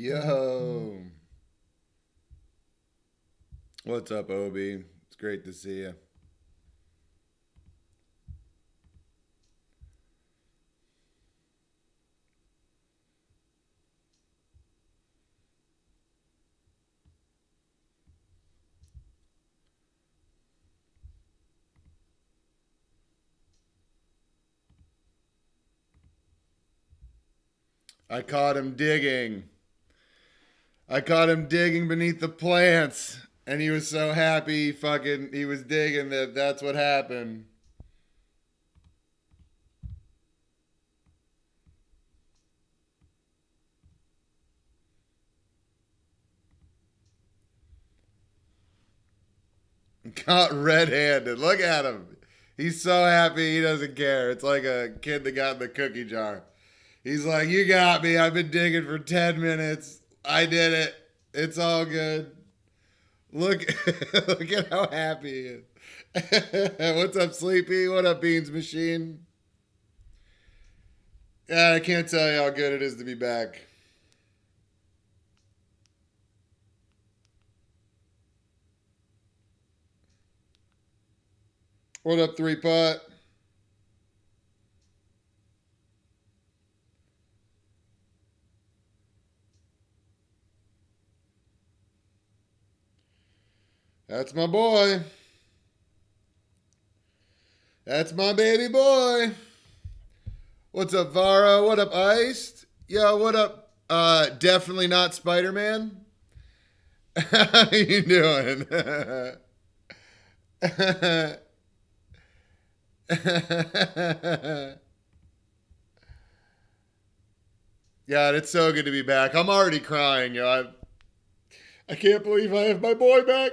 Yo. What's up, Obi? It's great to see you. I caught him digging. I caught him digging beneath the plants. And he was so happy he was digging that's what happened. Caught red-handed. Look at him. He's so happy he doesn't care. It's like a kid that got in the cookie jar. He's like, you got me. I've been digging for 10 minutes. I did it. It's all good. Look, look at how happy he is. What's up, Sleepy? What up, Beans Machine? Yeah, I can't tell you how good it is to be back. What up, Three Pot? That's my boy. That's my baby boy. What's up, Vara? What up, Iced? Yo, what up? Definitely not Spider-Man. How you doing? God, it's so good to be back. I'm already crying, yo. I can't believe I have my boy back.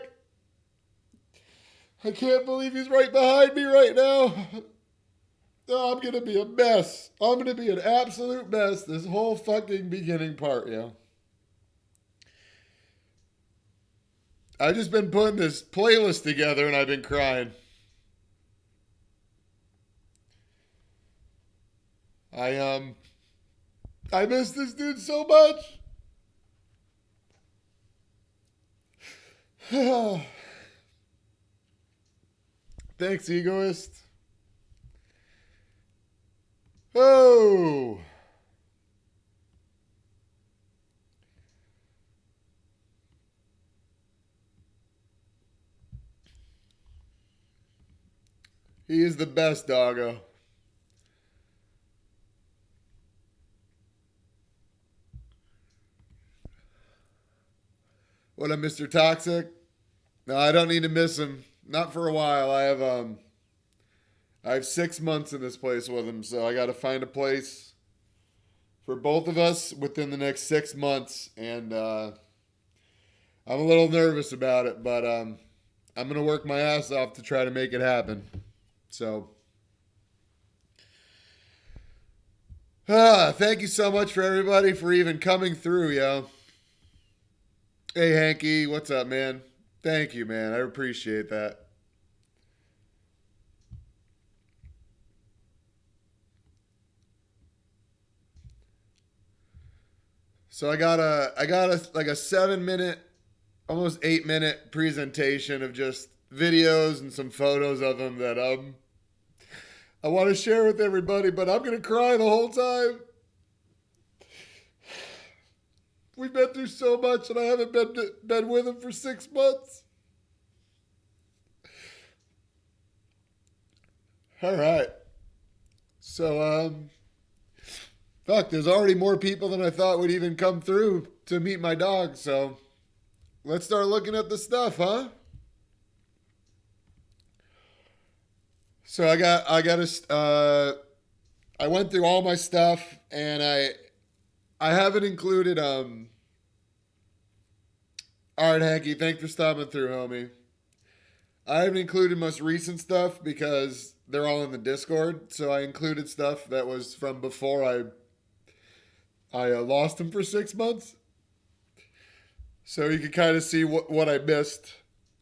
I can't believe he's right behind me right now. Oh, I'm going to be a mess. I'm going to be an absolute mess this whole fucking beginning part, yo. I've just been putting this playlist together and I've been crying. I miss this dude so much. Thanks, Egoist. Oh. He is the best, Doggo. What up, Mr. Toxic? No, I don't need to miss him. Not for a while. I have 6 months in this place with him, so I got to find a place for both of us within the next 6 months, and I'm a little nervous about it, but I'm gonna work my ass off to try to make it happen. So, thank you so much for everybody for even coming through, yo. Hey, Hanky, what's up, man? Thank you, man. I appreciate that. So I got a like a 7 minute, almost 8 minute presentation of just videos and some photos of them that I want to share with everybody, but I'm gonna cry the whole time. We've been through so much, and I haven't been with him for 6 months. All right. So fuck, there's already more people than I thought would even come through to meet my dog. So let's start looking at the stuff, huh? So I went through all my stuff, and I haven't included all right, Hanky, thanks for stopping through, homie. I haven't included most recent stuff because they're all in the Discord. So I included stuff that was from before I lost him for 6 months. So you can kind of see what I missed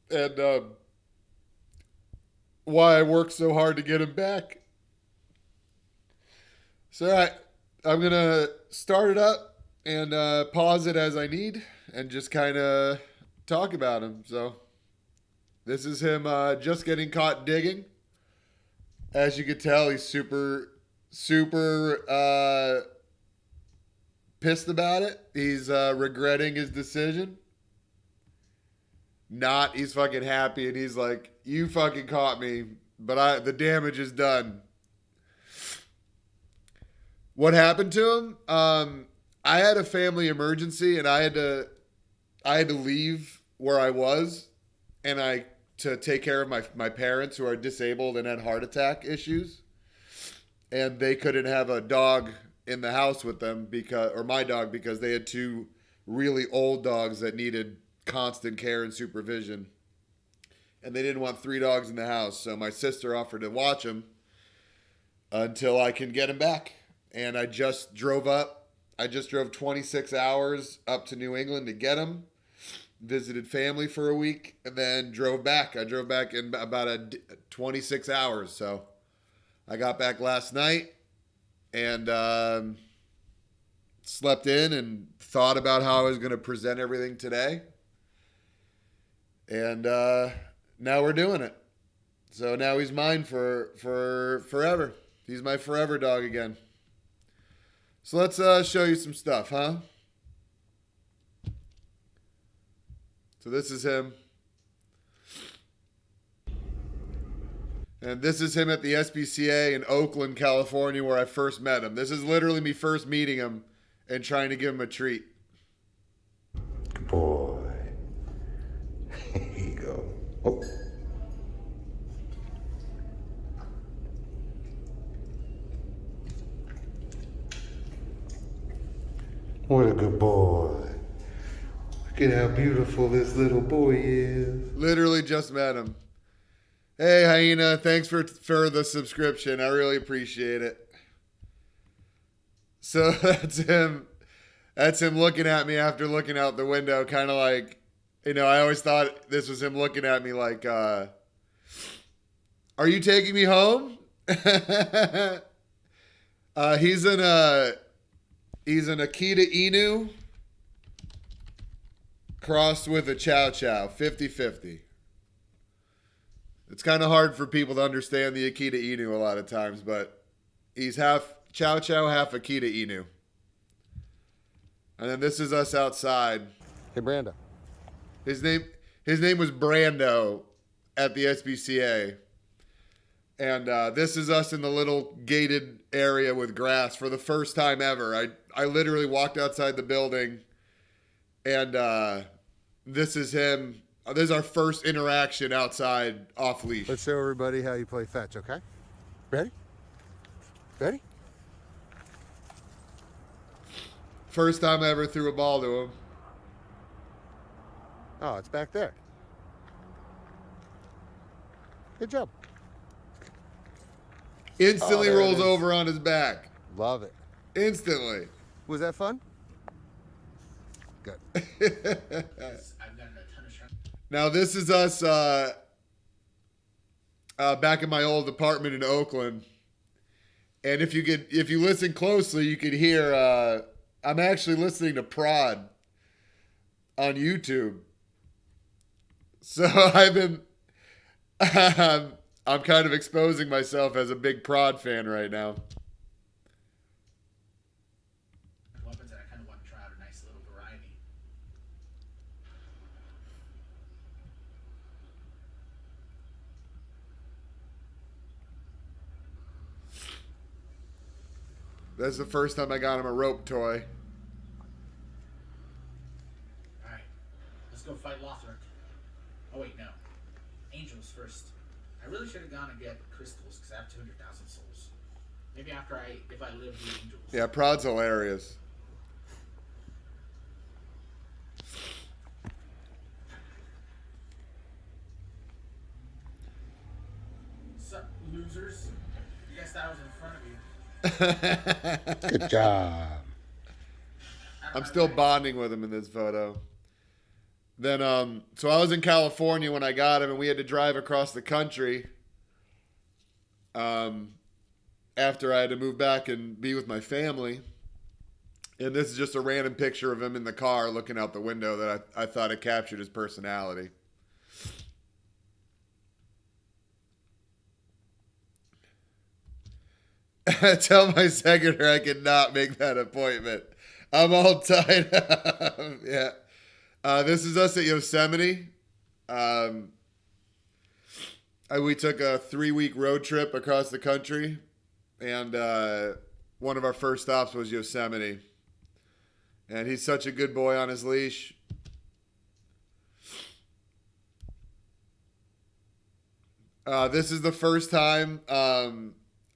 and why I worked so hard to get him back. So, all right, I'm going to start it up and pause it as I need and just kind of talk about him. So this is him just getting caught digging. As you can tell, he's super pissed about it. He's regretting his decision. He's fucking happy, and he's like, you fucking caught me, but the damage is done. What happened to him? I had a family emergency, and I had to leave where I was, and to take care of my parents who are disabled and had heart attack issues, and they couldn't have a dog in the house with them my dog, because they had two really old dogs that needed constant care and supervision, and they didn't want three dogs in the house. So my sister offered to watch him until I can get him back. And I just drove 26 hours up to New England to get him, visited family for a week, and then drove back. I drove back in about 26 hours. So I got back last night and slept in and thought about how I was going to present everything today. And now we're doing it. So now he's mine for forever. He's my forever dog again. So let's show you some stuff, huh? So this is him. And this is him at the SPCA in Oakland, California, where I first met him. This is literally me first meeting him and trying to give him a treat. Good boy. Here you go. Oh. What a good boy. Look at how beautiful this little boy is. Literally just met him. Hey, Hyena, thanks for the subscription. I really appreciate it. So that's him. That's him looking at me after looking out the window, kind of like, I always thought this was him looking at me like, are you taking me home? He's an Akita Inu crossed with a Chow Chow, 50-50. It's kind of hard for people to understand the Akita Inu a lot of times, but he's half Chow Chow, half Akita Inu. And then this is us outside. Hey, Brando. His name was Brando at the SPCA. And this is us in the little gated area with grass for the first time ever. I literally walked outside the building, and this is him. This is our first interaction outside off leash. Let's show everybody how you play fetch, okay? Ready? Ready? First time I ever threw a ball to him. Oh, it's back there. Good job. Instantly rolls over on his back. Love it. Instantly. Was that fun? Good. Now this is us back in my old apartment in Oakland, and if you listen closely, you could hear I'm actually listening to Prod on YouTube. So I'm kind of exposing myself as a big Prod fan right now. Weapons that I kind of want to try out a nice little variety. That's the first time I got him a rope toy. Alright, let's go fight Lothric. Oh wait, no. Angels first. I really should have gone and get crystals because I have 200,000 souls. Maybe if I live the angels. Yeah, Prod's hilarious. Sup, losers? You guessed I was in front of you. Good job. I'm still bonding with him in this photo. Then, so I was in California when I got him, and we had to drive across the country. After I had to move back and be with my family, And this is just a random picture of him in the car looking out the window that I thought it captured his personality. Tell my secretary I cannot make that appointment. I'm all tied up. Yeah. This is us at Yosemite. We took a 3-week road trip across the country, and one of our first stops was Yosemite. And he's such a good boy on his leash. This is the first time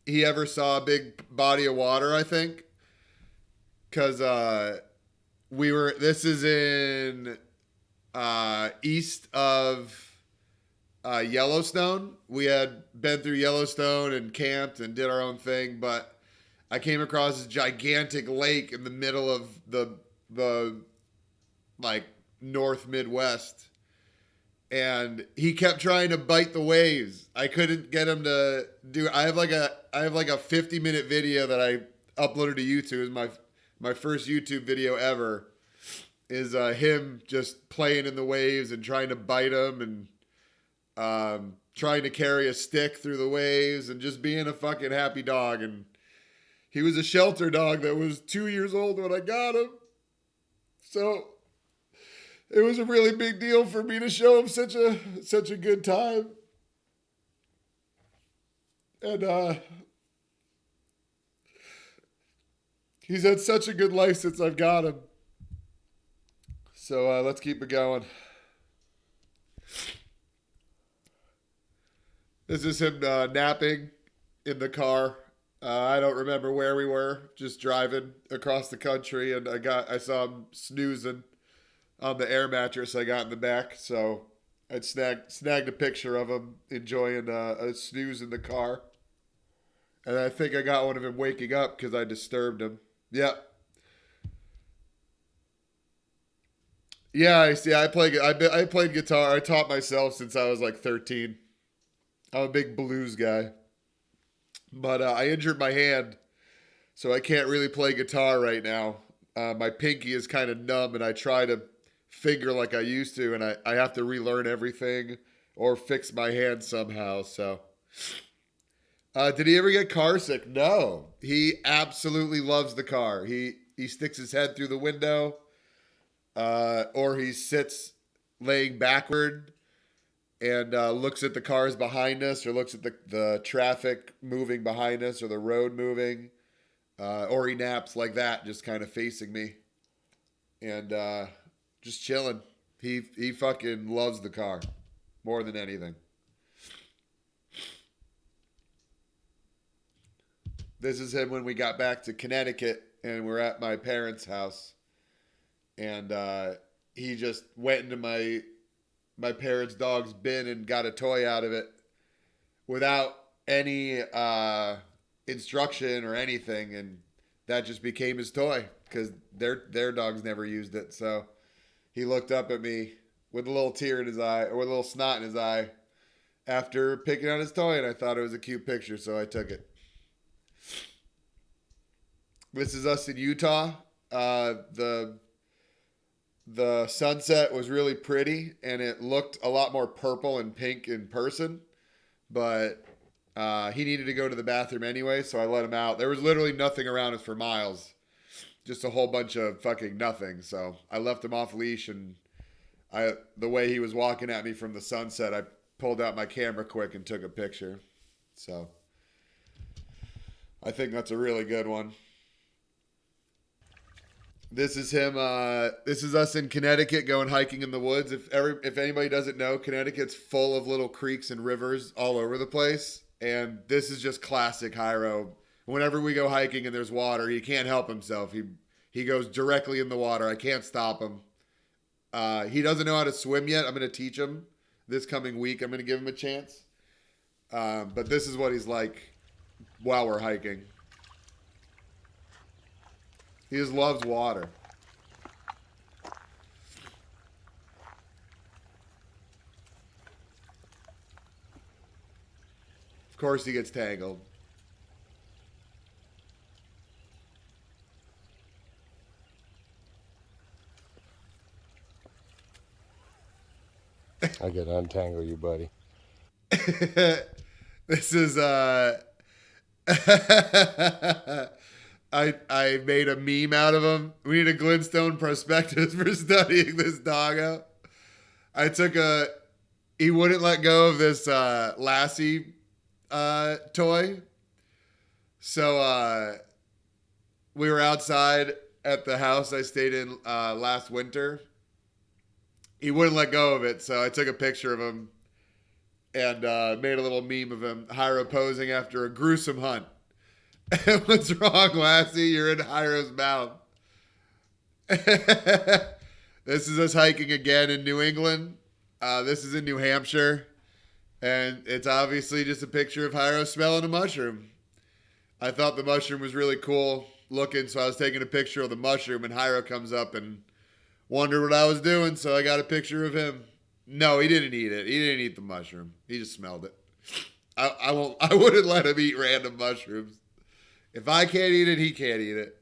he ever saw a big body of water, I think. Because this is in east of Yellowstone. We had been through Yellowstone and camped and did our own thing, but I came across this gigantic lake in the middle of the like North Midwest, and he kept trying to bite the waves. I couldn't get him to do. I have like a 50-minute video that I uploaded to YouTube. It's my first YouTube video ever. Is him just playing in the waves and trying to bite them and trying to carry a stick through the waves and just being a fucking happy dog. And he was a shelter dog that was 2 years old when I got him. So it was a really big deal for me to show him such a good time. And he's had such a good life since I've got him. So let's keep it going. This is him napping in the car. I don't remember where we were, just driving across the country, and I saw him snoozing on the air mattress I got in the back, so I snagged a picture of him enjoying a snooze in the car. And I think I got one of him waking up because I disturbed him. Yep. Yeah, I see. I played guitar. I taught myself since I was like 13. I'm a big blues guy. But I injured my hand, so I can't really play guitar right now. My pinky is kind of numb, and I try to finger like I used to, and I have to relearn everything or fix my hand somehow. So, did he ever get car sick? No. He absolutely loves the car. He sticks his head through the window, or he sits laying backward and looks at the cars behind us, or looks at the traffic moving behind us, or the road moving, or he naps like that, just kind of facing me, and just chilling. He fucking loves the car more than anything. This is him when we got back to Connecticut, and we're at my parents' house, and he just went into my parents' dog's bin and got a toy out of it without any instruction or anything, and that just became his toy because their dogs never used it. So he looked up at me with a little tear in his eye, or with a little snot in his eye, after picking out his toy, and I thought it was a cute picture, so I took it. This is us in Utah. The sunset was really pretty, and it looked a lot more purple and pink in person, but he needed to go to the bathroom anyway, so I let him out. There was literally nothing around us for miles, just a whole bunch of fucking nothing. So I left him off leash, and the way he was walking at me from the sunset, I pulled out my camera quick and took a picture. So I think that's a really good one. This is him. This is us in Connecticut going hiking in the woods. If anybody doesn't know, Connecticut's full of little creeks and rivers all over the place, and this is just classic Hyro. Whenever we go hiking and there's water, he can't help himself. He goes directly in the water. I can't stop him. He doesn't know how to swim yet. I'm going to teach him this coming week. I'm going to give him a chance. But this is what he's like while we're hiking. He just loves water. Of course he gets tangled. I gotta untangle you, buddy. This is I made a meme out of him. We need a Glintstone prospectus for studying this doggo. I took a. He wouldn't let go of this Lassie toy, so we were outside at the house I stayed in last winter. He wouldn't let go of it, so I took a picture of him and made a little meme of him, Hyro posing after a gruesome hunt. What's wrong, Lassie? You're in Hyro's mouth. This is us hiking again in New England. This is in New Hampshire. And it's obviously just a picture of Hyro smelling a mushroom. I thought the mushroom was really cool looking, so I was taking a picture of the mushroom, and Hyro comes up and wondered what I was doing, so I got a picture of him. No, he didn't eat it. He didn't eat the mushroom. He just smelled it. I wouldn't let him eat random mushrooms. If I can't eat it, he can't eat it.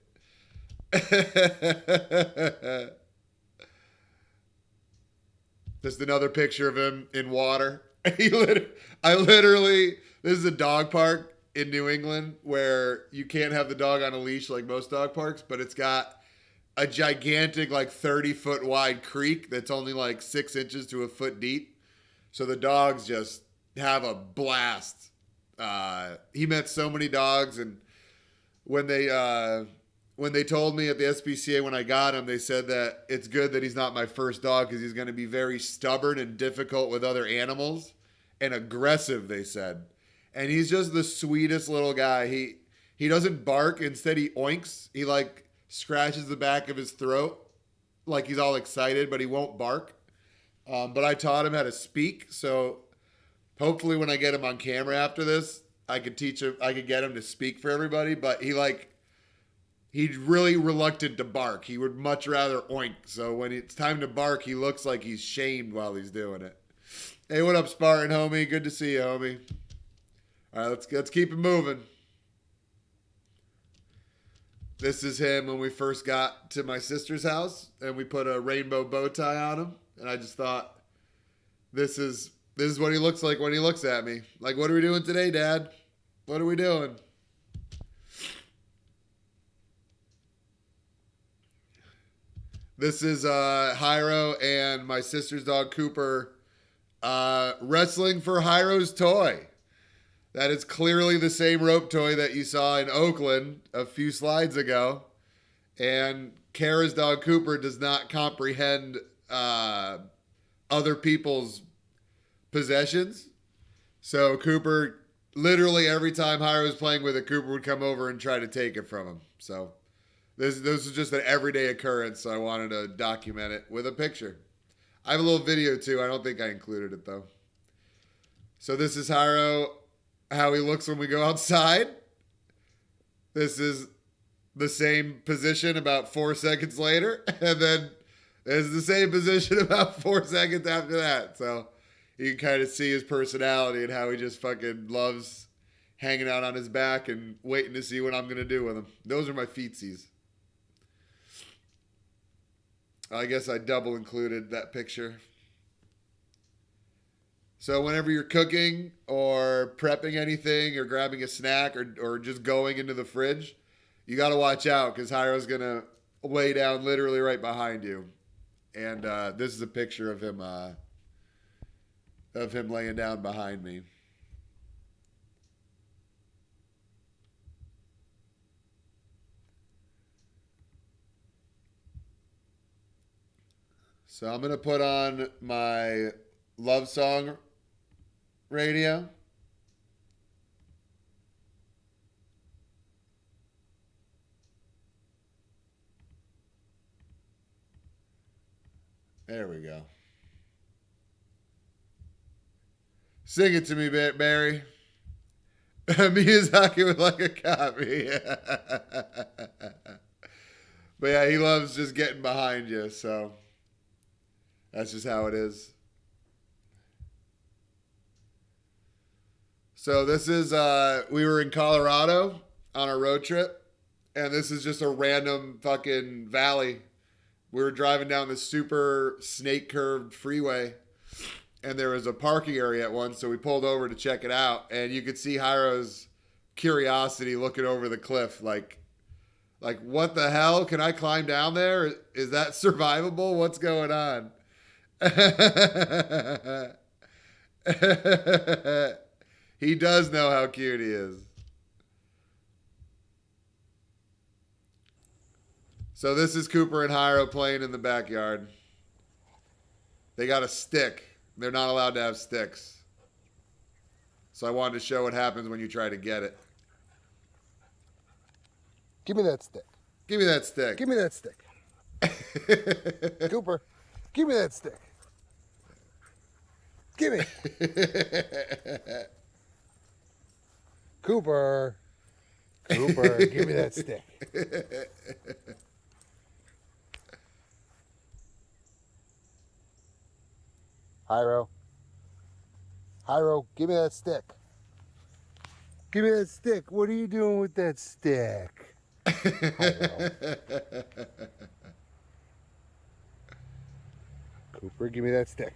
Just another picture of him in water. This is a dog park in New England where you can't have the dog on a leash like most dog parks, but it's got a gigantic, like 30-foot wide creek that's only like 6 inches to a foot deep. So the dogs just have a blast. He met so many dogs, and when they told me at the SPCA when I got him, they said that it's good that he's not my first dog because he's going to be very stubborn and difficult with other animals and aggressive, they said. And he's just the sweetest little guy. He doesn't bark. Instead, he oinks. He like scratches the back of his throat like he's all excited, but he won't bark. But I taught him how to speak, so hopefully when I get him on camera after this, I could teach him. I could get him to speak for everybody. But he's really reluctant to bark. He would much rather oink. So when it's time to bark, he looks like he's shamed while he's doing it. Hey, what up, Spartan homie? Good to see you, homie. All right, let's keep it moving. This is him when we first got to my sister's house, and we put a rainbow bow tie on him. And I just thought, this is what he looks like when he looks at me. Like, what are we doing today, Dad? What are we doing? This is Hyro and my sister's dog, Cooper, wrestling for Hyro's toy. That is clearly the same rope toy that you saw in Oakland a few slides ago. And Kara's dog, Cooper, does not comprehend other people's possessions. So Cooper, literally every time Hyro was playing with it, Cooper would come over and try to take it from him. So this is just an everyday occurrence, so I wanted to document it with a picture. I have a little video too. I don't think I included it though. So this is Hyro, how he looks when we go outside. This is the same position about 4 seconds later, and then there's the same position about 4 seconds after that. So you can kind of see his personality and how he just fucking loves hanging out on his back and waiting to see what I'm going to do with him. Those are my feetsies. I guess I double included that picture. So whenever you're cooking or prepping anything or grabbing a snack or just going into the fridge, you got to watch out because Hyro's going to lay down literally right behind you. And this is a picture of him laying down behind me. So I'm going to put on my love song radio. There we go. Sing it to me, Barry. Miyazaki would like a copy. But yeah, he loves just getting behind you, so that's just how it is. So this is, we were in Colorado on a road trip, and this is just a random fucking valley. We were driving down this super snake-curved freeway, and there was a parking area at once, so we pulled over to check it out, and you could see Hyro's curiosity looking over the cliff, like what the hell? Can I climb down there? Is that survivable? What's going on? He does know how cute he is. So this is Cooper and Hyro playing in the backyard. They got a stick. They're not allowed to have sticks. So I wanted to show what happens when you try to get it. Give me that stick. Give me that stick. Give me that stick. Cooper, give me that stick. Give me. Cooper. Cooper, give me that stick. Hyro. Hyro, give me that stick. Give me that stick. What are you doing with that stick? Cooper, give me that stick.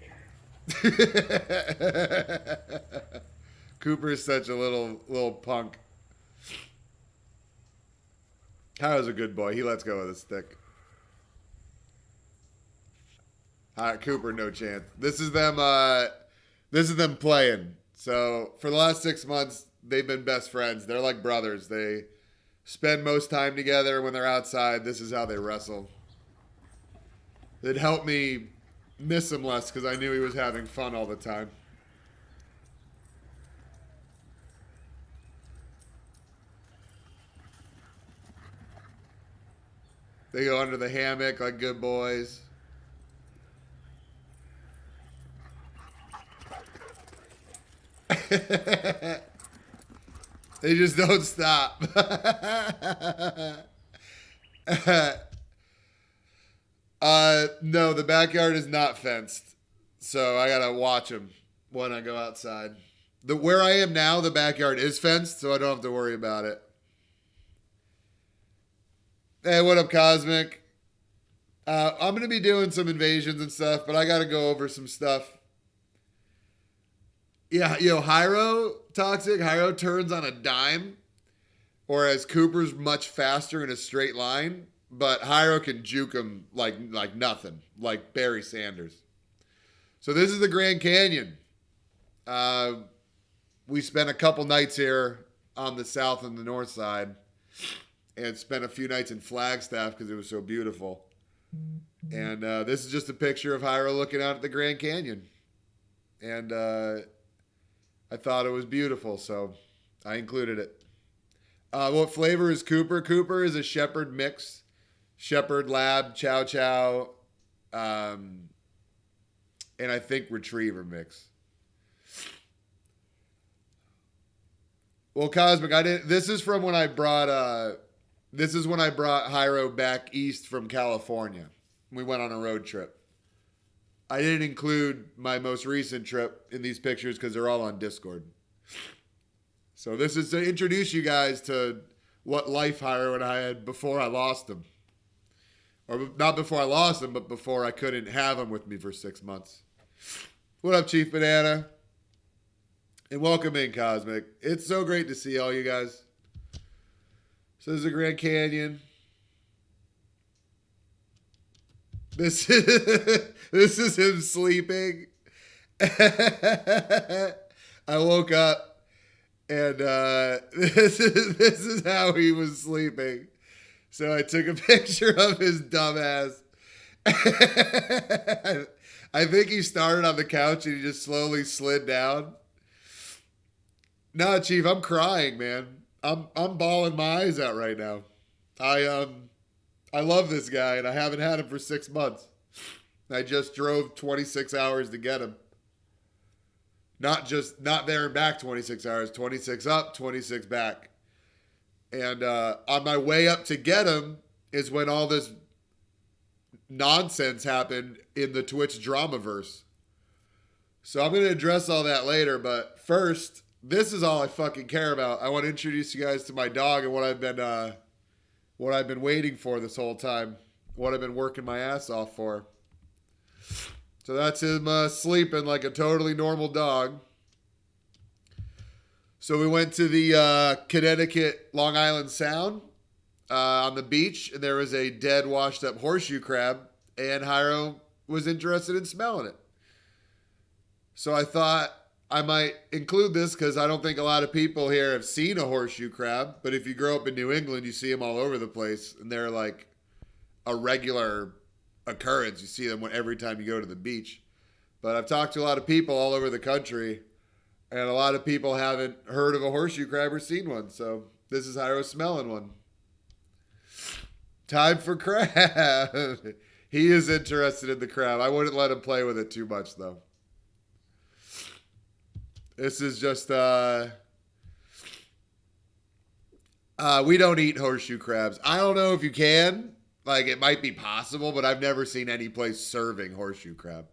Cooper is such a little punk. Hyro's a good boy. He lets go of the stick. All right, Cooper, no chance. This is them. This is them playing. So for the last 6 months, they've been best friends. They're like brothers. They spend most time together when they're outside. This is how they wrestle. It helped me miss him less because I knew he was having fun all the time. They go under the hammock like good boys. They just don't stop. No, the backyard is not fenced, so I gotta watch them when I go outside. Where I am now, the backyard is fenced, so I don't have to worry about it. Hey, what up, Cosmic? I'm gonna be doing some invasions and stuff, but I gotta go over some stuff. Yeah, Hyro, Toxic, Hyro turns on a dime, whereas Cooper's much faster in a straight line, but Hyro can juke him like nothing, like Barry Sanders. So this is the Grand Canyon. We spent a couple nights here on the south and the north side, and spent a few nights in Flagstaff because it was so beautiful. And this is just a picture of Hyro looking out at the Grand Canyon. And I thought it was beautiful, so I included it. What flavor is Cooper? Cooper is a Shepherd mix. Shepherd, Lab, Chow Chow, and I think Retriever mix. Well, Cosmic, this is from when I brought, this is when I brought Hyro back east from California. We went on a road trip. I didn't include my most recent trip in these pictures because they're all on Discord. So this is to introduce you guys to what life Hyro and I had before I lost him. Or not before I lost him, but before I couldn't have him with me for 6 months. What up, Chief Banana? And welcome in, Cosmic. It's so great to see all you guys. So this is the Grand Canyon. This is him sleeping. I woke up and this is how he was sleeping. So I took a picture of his dumbass. I think he started on the couch and he just slowly slid down. No, Chief, I'm crying, man. I'm bawling my eyes out right now. I love this guy, and I haven't had him for 6 months. I just drove 26 hours to get him. Not there and back 26 hours, 26 up, 26 back. And on my way up to get him is when all this nonsense happened in the Twitch Dramaverse. So I'm going to address all that later, but first, this is all I fucking care about. I want to introduce you guys to my dog and what I've been waiting for this whole time. What I've been working my ass off for. So that's him sleeping like a totally normal dog. So we went to the Connecticut Long Island Sound on the beach, and there was a dead, washed up horseshoe crab, and Hyro was interested in smelling it. So I thought I might include this because I don't think a lot of people here have seen a horseshoe crab, but if you grow up in New England, you see them all over the place, and they're like a regular occurrence. You see them every time you go to the beach. But I've talked to a lot of people all over the country, and a lot of people haven't heard of a horseshoe crab or seen one. So this is Hyro smelling one. Time for crab. He is interested in the crab. I wouldn't let him play with it too much, though. This is just, we don't eat horseshoe crabs. I don't know if you can. Like, it might be possible, but I've never seen any place serving horseshoe crab.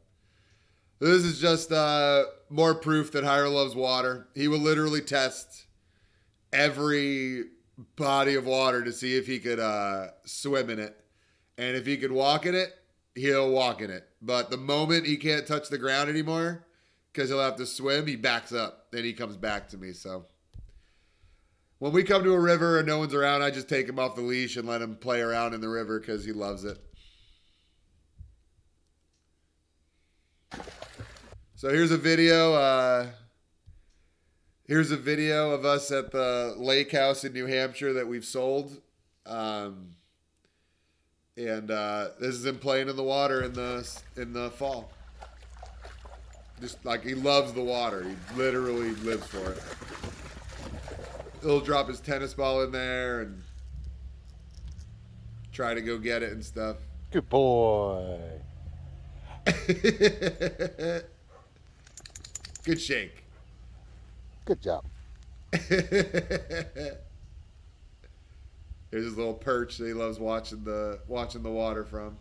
This is just more proof that Hyro loves water. He will literally test every body of water to see if he could swim in it. And if he could walk in it, he'll walk in it. But the moment he can't touch the ground anymore, because he'll have to swim, he backs up. Then he comes back to me. So when we come to a river and no one's around, I just take him off the leash and let him play around in the river because he loves it. So here's a video. Here's a video of us at the lake house in New Hampshire that we've sold. This is him playing in the water in the fall. Just like he loves the water. He literally lives for it. He'll drop his tennis ball in there and try to go get it and stuff. Good boy. Good shake. Good job. Here's his little perch that he loves watching the water from.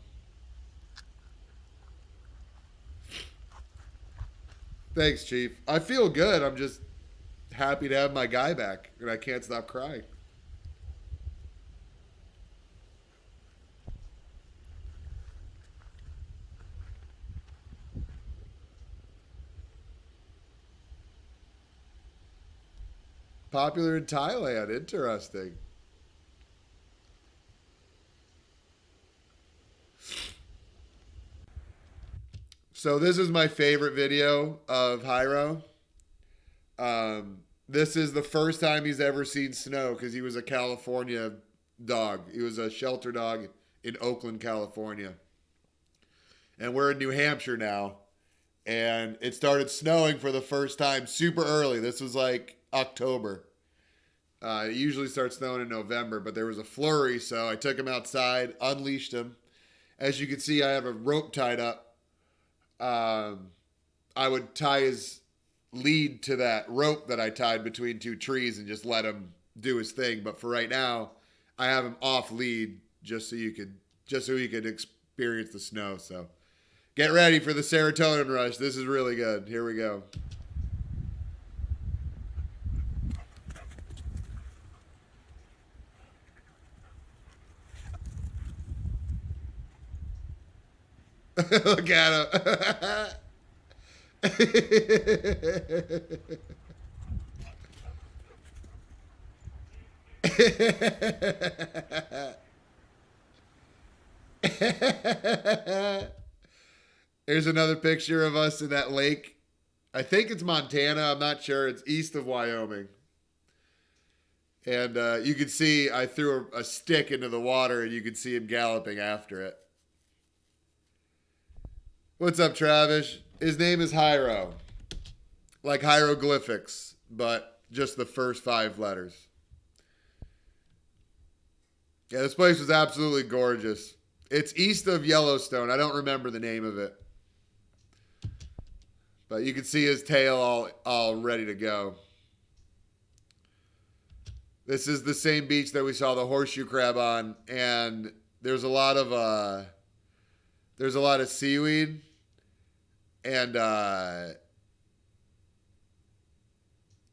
Thanks, Chief. I feel good. I'm just happy to have my guy back, and I can't stop crying. Popular in Thailand. Interesting. So this is my favorite video of Hyro. This is the first time he's ever seen snow because he was a California dog. He was a shelter dog in Oakland, California. And we're in New Hampshire now. And it started snowing for the first time super early. This was like October. It usually starts snowing in November, but there was a flurry, so I took him outside, unleashed him. As you can see, I have a rope tied up. I would tie his lead to that rope that I tied between two trees and just let him do his thing. But for right now, I have him off lead just so he could experience the snow. So get ready for the serotonin rush. This is really good. Here we go. Look at him. Here's another picture of us in that lake. I think it's Montana. I'm not sure. It's east of Wyoming. And you can see I threw a stick into the water and you can see him galloping after it. What's up, Travis? His name is Hyro. Like hieroglyphics, but just the first 5 letters. Yeah, this place was absolutely gorgeous. It's east of Yellowstone. I don't remember the name of it. But you can see his tail all ready to go. This is the same beach that we saw the horseshoe crab on, and there's a lot of seaweed, and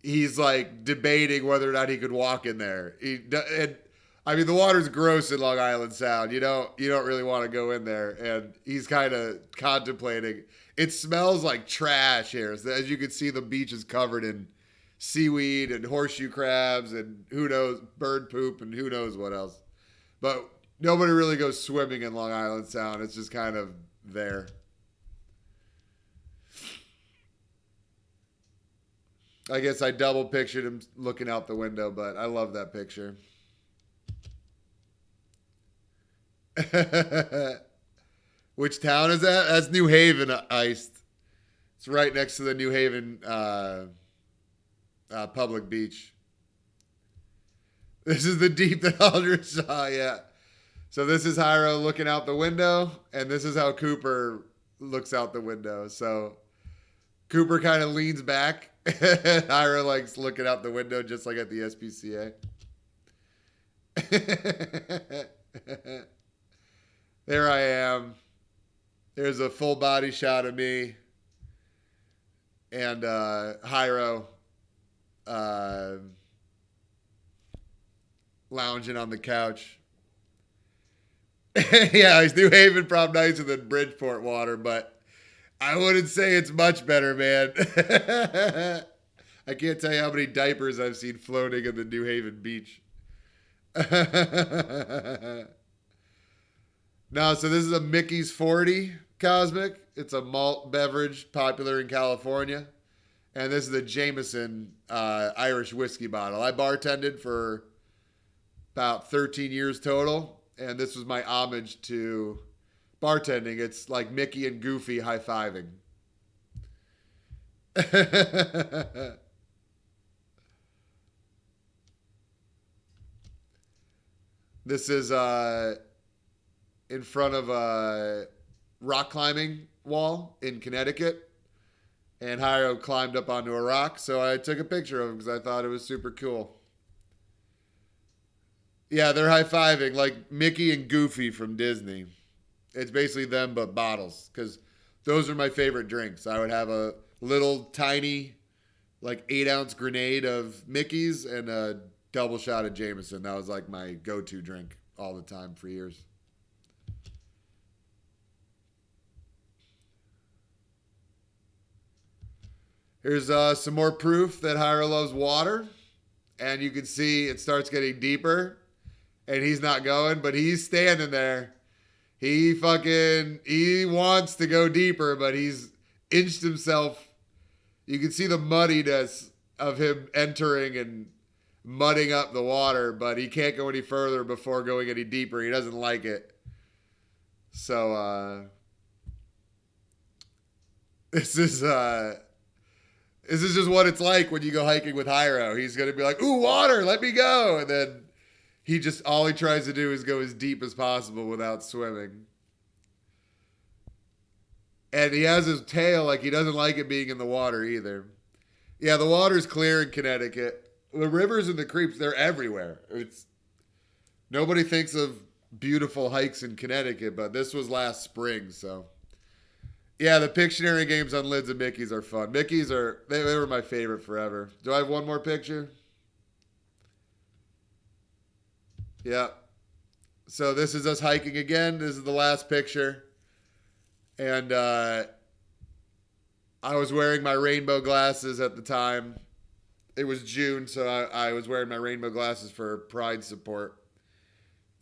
he's like debating whether or not he could walk in there. And I mean, the water's gross in Long Island Sound. You don't really want to go in there. And he's kind of contemplating. It smells like trash here. So as you can see, the beach is covered in seaweed and horseshoe crabs and who knows, bird poop and who knows what else. But nobody really goes swimming in Long Island Sound. It's just kind of there. I guess I double pictured him looking out the window, but I love that picture. Which town is that? That's New Haven iced. It's right next to the New Haven public beach. This is the deep that Aldrich saw, yeah. So this is Hyro looking out the window, and this is how Cooper looks out the window. So Cooper kind of leans back, and Hyro likes looking out the window just like at the SPCA. There I am. There's a full body shot of me and Hyro lounging on the couch. Yeah, he's New Haven probably nicer than Bridgeport water, but I wouldn't say it's much better, man. I can't tell you how many diapers I've seen floating in the New Haven beach. No, so this is a Mickey's 40 Cosmic. It's a malt beverage popular in California. And this is a Jameson Irish whiskey bottle. I bartended for about 13 years total. And this was my homage to bartending. It's like Mickey and Goofy high-fiving. This is in front of a rock climbing wall in Connecticut. And Hyro climbed up onto a rock, so I took a picture of him because I thought it was super cool. Yeah, they're high-fiving like Mickey and Goofy from Disney. It's basically them but bottles because those are my favorite drinks. I would have a little tiny like 8-ounce grenade of Mickey's and a double shot of Jameson. That was like my go-to drink all the time for years. Here's some more proof that Hyro loves water. And you can see it starts getting deeper. And he's not going, but he's standing there. He wants to go deeper, but he's inched himself. You can see the muddiness of him entering and mudding up the water, but he can't go any further before going any deeper. He doesn't like it. So, this is just what it's like when you go hiking with Hyro. He's going to be like, ooh, water, let me go. And then all he tries to do is go as deep as possible without swimming. And he has his tail, like he doesn't like it being in the water either. Yeah, the water's clear in Connecticut. The rivers and the creeks, they're everywhere. Nobody thinks of beautiful hikes in Connecticut, but this was last spring, so. Yeah, the Pictionary games on lids of Mickey's are fun. Mickey's they were my favorite forever. Do I have one more picture? Yeah. So this is us hiking again. This is the last picture. And I was wearing my rainbow glasses at the time. It was June, so I was wearing my rainbow glasses for Pride support.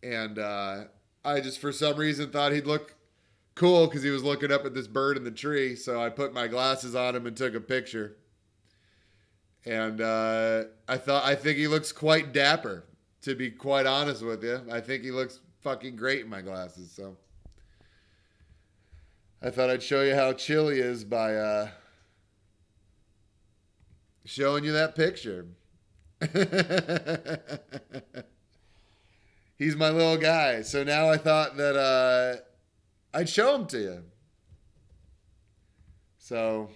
And I just, for some reason, thought he'd look cool because he was looking up at this bird in the tree. So I put my glasses on him and took a picture. And I think he looks quite dapper. To be quite honest with you, I think he looks fucking great in my glasses. So I thought I'd show you how chill he is by showing you that picture. He's my little guy. So now I thought that I'd show him to you. So,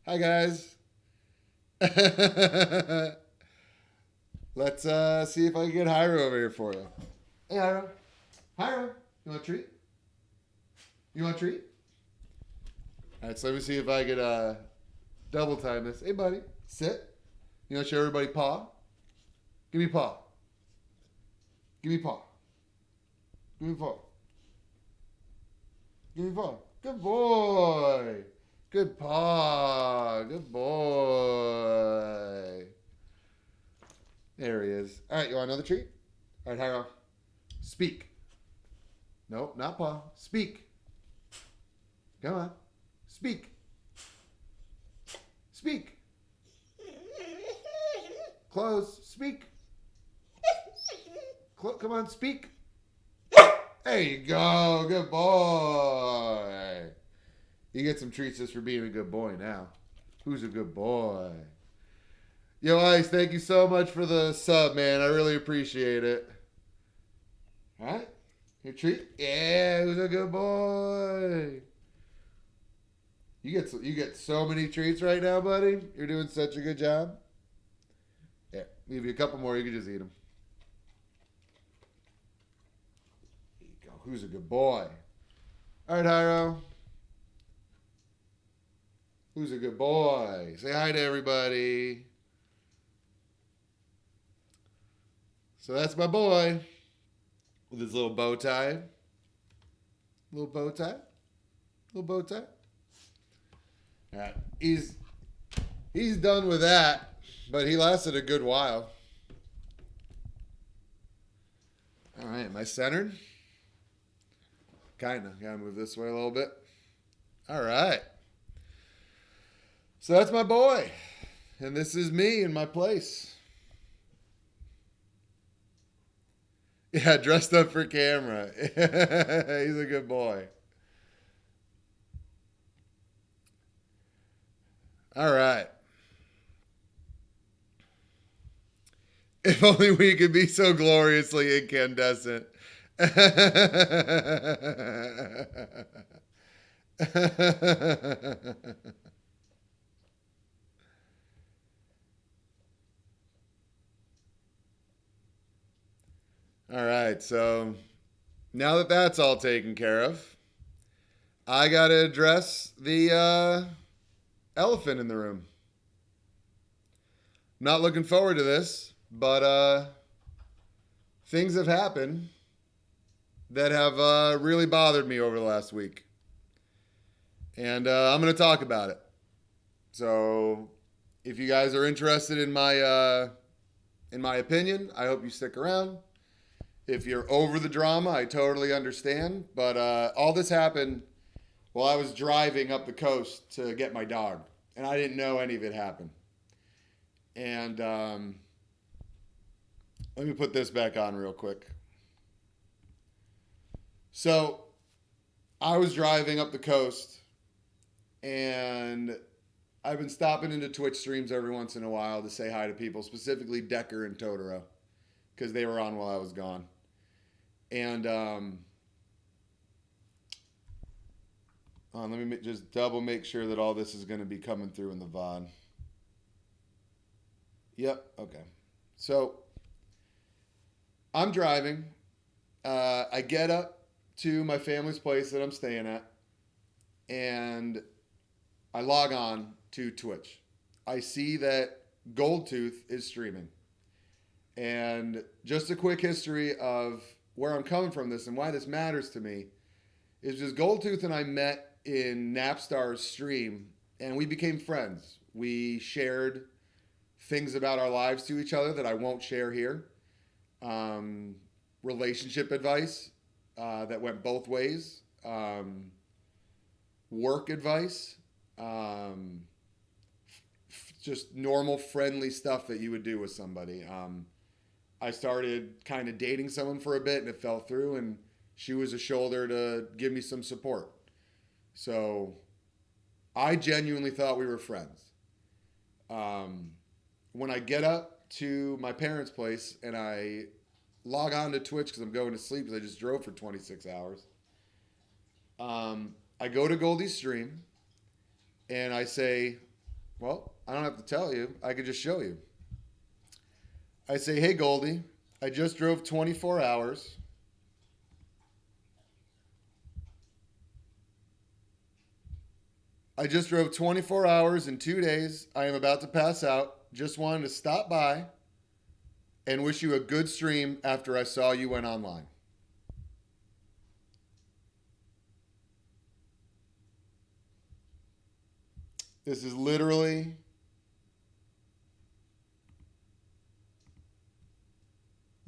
hi guys. Let's see if I can get Hyro over here for you. Hey, Hyro. Hyro, you want a treat? You want a treat? All right, so let me see if I could double time this. Hey, buddy, sit. You want to show everybody paw? Give me paw. Give me paw. Give me paw. Give me paw. Good boy. Good paw. Good boy. There he is. All right, you want another treat? All right, Hyro. Speak. Nope, not paw. Speak. Come on. Speak. Speak. Close. Speak. Come on, speak. There you go. Good boy. You get some treats just for being a good boy now. Who's a good boy? Yo, Ice, thank you so much for the sub, man. I really appreciate it. All right. Your treat? Yeah, who's a good boy? You get so many treats right now, buddy. You're doing such a good job. Yeah, give you a couple more. You can just eat them. There you go. Who's a good boy? All right, Hyro. Who's a good boy? Say hi to everybody. So that's my boy with his little bow tie. Little bow tie. Little bow tie. All right. He's done with that, but he lasted a good while. All right. Am I centered? Kind of. Gotta move this way a little bit. All right. So that's my boy. And this is me in my place. Yeah, dressed up for camera. He's a good boy. All right. If only we could be so gloriously incandescent. All right, so now that that's all taken care of, I got to address the elephant in the room. Not looking forward to this, but things have happened that have really bothered me over the last week. And I'm going to talk about it. So if you guys are interested in my opinion, I hope you stick around. If you're over the drama, I totally understand. But all this happened while I was driving up the coast to get my dog. And I didn't know any of it happened. And let me put this back on real quick. So I was driving up the coast. And I've been stopping into Twitch streams every once in a while to say hi to people, specifically Decker and Totoro, because they were on while I was gone. And let me just double make sure that all this is going to be coming through in the VOD. Yep, okay. So I'm driving. I get up to my family's place that I'm staying at, and I log on to Twitch. I see that GxldTxxth is streaming. And just a quick history of where I'm coming from this and why this matters to me is just GxldTxxth and I met in Napstar's stream and we became friends. We shared things about our lives to each other that I won't share here. Relationship advice that went both ways. Work advice. Just normal friendly stuff that you would do with somebody. I started kind of dating someone for a bit and it fell through, and she was a shoulder to give me some support. So I genuinely thought we were friends. When I get up to my parents' place and I log on to Twitch because I'm going to sleep because I just drove for 26 hours, I go to Goldie's stream and I say, well, I don't have to tell you. I could just show you. I say, hey, Goldie, I just drove 24 hours. I just drove 24 hours in 2 days. I am about to pass out. Just wanted to stop by and wish you a good stream after I saw you went online. This is literally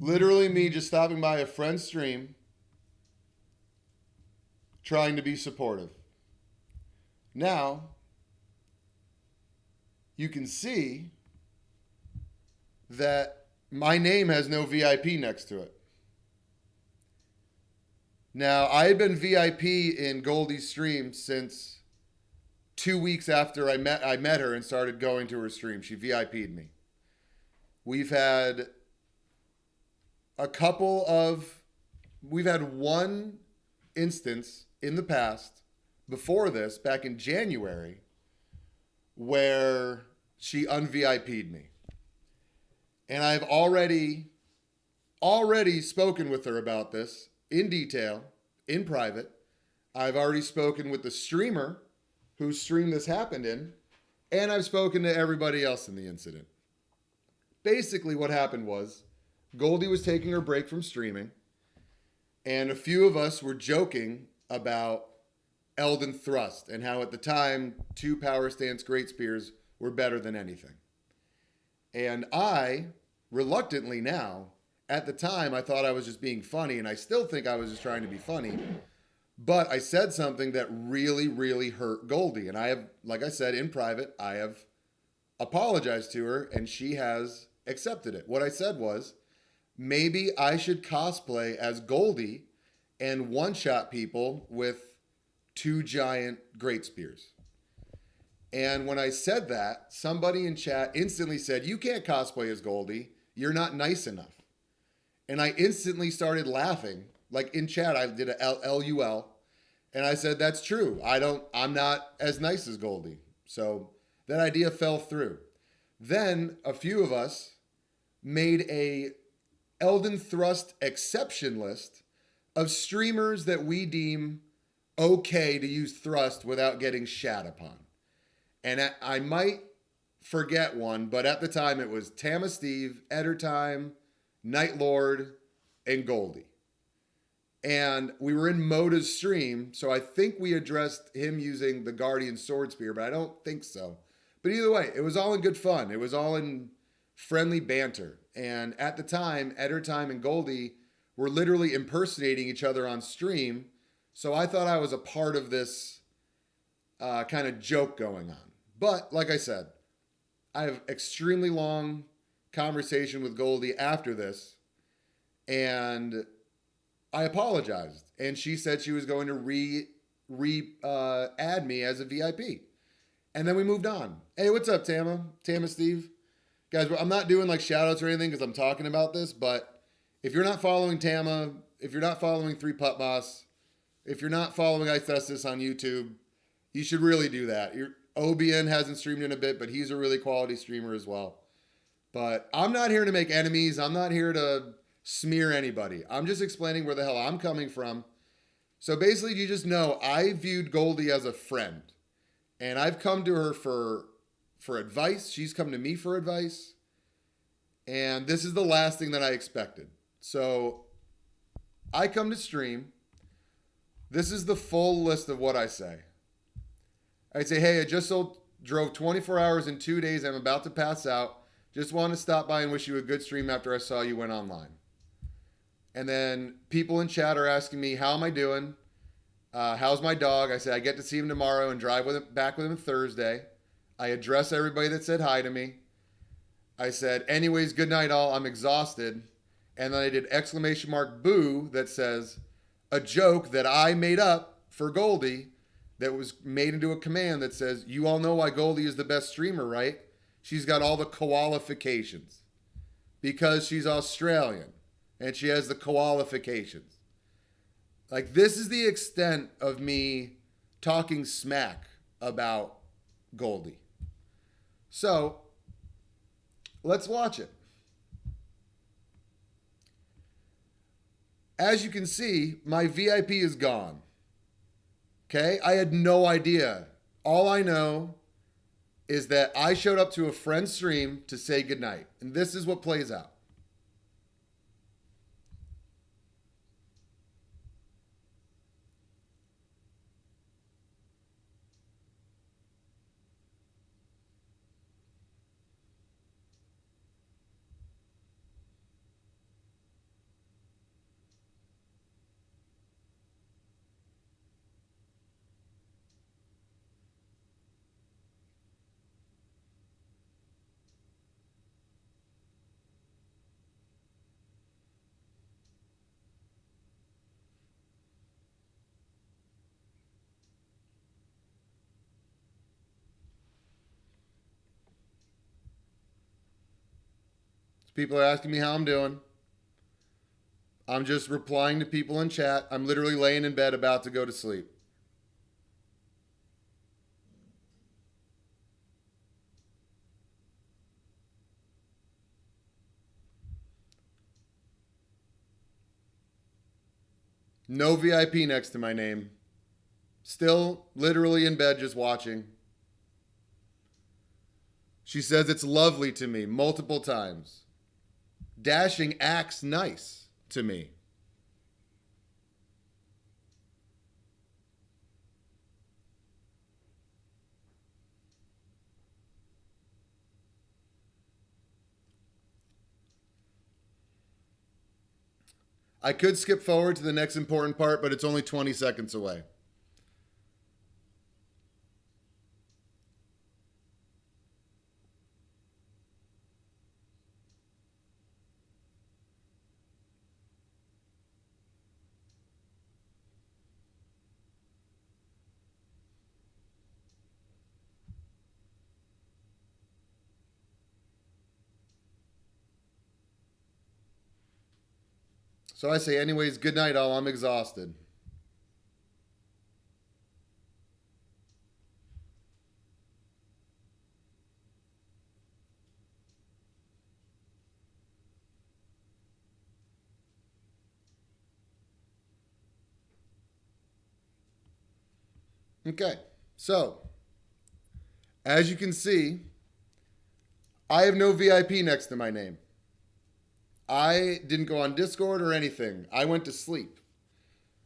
me just stopping by a friend's stream, trying to be supportive. Now, you can see that my name has no VIP next to it. Now, I had been VIP in Goldie's stream since 2 weeks after I met her and started going to her stream. She VIP'd me. We've had one instance in the past, before this, back in January, where she un-VIP'd me. And I've already spoken with her about this in detail, in private. I've already spoken with the streamer whose stream this happened in, and I've spoken to everybody else in the incident. Basically what happened was, Goldie was taking her break from streaming, and a few of us were joking about Elden Thrust and how at the time 2 Power Stance Great Spears were better than anything. And I, reluctantly now, at the time I thought I was just being funny, and I still think I was just trying to be funny, but I said something that really, really hurt Goldie. And I have, like I said, in private, I have apologized to her, and she has accepted it. What I said was, maybe I should cosplay as Goldie and one-shot people with 2 giant Great Spears. And when I said that, somebody in chat instantly said, you can't cosplay as Goldie. You're not nice enough. And I instantly started laughing. Like in chat, I did a LUL. And I said, that's true. I'm not as nice as Goldie. So that idea fell through. Then a few of us made a Elden Thrust exception list of streamers that we deem okay to use Thrust without getting shat upon. And I might forget one, but at the time it was Tama Steve, Ettertime, Night Lord, and Goldie. And we were in Moda's stream, so I think we addressed him using the Guardian Sword Spear, but I don't think so. But either way, it was all in good fun. It was all in friendly banter. And at the time, Ettertime and Goldie were literally impersonating each other on stream, so I thought I was a part of this kind of joke going on. But, like I said, I have extremely long conversation with Goldie after this, and I apologized, and she said she was going to add me as a VIP. And then we moved on. Hey, what's up, Tama? Tama Steve? Guys, I'm not doing like shout outs or anything because I'm talking about this, but if you're not following Tama, if you're not following 3 Putt Boss, if you're not following Estus on YouTube, you should really do that. Obian hasn't streamed in a bit, but he's a really quality streamer as well. But I'm not here to make enemies. I'm not here to smear anybody. I'm just explaining where the hell I'm coming from. So basically, you just know I viewed Goldie as a friend. And I've come to her for advice. She's come to me for advice. And this is the last thing that I expected. So I come to stream. This is the full list of what I say. I say, hey, I just drove 24 hours in 2 days. I'm about to pass out. Just wanted to stop by and wish you a good stream after I saw you went online. And then people in chat are asking me, how am I doing? How's my dog? I said, I get to see him tomorrow and drive back with him Thursday. I address everybody that said hi to me. I said, anyways, good night all. I'm exhausted. And then I did exclamation mark boo that says a joke that I made up for Goldie that was made into a command that says, you all know why Goldie is the best streamer, right? She's got all the qualifications because she's Australian and she has the qualifications. Like, this is the extent of me talking smack about Goldie. So, let's watch it. As you can see, my VIP is gone. Okay? I had no idea. All I know is that I showed up to a friend's stream to say goodnight. And this is what plays out. People are asking me how I'm doing. I'm just replying to people in chat. I'm literally laying in bed about to go to sleep. No VIP next to my name. Still literally in bed just watching. She says it's lovely to me multiple times. Dashing acts nice to me. I could skip forward to the next important part, but it's only 20 seconds away. So I say, anyways, good night, all. I'm exhausted. Okay, so as you can see, I have no VIP next to my name. I didn't go on Discord or anything. I went to sleep.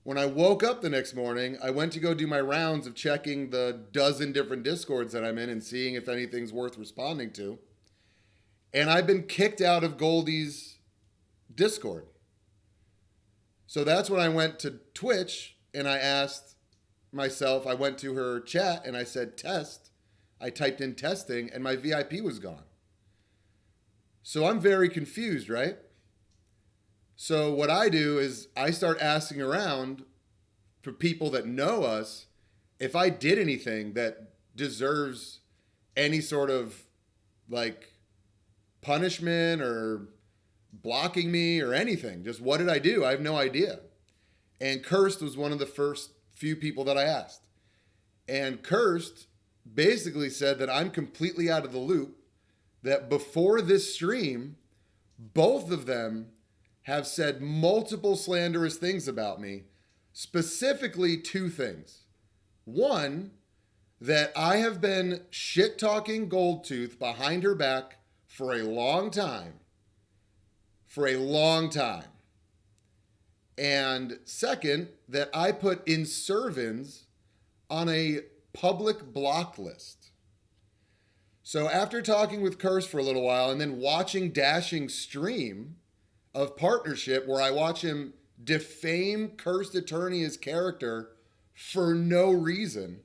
When I woke up the next morning, I went to go do my rounds of checking the dozen different Discords that I'm in and seeing if anything's worth responding to. And I've been kicked out of Goldie's Discord. So that's when I went to Twitch and I asked myself, I went to her chat and I said test. I typed in testing and my VIP was gone. So I'm very confused, right? So what I do is I start asking around for people that know us if I did anything that deserves any sort of like punishment or blocking me or anything. Just what did I do? I have no idea. And Cursed was one of the first few people that I asked. And Cursed basically said that I'm completely out of the loop, that before this stream, both of them have said multiple slanderous things about me, specifically two things. One, that I have been shit-talking GxldTxxth behind her back for a long time. For a long time. And second, that I put Inservins on a public block list. So after talking with Curse for a little while and then watching Dashing's stream of partnership where I watch him defame Cursed Attorney, his character, for no reason,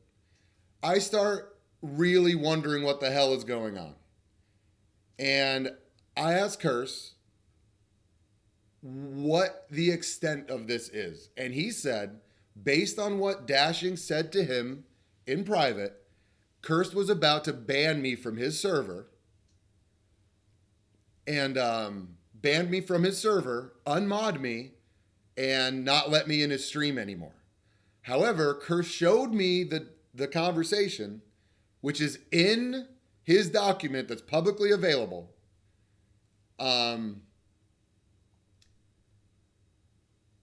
I start really wondering what the hell is going on. And I asked Curse what the extent of this is. And he said, based on what Dashing said to him in private, Cursed was about to ban me from his server and banned me from his server, unmod me, and not let me in his stream anymore. However, Cursed showed me the conversation, which is in his document that's publicly available.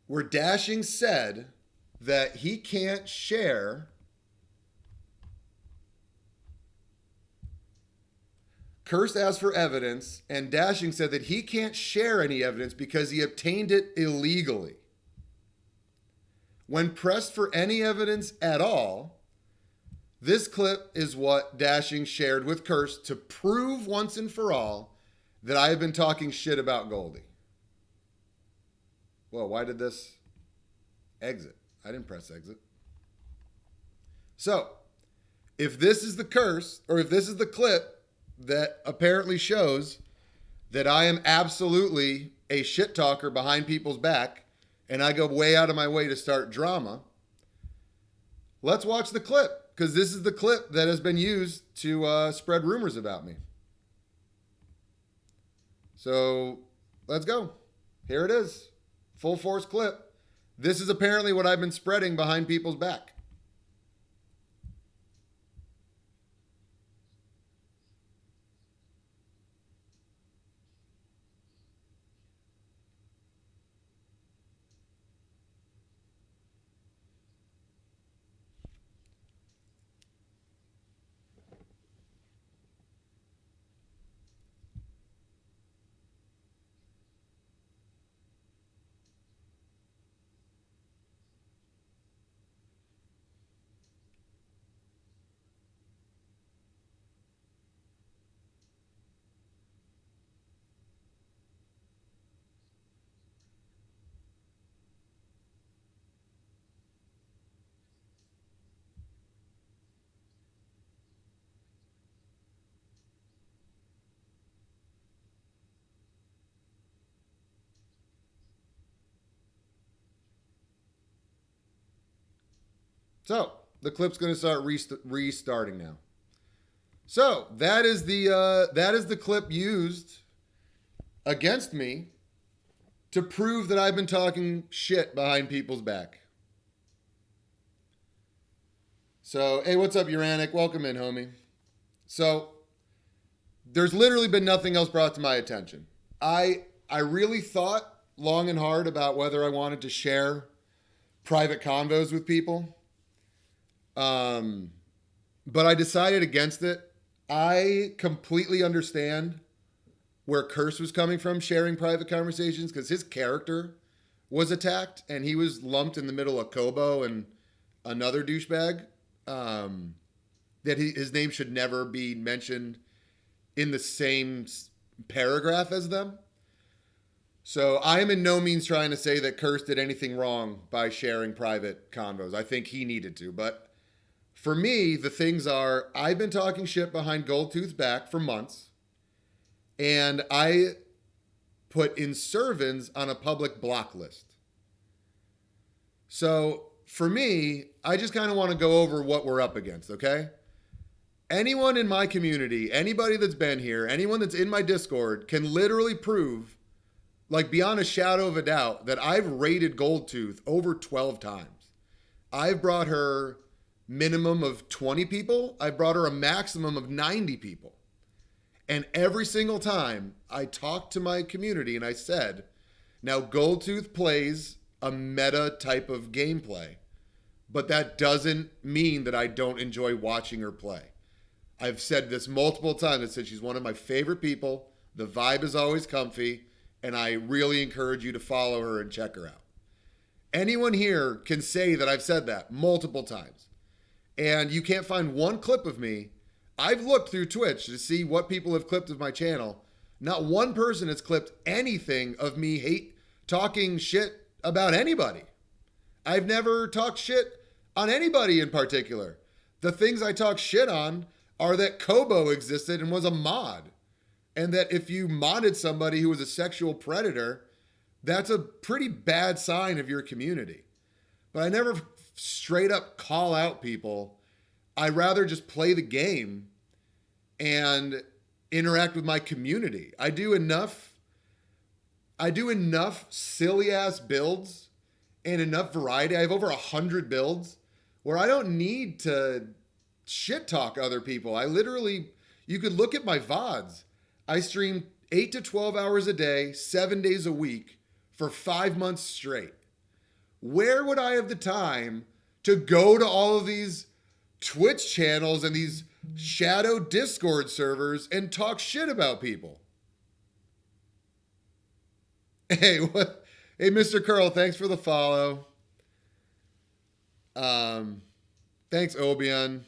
Where Dashing said that he can't share Cursed asked for evidence, and Dashing said that he can't share any evidence because he obtained it illegally. When pressed for any evidence at all, this clip is what Dashing shared with Cursed to prove once and for all that I have been talking shit about Goldie. Well, why did this exit? I didn't press exit. So, if this is the curse, or if this is the clip that apparently shows that I am absolutely a shit talker behind people's back and I go way out of my way to start drama, let's watch the clip, because this is the clip that has been used to spread rumors about me. So let's go. Here it is. Full force clip. This is apparently what I've been spreading behind people's back. So the clip's going to start restarting now. So that is the clip used against me to prove that I've been talking shit behind people's back. So, hey, what's up, Uranic? Welcome in, homie. So, there's literally been nothing else brought to my attention. I really thought long and hard about whether I wanted to share private convos with people. But I decided against it. I completely understand where Curse was coming from sharing private conversations because his character was attacked and he was lumped in the middle of Kobo and another douchebag. That his name should never be mentioned in the same paragraph as them. So I am in no means trying to say that Curse did anything wrong by sharing private convos. I think he needed to. But for me, the things are, I've been talking shit behind GxldTxxth's back for months. And I put Inservins on a public block list. So for me, I just kind of want to go over what we're up against, okay? Anyone in my community, anybody that's been here, anyone that's in my Discord can literally prove, like beyond a shadow of a doubt, that I've raided GxldTxxth over 12 times. I've brought her minimum of 20 people. I've brought her a maximum of 90 people. And every single time I talked to my community and I said, now GxldTxxth plays a meta type of gameplay, but that doesn't mean that I don't enjoy watching her play. I've said this multiple times. I said she's one of my favorite people. The vibe is always comfy, and I really encourage you to follow her and check her out. Anyone here can say that I've said that multiple times. And you can't find one clip of me. I've looked through Twitch to see what people have clipped of my channel. Not one person has clipped anything of me talking shit about anybody. I've never talked shit on anybody in particular. The things I talk shit on are that Kobo existed and was a mod. And that if you modded somebody who was a sexual predator, that's a pretty bad sign of your community. But I never straight up call out people. I rather just play the game and interact with my community. I do enough silly ass builds and enough variety. I have over 100 builds where I don't need to shit talk other people. You could look at my VODs. I stream 8 to 12 hours a day, 7 days a week for 5 months straight. Where would I have the time to go to all of these Twitch channels and these shadow Discord servers and talk shit about people? Hey, what? Hey, Mr. Curl, thanks for the follow. Thanks, Obion.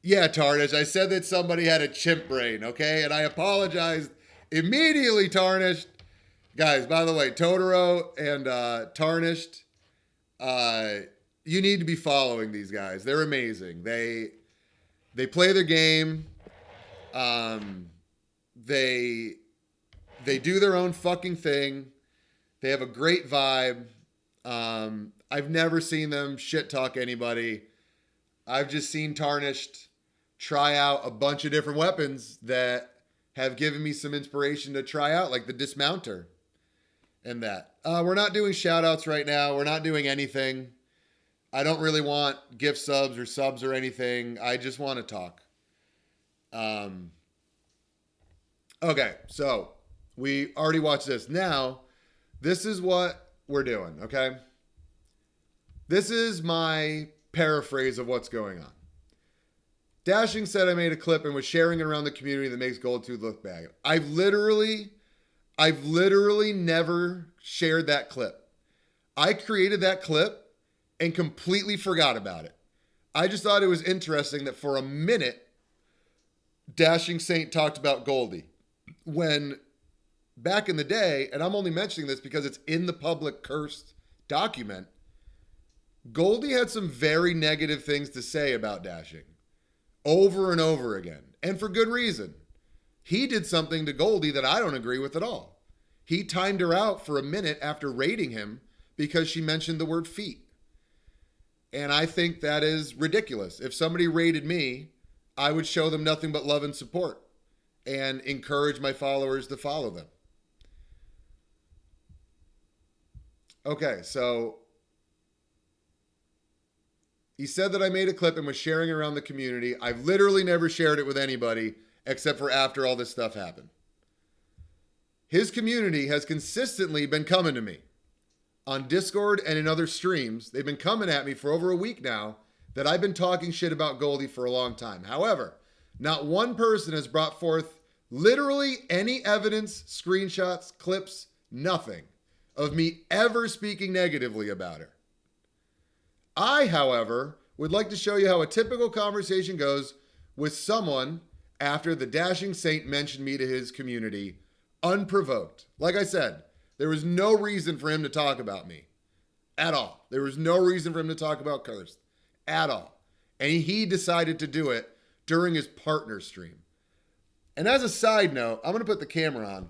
Yeah, Tarnish, I said that somebody had a chimp brain, okay? And I apologized immediately, Tarnished. Guys, by the way, Totoro and Tarnished, you need to be following these guys. They're amazing. They play their game. They do their own fucking thing. They have a great vibe. I've never seen them shit talk anybody. I've just seen Tarnished try out a bunch of different weapons that have given me some inspiration to try out, like the dismounter and that. We're not doing shout outs right now. We're not doing anything. I don't really want gift subs or anything. I just want to talk. Okay, so we already watched this. Now, this is what we're doing, okay? This is my paraphrase of what's going on. Dashing said I made a clip and was sharing it around the community that makes GxldTxxth look bad. I've literally never shared that clip. I created that clip and completely forgot about it. I just thought it was interesting that for a minute, Dashing Saint talked about Goldie. When back in the day, and I'm only mentioning this because it's in the public cursed document, Goldie had some very negative things to say about Dashing over and over again, and for good reason. He did something to Goldie that I don't agree with at all. He timed her out for a minute after raiding him because she mentioned the word feet. And I think that is ridiculous. If somebody raided me, I would show them nothing but love and support and encourage my followers to follow them. Okay, so he said that I made a clip and was sharing it around the community. I've literally never shared it with anybody except for after all this stuff happened. His community has consistently been coming to me on Discord and in other streams. They've been coming at me for over a week now that I've been talking shit about Goldie for a long time. However, not one person has brought forth literally any evidence, screenshots, clips, nothing of me ever speaking negatively about her. I, however, would like to show you how a typical conversation goes with someone after the Dashing Saint mentioned me to his community unprovoked. Like I said, there was no reason for him to talk about me at all. There was no reason for him to talk about Cursed at all. And he decided to do it during his partner stream. And as a side note, I'm going to put the camera on.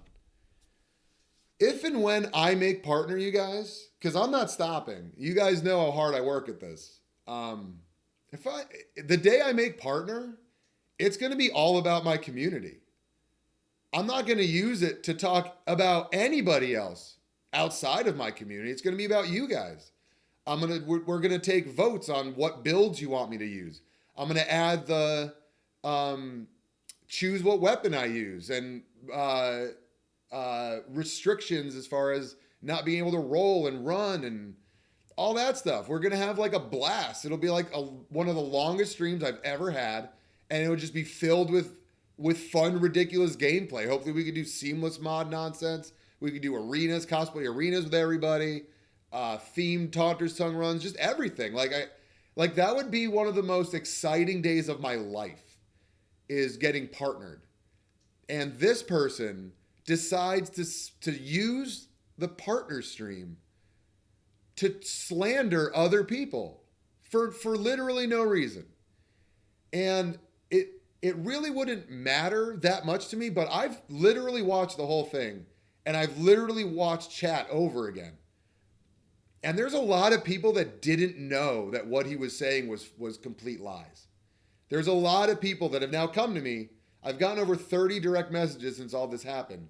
If and when I make partner, you guys, because I'm not stopping. You guys know how hard I work at this. The day I make partner, it's going to be all about my community. I'm not going to use it to talk about anybody else outside of my community. It's going to be about you guys. We're going to take votes on what builds you want me to use. I'm going to add the choose what weapon I use and restrictions as far as not being able to roll and run and all that stuff. We're going to have like a blast. It'll be like one of the longest streams I've ever had. And it'll just be filled with fun, ridiculous gameplay. Hopefully we can do seamless mod nonsense. We can do arenas, cosplay arenas with everybody. Themed Taunter's Tongue runs, just everything. Like that would be one of the most exciting days of my life, is getting partnered. And this person decides to use the partner stream to slander other people for literally no reason. And it really wouldn't matter that much to me, but I've literally watched the whole thing, and I've literally watched chat over again. And there's a lot of people that didn't know that what he was saying was complete lies. There's a lot of people that have now come to me. I've gotten over 30 direct messages since all this happened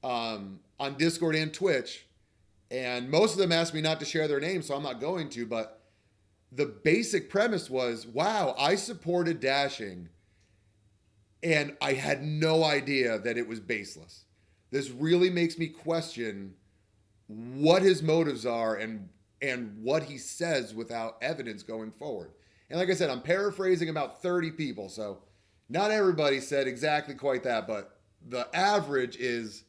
on Discord and Twitch. And most of them asked me not to share their names, so I'm not going to. But the basic premise was, wow, I supported Dashing, and I had no idea that it was baseless. This really makes me question what his motives are and what he says without evidence going forward. And like I said, I'm paraphrasing about 30 people, so not everybody said exactly quite that, but the average is,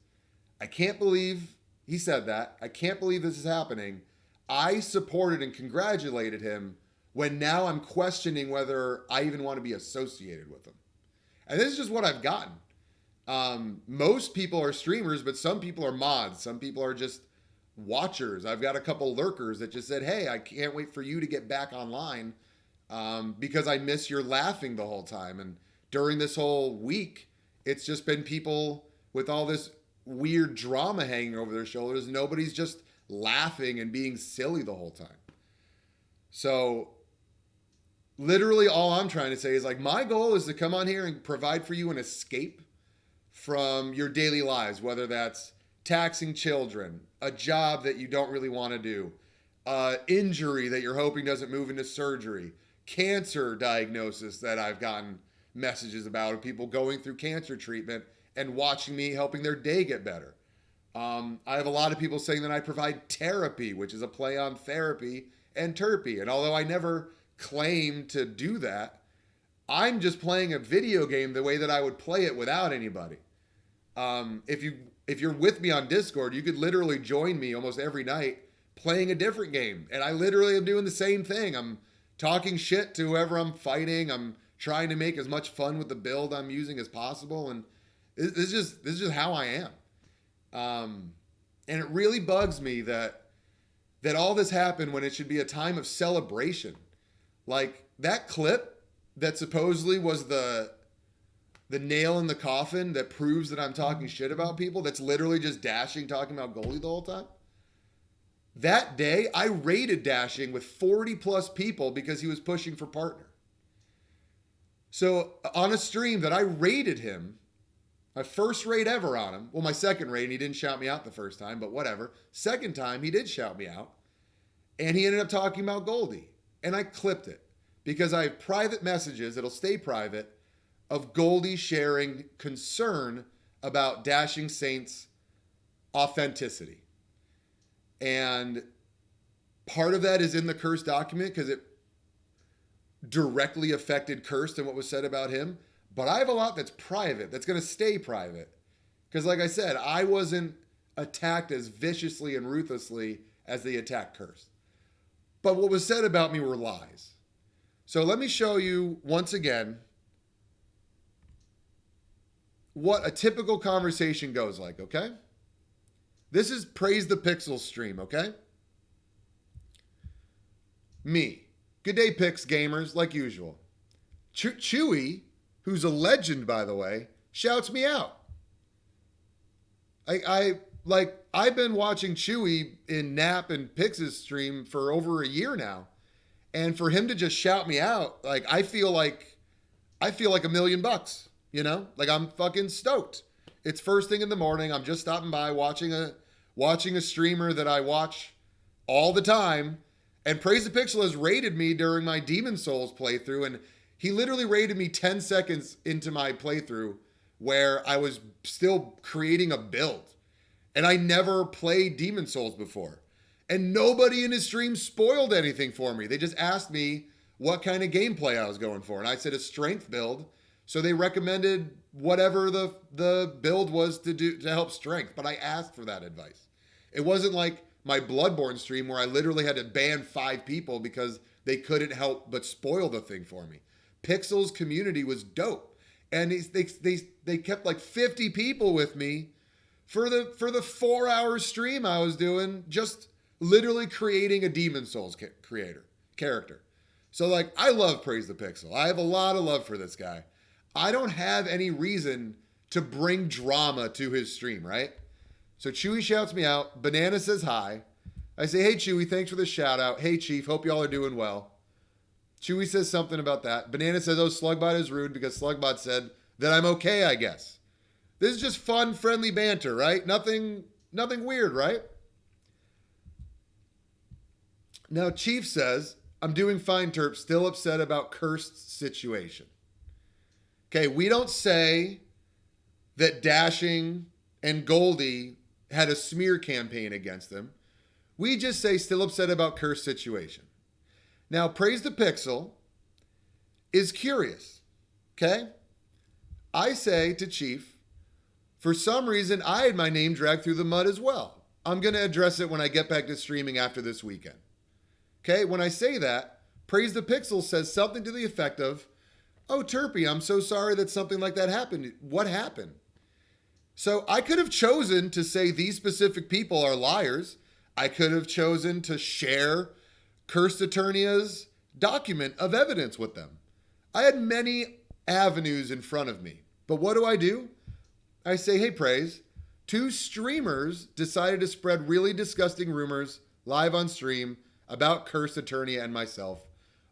I can't believe he said that. I can't believe this is happening. I supported and congratulated him when now I'm questioning whether I even want to be associated with him. And this is just what I've gotten. Most people are streamers, but some people are mods. Some people are just watchers. I've got a couple lurkers that just said, hey, I can't wait for you to get back online because I miss your laughing the whole time. And during this whole week, it's just been people with all this weird drama hanging over their shoulders. Nobody's just laughing and being silly the whole time. So literally all I'm trying to say is, like, my goal is to come on here and provide for you an escape from your daily lives, whether that's taxing children, a job that you don't really want to do, injury that you're hoping doesn't move into surgery, cancer diagnosis that I've gotten messages about of people going through cancer treatment and watching me helping their day get better. I have a lot of people saying that I provide therapy, which is a play on therapy and terpy. And although I never claim to do that, I'm just playing a video game the way that I would play it without anybody. If you're with me on Discord, you could literally join me almost every night playing a different game. And I literally am doing the same thing. I'm talking shit to whoever I'm fighting. I'm trying to make as much fun with the build I'm using as possible. And this is just how I am. And it really bugs me that all this happened when it should be a time of celebration. Like that clip that supposedly was the nail in the coffin that proves that I'm talking shit about people, that's literally just Dashing talking about Goldie the whole time. That day, I raided Dashing with 40 plus people because he was pushing for partner. So on a stream that I raided him, my first raid ever on him, well, my second raid, and he didn't shout me out the first time, but whatever. Second time, he did shout me out, and he ended up talking about Goldie, and I clipped it because I have private messages, it'll stay private, of Goldie sharing concern about Dashing Saint's authenticity. And part of that is in the Curse document because it directly affected Cursed and what was said about him. But I have a lot that's private, that's going to stay private. Because like I said, I wasn't attacked as viciously and ruthlessly as they attacked Cursed. But what was said about me were lies. So let me show you once again what a typical conversation goes like, okay? This is Praise the Pixels stream, okay? Me. Good day, Pix gamers, like usual. Chewy, who's a legend, by the way, shouts me out. I've been watching Chewy in Nap and Pix's stream for over a year now. And for him to just shout me out, like I feel like $1 million, you know? Like I'm fucking stoked. It's first thing in the morning. I'm just stopping by watching a streamer that I watch all the time. And Praise the Pixel has raided me during my Demon Souls playthrough, and he literally raided me 10 seconds into my playthrough where I was still creating a build. And I never played Demon Souls before. And nobody in his stream spoiled anything for me. They just asked me what kind of gameplay I was going for. And I said a strength build. So they recommended whatever the build was to help strength. But I asked for that advice. It wasn't like my Bloodborne stream where I literally had to ban 5 people because they couldn't help but spoil the thing for me. Pixel's community was dope. And they kept like 50 people with me for the 4-hour stream I was doing, just literally creating a Demon Souls character. So like, I love Praise the Pixel. I have a lot of love for this guy. I don't have any reason to bring drama to his stream, right? So Chewy shouts me out. Banana says hi. I say, hey, Chewy, thanks for the shout out. Hey, Chief, hope y'all are doing well. Chewy says something about that. Banana says, oh, Slugbot is rude because Slugbot said that I'm okay, I guess. This is just fun, friendly banter, right? Nothing weird, right? Now, Chief says, I'm doing fine, Terp, still upset about Cursed situation. Okay, we don't say that Dashing and Goldie had a smear campaign against them. We just say still upset about Cursed situation. Now, Praise the Pixel is curious, okay? I say to Chief, for some reason, I had my name dragged through the mud as well. I'm going to address it when I get back to streaming after this weekend. Okay, when I say that, Praise the Pixel says something to the effect of, oh, Terpy, I'm so sorry that something like that happened. What happened? So I could have chosen to say these specific people are liars. I could have chosen to share Cursed Eternia's document of evidence with them. I had many avenues in front of me. But what do? I say, hey, Praise, 2 streamers decided to spread really disgusting rumors live on stream about Cursed Eternia and myself.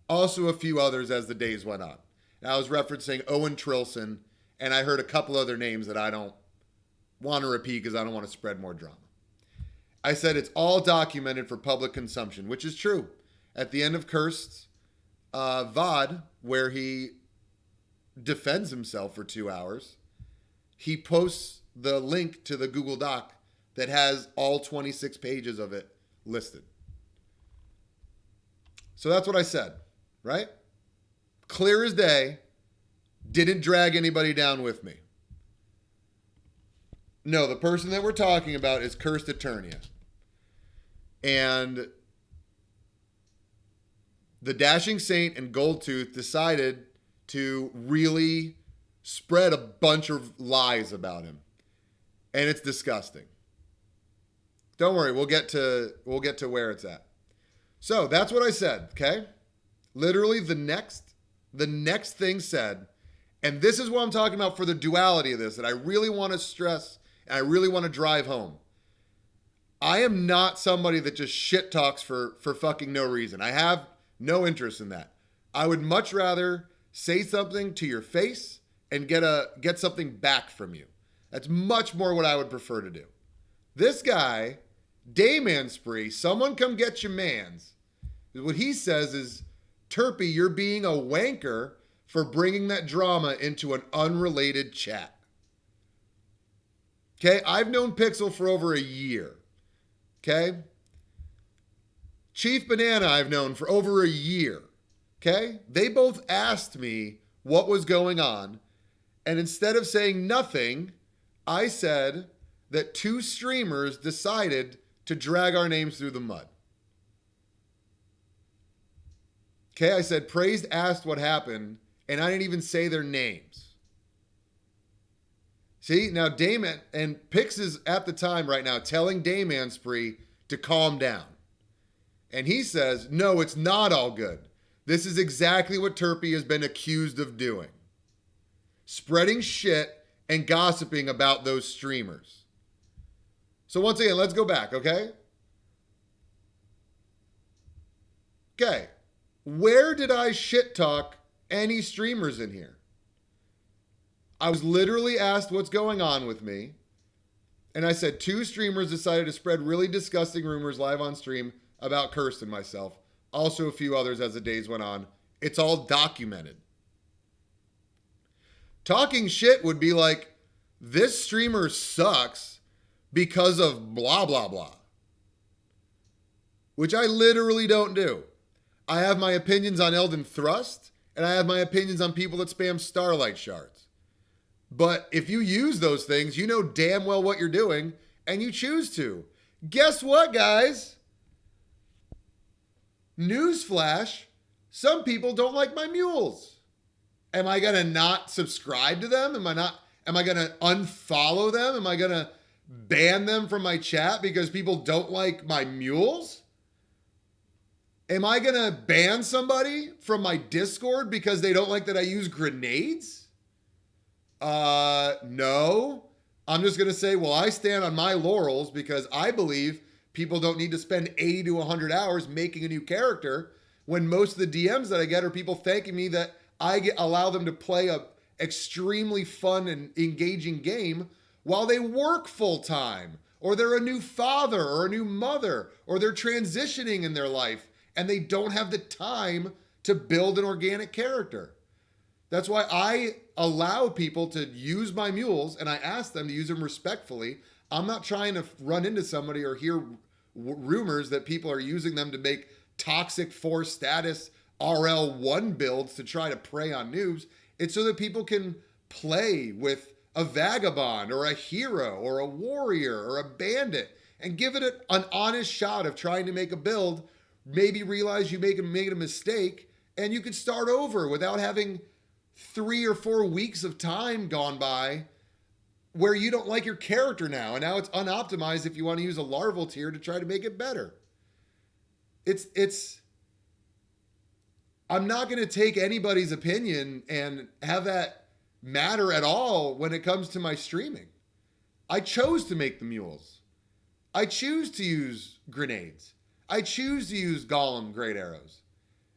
Also a few others as the days went on. And I was referencing Owen Trilson And I heard a couple other names that I don't want to repeat because I don't want to spread more drama. I said it's all documented for public consumption, which is true. At the end of Cursed VOD, where he defends himself for 2 hours, he posts the link to the Google Doc that has all 26 pages of it listed. So that's what I said, right? Clear as day, didn't drag anybody down with me. No, the person that we're talking about is Cursed Eternia. And the Dashing Saint and GxldTxxth decided to really spread a bunch of lies about him. And it's disgusting. Don't worry, we'll get to where it's at. So that's what I said, okay? Literally the next thing said, and this is what I'm talking about for the duality of this that I really want to stress and I really want to drive home. I am not somebody that just shit talks for fucking no reason. I have no interest in that. I would much rather say something to your face and get something back from you. That's much more what I would prefer to do. This guy, Dayman Spree, someone come get your mans. What he says is, Terpy, you're being a wanker for bringing that drama into an unrelated chat. Okay, I've known Pixel for over a year. Okay? Chief Banana I've known for over a year. Okay? They both asked me what was going on, and instead of saying nothing, I said that 2 streamers decided to drag our names through the mud. Okay, I said Praised asked what happened, and I didn't even say their names. See, now Dayman, and Pix is at the time right now telling Dayman Spree to calm down. And he says, no, it's not all good. This is exactly what Terpy has been accused of doing. Spreading shit and gossiping about those streamers. So once again, let's go back, okay? Okay. Where did I shit talk any streamers in here? I was literally asked what's going on with me. And I said 2 streamers decided to spread really disgusting rumors live on stream about Cursed and myself. Also a few others as the days went on. It's all documented. Talking shit would be like, this streamer sucks because of blah, blah, blah. Which I literally don't do. I have my opinions on Elden Thrust, and I have my opinions on people that spam Starlight Shards. But if you use those things, you know damn well what you're doing, and you choose to. Guess what, guys? Newsflash, some people don't like my mules. Am I going to not subscribe to them? Am I going to unfollow them? Am I going to ban them from my chat because people don't like my mules? Am I going to ban somebody from my Discord because they don't like that I use grenades? No. I'm just going to say, well, I stand on my laurels because I believe people don't need to spend 80 to 100 hours making a new character when most of the DMs that I get are people thanking me that allow them to play a extremely fun and engaging game while they work full time, or they're a new father or a new mother, or they're transitioning in their life and they don't have the time to build an organic character. That's why I allow people to use my mules, and I ask them to use them respectfully. I'm not trying to run into somebody or hear rumors that people are using them to make toxic 4 status RL1 builds to try to prey on noobs. It's so that people can play with a vagabond or a hero or a warrior or a bandit and give it an honest shot of trying to make a build. Maybe realize you made a mistake and you could start over without having 3 or 4 weeks of time gone by where you don't like your character now. And now it's unoptimized if you want to use a larval tier to try to make it better. I'm not going to take anybody's opinion and have that matter at all when it comes to my streaming. I chose to make the mules. I choose to use grenades. I choose to use Golem great arrows.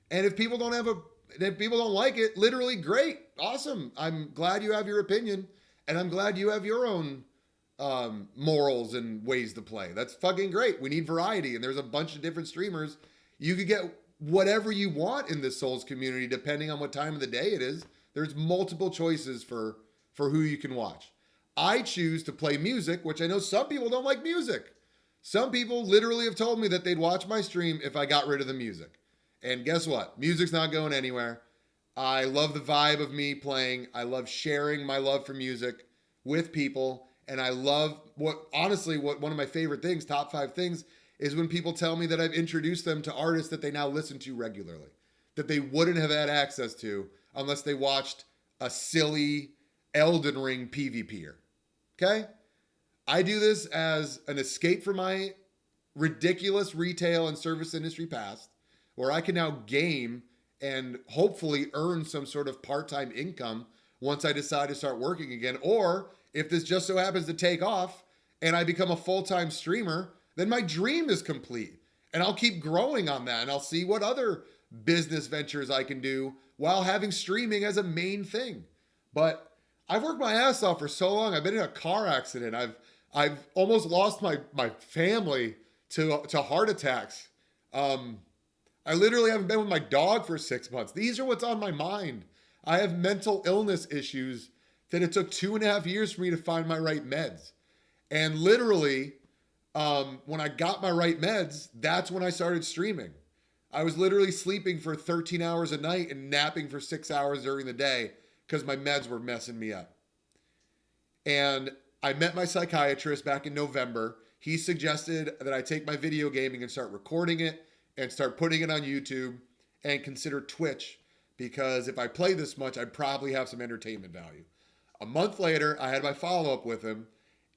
And if people don't have And if people don't like it, literally great. Awesome. I'm glad you have your opinion. And I'm glad you have your own morals and ways to play. That's fucking great. We need variety. And there's a bunch of different streamers. You could get whatever you want in this Souls community, depending on what time of the day it is. There's multiple choices for who you can watch. I choose to play music, which I know some people don't like music. Some people literally have told me that they'd watch my stream if I got rid of the music. And guess what? Music's not going anywhere. I love the vibe of me playing. I love sharing my love for music with people. And I love what one of my favorite things, top 5 things, is when people tell me that I've introduced them to artists that they now listen to regularly, that they wouldn't have had access to unless they watched a silly Elden Ring PvPer. Okay? I do this as an escape from my ridiculous retail and service industry past, where I can now game and hopefully earn some sort of part-time income once I decide to start working again. Or if this just so happens to take off and I become a full-time streamer, then my dream is complete. And I'll keep growing on that, and I'll see what other business ventures I can do while having streaming as a main thing. But I've worked my ass off for so long. I've been in a car accident. I've almost lost my family to heart attacks. I literally haven't been with my dog for 6 months. These are what's on my mind. I have mental illness issues that it took 2.5 years for me to find my right meds. And literally, when I got my right meds, that's when I started streaming. I was literally sleeping for 13 hours a night and napping for 6 hours during the day because my meds were messing me up. And I met my psychiatrist back in November. He suggested that I take my video gaming and start recording it and start putting it on YouTube and consider Twitch, because if I play this much, I'd probably have some entertainment value. A month later, I had my follow-up with him,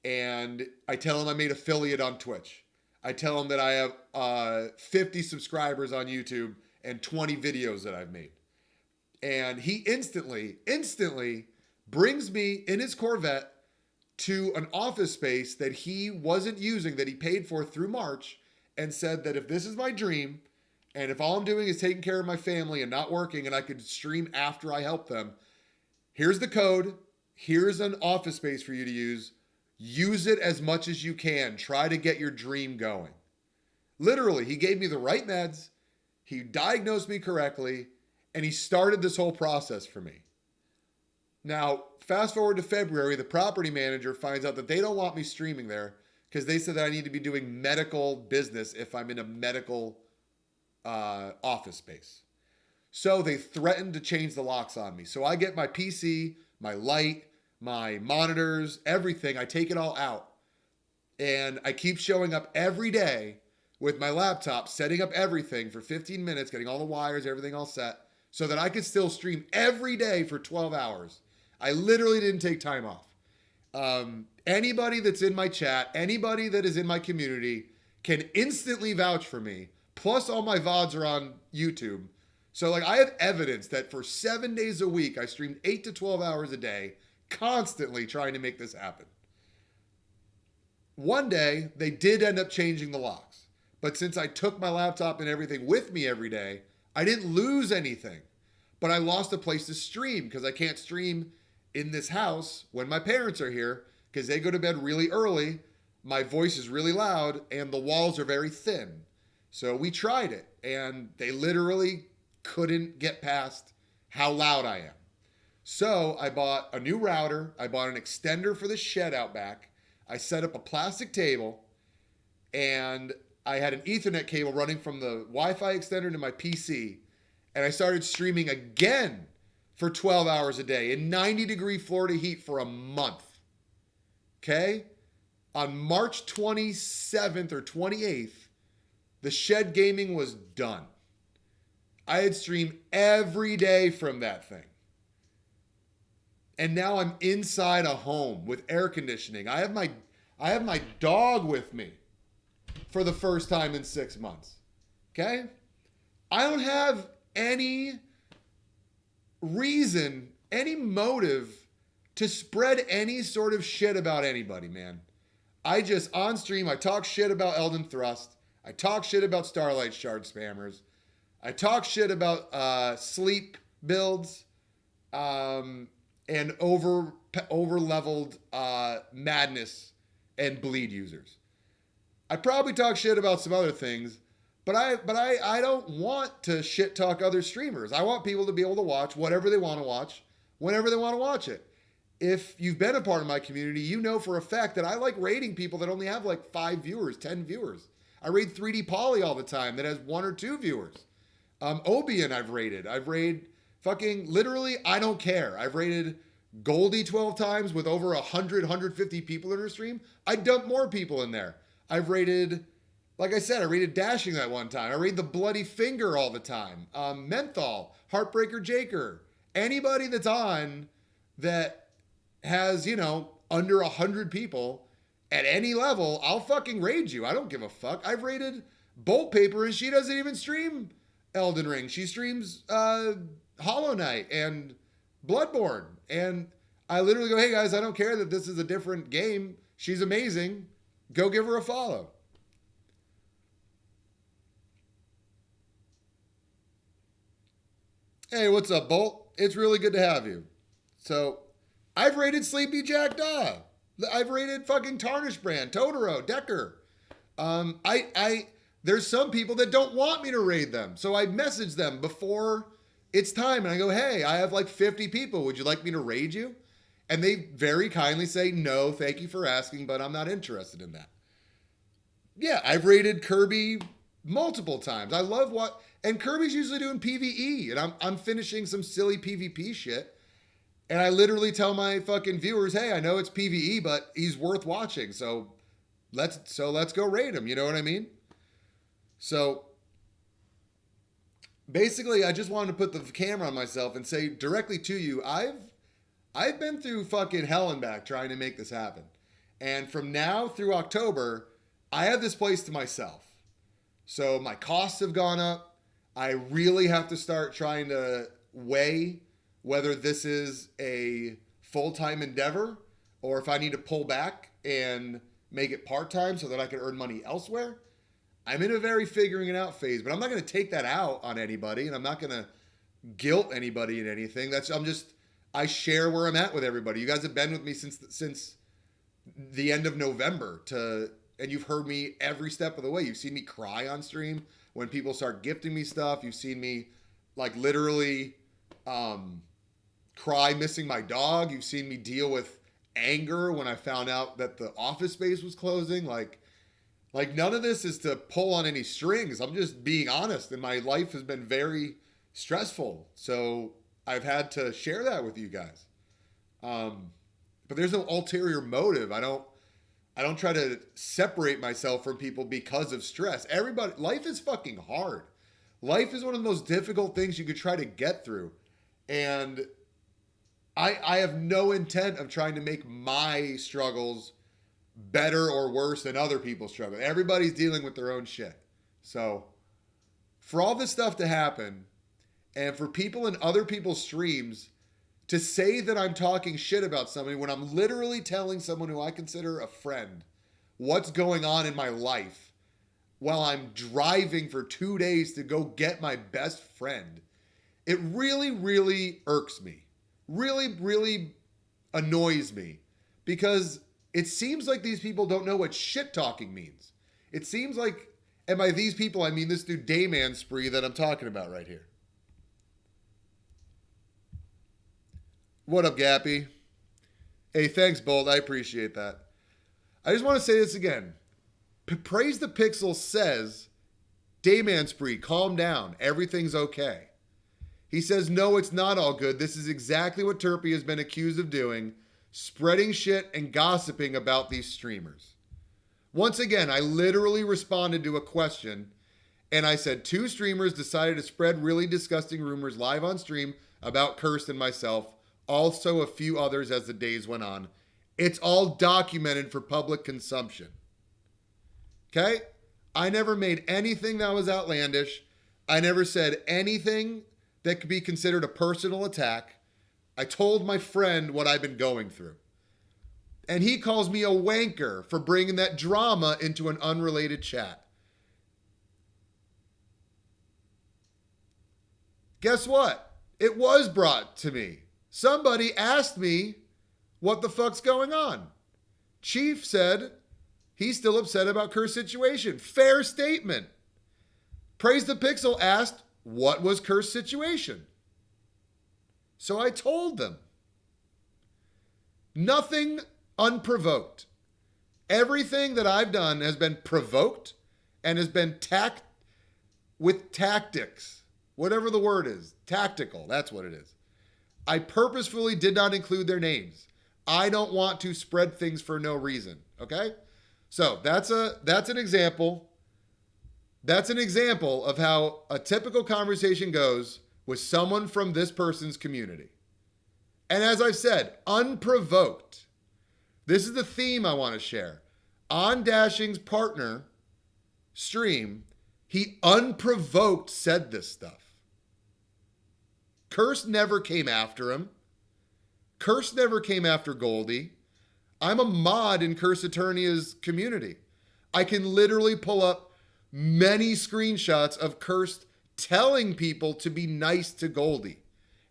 and I tell him I made affiliate on Twitch. I tell him that I have 50 subscribers on YouTube and 20 videos that I've made. And he instantly brings me in his Corvette to an office space that he wasn't using, that he paid for through March, and said that if this is my dream, and if all I'm doing is taking care of my family and not working, and I could stream after I help them, here's the code, here's an office space for you to use. Use it as much as you can. Try to get your dream going. Literally, he gave me the right meds, he diagnosed me correctly, and he started this whole process for me. Now, fast forward to February, the property manager finds out that they don't want me streaming there because they said that I need to be doing medical business if I'm in a medical office space. So they threatened to change the locks on me. So I get my PC, my light, my monitors, everything. I take it all out. And I keep showing up every day with my laptop, setting up everything for 15 minutes, getting all the wires, everything all set, so that I could still stream every day for 12 hours. I literally didn't take time off. Anybody that's in my chat, anybody that is in my community can instantly vouch for me. Plus all my VODs are on YouTube. So like I have evidence that for 7 days a week, I streamed 8 to 12 hours a day, constantly trying to make this happen. One day, they did end up changing the locks. But since I took my laptop and everything with me every day, I didn't lose anything. But I lost a place to stream because I can't stream in this house when my parents are here because they go to bed really early. My voice is really loud and the walls are very thin. So we tried it and they literally couldn't get past how loud I am. So I bought a new router. I bought an extender for the shed out back. I set up a plastic table and I had an Ethernet cable running from the Wi-Fi extender to my PC. And I started streaming again for 12 hours a day in 90-degree Florida heat for a month. Okay? On March 27th or 28th, the shed gaming was done. I had streamed every day from that thing. And now I'm inside a home with air conditioning. I have my dog with me for the first time in 6 months. Okay? I don't have any reason, any motive to spread any sort of shit about anybody, man. I just, on stream, I talk shit about Elden Thrust. I talk shit about Starlight Shard spammers. I talk shit about sleep builds and over leveled madness and bleed users. I probably talk shit about some other things, but I don't want to shit talk other streamers. I want people to be able to watch whatever they want to watch, whenever they want to watch it. If you've been a part of my community, you know for a fact that I like raiding people that only have like 5 viewers, 10 viewers. I raid 3D Poly all the time that has 1 or 2 viewers. Obian I've raided. I've raided fucking literally, I don't care. I've raided Goldie 12 times with over 100, 150 people in her stream. I dump more people in there. I've raided, like I said, I raided Dashing that one time. I raid the Bloody Finger all the time. Menthol, Heartbreaker Jaker. Anybody that's on that has, you know, under 100 people at any level, I'll fucking raid you. I don't give a fuck. I've raided Bolt Paper and she doesn't even stream Elden Ring. She streams Hollow Knight and Bloodborne. And I literally go, hey guys, I don't care that this is a different game. She's amazing. Go give her a follow. Hey, what's up, Bolt? It's really good to have you. So, I've rated Sleepy Jack Daw. I've rated fucking Tarnish Brand, Totoro, Decker. There's some people that don't want me to raid them. So I message them before it's time. And I go, hey, I have like 50 people. Would you like me to raid you? And they very kindly say, no, thank you for asking, but I'm not interested in that. Yeah, I've raided Kirby multiple times. I love what, and Kirby's usually doing PvE, and I'm finishing some silly PvP shit. And I literally tell my fucking viewers, hey, I know it's PvE, but he's worth watching. So let's go raid him. You know what I mean? So basically, I just wanted to put the camera on myself and say directly to you, I've been through fucking hell and back trying to make this happen. And from now through October, I have this place to myself. So my costs have gone up. I really have to start trying to weigh whether this is a full-time endeavor or if I need to pull back and make it part-time so that I can earn money elsewhere. I'm in a very figuring it out phase, but I'm not going to take that out on anybody, and I'm not going to guilt anybody in anything. I share where I'm at with everybody. You guys have been with me since the end of November and you've heard me every step of the way. You've seen me cry on stream when people start gifting me stuff. You've seen me like literally cry missing my dog. You've seen me deal with anger when I found out that the office space was closing. Like none of this is to pull on any strings. I'm just being honest, and my life has been very stressful. So I've had to share that with you guys. But there's no ulterior motive. I don't try to separate myself from people because of stress. Life is fucking hard. Life is one of the most difficult things you could try to get through. And I have no intent of trying to make my struggles better or worse than other people's struggles. Everybody's dealing with their own shit. So for all this stuff to happen, and for people in other people's streams to say that I'm talking shit about somebody when I'm literally telling someone who I consider a friend what's going on in my life while I'm driving for 2 days to go get my best friend, it really, really irks me. Really, really annoys me because it seems like these people don't know what shit talking means. It seems like, and by these people, I mean this dude Dayman Spree that I'm talking about right here. What up, Gappy? Hey, thanks, Bolt. I appreciate that. I just want to say this again. Praise the Pixel says, Dayman Spree, calm down. Everything's okay. He says, no, it's not all good. This is exactly what Turpy has been accused of doing, spreading shit and gossiping about these streamers. Once again, I literally responded to a question, and I said 2 streamers decided to spread really disgusting rumors live on stream about Kirst and myself, also a few others as the days went on. It's all documented for public consumption. Okay? I never made anything that was outlandish. I never said anything that could be considered a personal attack. I told my friend what I've been going through. And he calls me a wanker for bringing that drama into an unrelated chat. Guess what? It was brought to me. Somebody asked me what the fuck's going on. Chief said he's still upset about Kerr's situation. Fair statement. Praise the Pixel asked what was Kerr's situation. So I told them. Nothing unprovoked. Everything that I've done has been provoked and has been with tactics. Whatever the word is. Tactical. That's what it is. I purposefully did not include their names. I don't want to spread things for no reason. Okay? So that's an example. That's an example of how a typical conversation goes with someone from this person's community. And as I've said, unprovoked. This is the theme I want to share. On Dashing's partner stream, he unprovoked said this stuff. Curse never came after him. Curse never came after Goldie. I'm a mod in Curse Eternia's community. I can literally pull up many screenshots of Curse telling people to be nice to Goldie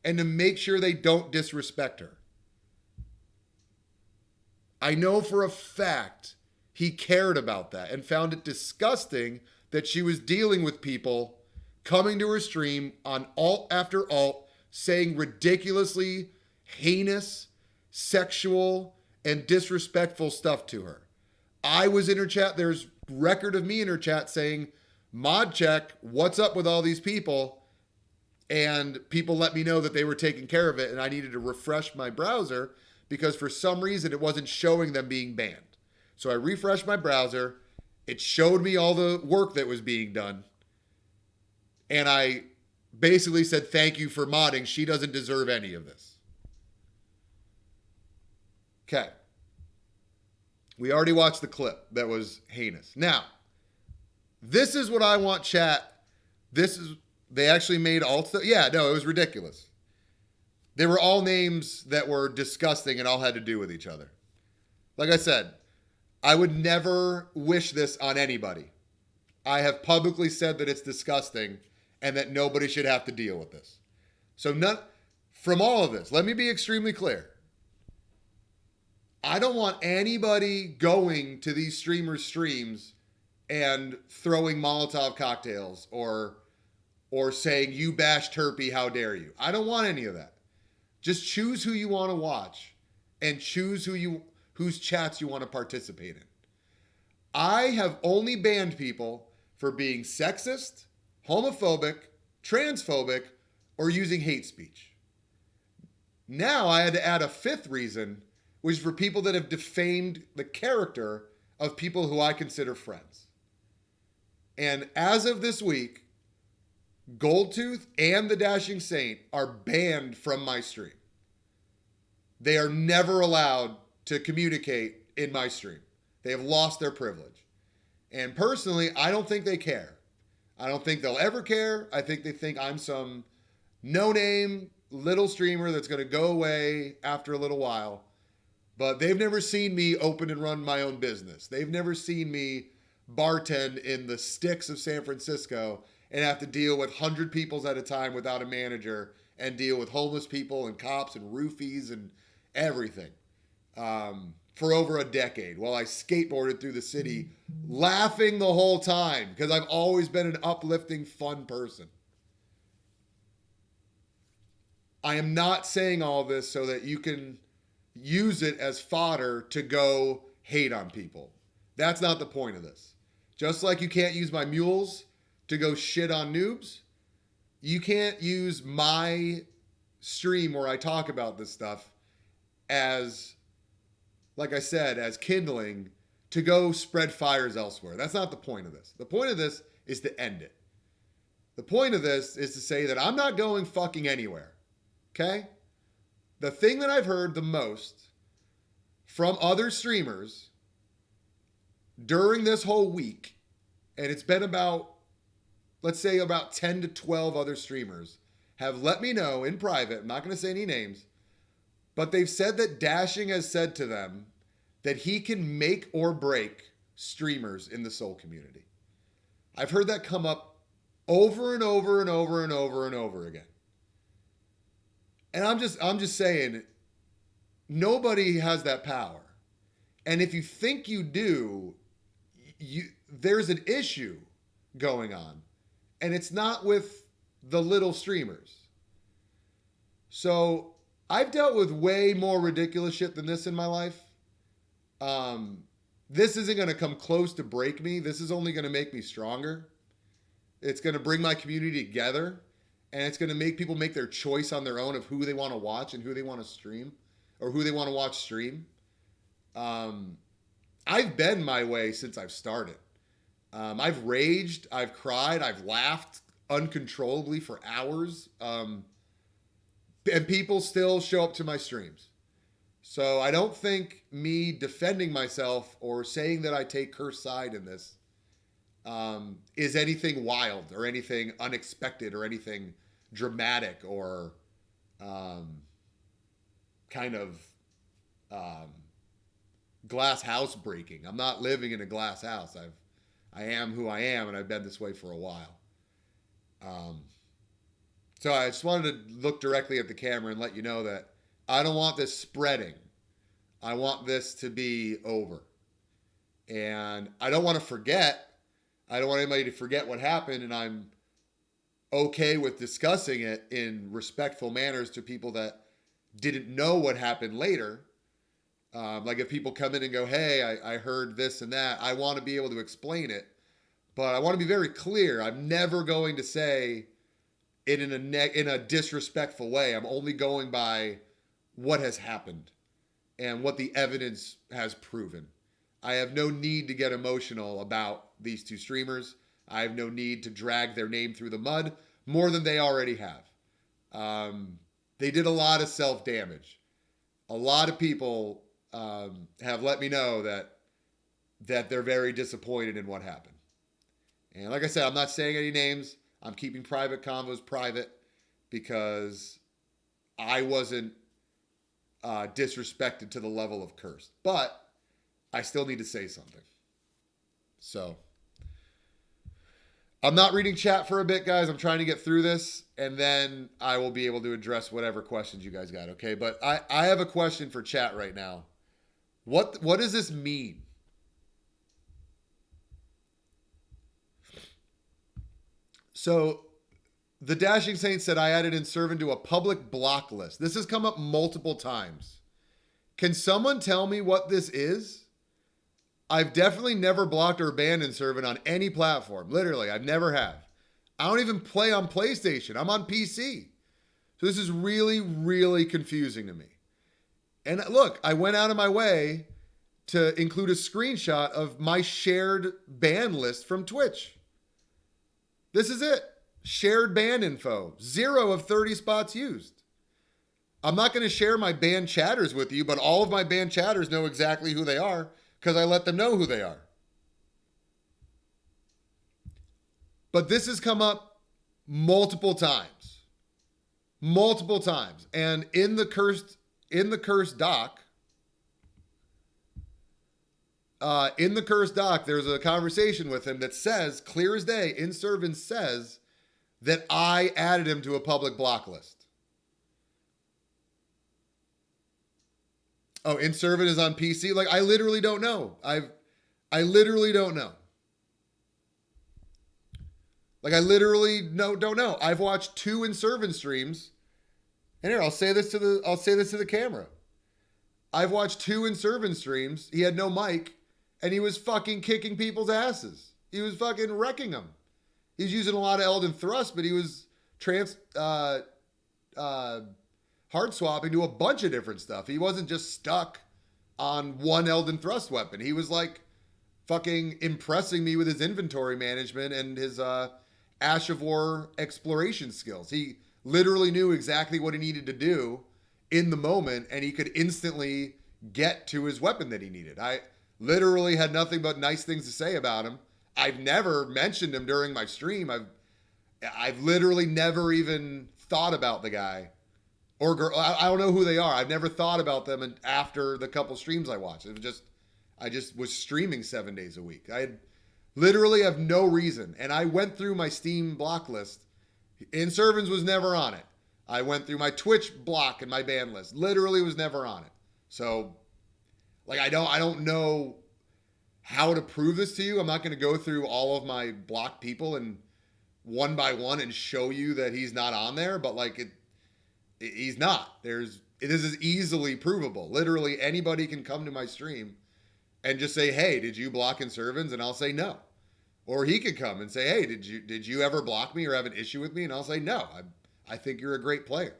and to make sure they don't disrespect her. I know for a fact he cared about that and found it disgusting that she was dealing with people coming to her stream on alt after alt saying ridiculously heinous, sexual, and disrespectful stuff to her. I was in her chat. There's record of me in her chat saying, mod check, what's up with all these people? And people let me know that they were taking care of it and I needed to refresh my browser because for some reason it wasn't showing them being banned. So I refreshed my browser. It showed me all the work that was being done. And I basically said, thank you for modding. She doesn't deserve any of this. Okay. We already watched the clip that was heinous. Now, this is what I want chat. They actually made alt stuff. Yeah, no, it was ridiculous. They were all names that were disgusting and all had to do with each other. Like I said, I would never wish this on anybody. I have publicly said that it's disgusting and that nobody should have to deal with this. So from all of this, let me be extremely clear. I don't want anybody going to these streamers' streams and throwing Molotov cocktails or saying, you bashed Turpy, how dare you? I don't want any of that. Just choose who you want to watch and choose whose chats you want to participate in. I have only banned people for being sexist, homophobic, transphobic, or using hate speech. Now I had to add a fifth reason, which is for people that have defamed the character of people who I consider friends. And as of this week, GxldTxxth and the Dashing Saint are banned from my stream. They are never allowed to communicate in my stream. They have lost their privilege. And personally, I don't think they care. I don't think they'll ever care. I think they think I'm some no-name little streamer that's going to go away after a little while. But they've never seen me open and run my own business. They've never seen me bartend in the sticks of San Francisco and have to deal with 100 people at a time without a manager and deal with homeless people and cops and roofies and everything for over a decade while I skateboarded through the city laughing the whole time because I've always been an uplifting, fun person. I am not saying all this so that you can use it as fodder to go hate on people. That's not the point of this. Just like you can't use my mules to go shit on noobs, you can't use my stream where I talk about this stuff as, like I said, as kindling to go spread fires elsewhere. That's not the point of this. The point of this is to end it. The point of this is to say that I'm not going fucking anywhere. Okay? The thing that I've heard the most from other streamers during this whole week, and it's been about, let's say about 10 to 12 other streamers, have let me know in private, I'm not going to say any names, but they've said that Dashing has said to them that he can make or break streamers in the Soul community. I've heard that come up over and over and over and over and over again. And I'm just saying, nobody has that power. And if you think you do, there's an issue going on. And it's not with the little streamers. So I've dealt with way more ridiculous shit than this in my life. This isn't going to come close to break me. This is only going to make me stronger. It's going to bring my community together. And it's going to make people make their choice on their own of who they want to watch and who they want to stream. Or who they want to watch stream. I've been my way since I've started. I've raged, I've cried, I've laughed uncontrollably for hours. And people still show up to my streams. So I don't think me defending myself or saying that I take Curse side in this is anything wild or anything unexpected or anything dramatic or kind of glass house breaking. I'm not living in a glass house. I am who I am, and I've been this way for a while. So I just wanted to look directly at the camera and let you know that I don't want this spreading. I want this to be over. And I don't want to forget. I don't want anybody to forget what happened, and I'm okay with discussing it in respectful manners to people that didn't know what happened later. Like if people come in and go, hey, I heard this and that, I want to be able to explain it. But I want to be very clear. I'm never going to say it in a disrespectful way. I'm only going by what has happened and what the evidence has proven. I have no need to get emotional about these two streamers. I have no need to drag their name through the mud more than they already have. They did a lot of self-damage. A lot of people have let me know that they're very disappointed in what happened. And like I said, I'm not saying any names. I'm keeping private convos private because I wasn't disrespected to the level of cursed. But I still need to say something. So I'm not reading chat for a bit, guys. I'm trying to get through this, and then I will be able to address whatever questions you guys got, okay? But I have a question for chat right now. What does this mean? So the Dashing Saint said I added Inservin to a public block list. This has come up multiple times. Can someone tell me what this is? I've definitely never blocked or banned Inservin on any platform. Literally, I've never have. I don't even play on PlayStation. I'm on PC. So this is really, really confusing to me. And look, I went out of my way to include a screenshot of my shared ban list from Twitch. This is it. Shared ban info. 0 of 30 spots used. I'm not going to share my banned chatters with you, but all of my banned chatters know exactly who they are because I let them know who they are. But this has come up multiple times. Multiple times. And in the cursed doc, there's a conversation with him that says, clear as day, Inservin says that I added him to a public block list. Oh, Inservin is on PC? Like, I literally don't know. I literally don't know. Like, I literally don't know. I've watched 2 Inservin streams. And here, I'll say this to the camera. I've watched 2 Inservin streams. He had no mic. And he was fucking kicking people's asses. He was fucking wrecking them. He was using a lot of Elden Thrust, but he was hard swapping to a bunch of different stuff. He wasn't just stuck on one Elden Thrust weapon. He was like fucking impressing me with his inventory management and his Ash of War exploration skills. He literally knew exactly what he needed to do in the moment, and he could instantly get to his weapon that he needed. I literally had nothing but nice things to say about him. I've never mentioned him during my stream. I've literally never even thought about the guy or girl. I don't know who they are. I've never thought about them. And after the couple streams I watched, I just was streaming 7 days a week. I literally have no reason. And I went through my Steam block list. Inservins was never on it. I went through my Twitch block and my ban list. Literally was never on it. So, like, I don't know how to prove this to you. I'm not going to go through all of my blocked people and one by one and show you that he's not on there, but like he's not. This is easily provable. Literally anybody can come to my stream and just say, "Hey, did you block Inservins?" And I'll say no. Or he could come and say, "Hey, did you ever block me or have an issue with me?" And I'll say no. I think you're a great player.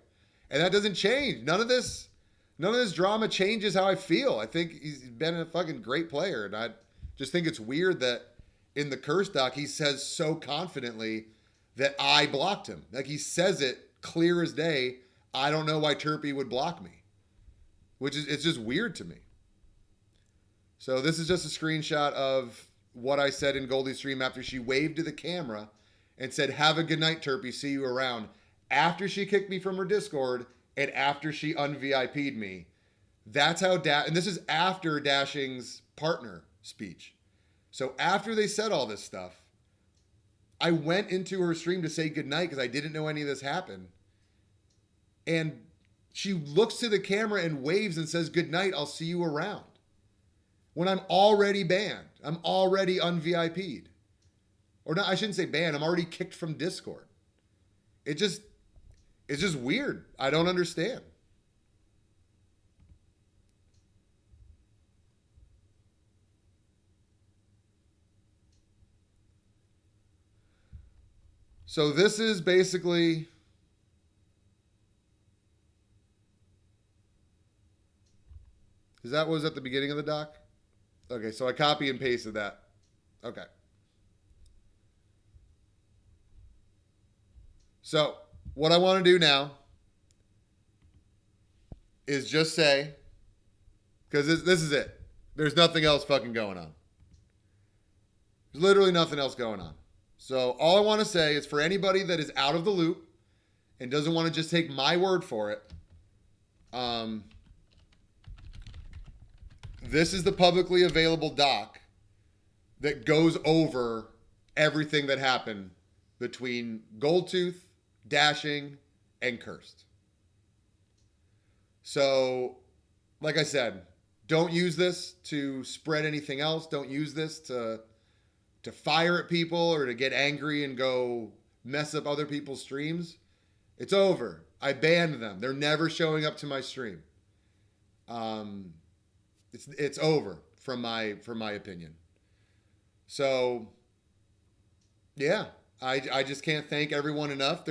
And that doesn't change. None of this drama changes how I feel. I think he's been a fucking great player, and I just think it's weird that in the curse doc, he says so confidently that I blocked him. Like, he says it clear as day. I don't know why Turpy would block me, it's just weird to me. So this is just a screenshot of what I said in Goldie's stream after she waved to the camera and said, "Have a good night, Turpy. See you around." After she kicked me from her Discord and after she un-VIP'd me. That's how and this is after Dashing's partner speech. So after they said all this stuff, I went into her stream to say goodnight because I didn't know any of this happened. And she looks to the camera and waves and says, "Goodnight, I'll see you around." When I'm already banned. I'm already un-VIP'd. Or not, I shouldn't say banned. I'm already kicked from Discord. It's just weird. I don't understand. So this is basically was at the beginning of the doc? Okay, so I copy and pasted that. Okay. So what I want to do now is just say, because this is it. There's nothing else fucking going on. There's literally nothing else going on. So all I want to say is, for anybody that is out of the loop and doesn't want to just take my word for it, this is the publicly available doc that goes over everything that happened between Goldtooth, Dashing, and Cursed. So, like I said, don't use this to spread anything else. Don't use this to fire at people or to get angry and go mess up other people's streams. It's over. I banned them. They're never showing up to my stream. It's over from my opinion. So yeah, I just can't thank everyone enough.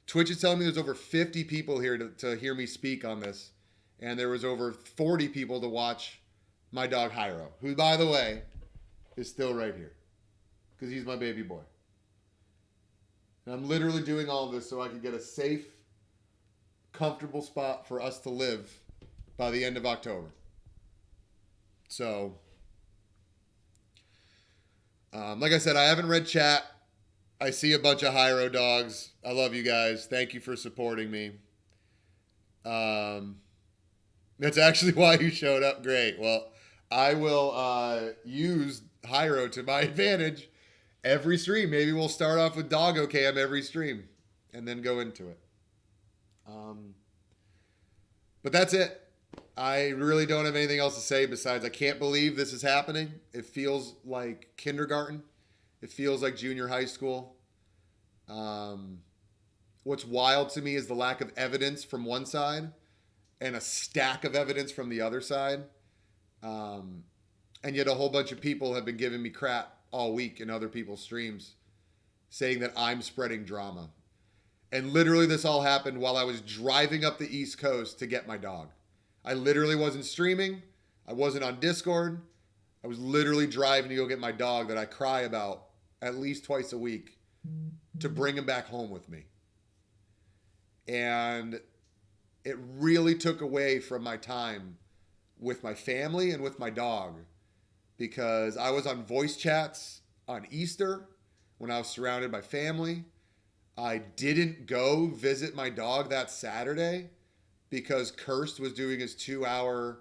Twitch is telling me there's over 50 people here to hear me speak on this, and there was over 40 people to watch my dog Hyro, who, by the way, is still right here because he's my baby boy. And I'm literally doing all of this so I can get a safe, comfortable spot for us to live by the end of October. So, like I said, I haven't read chat. I see a bunch of Hyro dogs. I love you guys. Thank you for supporting me. That's actually why you showed up. Great. Well, I will use Hyro to my advantage every stream. Maybe we'll start off with Doggo Cam every stream and then go into it. But that's it. I really don't have anything else to say besides I can't believe this is happening. It feels like kindergarten. It feels like junior high school. What's wild to me is the lack of evidence from one side and a stack of evidence from the other side. And yet a whole bunch of people have been giving me crap all week in other people's streams saying that I'm spreading drama. And literally this all happened while I was driving up the East Coast to get my dog. I literally wasn't streaming. I wasn't on Discord. I was literally driving to go get my dog that I cry about at least twice a week to bring him back home with me. And it really took away from my time with my family and with my dog because I was on voice chats on Easter when I was surrounded by family. I didn't go visit my dog that Saturday because Cursed was doing his 2-hour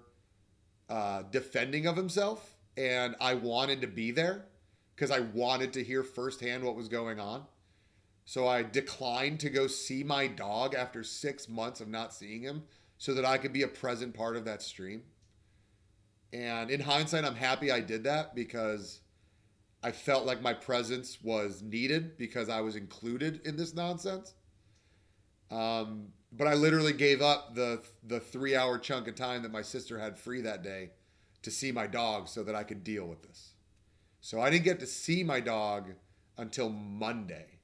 defending of himself, and I wanted to be there because I wanted to hear firsthand what was going on. So I declined to go see my dog after 6 months of not seeing him so that I could be a present part of that stream. And in hindsight, I'm happy I did that because I felt like my presence was needed because I was included in this nonsense. But I literally gave up the 3 hour chunk of time that my sister had free that day to see my dog so that I could deal with this. So I didn't get to see my dog until Monday.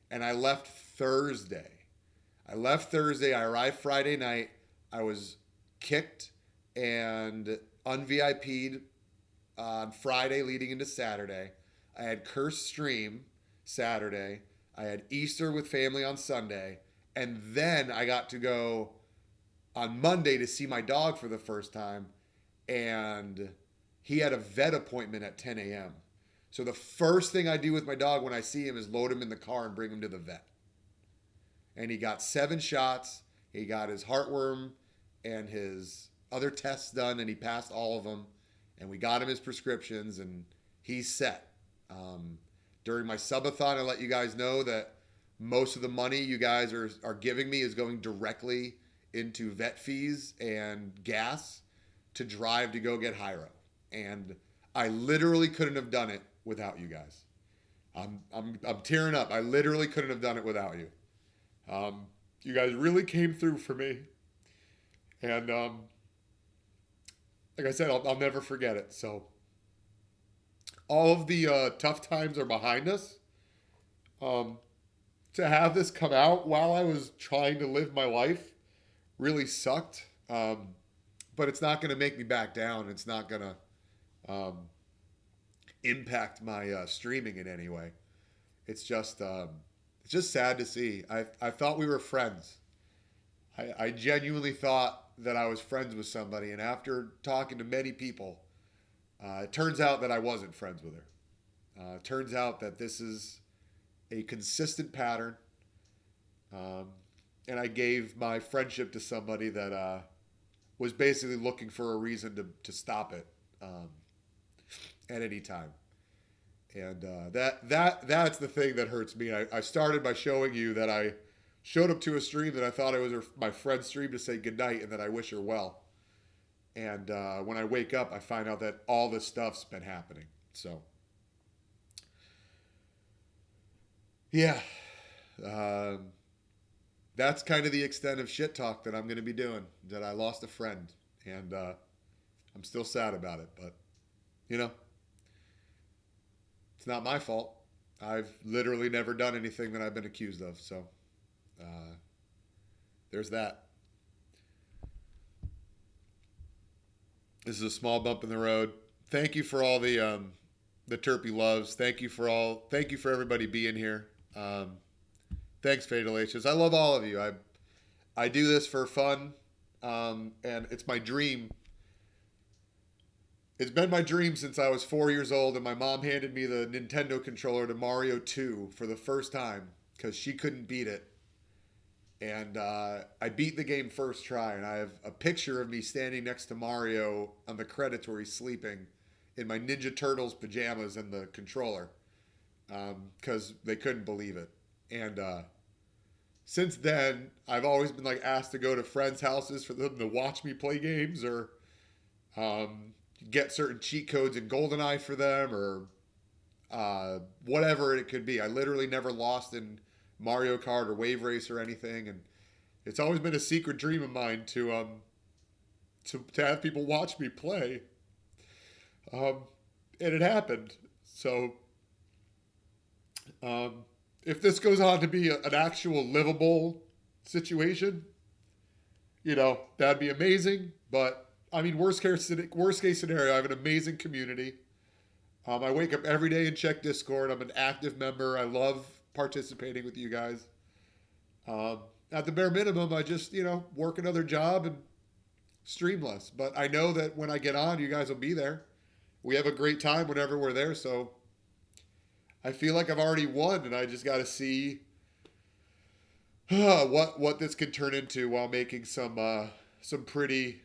And I left Thursday. I arrived Friday night. I was kicked and unVIP'd on Friday leading into Saturday. I had cursed stream Saturday. I had Easter with family on Sunday. And then I got to go on Monday to see my dog for the first time. And he had a vet appointment at 10 a.m. So the first thing I do with my dog when I see him is load him in the car and bring him to the vet. And he got 7 shots. He got his heartworm and his other tests done, and he passed all of them. And we got him his prescriptions, and he's set. During my subathon, I let you guys know that most of the money you guys are giving me is going directly into vet fees and gas to drive to go get Hyro. And I literally couldn't have done it without you guys. I'm tearing up. I literally couldn't have done it without you. You guys really came through for me. And like I said, I'll never forget it. So all of the tough times are behind us. To have this come out while I was trying to live my life really sucked. But it's not going to make me back down. It's not going to impact my streaming in any way. It's just sad to see. I thought we were friends. I genuinely thought that I was friends with somebody, and after talking to many people, it turns out that I wasn't friends with her. It turns out that this is a consistent pattern, and I gave my friendship to somebody that was basically looking for a reason to stop it at any time. And that's the thing that hurts me. I started by showing you that I showed up to a stream that I thought it was my friend's stream to say goodnight and that I wish her well. And when I wake up, I find out that all this stuff's been happening. So, yeah. That's kind of the extent of shit talk that I'm going to be doing, that I lost a friend. And I'm still sad about it. But, you know, it's not my fault. I've literally never done anything that I've been accused of. So, there's that. This is a small bump in the road. Thank you for all the Terpy loves. Thank you for everybody being here. Thanks, Fatal H's. I love all of you. I do this for fun, and it's my dream. It's been my dream since I was 4 years old, and my mom handed me the Nintendo controller to Mario 2 for the first time because she couldn't beat it. And I beat the game first try, and I have a picture of me standing next to Mario on the credits where he's sleeping in my Ninja Turtles pajamas and the controller because they couldn't believe it. And since then, I've always been like asked to go to friends' houses for them to watch me play games or get certain cheat codes in GoldenEye for them or whatever it could be. I literally never lost in Mario Kart or Wave Race or anything, and it's always been a secret dream of mine to have people watch me play. And it happened. So if this goes on to be an actual livable situation, you know, that'd be amazing. But I mean, worst case scenario, I have an amazing community. I wake up every day and check Discord. I'm an active member. I love participating with you guys. At the bare minimum, I just, work another job and stream less. But I know that when I get on, you guys will be there. We have a great time whenever we're there. So I feel like I've already won, and I just got to see what this can turn into while making some pretty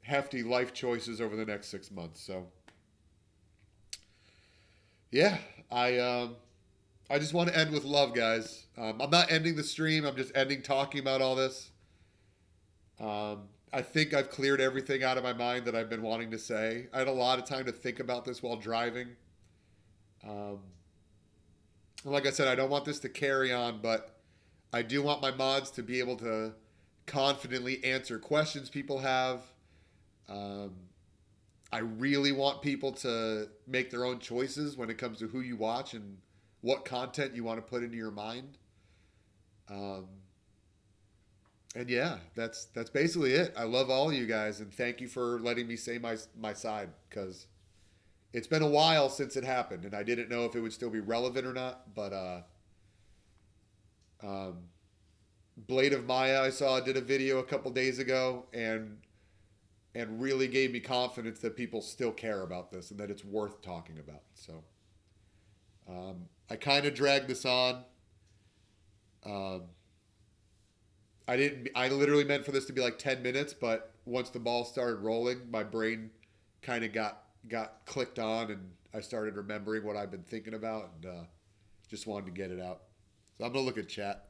hefty life choices over the next 6 months. So yeah, I just want to end with love, guys. I'm not ending the stream. I'm just ending talking about all this. I think I've cleared everything out of my mind that I've been wanting to say. I had a lot of time to think about this while driving. Like I said, I don't want this to carry on, but I do want my mods to be able to confidently answer questions people have. I really want people to make their own choices when it comes to who you watch and what content you want to put into your mind. And yeah, that's basically it. I love all of you guys, and thank you for letting me say my side, because it's been a while since it happened, and I didn't know if it would still be relevant or not. But Blade of Maya, I saw, did a video a couple days ago, and really gave me confidence that people still care about this and that it's worth talking about. So I kind of dragged this on. I literally meant for this to be like 10 minutes, but once the ball started rolling, my brain kind of got clicked on, and I started remembering what I've been thinking about, and just wanted to get it out. So I'm going to look at chat.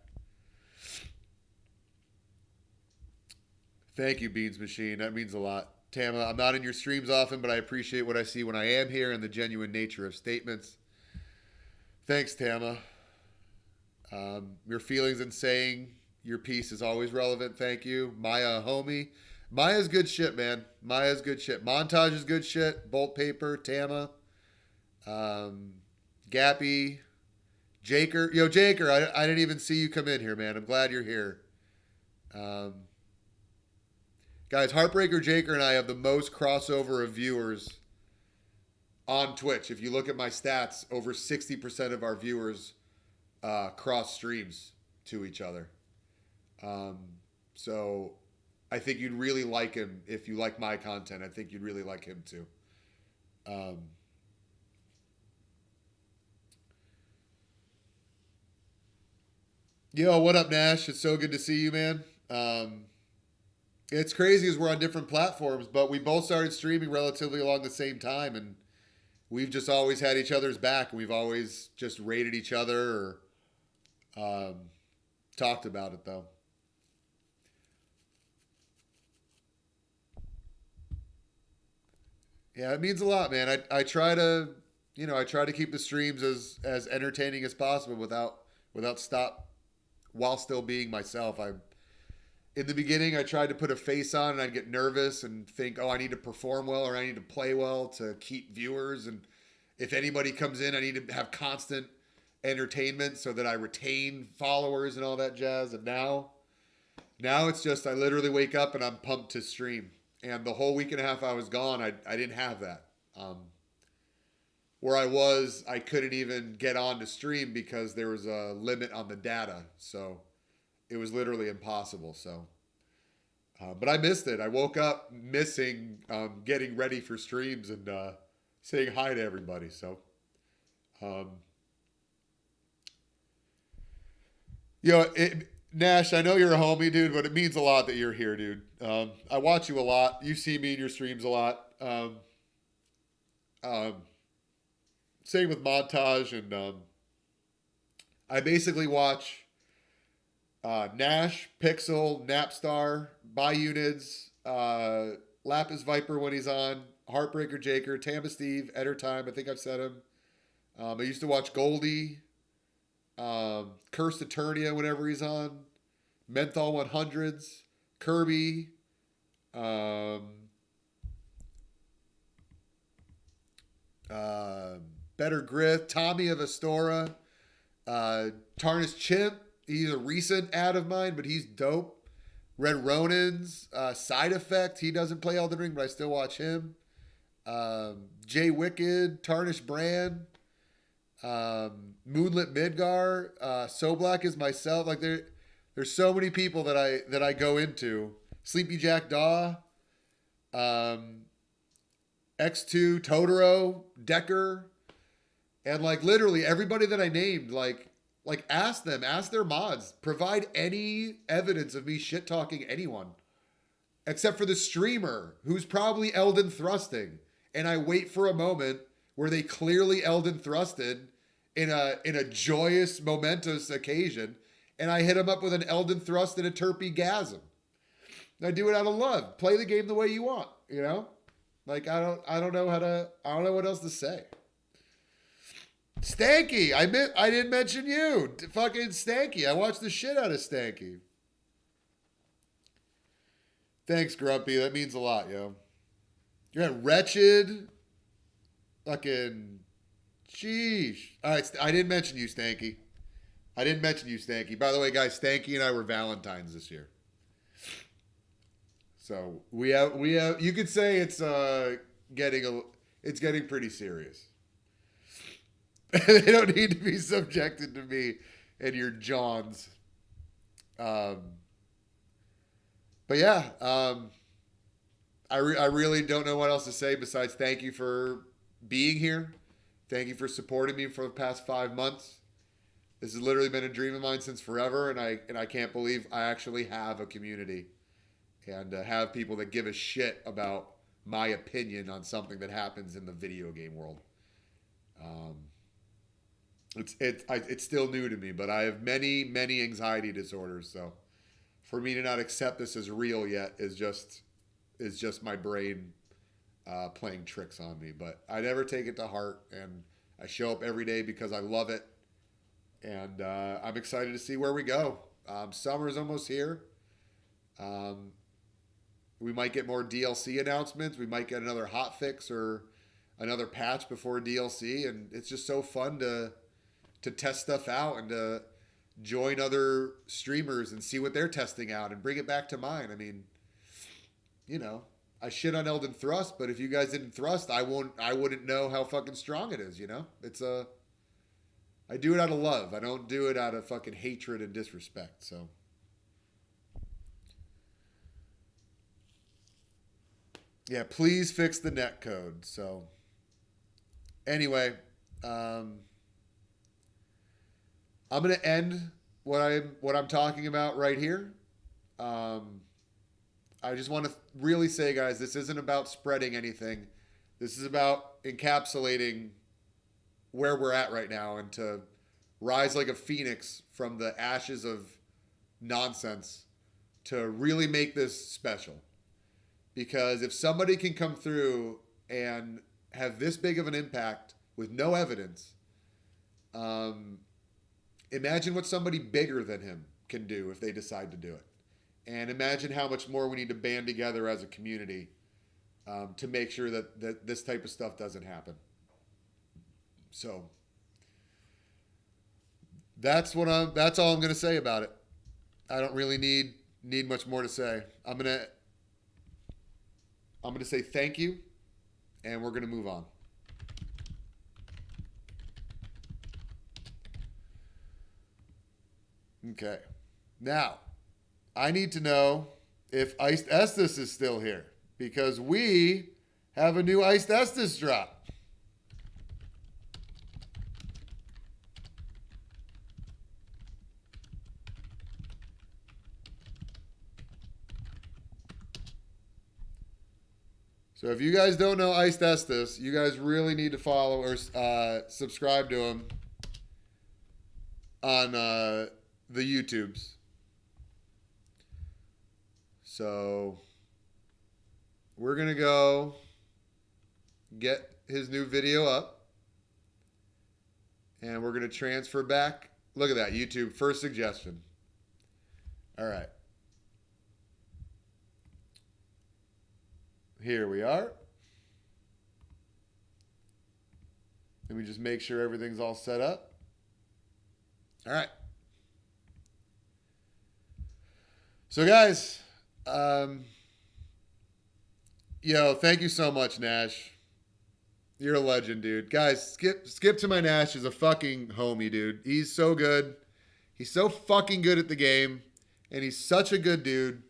Thank you, Beans Machine. That means a lot. Tama, I'm not in your streams often, but I appreciate what I see when I am here and the genuine nature of statements. Thanks, Tama. Your feelings in saying your piece is always relevant. Thank you. Maya, homie. Maya's good shit, man. Maya's good shit. Montage is good shit. Bolt Paper, Tama. Gappy. Jaker. Yo, Jaker, I didn't even see you come in here, man. I'm glad you're here. Guys, Heartbreaker Jaker and I have the most crossover of viewers on Twitch. If you look at my stats, over 60% of our viewers cross streams to each other. So I think you'd really like him. If you like my content, I think you'd really like him too. Yo, what up, Nash? It's so good to see you, man. It's crazy as we're on different platforms, but we both started streaming relatively along the same time, and we've just always had each other's back. We've always just rated each other or talked about it, though. Yeah, it means a lot, man. I try to, I try to keep the streams as entertaining as possible without stop while still being myself. In the beginning, I tried to put a face on, and I'd get nervous and think, oh, I need to perform well or I need to play well to keep viewers. And if anybody comes in, I need to have constant entertainment so that I retain followers and all that jazz. And now it's just I literally wake up and I'm pumped to stream. And the whole week and a half I was gone, I didn't have that. Where I was, I couldn't even get on to stream because there was a limit on the data. So it was literally impossible. So, but I missed it. I woke up missing getting ready for streams and saying hi to everybody. So, Nash, I know you're a homie, dude, but it means a lot that you're here, dude. I watch you a lot. You see me in your streams a lot. Same with Montage, and I basically watch Nash, Pixel, Napstar, Biunids, Lapis Viper when he's on, Heartbreaker Jaker, Tamba Steve, Eder Time. I think I've said him. I used to watch Goldie, Cursed Eternia whenever he's on, Menthol 100s, Kirby, Better Grith, Tommy of Astora, Tarnished Chimp. He's a recent ad of mine, but he's dope. Red Ronin's, Side Effect. He doesn't play Elden Ring, but I still watch him. Jay Wicked, Tarnished Brand, Moonlit Midgar, So Black is myself. Like there's so many people that I go into. Sleepy Jack Daw, X2, Totoro, Decker, and like literally everybody that I named, like ask their mods, provide any evidence of me shit talking anyone, except for the streamer who's probably Elden thrusting, and I wait for a moment where they clearly Elden thrusted, in a joyous, momentous occasion, and I hit him up with an Elden Thrust and a Terpy Gasm. I do it out of love. Play the game the way you want, you know? Like I don't know what else to say. Stanky, I didn't mention you. Fucking Stanky. I watched the shit out of Stanky. Thanks, Grumpy. That means a lot, yo. You're at Wretched. Fucking sheesh. All right, I didn't mention you, Stanky. I didn't mention you, Stanky. By the way, guys, Stanky and I were Valentines this year. So we have you could say it's getting pretty serious. They don't need to be subjected to me and your Johns. But yeah, I really don't know what else to say besides thank you for being here. Thank you for supporting me for the past 5 months. This has literally been a dream of mine since forever, and I can't believe I actually have a community and have people that give a shit about my opinion on something that happens in the video game world. It's still new to me, but I have many anxiety disorders. So for me to not accept this as real yet is just my brain playing tricks on me. But I never take it to heart, and I show up every day because I love it, and I'm excited to see where we go. Summer's almost here. We might get more DLC announcements. We might get another hotfix or another patch before DLC, and it's just so fun to test stuff out and to join other streamers and see what they're testing out and bring it back to mine. I mean, you know, I shit on Elden Thrust, but if you guys didn't thrust, I wouldn't know how fucking strong it is, you know? I do it out of love. I don't do it out of fucking hatred and disrespect, so. Yeah, please fix the netcode. So, anyway, I'm gonna end what I'm talking about right here. I just want to really say, guys, this isn't about spreading anything. This is about encapsulating where we're at right now and to rise like a phoenix from the ashes of nonsense to really make this special. Because if somebody can come through and have this big of an impact with no evidence, imagine what somebody bigger than him can do if they decide to do it. And imagine how much more we need to band together as a community to make sure that this type of stuff doesn't happen. So that's all I'm going to say about it. I don't really need much more to say. I'm going to say thank you, and we're going to move on. Okay. Now, I need to know if Iced Estus is still here, because we have a new Iced Estus drop. So if you guys don't know Iced Estus, you guys really need to follow or subscribe to him on the YouTubes. So we're going to go get his new video up. And we're going to transfer back. Look at that, YouTube. First suggestion. All right. Here we are. Let me just make sure everything's all set up. All right. So guys, thank you so much, Nash. You're a legend, dude. Guys, Skip to my Nash is a fucking homie, dude. He's so good. He's so fucking good at the game, and he's such a good dude.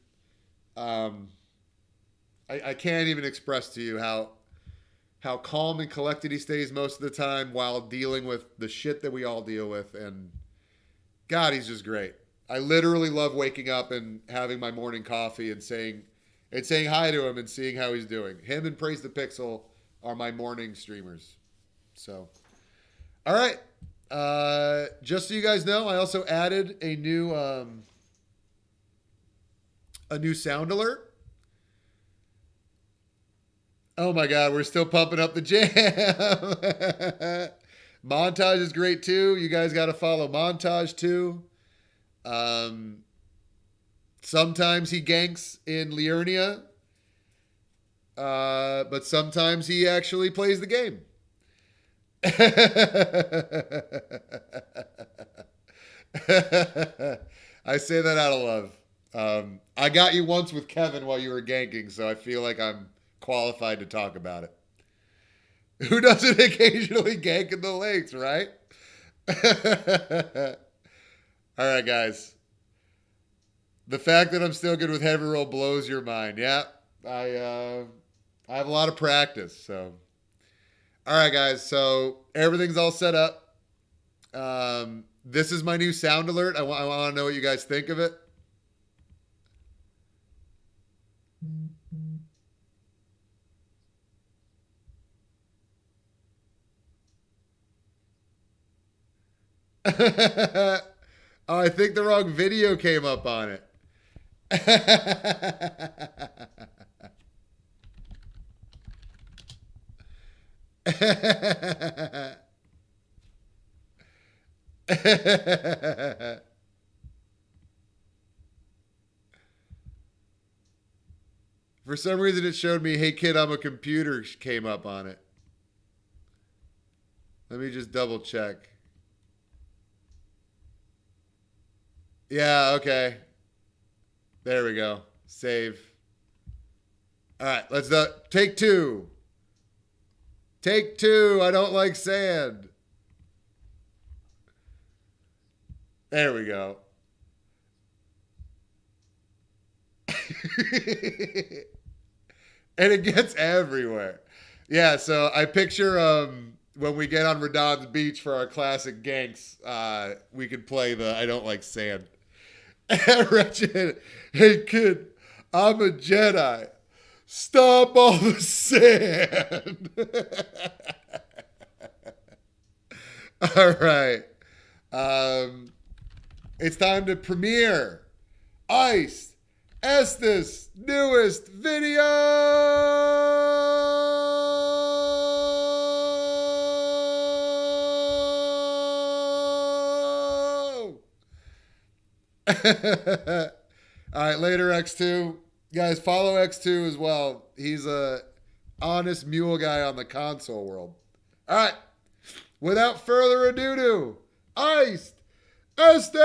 I can't even express to you how calm and collected he stays most of the time while dealing with the shit that we all deal with. And God, he's just great. I literally love waking up and having my morning coffee and saying hi to him and seeing how he's doing. Him and Praise the Pixel are my morning streamers. So, all right. Just so you guys know, I also added a new sound alert. Oh my God, we're still pumping up the jam. Montage is great too. You guys got to follow Montage too. Sometimes he ganks in Liurnia, but sometimes he actually plays the game. I say that out of love. I got you once with Kevin while you were ganking, so I feel like I'm qualified to talk about it. Who doesn't occasionally gank in the lakes, right? All right, guys. The fact that I'm still good with heavy roll blows your mind. Yeah, I have a lot of practice. So, all right, guys. So everything's all set up. This is my new sound alert. I want to know what you guys think of it. Oh, I think the wrong video came up on it. For some reason, it showed me, "Hey kid, I'm a computer," came up on it. Let me just double check. Yeah, okay. There we go. Save. All right, let's take two. Take two. I don't like sand. There we go. And it gets everywhere. Yeah, so I picture when we get on Radon's beach for our classic ganks, we could play the "I don't like sand." Wretched. Hey kid, I'm a Jedi. Stop all the sand. All right. It's time to premiere Iced Estus newest video. All right, later X2. Guys, follow X2 as well. He's a honest mule guy on the console world. All right. Without further ado, Iced Estus!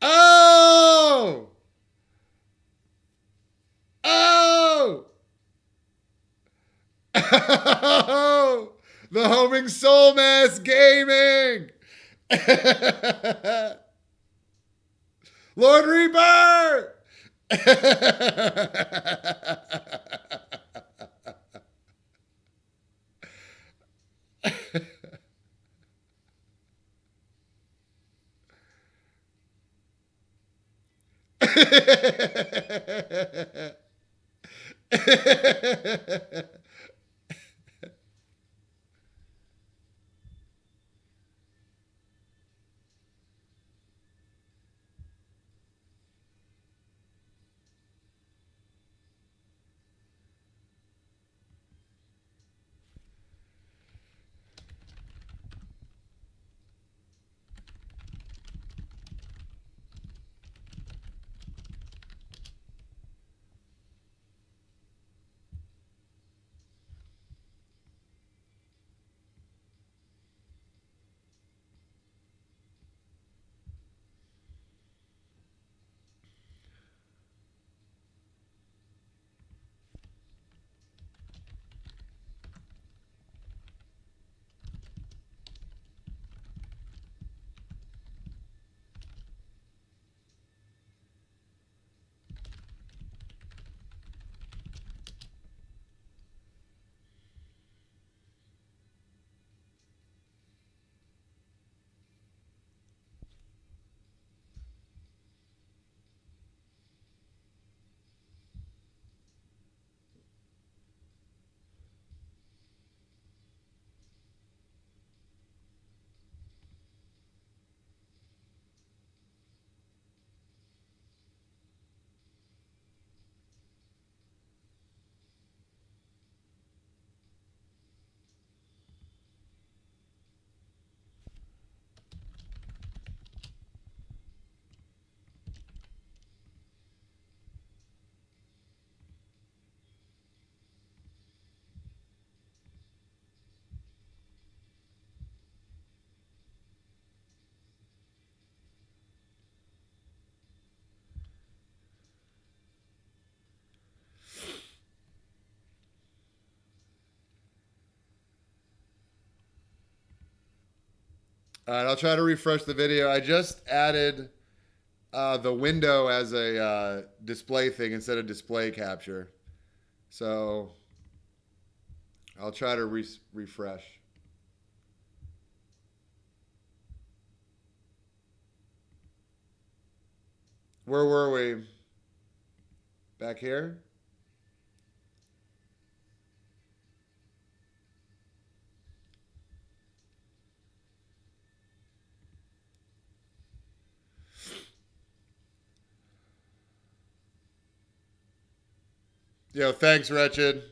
Oh! Oh! Oh! The homing soul mass gaming! Lord Reaper! All right, I'll try to refresh the video. I just added the window as a display thing instead of display capture. So I'll try to refresh. Where were we? Back here? Yo, thanks, Wretched.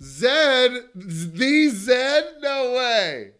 Zed? The Zed? No way.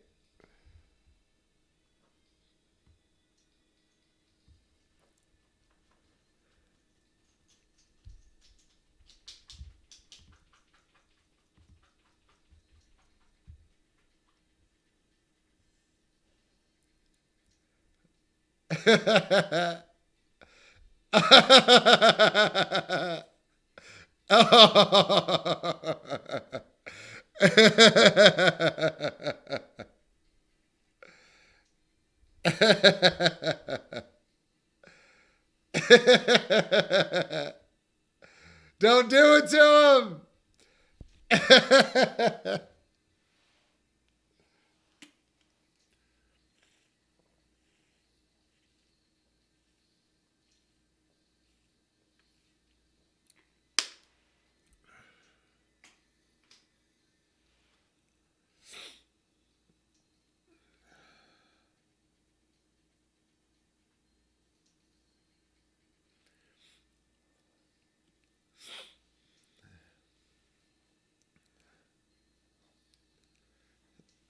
Don't do it to him.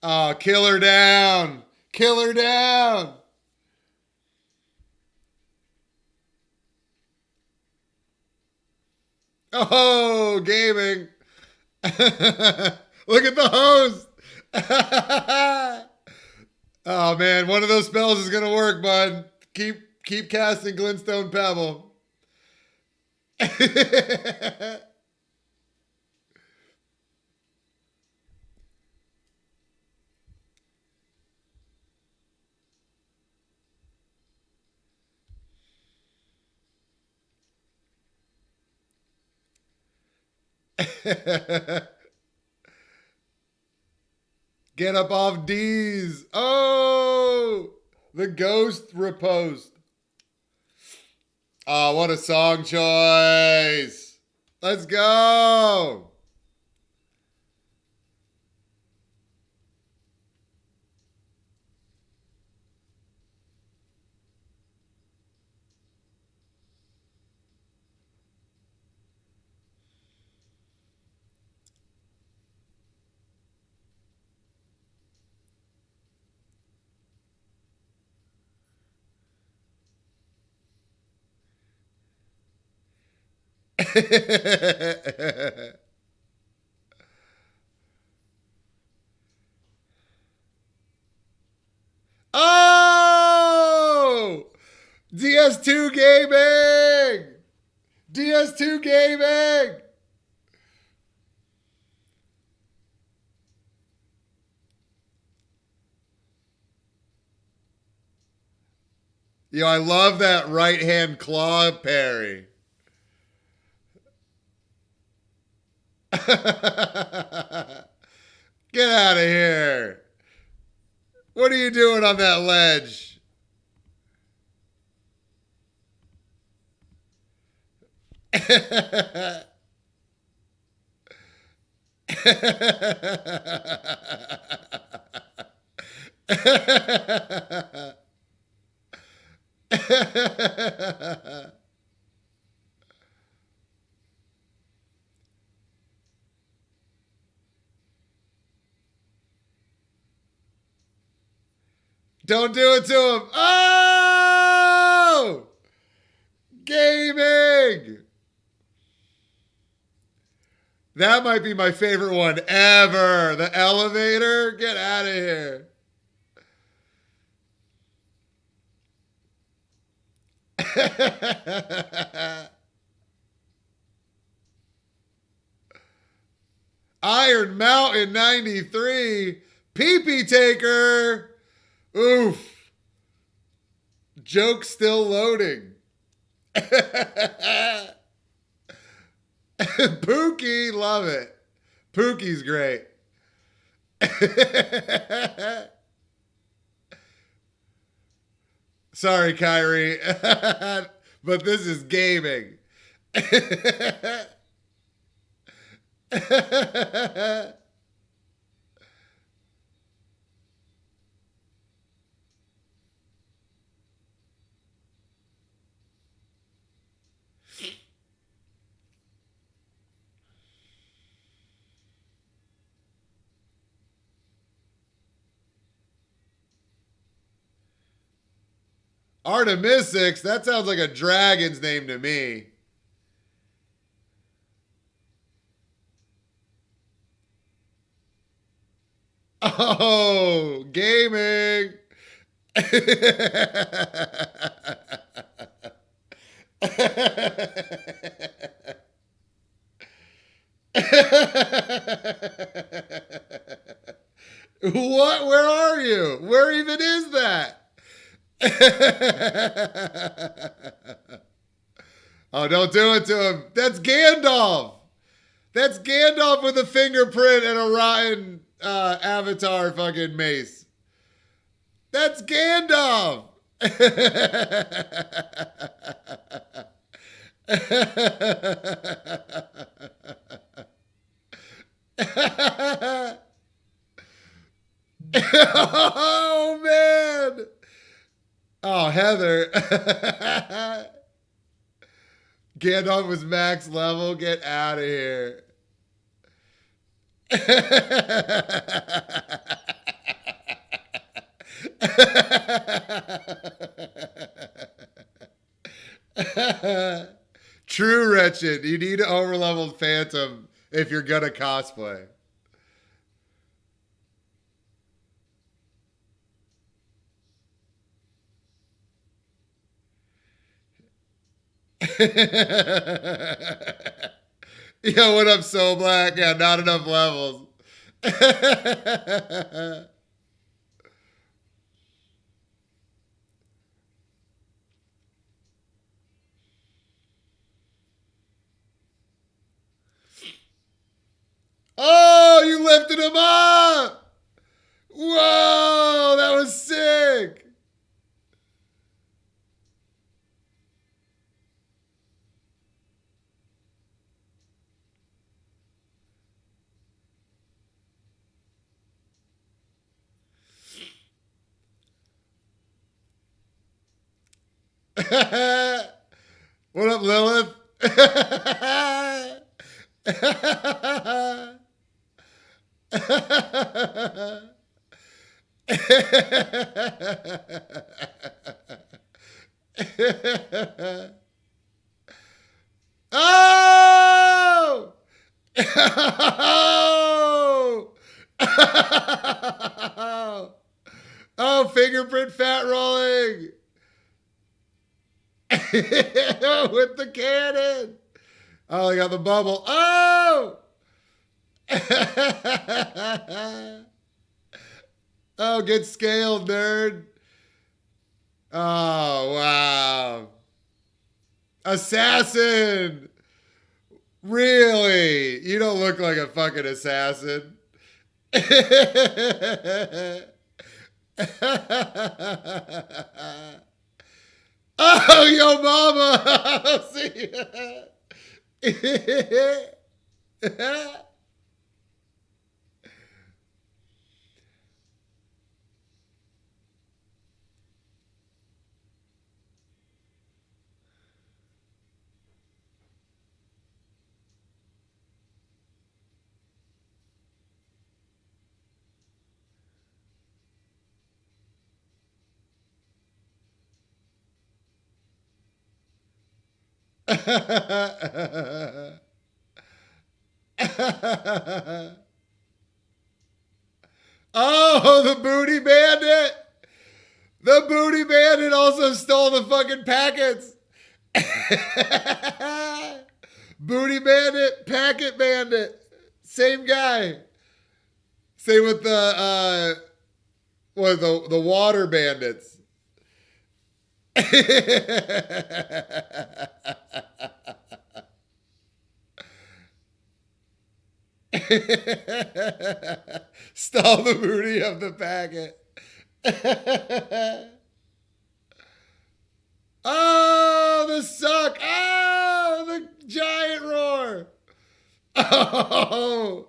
Oh, kill her down. Kill her down. Oh, gaming. Look at the host. Oh man, one of those spells is gonna work, bud. Keep casting Glintstone Pebble. Get up off D's. Oh, the ghost repost. Oh, what a song choice. Let's go. Oh! DS2 Gaming! DS2 Gaming! Yo, I love that right hand claw parry. Get out of here. What are you doing on that ledge? Don't do it to him. Oh! Gaming! That might be my favorite one ever. The elevator. Get out of here. Iron Mountain 93. Pee-pee taker. Oof. Joke still loading. Pookie, love it. Pookie's great. Sorry, Kyrie. But this is gaming. Artemisix, that sounds like a dragon's name to me. Oh, gaming. What? Where are you? Where even is that? Oh, don't do it to him. That's Gandalf. That's Gandalf with a fingerprint and a rotten avatar fucking mace. That's Gandalf. Oh, man. Oh, Heather. Gandalf was max level. Get out of here. True wretched. You need an overleveled phantom if you're gonna cosplay. Yo, what up, So Black? Yeah, not enough levels. lifted him up. Whoa, that was sick. What up, Lilith? Oh! Oh, fingerprint fat rolling. With the cannon. Oh, I got the bubble. Oh! Oh, get scaled, nerd. Oh, wow. Assassin. Really? You don't look like a fucking assassin. Oh, yo, mama. See ya. Oh, the booty bandit. The booty bandit also stole the fucking packets. Booty bandit, packet bandit. Same guy. Same with the water bandits. Stole the booty of the packet. Oh, the suck. Oh, the giant roar. Oh,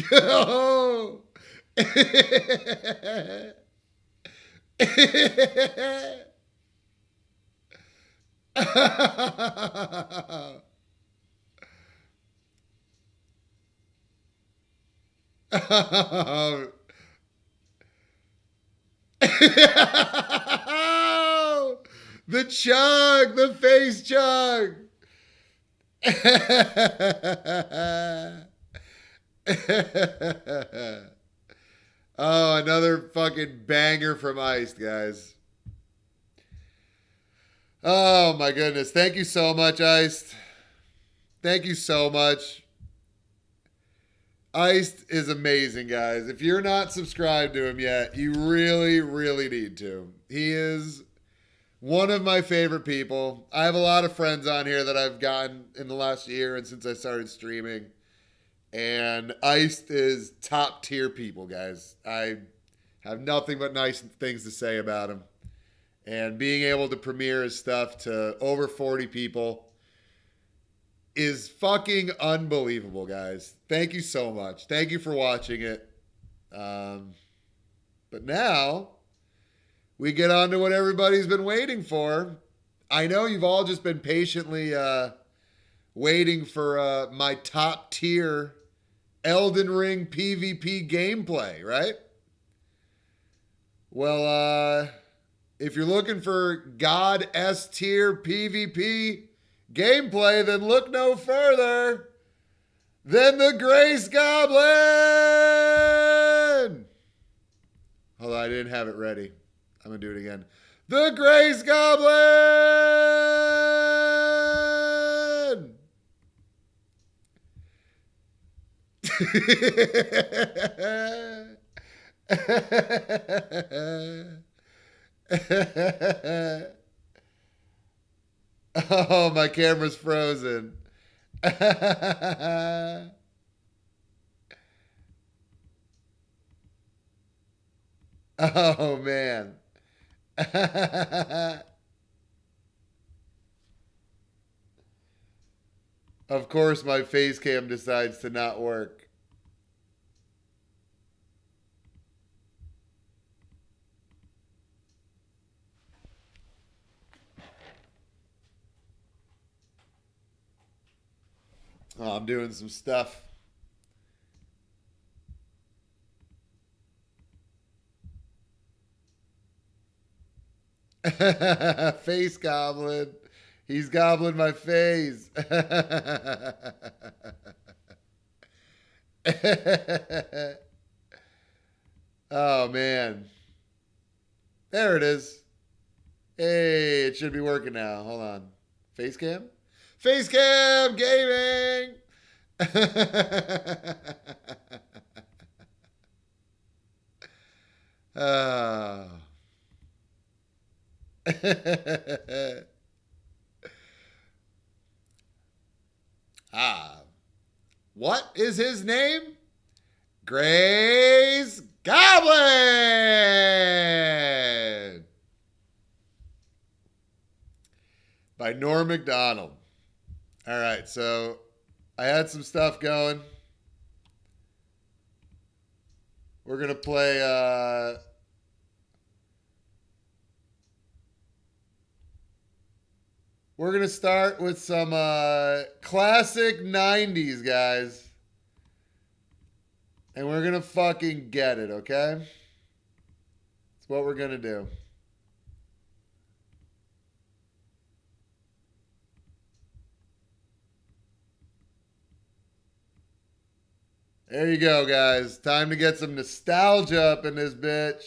go. Oh. The chug, the face chug. Oh, another fucking banger from Iced, guys. Oh my goodness. Thank you so much, Iced. Thank you so much. Iced is amazing, guys. If you're not subscribed to him yet, you really, really need to. He is one of my favorite people. I have a lot of friends on here that I've gotten in the last year and since I started streaming. And Iced is top tier people, guys. I have nothing but nice things to say about him. And being able to premiere his stuff to over 40 people is fucking unbelievable, guys. Thank you so much. Thank you for watching it. But now we get on to what everybody's been waiting for. I know you've all just been patiently waiting for my top tier Elden Ring PvP gameplay, right? Well, if you're looking for God S tier PvP gameplay, then look no further than the Grace Goblin. Hold on, I didn't have it ready. I'm going to do it again. The Grace Goblin. Oh, my camera's frozen. Oh, man. Of course, my face cam decides to not work. Oh, I'm doing some stuff. Face goblin. He's gobbling my face. Oh, man. There it is. Hey, it should be working now. Hold on. Face cam? Face cam gaming! Oh. Ah. What is his name? Gray's Goblin! By Norm MacDonald. All right, so I had some stuff going. We're going to play... we're going to start with some classic 90s, guys. And we're going to fucking get it, okay? That's what we're going to do. There you go, guys. Time to get some nostalgia up in this bitch.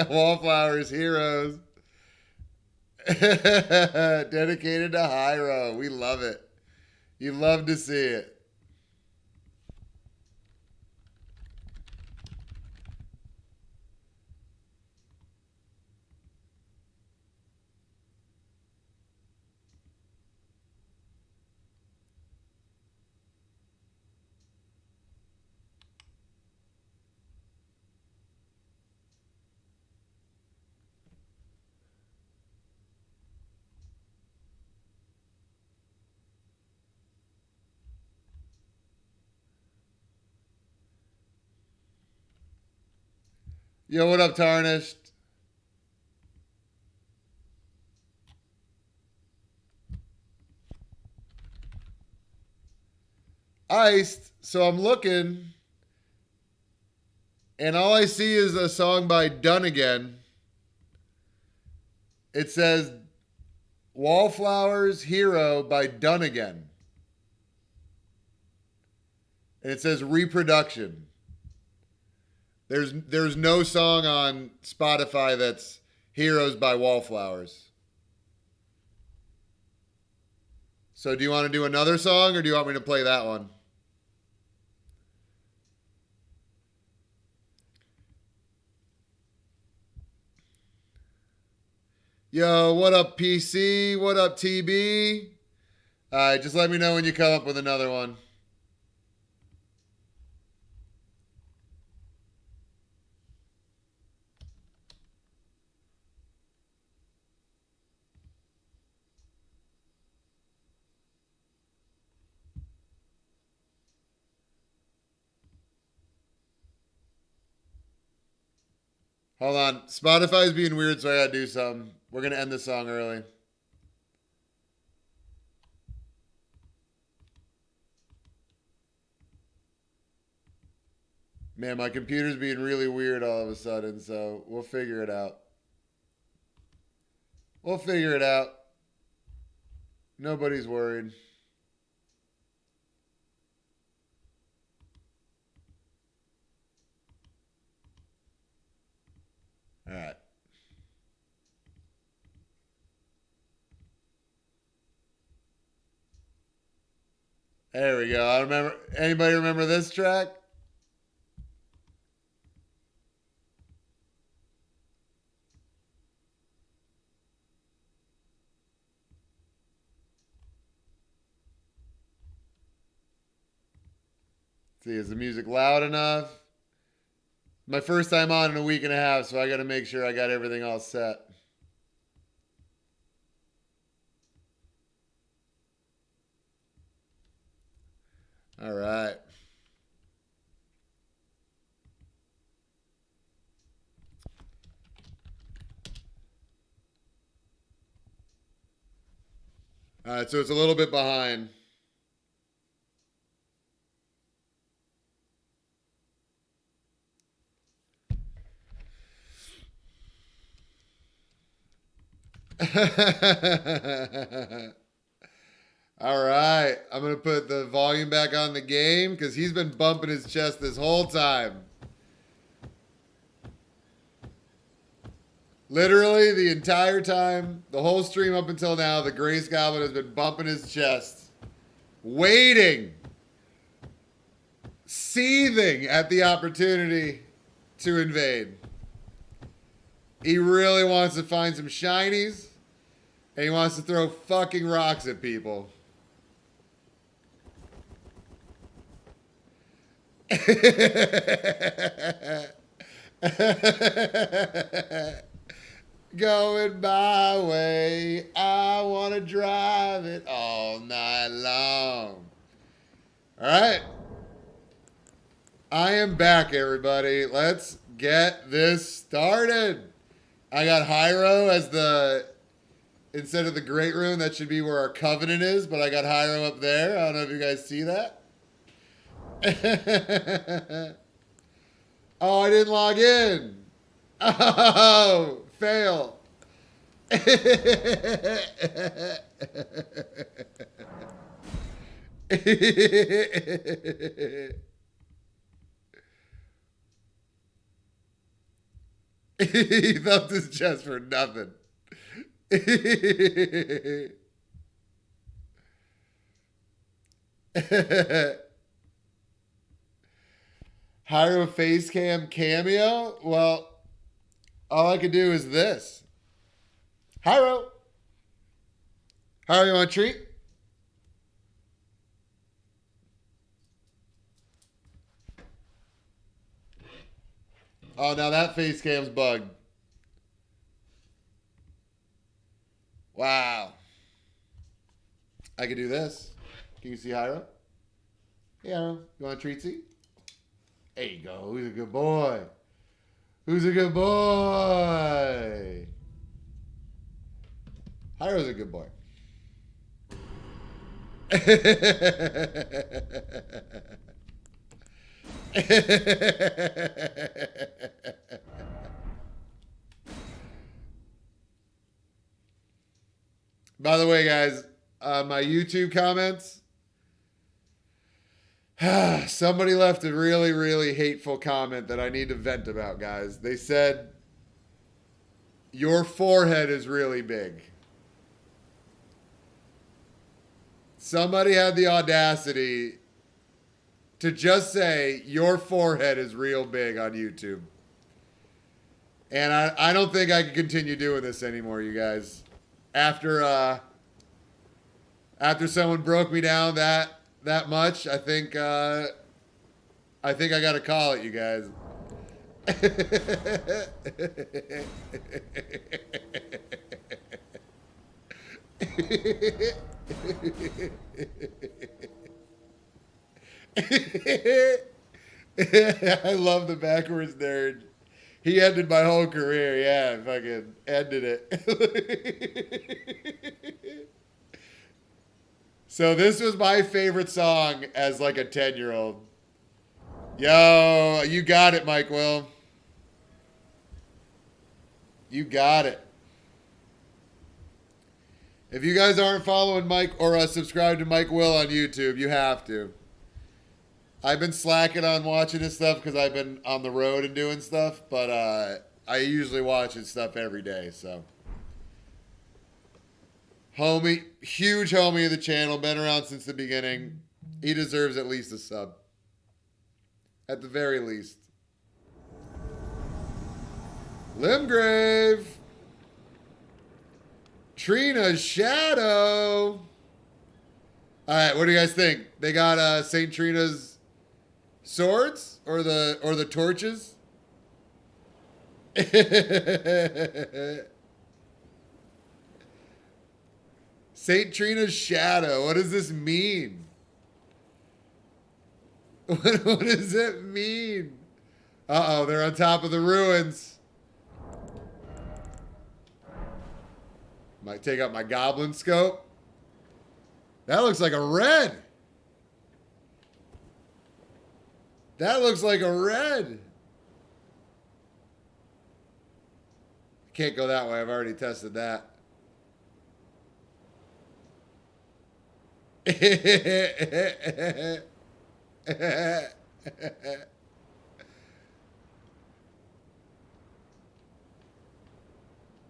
Wallflowers Heroes. Dedicated to Hyro. We love it. You love to see it. Yo, what up, Tarnished? Iced. So I'm looking, and all I see is a song by Done Again. It says Wallflowers Hero by Done Again. And it says reproduction. There's no song on Spotify that's Heroes by Wallflowers. So do you want to do another song, or do you want me to play that one? Yo, what up, PC? What up, TB? All right, just let me know when you come up with another one. Hold on. Spotify's being weird, so I gotta do something. We're gonna end the song early. Man, my computer's being really weird all of a sudden, so we'll figure it out. We'll figure it out. Nobody's worried. All right. There we go. I remember. Anybody remember this track? See, is the music loud enough? My first time on in a week and a half, so I got to make sure I got everything all set. All right. All right, so it's a little bit behind. All right, I'm going to put the volume back on the game because he's been bumping his chest this whole time. Literally the entire time, the whole stream up until now, the Grace Goblin has been bumping his chest, waiting, seething at the opportunity to invade. He really wants to find some shinies, and he wants to throw fucking rocks at people. Going my way, I want to drive it all night long. All right. I am back, everybody. Let's get this started. I got Hyro as the, instead of the Great Rune, that should be where our Covenant is, but I got Hyro up there. I don't know if you guys see that. Oh, I didn't log in. Oh, fail. He thumped his chest for nothing. Hyro face cam cameo? Well, all I could do is this. Hyro. Hyro, you want a treat? Oh, now that face cam's bugged. Wow. I could do this. Can you see Hyro? Yeah, Hyro. You want a treatsy? There you go. Who's a good boy? Who's a good boy? Hyro's a good boy. By the way, guys, my YouTube comments, somebody left a really, really hateful comment that I need to vent about, guys. They said, your forehead is really big. Somebody had the audacity to just say, your forehead is real big on YouTube. And I don't think I can continue doing this anymore, you guys. After someone broke me down that much, I think I got to call it, you guys. I love the backwards nerd. He ended my whole career. Yeah, fucking ended it. So this was my favorite song as like a 10-year-old. Yo, you got it, Mike Will. You got it. If you guys aren't following Mike or subscribed to Mike Will on YouTube, you have to. I've been slacking on watching his stuff because I've been on the road and doing stuff, but I usually watch his stuff every day, so. Homie, huge homie of the channel, been around since the beginning. He deserves at least a sub. At the very least. Limgrave. Trina's Shadow. All right, what do you guys think? They got St. Trina's Swords or the torches? Saint Trina's shadow. What does this mean? What does it mean? Uh-oh, they're on top of the ruins. Might take out my goblin scope. That looks like a red. That looks like a red. Can't go that way. I've already tested that.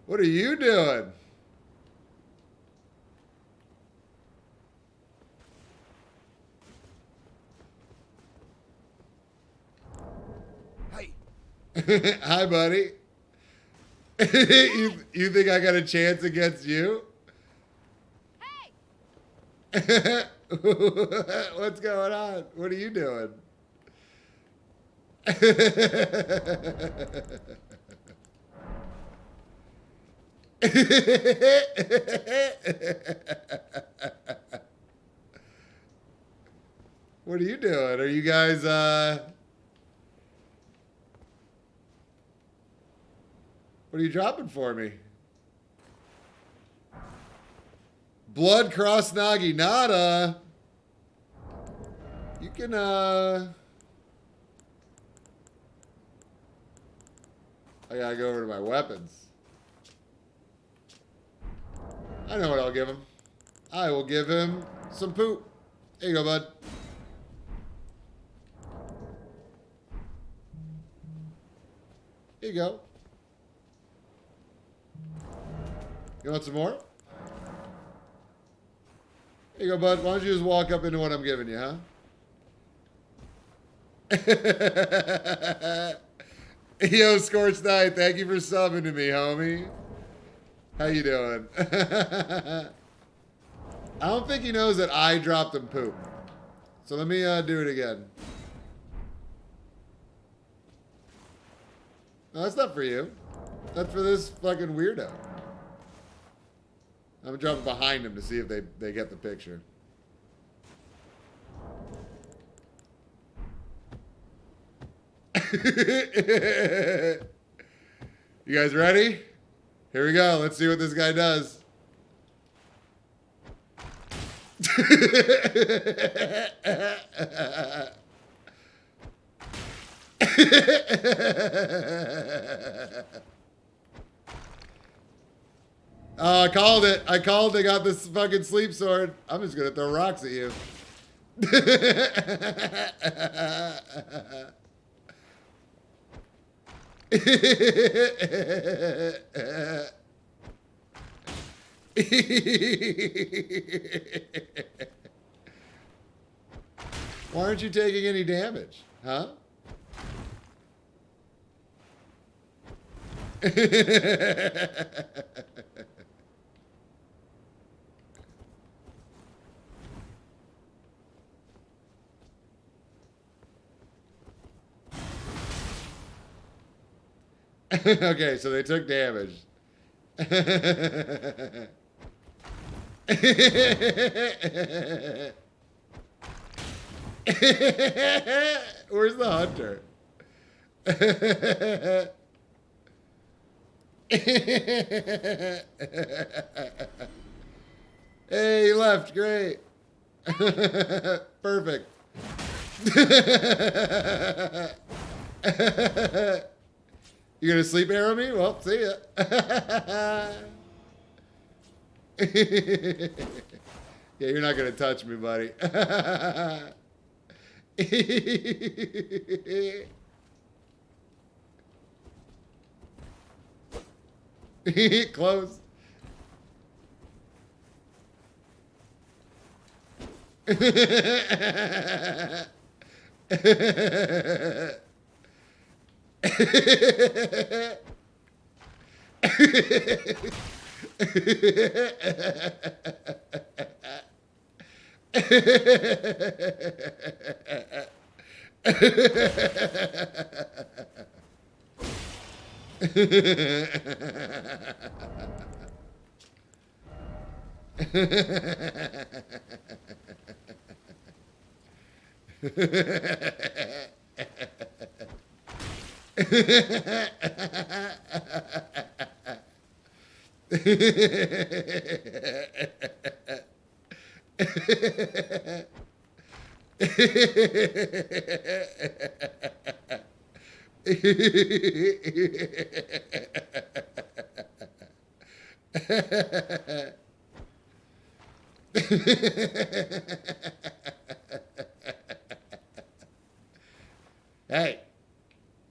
What are you doing? Hey. Hi, buddy. You think I got a chance against you? Hey. What's going on? What are you doing? What are you doing? Are you guys, what are you dropping for me? Blood cross Nagi Nada. You can, I gotta go over to my weapons. I know what I'll give him. I will give him some poop. There you go, bud. Here you go. You want some more? Here you go, bud. Why don't you just walk up into what I'm giving you, huh? Yo, Scorched Knight, thank you for subbing to me, homie. How you doing? I don't think he knows that I dropped him poop. So let me do it again. No, that's not for you. That's for this fucking weirdo. I'm jumping behind him to see if they get the picture. You guys ready? Here we go. Let's see what this guy does. Oh, I called it. I called it. Got this fucking sleep sword. I'm just going to throw rocks at you. Why aren't you taking any damage? Huh? Okay, so they took damage. Where's the hunter? Hey, he left. Great. Perfect. You gonna sleep arrow me? Well, see ya. Yeah, you're not gonna touch me, buddy. Close. Hey,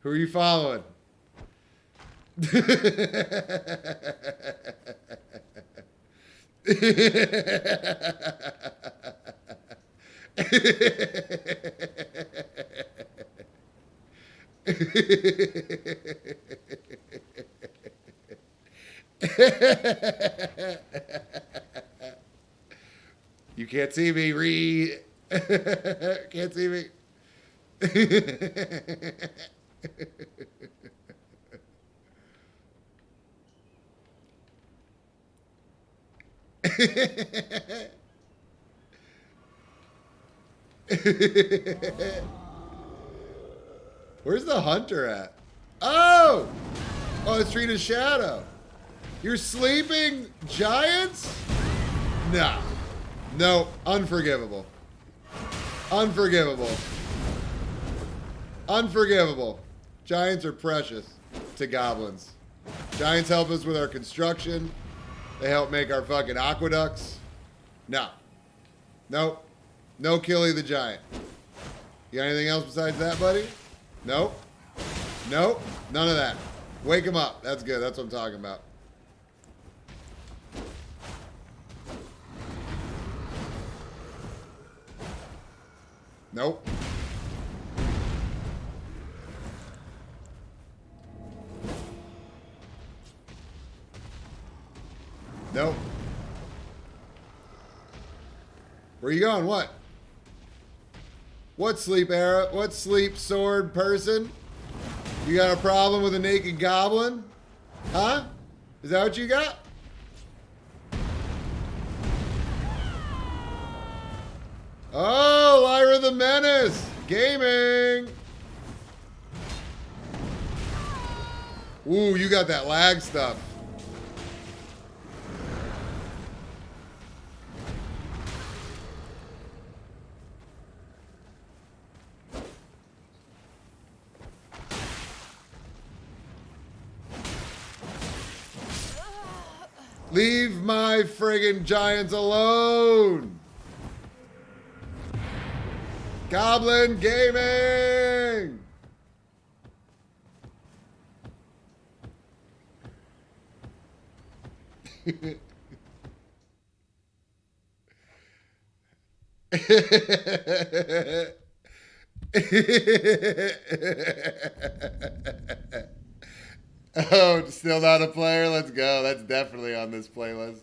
who are you following? You can't see me, Reed. Can't see me. Where's the hunter at? Oh! Oh, it's Trina's shadow. You're sleeping giants? No. No. Unforgivable. Unforgivable. Unforgivable. Giants are precious to goblins. Giants help us with our construction. They help make our fucking aqueducts. No. Nope. No Killy the Giant. You got anything else besides that, buddy? Nope. Nope. None of that. Wake him up. That's good. That's what I'm talking about. Nope. Nope. Where you going? What? What sleep era? What sleep sword person? You got a problem with a naked goblin? Huh? Is that what you got? Oh, Lyra the Menace. Gaming. Ooh, you got that lag stuff. Leave my friggin' giants alone. Goblin Gaming. Oh, still not a player? Let's go. That's definitely on this playlist.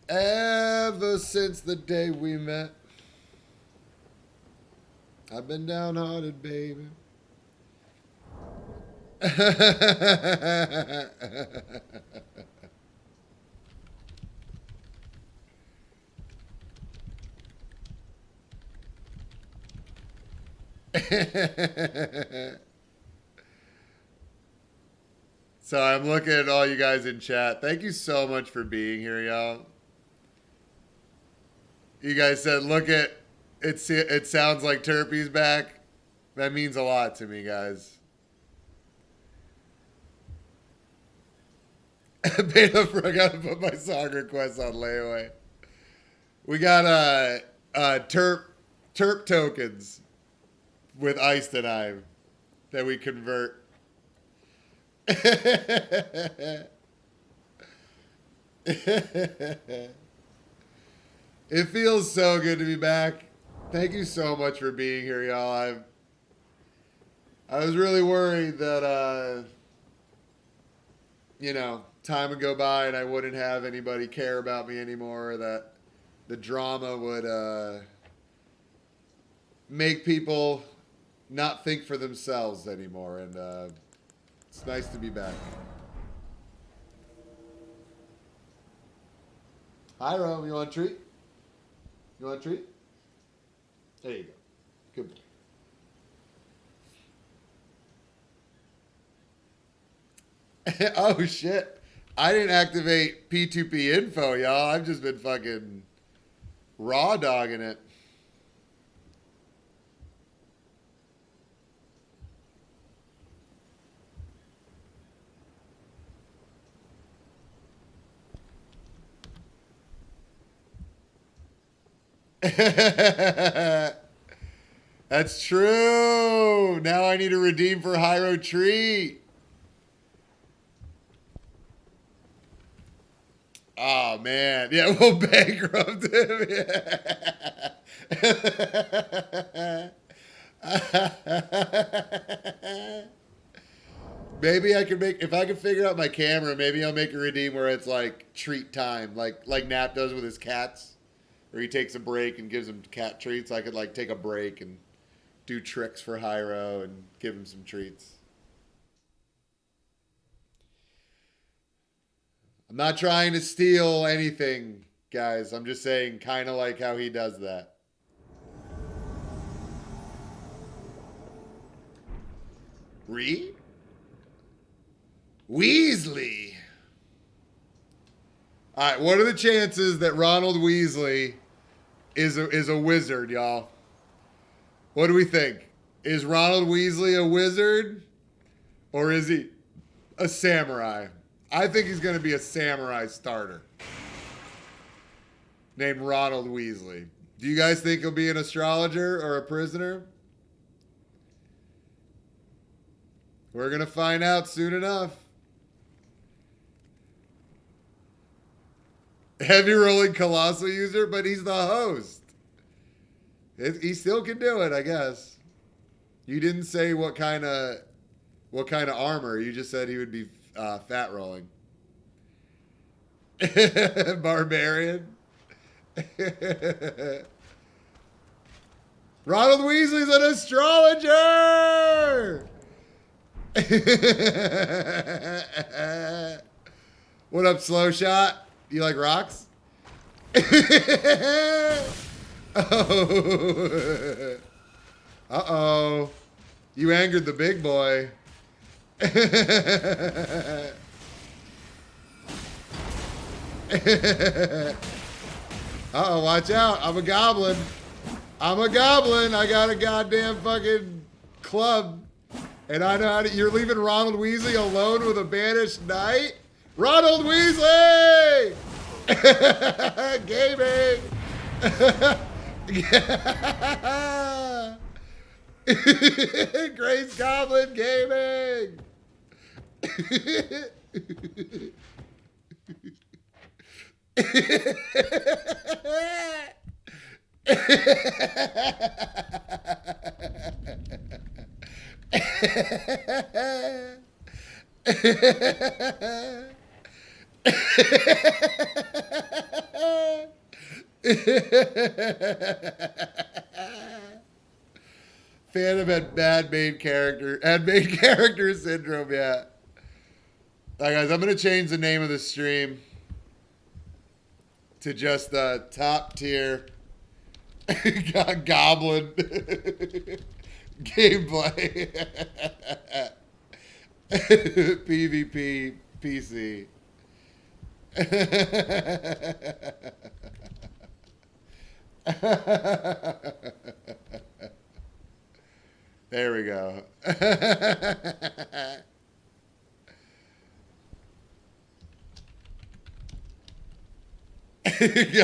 Ever since the day we met, I've been downhearted, baby. So I'm looking at all you guys in chat. Thank you so much for being here, y'all. You guys said, look at it. It sounds like Turpy's back. That means a lot to me, guys. Beta, I gotta put my song requests on layaway. We got Terp tokens with Iced and I that we convert. It feels so good to be back. Thank you so much for being here, y'all. I was really worried that, you know, time would go by and I wouldn't have anybody care about me anymore, that the drama would make people not think for themselves anymore. And it's nice to be back. Hi, Rome. You want a treat? You want a treat? There you go. Good boy. Oh, shit. I didn't activate P2P info, y'all. I've just been fucking raw dogging it. That's true. Now I need to redeem for Hyro Treat. Oh, man. Yeah, we'll bankrupt him. Yeah. Maybe I could make, if I can figure out my camera, maybe I'll make a redeem where it's like treat time, like Nap does with his cats, where he takes a break and gives them cat treats. I could like take a break and do tricks for Hyro and give him some treats. I'm not trying to steal anything, guys. I'm just saying kind of like how he does that. Weasley. All right, what are the chances that Ronald Weasley is a wizard, y'all? What do we think? Is Ronald Weasley a wizard or is he a samurai? I think he's going to be a samurai starter named Ronald Weasley. Do you guys think he'll be an astrologer or a prisoner? We're going to find out soon enough. Heavy rolling colossal user, but he's the host. He still can do it, I guess. You didn't say what kind of armor. You just said he would be fat rolling. Barbarian. Ronald Weasley's an astrologer. What up, Slow Shot? You like rocks? Oh. Uh-oh. You angered the big boy. Uh-oh, watch out. I'm a goblin. I'm a goblin. I got a goddamn fucking club. And I know how to... You're leaving Ronald Weasley alone with a banished knight? Ronald Weasley! Gaming! Grace Goblin Gaming! Phantom had bad main character syndrome, yeah. Alright guys, I'm gonna change the name of the stream to just top tier Goblin gameplay. PvP PC. There we go.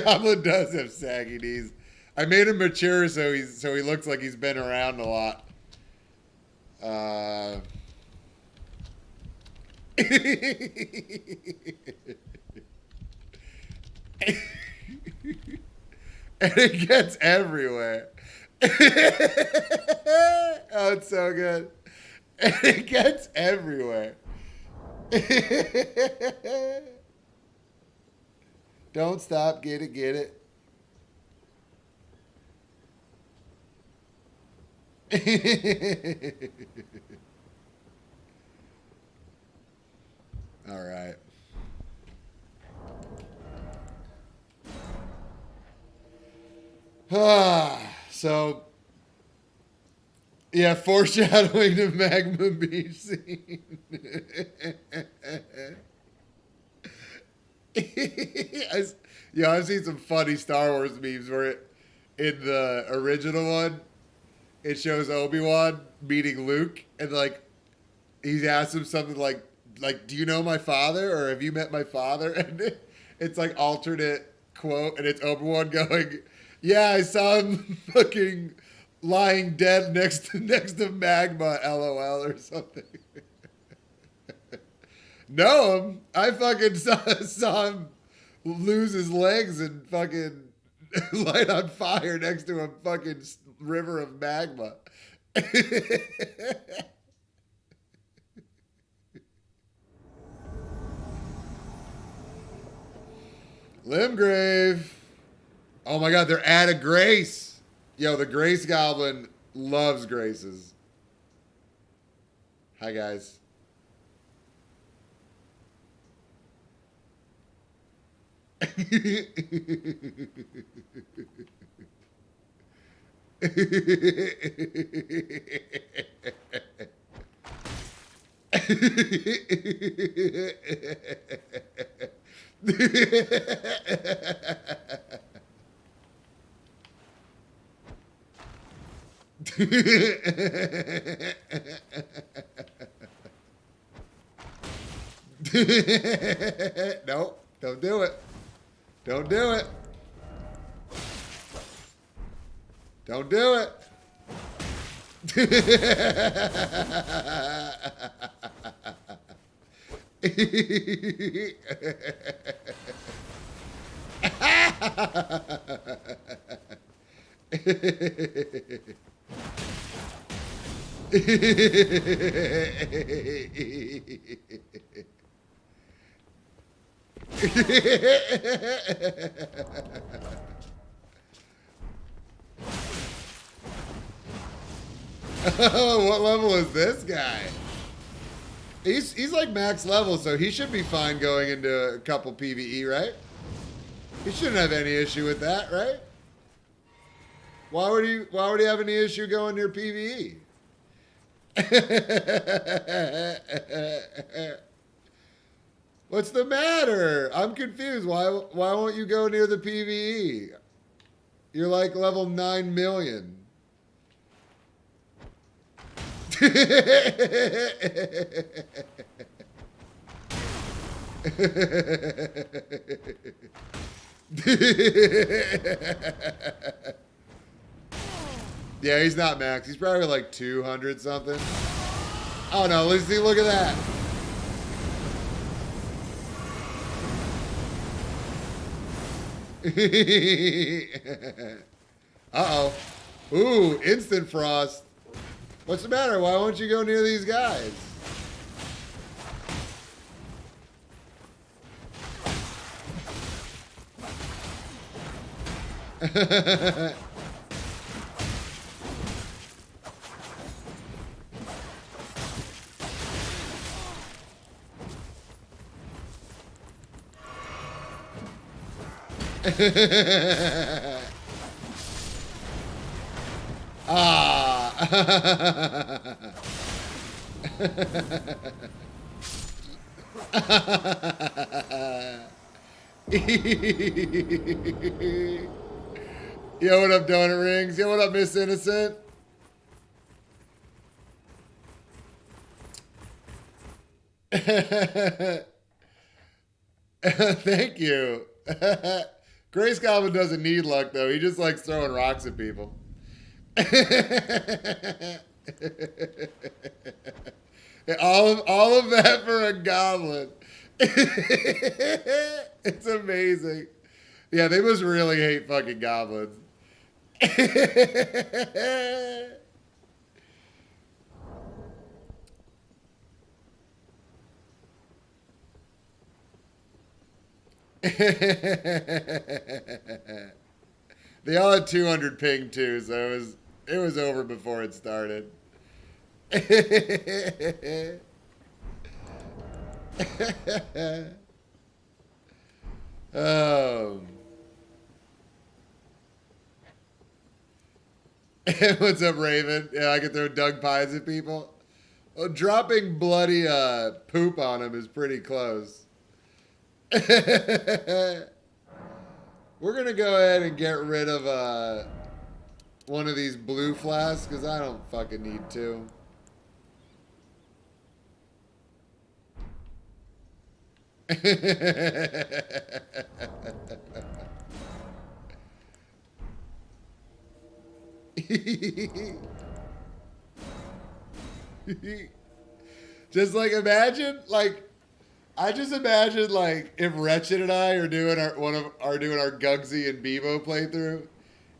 Goblin does have saggy knees. I made him mature so he looks like he's been around a lot. And it gets everywhere. Oh, it's so good. And it gets everywhere. Don't stop. Get it, get it. All right. So, yeah, foreshadowing the Magma Beach scene. I've seen some funny Star Wars memes where in the original one, it shows Obi-Wan meeting Luke, and like he asks him something like, do you know my father, or have you met my father? And it's like alternate quote, and it's Obi-Wan going, yeah, I saw him fucking lying dead next to magma, LOL, or something. No, I fucking saw him lose his legs and fucking light on fire next to a fucking river of magma. Limgrave. Oh my god, they're out of Grace. Yo, the Grace Goblin loves Graces. Hi, guys. Nope, don't do it. Don't do it. Don't do it. Oh, what level is this guy? He's like max level, so he should be fine going into a couple PvE, right? He shouldn't have any issue with that, right? Why would he have any issue going near PvE? What's the matter? I'm confused. Why won't you go near the PvE? You're like level 9 million. Yeah, he's not max. He's probably like 200 something. Oh no, let's see, look at that. Uh-oh. Ooh, instant frost. What's the matter? Why won't you go near these guys? Ah. Yo, what up, Donut Rings? Yo, what up, Miss Innocent? Thank you. Grace Goblin doesn't need luck, though. He just likes throwing rocks at people. all of that for a goblin. It's amazing. Yeah, they must really hate fucking goblins. They all had 200 ping too, so it was over before it started. Oh. What's up, Raven? Yeah, I can throw Doug pies at people. Well, dropping bloody poop on him is pretty close. We're gonna go ahead and get rid of one of these blue flasks because I don't fucking need to. Just like imagine, like I just imagine like if Wretched and I are doing our Gugsy and Bevo playthrough,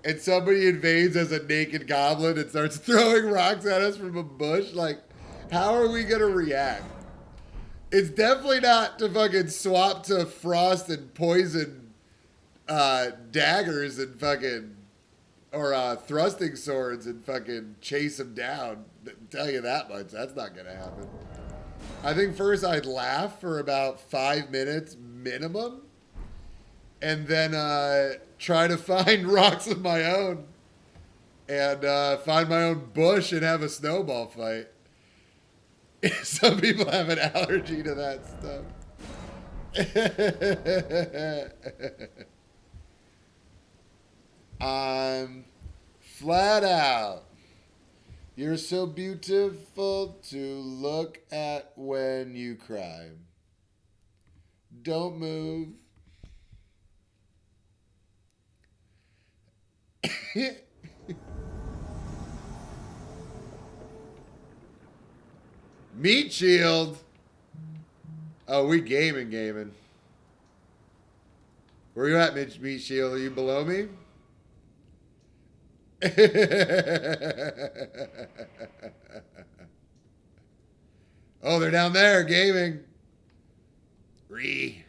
and somebody invades as a naked goblin and starts throwing rocks at us from a bush. Like, how are we gonna react? It's definitely not to fucking swap to frost and poison daggers and fucking or thrusting swords and fucking chase him down. Tell you that much. That's not gonna happen. I think first I'd laugh for about 5 minutes minimum, and then try to find rocks of my own and find my own bush and have a snowball fight. Some people have an allergy to that stuff. I'm flat out. You're so beautiful to look at when you cry. Don't move. Meat shield. Oh, we gaming. Where you at, Meat shield? Are you below me? Oh, they're down there gaming. Ree.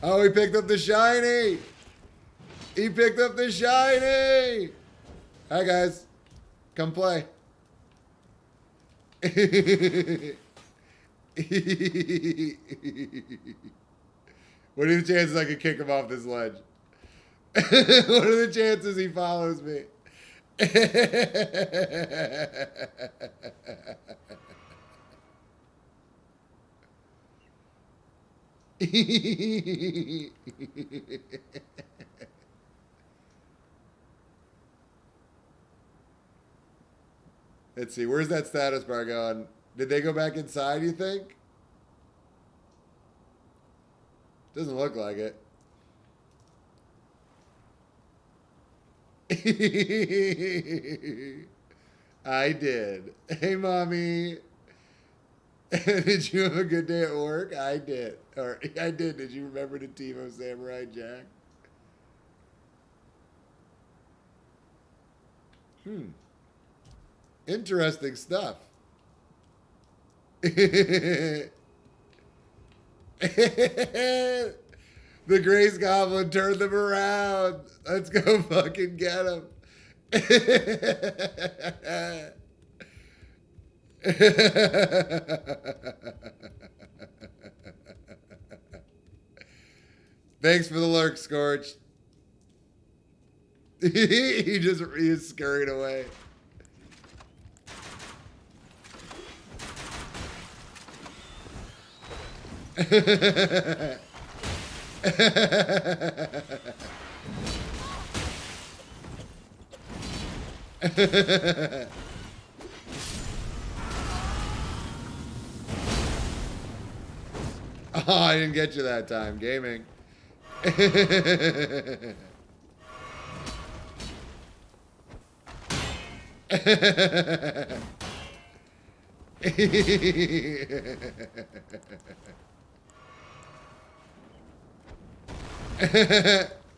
Oh, he picked up the shiny. He picked up the shiny. Hi, guys. Come play. What are the chances I could kick him off this ledge? What are the chances he follows me? Let's see. Where's that status bar going? Did they go back inside, you think? Doesn't look like it. I did. Hey, mommy. Did you have a good day at work? I did. Or I did. Did you remember the team of Samurai Jack? Interesting stuff. The Grace Goblin turned them around. Let's go fucking get him. Thanks for the lurk, Scorch. he just scurried away. Oh, I didn't get you that time. Gaming.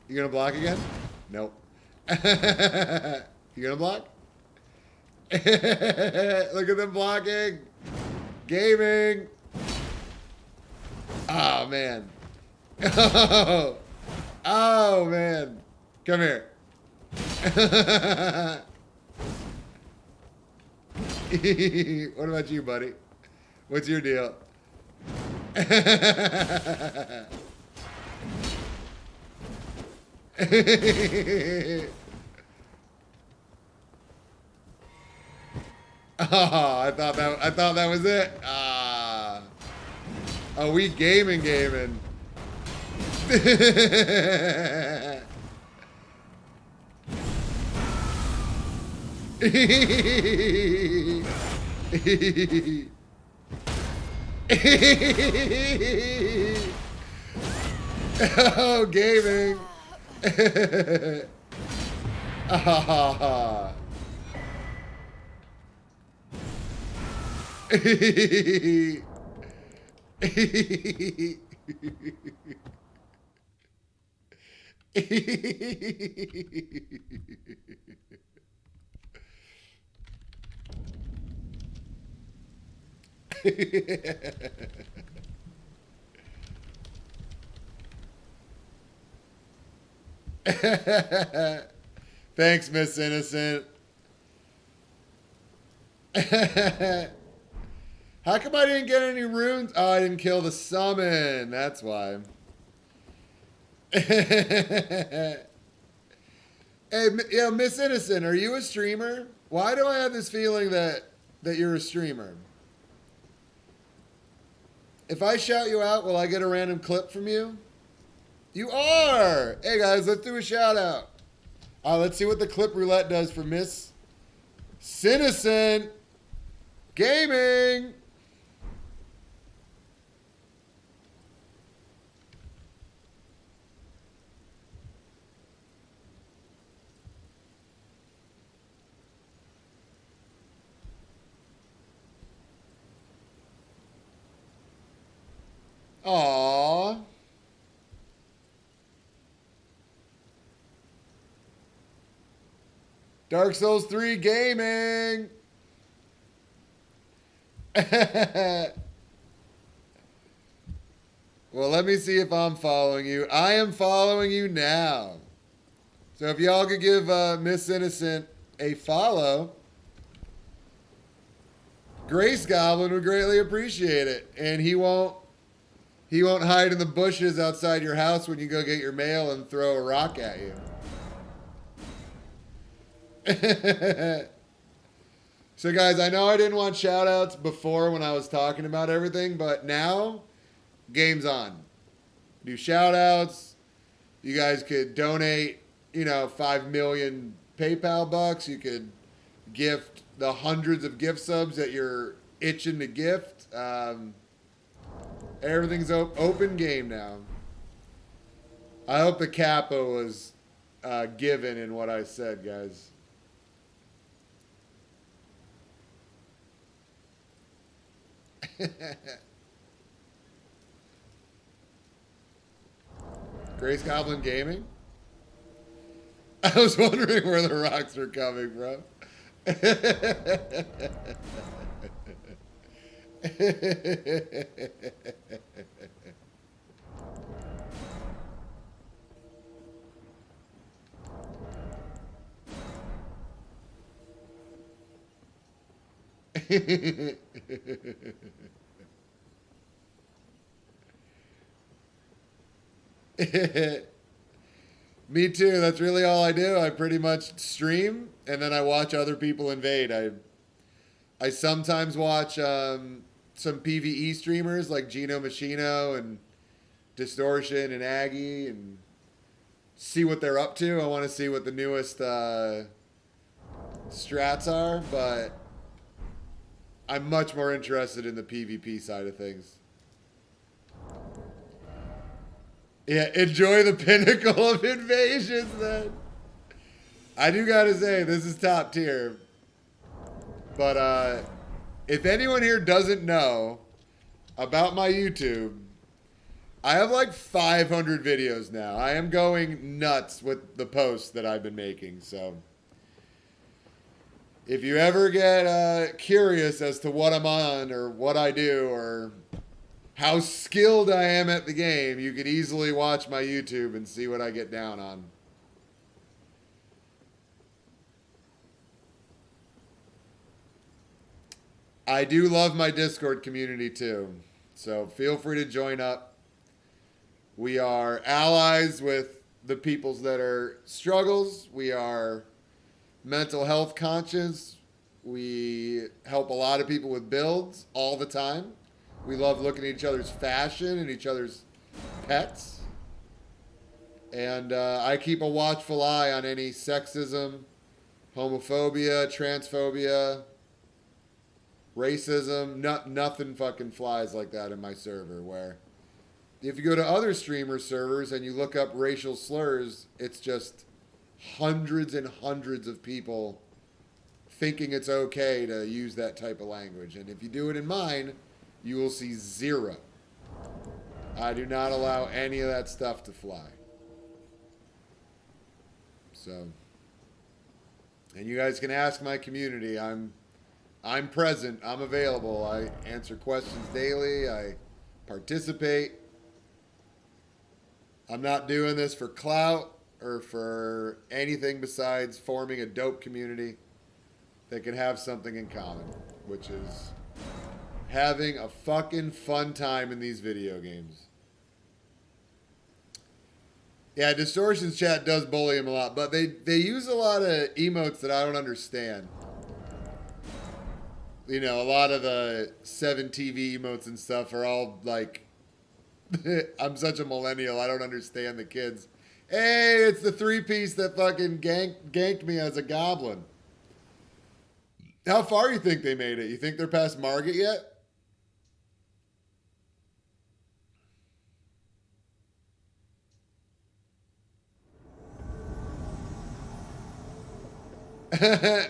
You gonna block again? Nope. You gonna block? Look at them blocking. Gaming. Oh, man. Oh, man. Come here. What about you, buddy? What's your deal? Oh, I thought that was it. Ah. Oh, we gaming. Oh, gaming. Ah. Thanks, Miss Innocent. How come I didn't get any runes? Oh, I didn't kill the summon. That's why. Hey, yeah, Miss Innocent, are you a streamer? Why do I have this feeling that you're a streamer? If I shout you out, will I get a random clip from you? You are! Hey, guys, let's do a shout out. Let's see what the clip roulette does for Miss Innocent Gaming. Aww. Dark Souls 3 Gaming. Well, let me see if I'm following you. I am following you now. So if y'all could give Miss Innocent a follow, Grace Goblin would greatly appreciate it. And he won't hide in the bushes outside your house when you go get your mail and throw a rock at you. So guys, I know I didn't want shout outs before when I was talking about everything, but now game's on. Do shout outs. You guys could donate, 5 million PayPal bucks. You could gift the hundreds of gift subs that you're itching to gift. Everything's open game now. I hope the kappa was given in what I said, guys. Grace Goblin Gaming? I was wondering where the rocks were coming from. Me too. That's really all I do. I pretty much stream and then I watch other people invade. I sometimes watch some PvE streamers like Gino Machino and Distortion and Aggie and see what they're up to. I want to see what the newest strats are, but I'm much more interested in the PvP side of things. Yeah, enjoy the pinnacle of invasions then. I do gotta say, this is top tier. But if anyone here doesn't know about my YouTube, I have like 500 videos now. I am going nuts with the posts that I've been making, so if you ever get curious as to what I'm on or what I do or how skilled I am at the game, you could easily watch my YouTube and see what I get down on. I do love my Discord community too, so feel free to join up. We are allies with the peoples that are struggles. We are mental health conscious. We help a lot of people with builds all the time. We love looking at each other's fashion and each other's pets. And I keep a watchful eye on any sexism, homophobia, transphobia, racism. Nothing fucking flies like that in my server, where if you go to other streamer servers and you look up racial slurs, it's just hundreds and hundreds of people thinking it's okay to use that type of language. And if you do it in mine, you will see zero. I do not allow any of that stuff to fly. So, and you guys can ask my community. I'm present. I'm available. I answer questions daily. I participate. I'm not doing this for clout or for anything besides forming a dope community that can have something in common, which is having a fucking fun time in these video games. Yeah, Distortion's chat does bully him a lot, but they use a lot of emotes that I don't understand. You know, a lot of the 7TV emotes and stuff are all like, I'm such a millennial, I don't understand the kids. Hey, it's the 3-piece that fucking ganked me as a goblin. How far you think they made it? You think they're past Margit yet?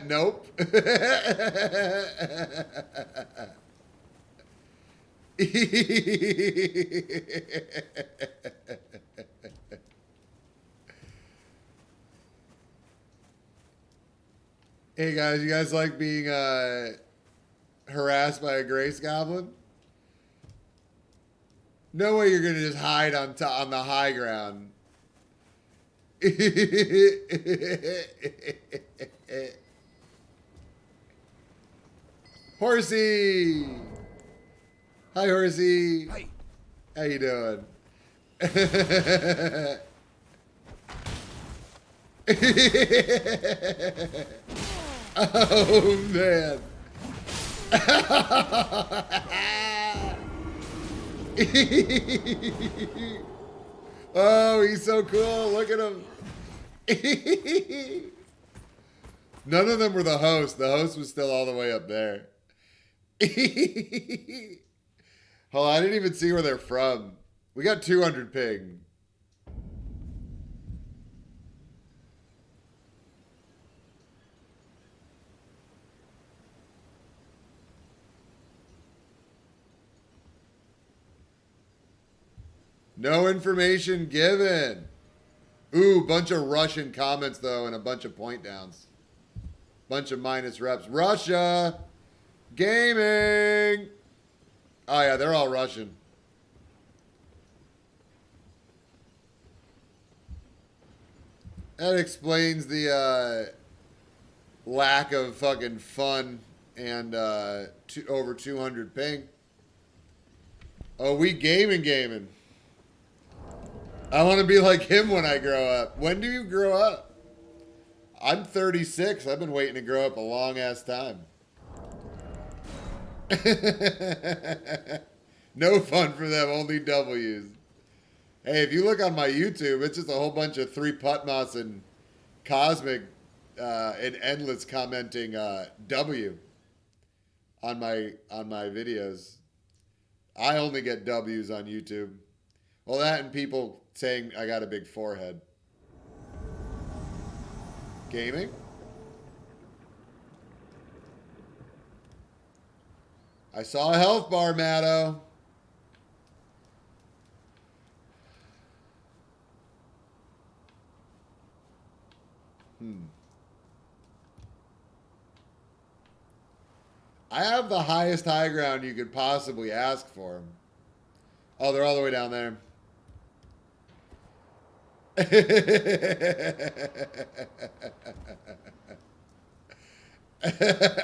Nope. Hey guys, you guys like being harassed by a Grace Goblin? No way you're gonna just hide on the high ground. Horsey! Hi, Horsey. Hi. How you doing? Oh, man. Oh, he's so cool. Look at him. None of them were the host. The host was still all the way up there. Hold on, I didn't even see where they're from. We got 200 ping. No information given. Ooh, bunch of Russian comments, though, and a bunch of point downs. Bunch of minus reps. Russia! Gaming! Oh, yeah, they're all Russian. That explains the lack of fucking fun and over 200 ping. Oh, we gaming. I want to be like him when I grow up. When do you grow up? I'm 36. I've been waiting to grow up a long ass time. No fun for them, only W's. Hey, if you look on my YouTube, it's just a whole bunch of 3 Putmas and Cosmic and Endless commenting W on my videos. I only get W's on YouTube. Well, that and people saying I got a big forehead. Gaming? I saw a health bar, Matto. I have the highest high ground you could possibly ask for. Oh, they're all the way down there.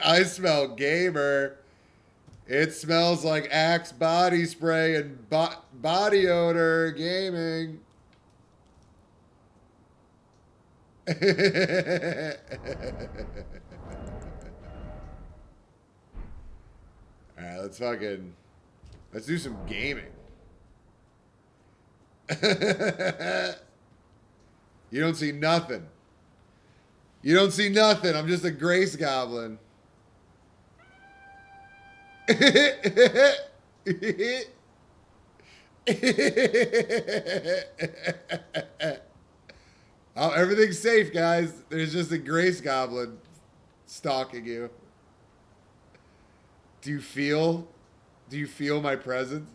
I smell gamer. It smells like Axe body spray and body odor. Gaming. All right, let's do some gaming. You don't see nothing. You don't see nothing. I'm just a Grace Goblin. Oh, everything's safe, guys. There's just a Grace Goblin stalking you. Do you feel my presence?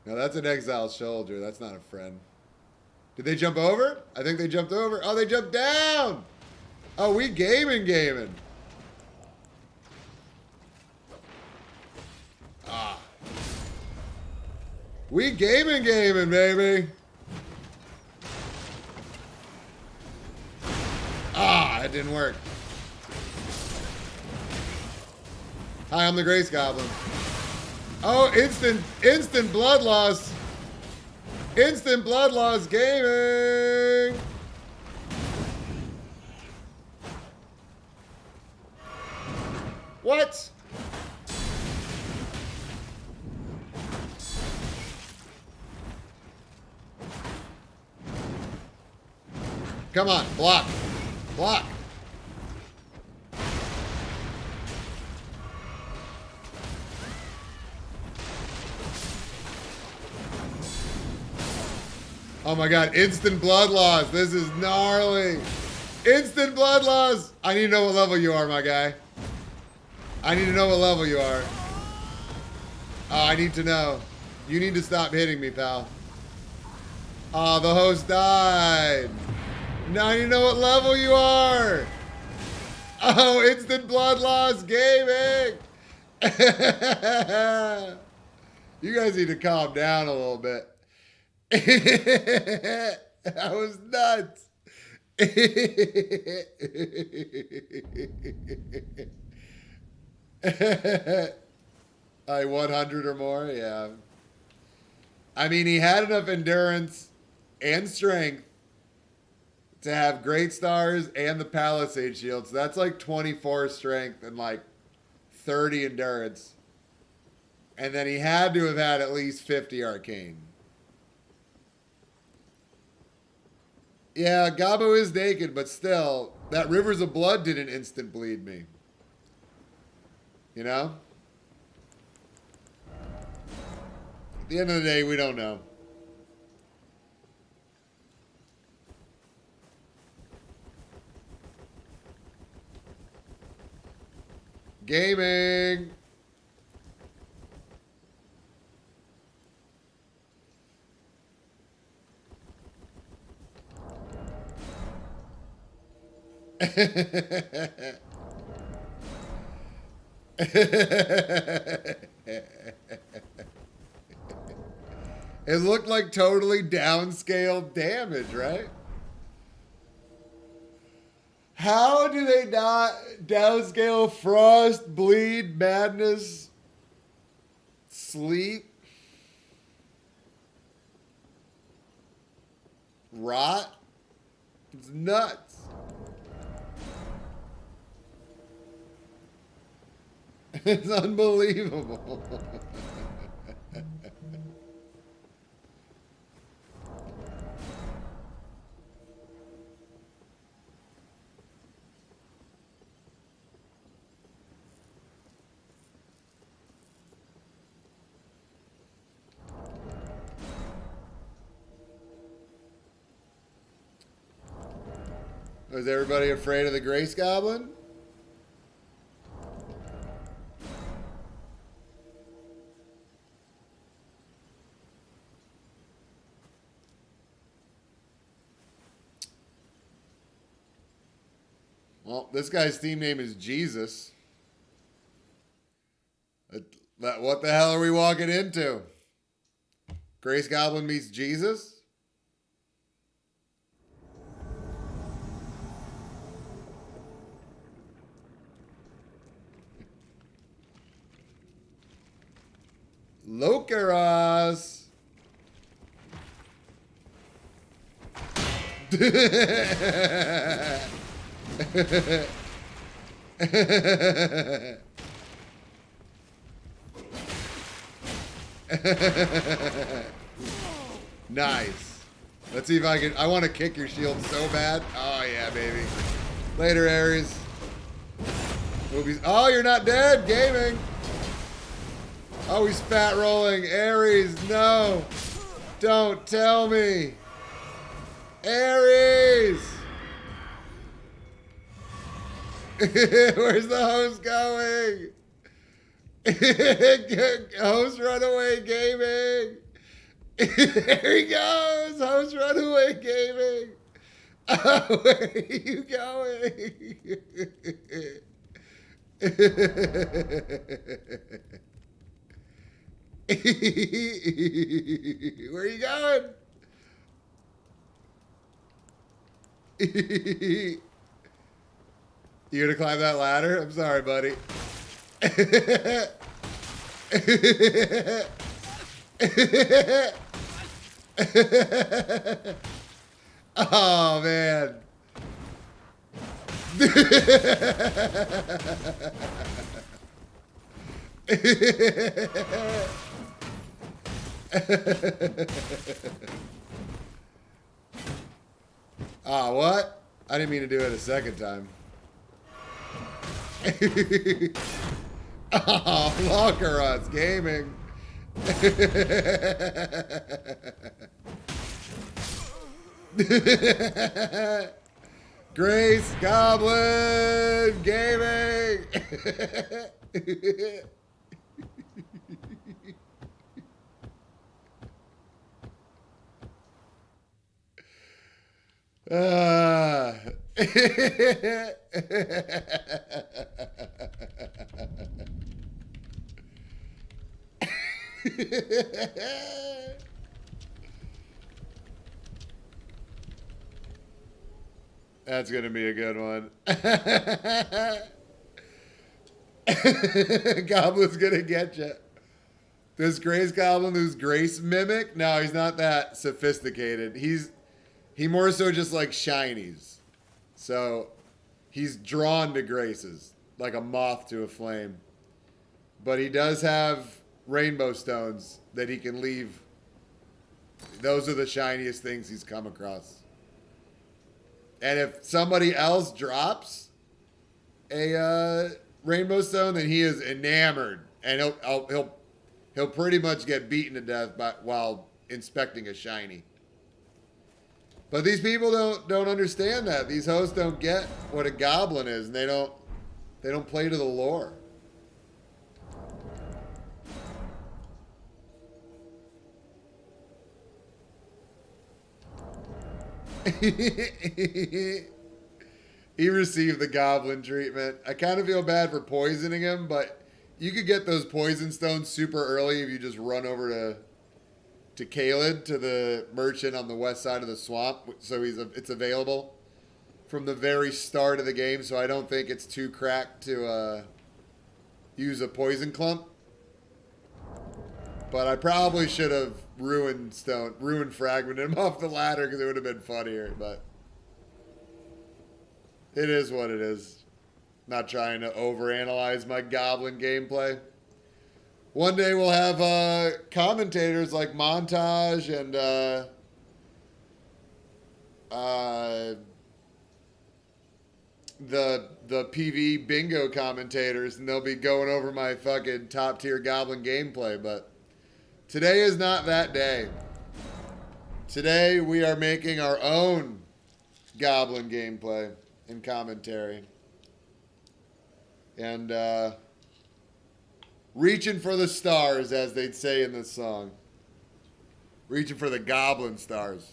No, that's an exile soldier. That's not a friend. Did they jump over? I think they jumped over. Oh, they jumped down. Oh, we gaming. Ah. We gaming, baby. Ah, it didn't work. Hi, I'm the Grace Goblin. Oh, instant blood loss. Instant blood loss gaming. What? Come on, block. Block. Oh my god, instant blood loss. This is gnarly. Instant blood loss. I need to know what level you are, my guy. I need to know what level you are. Oh, I need to know. You need to stop hitting me, pal. Oh, the host died. Now I need to know what level you are. Oh, instant blood loss gaming. You guys need to calm down a little bit. That was nuts. I 100 or more, yeah. I mean, he had enough endurance and strength to have great stars and the Palisade Shield. So that's like 24 strength and like 30 endurance. And then he had to have had at least 50 arcane. Yeah, Gabo is naked, but still, that Rivers of Blood didn't instant bleed me. You know? At the end of the day, we don't know. Gaming! It looked like totally downscaled damage, right? How do they not downscale Frost, Bleed, Madness, Sleep, Rot? It's nuts. It's unbelievable. Is everybody afraid of the Grace Goblin? Well, this guy's team name is Jesus. What the hell are we walking into? Grace Goblin meets Jesus? Locaros. Nice. Let's see if I can. I want to kick your shield so bad. Oh, yeah, baby. Later, Ares. Movies. Oh, you're not dead. Gaming. Oh, he's fat rolling. Ares, no. Don't tell me. Ares. Where's the host going? Host Runaway Gaming. There he goes. Host Runaway Gaming. Oh, where are you going? Where are you going? You gonna climb that ladder? I'm sorry, buddy. Oh, man. Ah, what? I didn't mean to do it a second time. Oh, Locaros Gaming. Grace Goblin Gaming. That's going to be a good one. Goblin's going to get you. This Grace Goblin who's Grace Mimic, no, he's not that sophisticated. He more so just like shinies. So he's drawn to Graces, like a moth to a flame. But he does have rainbow stones that he can leave. Those are the shiniest things he's come across. And if somebody else drops a rainbow stone, then he is enamored, and he'll pretty much get beaten to death while inspecting a shiny. But these people don't understand that. These hosts don't get what a goblin is, and they don't play to the lore. He received the goblin treatment. I kind of feel bad for poisoning him, but you could get those poison stones super early if you just run over to Kaled, to the merchant on the west side of the swamp. So it's available from the very start of the game, so I don't think it's too cracked to use a poison clump. But I probably should have ruined fragmented him off the ladder because it would have been funnier, but it is what it is. Not trying to overanalyze my goblin gameplay. One day we'll have commentators like Montage and the PV bingo commentators, and they'll be going over my fucking top tier goblin gameplay, but today is not that day. Today we are making our own goblin gameplay and commentary. And reaching for the stars, as they'd say in this song. Reaching for the goblin stars.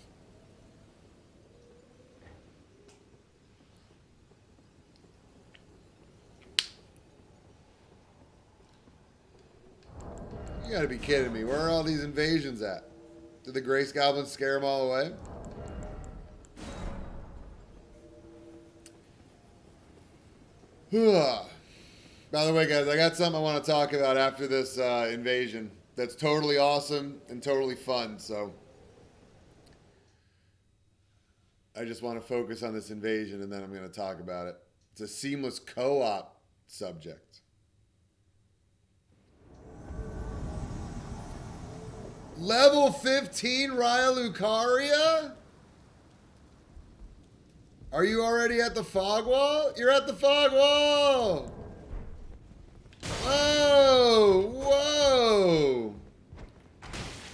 You gotta be kidding me. Where are all these invasions at? Did the Grace Goblins scare them all away? By the way, guys, I got something I want to talk about after this invasion that's totally awesome and totally fun, so I just want to focus on this invasion, and then I'm going to talk about it. It's a seamless co-op subject. Level 15 Raya Lucaria? Are you already at the fog wall? You're at the fog wall! Whoa! Whoa!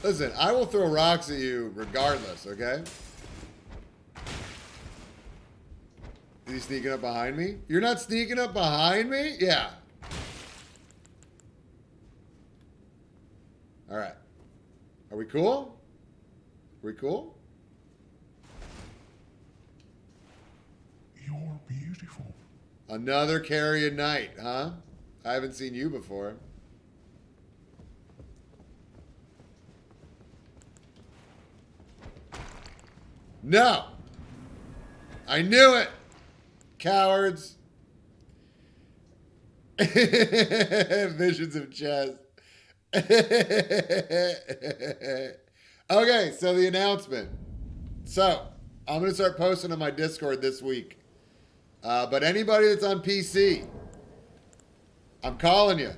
Listen, I will throw rocks at you regardless, okay? Is he sneaking up behind me? You're not sneaking up behind me? Yeah. Alright. Are we cool? Are we cool? You're beautiful. Another carrion knight, huh? I haven't seen you before. No! I knew it! Cowards. Visions of chess. Okay, so the announcement. So, I'm going to start posting on my Discord this week. But anybody that's on PC, I'm calling you.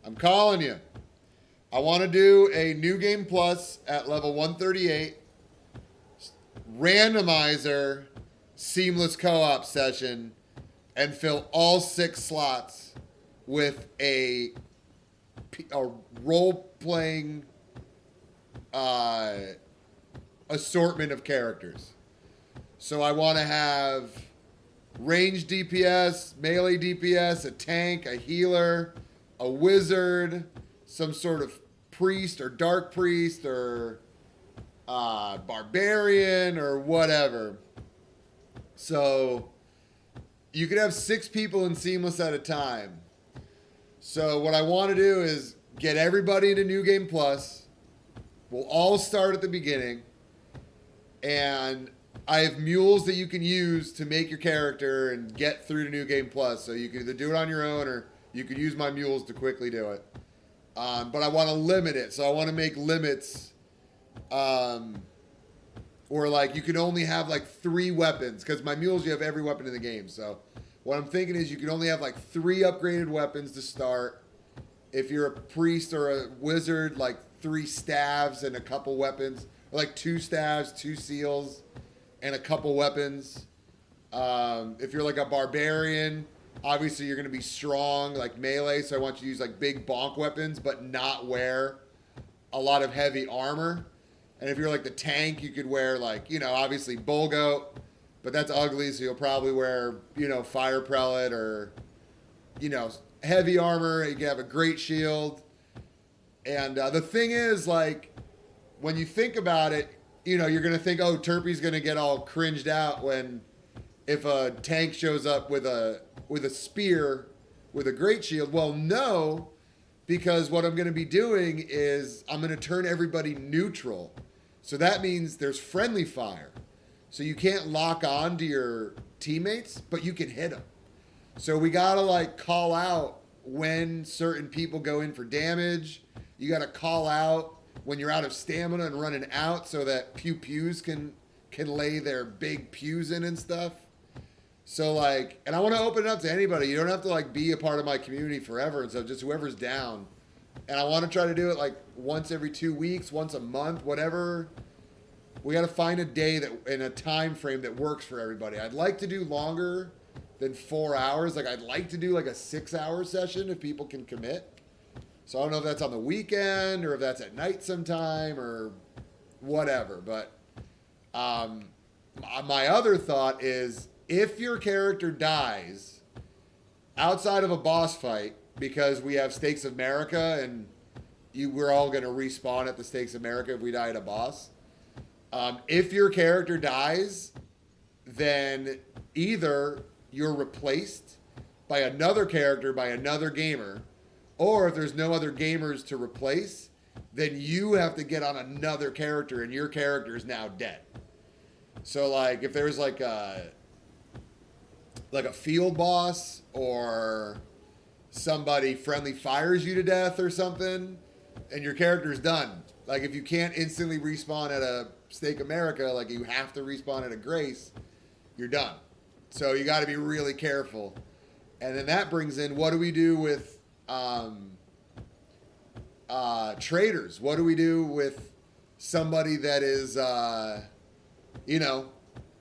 I'm calling you. I want to do a New Game Plus at level 138. Randomizer, seamless co-op session, and fill all 6 slots with a role-playing assortment of characters. So I want to have range DPS, melee DPS, a tank, a healer, a wizard, some sort of priest or dark priest or barbarian or whatever. So you could have 6 people in Seamless at a time. So what I want to do is get everybody into New Game Plus. We'll all start at the beginning. And I have mules that you can use to make your character and get through to New Game Plus. So you can either do it on your own or you can use my mules to quickly do it. But I want to limit it. So I want to make limits or like you can only have like 3 weapons, because my mules, you have every weapon in the game. So what I'm thinking is you can only have like 3 upgraded weapons to start. If you're a priest or a wizard, like 3 staves and a couple weapons, or like 2 staves, 2 seals, and a couple weapons. If you're like a barbarian, obviously you're going to be strong, like melee, so I want you to use like big bonk weapons, but not wear a lot of heavy armor. And if you're like the tank, you could wear like, you know, obviously bull goat, but that's ugly, so you'll probably wear, you know, fire prelate or, you know, heavy armor. You can have a great shield. And the thing is, like, when you think about it, you know, you're going to think, oh, Turpy's going to get all cringed out when, if a tank shows up with a spear with a great shield. Well, no, because what I'm going to be doing is I'm going to turn everybody neutral. So that means there's friendly fire. So you can't lock on to your teammates, but you can hit them. So we got to like call out when certain people go in for damage. You got to call out when you're out of stamina and running out, so that pews can lay their big pews in and stuff. So like, and I want to open it up to anybody. You don't have to like be a part of my community forever and stuff, just whoever's down. And I want to try to do it like once every 2 weeks, once a month, whatever. We got to find a day that in a time frame that works for everybody. I'd like to do longer than 4 hours. Like I'd like to do like a 6-hour session if people can commit. So I don't know if that's on the weekend or if that's at night sometime or whatever. But my other thought is, if your character dies outside of a boss fight, because we have Stakes of America and we're all going to respawn at the Stakes of America if we die at a boss. If your character dies, then either you're replaced by another character, by another gamer, or if there's no other gamers to replace, then you have to get on another character and your character is now dead. So like if there's like a field boss or somebody friendly fires you to death or something and your character's done. Like if you can't instantly respawn at a Stake America, like you have to respawn at a Grace, you're done. So you got to be really careful. And then that brings in, what do we do with traders? What do we do with somebody that is, you know,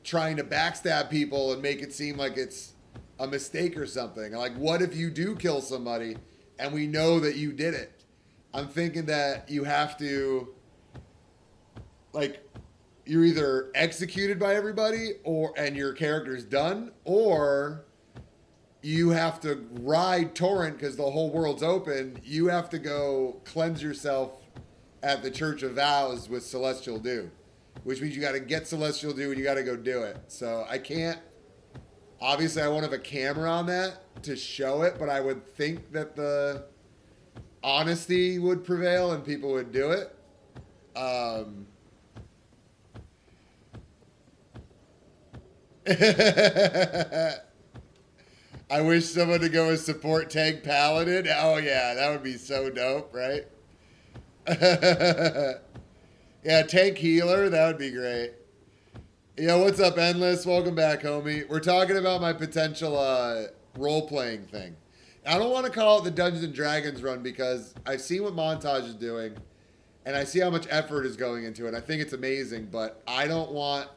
trying to backstab people and make it seem like it's a mistake or something? Like, what if you do kill somebody and we know that you did it? I'm thinking that you have to, like, you're either executed by everybody and your character's done, or you have to ride torrent because the whole world's open. You have to go cleanse yourself at the Church of Vows with Celestial Dew, which means you got to get Celestial Dew and you got to go do it. So I can't, obviously I won't have a camera on that to show it, but I would think that the honesty would prevail and people would do it. I wish someone to go with support tank paladin. Oh yeah, that would be so dope, right? Yeah, tank healer, that would be great. Yo, what's up, Endless? Welcome back, homie. We're talking about my potential role-playing thing. I don't want to call it the Dungeons and Dragons run because I've seen what Montage is doing, and I see how much effort is going into it. I think it's amazing, but I don't want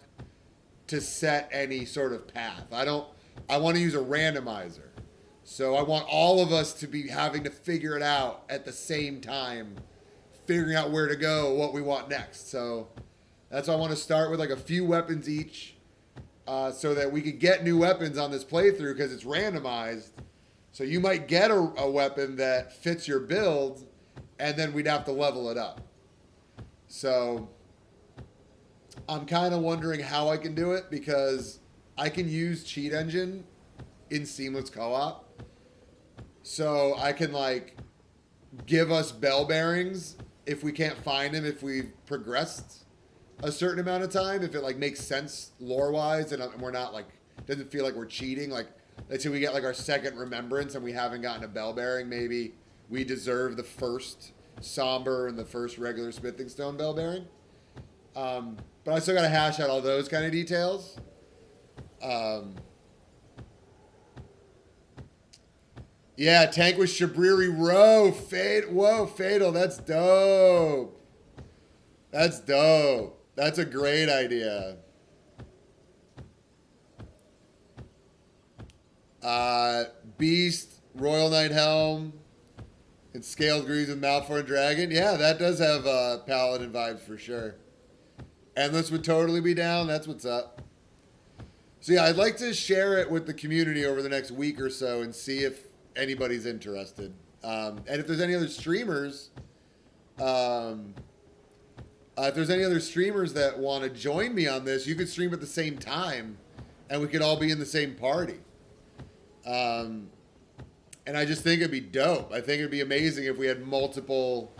to set any sort of path. I want to use a randomizer. So I want all of us to be having to figure it out at the same time, figuring out where to go, what we want next. So that's why I want to start with like a few weapons each, so that we could get new weapons on this playthrough because it's randomized. So you might get a weapon that fits your build, and then we'd have to level it up. So I'm kind of wondering how I can do it, because I can use Cheat Engine in Seamless Co-op. So I can like give us bell bearings if we can't find them, if we've progressed a certain amount of time, if it like makes sense lore-wise and we're not like, doesn't feel like we're cheating. Like let's say we get like our second remembrance and we haven't gotten a bell bearing, maybe we deserve the first somber and the first regular smithing stone bell bearing. But I still got to hash out all those kind of details. Yeah, tank with Shabriri Row. Whoa, Fatal. That's dope. That's dope. That's a great idea. Beast, Royal Knight Helm, and Scaled Greaves with Malfoy Dragon. Yeah, that does have Paladin vibes for sure. Endless would totally be down. That's what's up. So yeah, I'd like to share it with the community over the next week or so and see if anybody's interested. And if there's any other streamers, that want to join me on this, you could stream at the same time, and we could all be in the same party. And I just think it'd be dope. I think it'd be amazing if we had multiple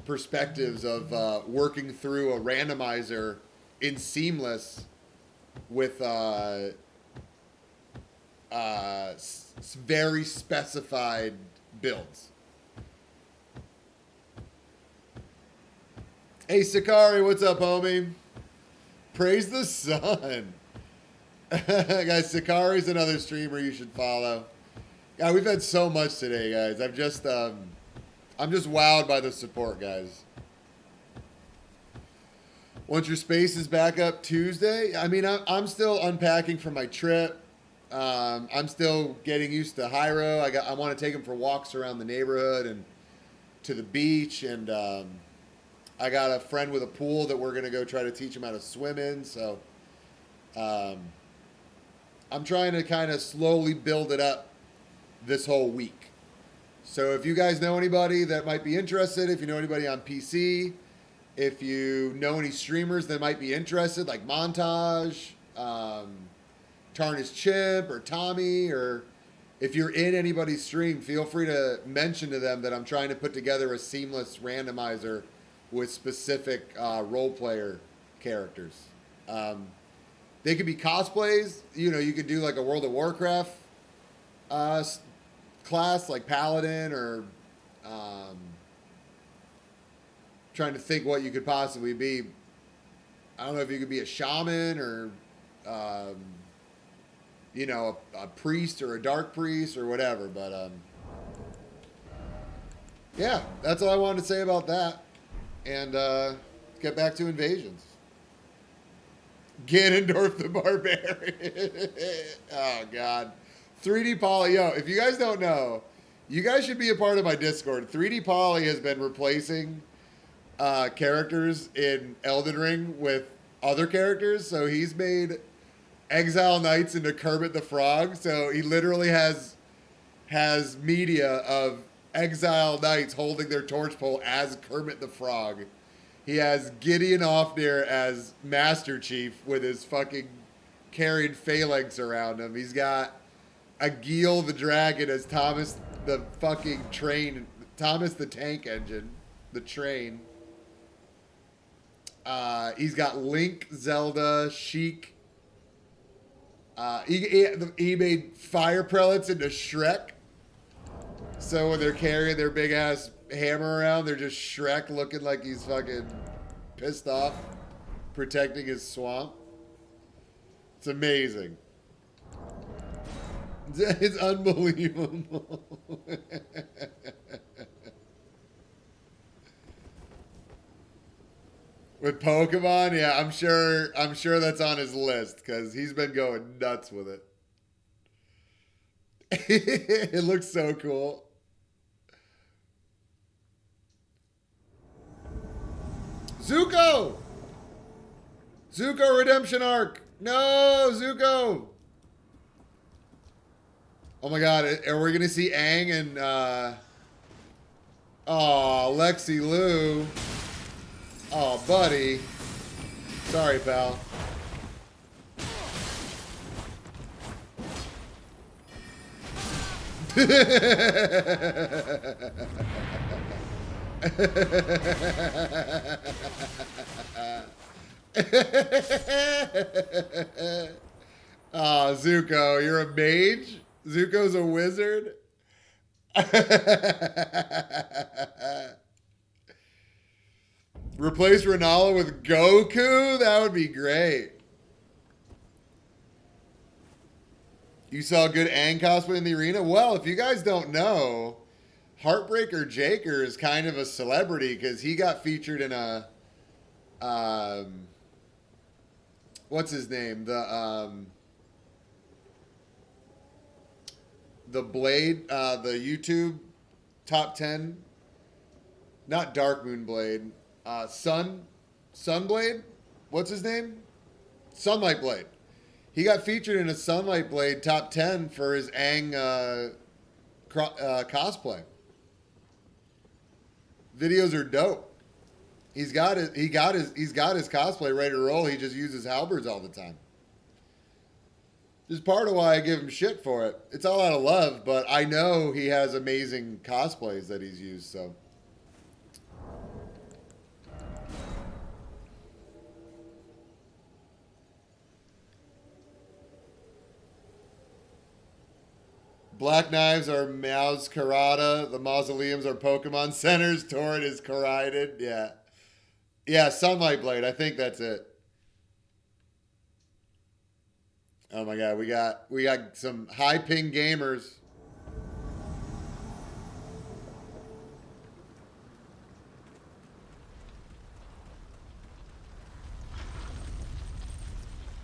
perspectives of working through a randomizer in Seamless with very specified builds. Hey, Sakari, what's up, homie? Praise the sun. Guys, Sakari's another streamer you should follow. Yeah, we've had so much today, guys. I'm just wowed by the support, guys. Once your space is back up Tuesday, I mean, I'm still unpacking from my trip. I'm still getting used to Hyro. I want to take him for walks around the neighborhood and to the beach, and I got a friend with a pool that we're gonna go try to teach him how to swim in. So I'm trying to kind of slowly build it up this whole week. So if you guys know anybody that might be interested, if you know anybody on PC, if you know any streamers that might be interested, like Montage, Tarnished Chimp, or Tommy, or if you're in anybody's stream, feel free to mention to them that I'm trying to put together a seamless randomizer with specific role player characters. They could be cosplays. You know, you could do like a World of Warcraft class, like Paladin, or trying to think what you could possibly be. I don't know if you could be a shaman or, you know, a priest or a dark priest or whatever. But yeah, that's all I wanted to say about that. And get back to invasions. Ganondorf the Barbarian. Oh, God. 3D Poly. Yo, if you guys don't know, you guys should be a part of my Discord. 3D Poly has been replacing characters in Elden Ring with other characters. So he's made Exile Knights into Kermit the Frog. So he literally has media of Exile Knights holding their torch pole as Kermit the Frog. He has Gideon Ofnir as Master Chief with his fucking carried phalanx around him. He's got Agil the Dragon as Thomas the fucking train, Thomas the tank engine, the train. He's got Link, Zelda, Sheik. He made fire prelates into Shrek. So when they're carrying their big ass hammer around, they're just Shrek looking like he's fucking pissed off, protecting his swamp. It's amazing. It's unbelievable. With Pokemon, yeah, I'm sure that's on his list because he's been going nuts with it. It looks so cool. Zuko! Zuko Redemption Arc! No, Zuko! Oh my god, are we gonna see Aang and Lexi Lou? Oh, buddy. Sorry, pal. Zuko, you're a mage? Zuko's a wizard? Replace Ronaldo with Goku? That would be great. You saw good Aang cosplay in the arena? Well, if you guys don't know, Heartbreaker Jaker is kind of a celebrity because he got featured in a... what's his name? The Blade, the YouTube top 10. Not Dark Moon Blade. Sunblade? What's his name? Sunlight Blade. He got featured in a Sunlight Blade top 10 for his Aang cosplay. Videos are dope. He's got his cosplay ready to roll. He just uses halberds all the time. This is part of why I give him shit for it. It's all out of love, but I know he has amazing cosplays that he's used, so. Black Knives are Mao's Karada. The mausoleums are Pokemon centers. Torrent is Korided. Yeah. Yeah, Sunlight Blade. I think that's it. Oh my god, we got some high ping gamers.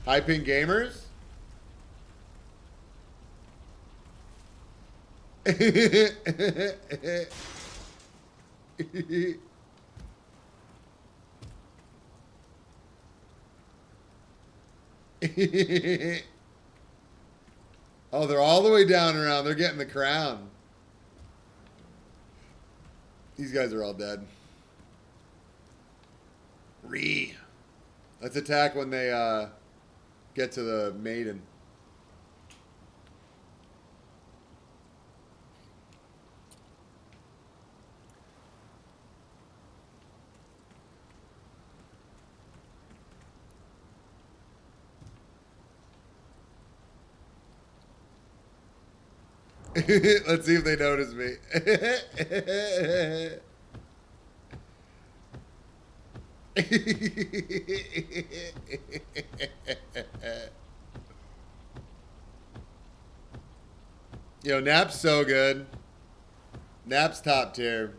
High ping gamers? Oh, they're all the way down around. They're getting the crown. These guys are all dead. Let's attack when they get to the maiden. Let's see if they notice me. Yo, Nap's so good. Nap's top tier.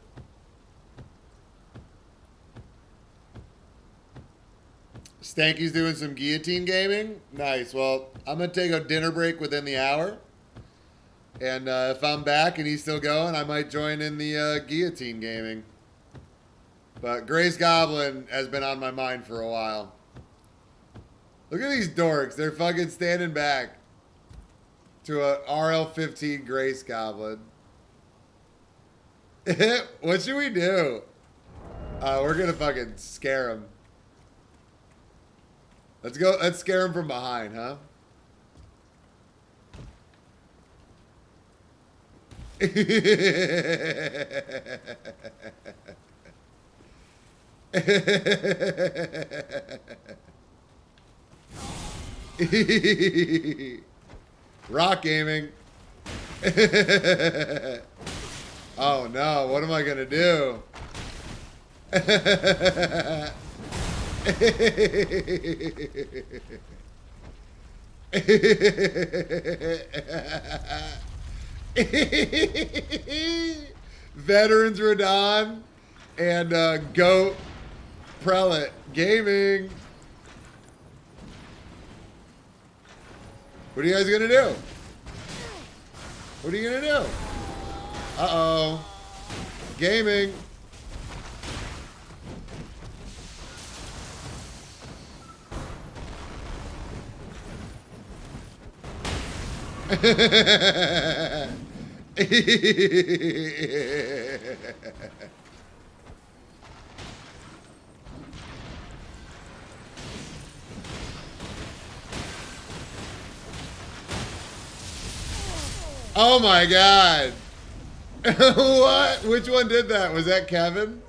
Stanky's doing some guillotine gaming. Nice. Well, I'm going to take a dinner break within the hour. And if I'm back and he's still going, I might join in the guillotine gaming. But Grace Goblin has been on my mind for a while. Look at these dorks. They're fucking standing back to a RL-15 Grace Goblin. What should we do? We're going to fucking scare him. Let's go. Let's scare him from behind, huh? Rock gaming. Oh no, what am I gonna do? Veterans Radon and Goat Prelate Gaming. What are you guys gonna do? What are you gonna do? Uh-oh. Gaming. Oh my god. What? Which one did that? Was that Kevin?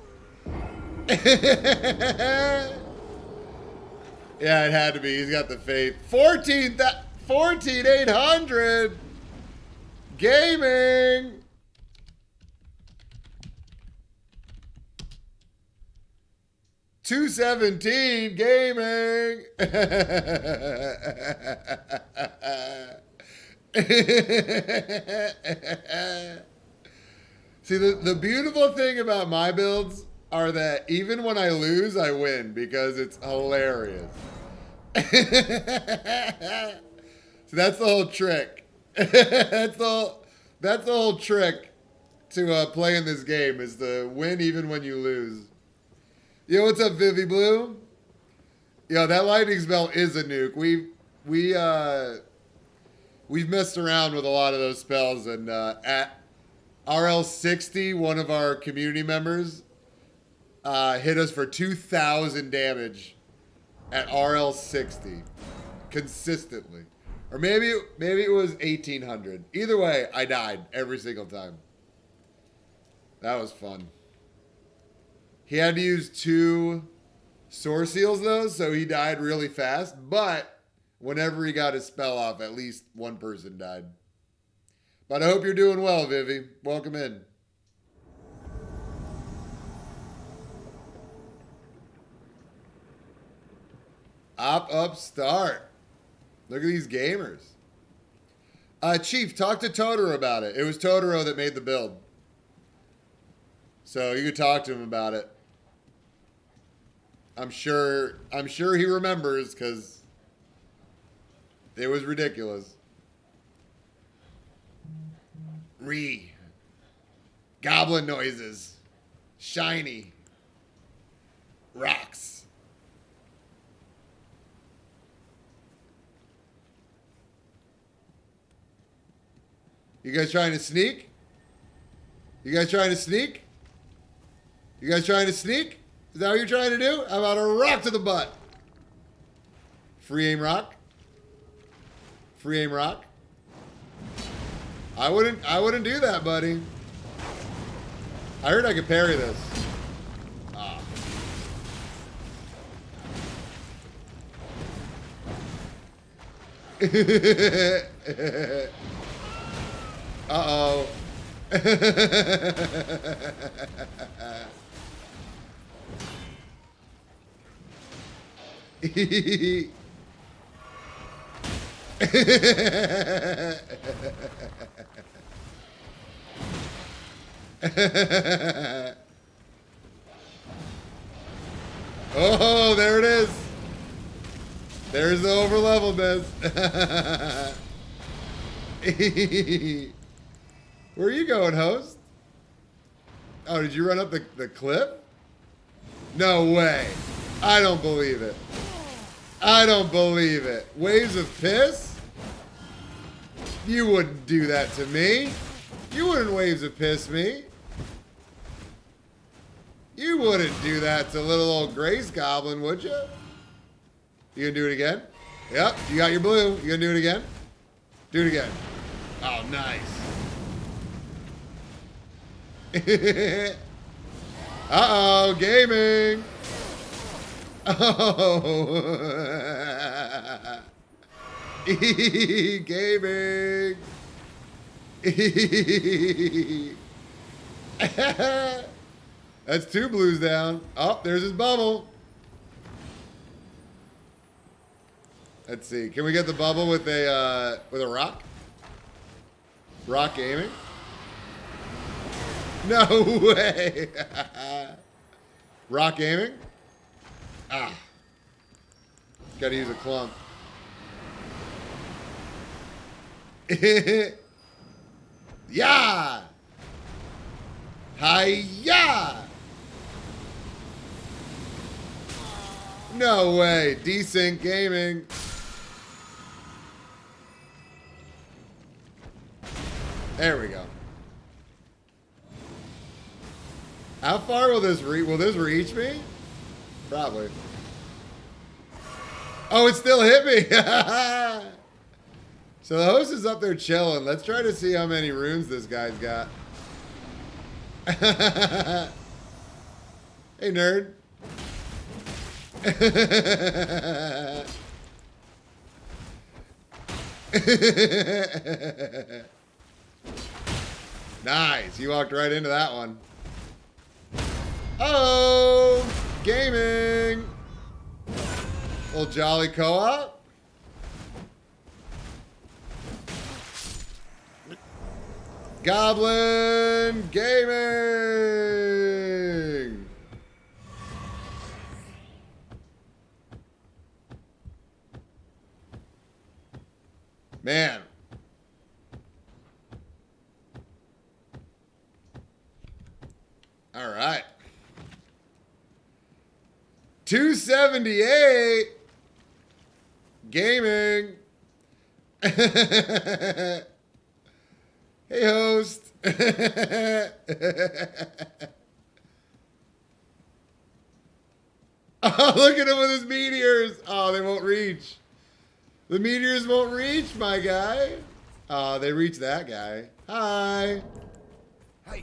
Yeah, it had to be. He's got the faith. 14,800 gaming. 217 gaming. See, the beautiful thing about my builds are that even when I lose, I win because it's hilarious. So that's the whole trick. That's the whole trick to playing this game is to win even when you lose. Yo, what's up, Vivi Blue? Yo, that lightning spell is a nuke. We've messed around with a lot of those spells, and at RL60, one of our community members hit us for 2,000 damage at RL60 consistently. Or maybe it was 1,800. Either way, I died every single time. That was fun. He had to use 2 Source Seals, though, so he died really fast. But whenever he got his spell off, at least one person died. But I hope you're doing well, Vivi. Welcome in. Up, start. Look at these gamers. Chief, talk to Totoro about it. It was Totoro that made the build. So you could talk to him about it. I'm sure he remembers because it was ridiculous. Goblin noises. Shiny. Rocks. You guys trying to sneak? You guys trying to sneak? You guys trying to sneak? Is that what you're trying to do? How about a rock to the butt? Free aim rock. Free aim rock. I wouldn't do that, buddy. I heard I could parry this. Ah. Uh-oh. Oh, there it is. There's the overleveledness. Where are you going, host? Oh, did you run up the cliff? No way. I don't believe it. I don't believe it. Waves of piss? You wouldn't do that to me. You wouldn't waves of piss me. You wouldn't do that to little old Grace Goblin, would you? You gonna do it again? Yep, you got your blue. You gonna do it again? Do it again. Oh, nice. Uh-oh, gaming. Oh. Gaming. That's 2 blues down. Oh, there's his bubble. Let's see. Can we get the bubble with a rock? Rock gaming? No way. Rock gaming? Ah. Gotta use a clump. Yeah. Hi-ya. No way. Decent gaming. There we go. How far will this reach? Will this reach me? Probably. Oh, it still hit me. So the host is up there chilling. Let's try to see how many runes this guy's got. Hey, nerd. Nice. You walked right into that one. Oh, gaming. Little jolly co-op. Goblin Gaming. Man. All right. 278 gaming. Hey, host. Oh, look at him with his meteors. Oh, they won't reach. The meteors won't reach, my guy. Oh, they reach that guy. Hi. Hi.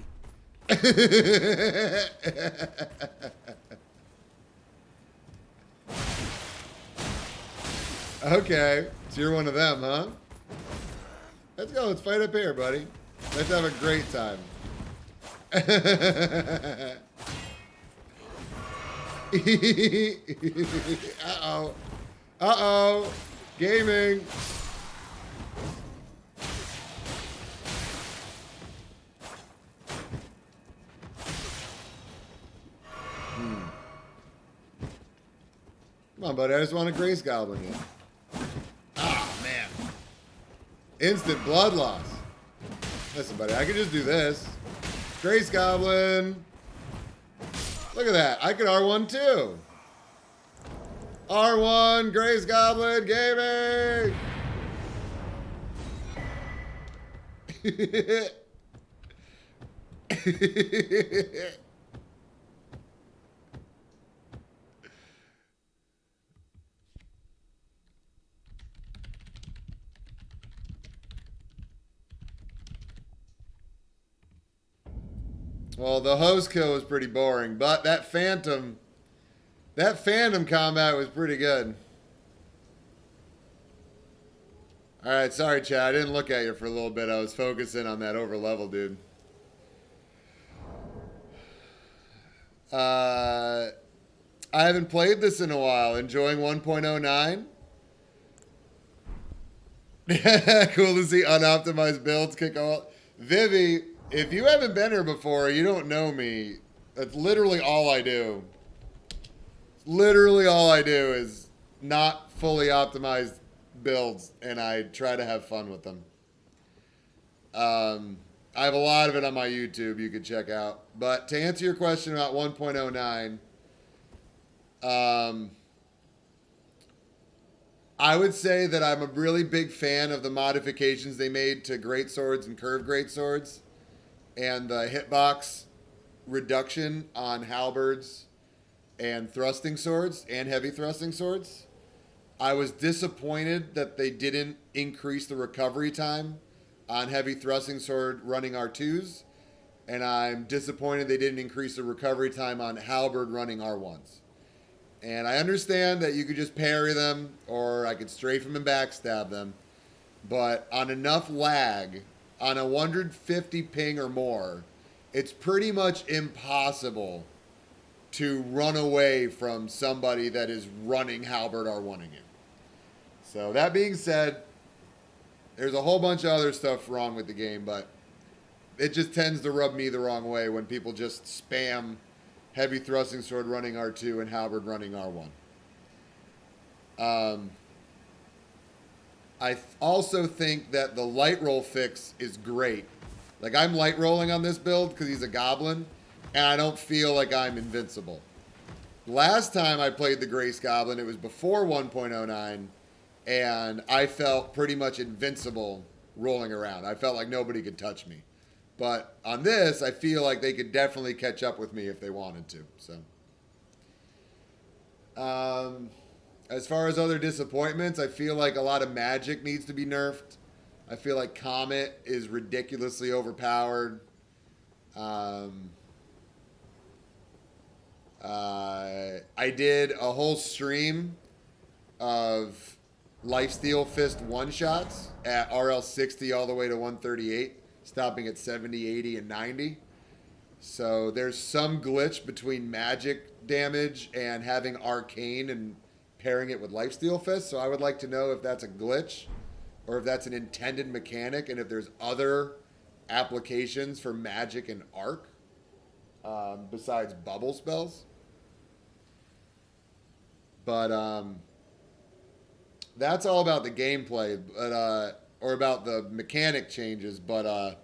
Okay, so you're one of them, huh? Let's go. Let's fight up here, buddy. Let's have a great time. Uh-oh. Uh-oh. Gaming. Come on, buddy. I just want a Grace Goblin here. Ah, man. Instant blood loss. Listen, buddy. I could just do this. Grace Goblin. Look at that. I could R1 too. R1 Grace Goblin Gaming. Well, the host kill was pretty boring, but that phantom combat was pretty good. All right, sorry, Chad. I didn't look at you for a little bit. I was focusing on that over level, dude. I haven't played this in a while. Enjoying 1.09. Cool to see unoptimized builds kick off. Vivi, if you haven't been here before, you don't know me. That's literally all I do. Literally all I do is not fully optimized builds, and I try to have fun with them. I have a lot of it on my YouTube you could check out. But to answer your question about 1.09, I would say that I'm a really big fan of the modifications they made to greatswords and curved greatswords, and the hitbox reduction on halberds and thrusting swords and heavy thrusting swords. I was disappointed that they didn't increase the recovery time on heavy thrusting sword running R2s, and I'm disappointed they didn't increase the recovery time on halberd running R1s. And I understand that you could just parry them, or I could strafe them and backstab them, but on enough lag, on a 150 ping or more, it's pretty much impossible to run away from somebody that is running halberd R1ing you. So that being said, there's a whole bunch of other stuff wrong with the game, but it just tends to rub me the wrong way when people just spam heavy thrusting sword running R2 and halberd running R1. I also think that the light roll fix is great. Like, I'm light rolling on this build because he's a goblin, and I don't feel like I'm invincible. Last time I played the Grace Goblin, it was before 1.09, and I felt pretty much invincible rolling around. I felt like nobody could touch me. But on this, I feel like they could definitely catch up with me if they wanted to. So, as far as other disappointments, I feel like a lot of magic needs to be nerfed. I feel like Comet is ridiculously overpowered. I did a whole stream of Lifesteal Fist one-shots at RL 60 all the way to 138, stopping at 70, 80, and 90. So there's some glitch between magic damage and having arcane and pairing it with Lifesteal Fist. So I would like to know if that's a glitch or if that's an intended mechanic and if there's other applications for magic and arc besides bubble spells. But that's all about the gameplay, or about the mechanic changes. But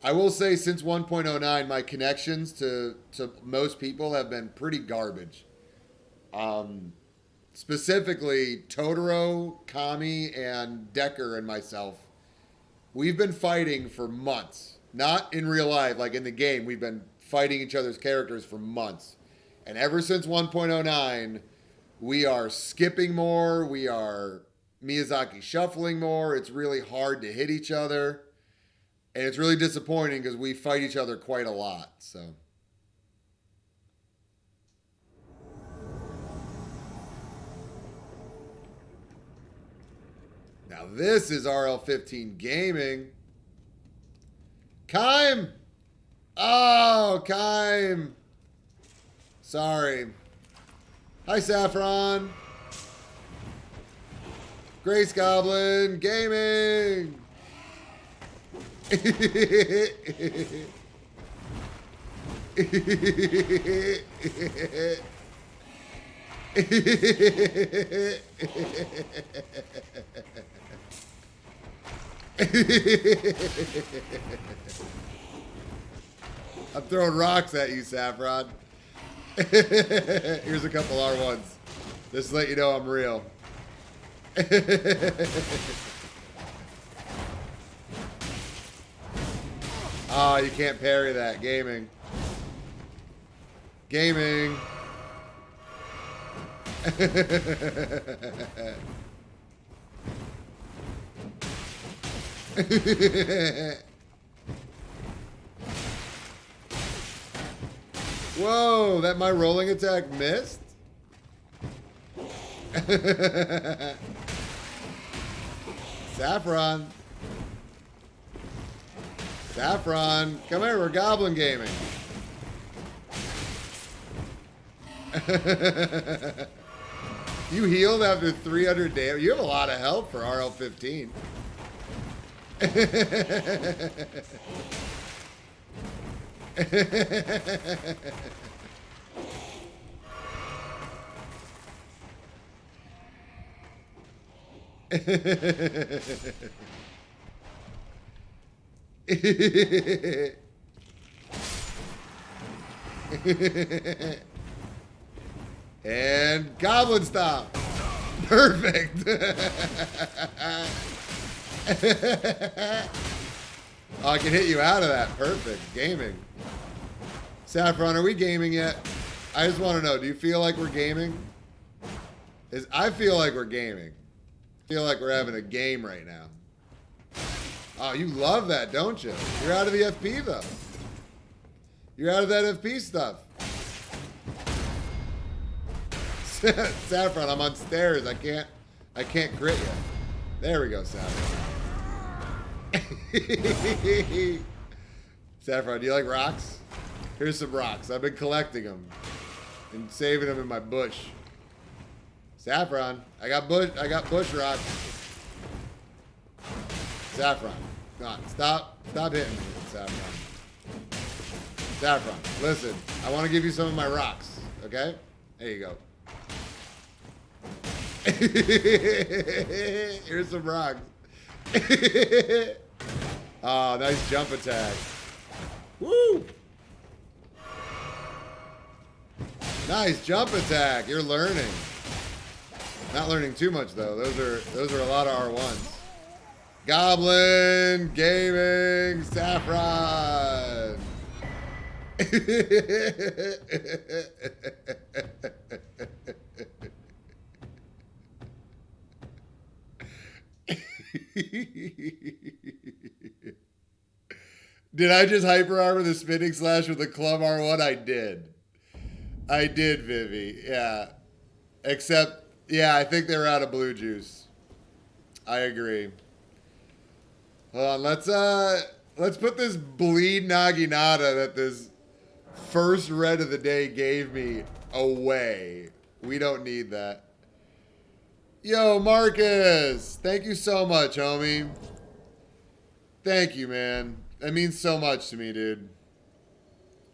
I will say, since 1.09, my connections to most people have been pretty garbage. Specifically, Totoro, Kami, and Decker and myself, we've been fighting for months. Not in real life, like in the game. We've been fighting each other's characters for months. And ever since 1.09, we are skipping more. We are Miyazaki shuffling more. It's really hard to hit each other. And it's really disappointing because we fight each other quite a lot. So. Now this is RL15 Gaming. Kime! Oh, Kime! Sorry. Hi, Saffron. Grace Goblin Gaming. I'm throwing rocks at you, Saffron. Here's a couple R1s. Just to let you know I'm real. Oh, you can't parry that. Gaming. Gaming. Whoa, that my rolling attack missed? Saffron. Saffron, come here, we're Goblin Gaming. You healed after 300 damage. You have a lot of health for RL15. And Goblin Stomp. Perfect. Oh, I can hit you out of that. Perfect. Gaming. Saffron, are we gaming yet? I just want to know, do you feel like we're gaming? I feel like we're gaming. I feel like we're having a game right now. Oh, you love that, don't you? You're out of the FP, though. You're out of that FP stuff. Saffron, I'm on stairs. I can't crit you. There we go, Saffron. Saffron, do you like rocks? Here's some rocks. I've been collecting them and saving them in my bush. Saffron, I got bush rocks. Saffron, come on, stop hitting me, Saffron. Saffron, listen, I want to give you some of my rocks, okay? There you go. Here's some rocks. Oh, nice jump attack. Woo! Nice jump attack. You're learning. Not learning too much though. Those are a lot of R1s. Goblin Gaming Saffron. Did I just hyper armor the spinning slash with the club R1? I did. I did, Vivi. Yeah. Except, yeah, I think they were out of blue juice. I agree. Hold on, let's put this bleed Naginata that this first red of the day gave me away. We don't need that. Yo, Marcus. Thank you so much, homie. Thank you, man. That means so much to me, dude.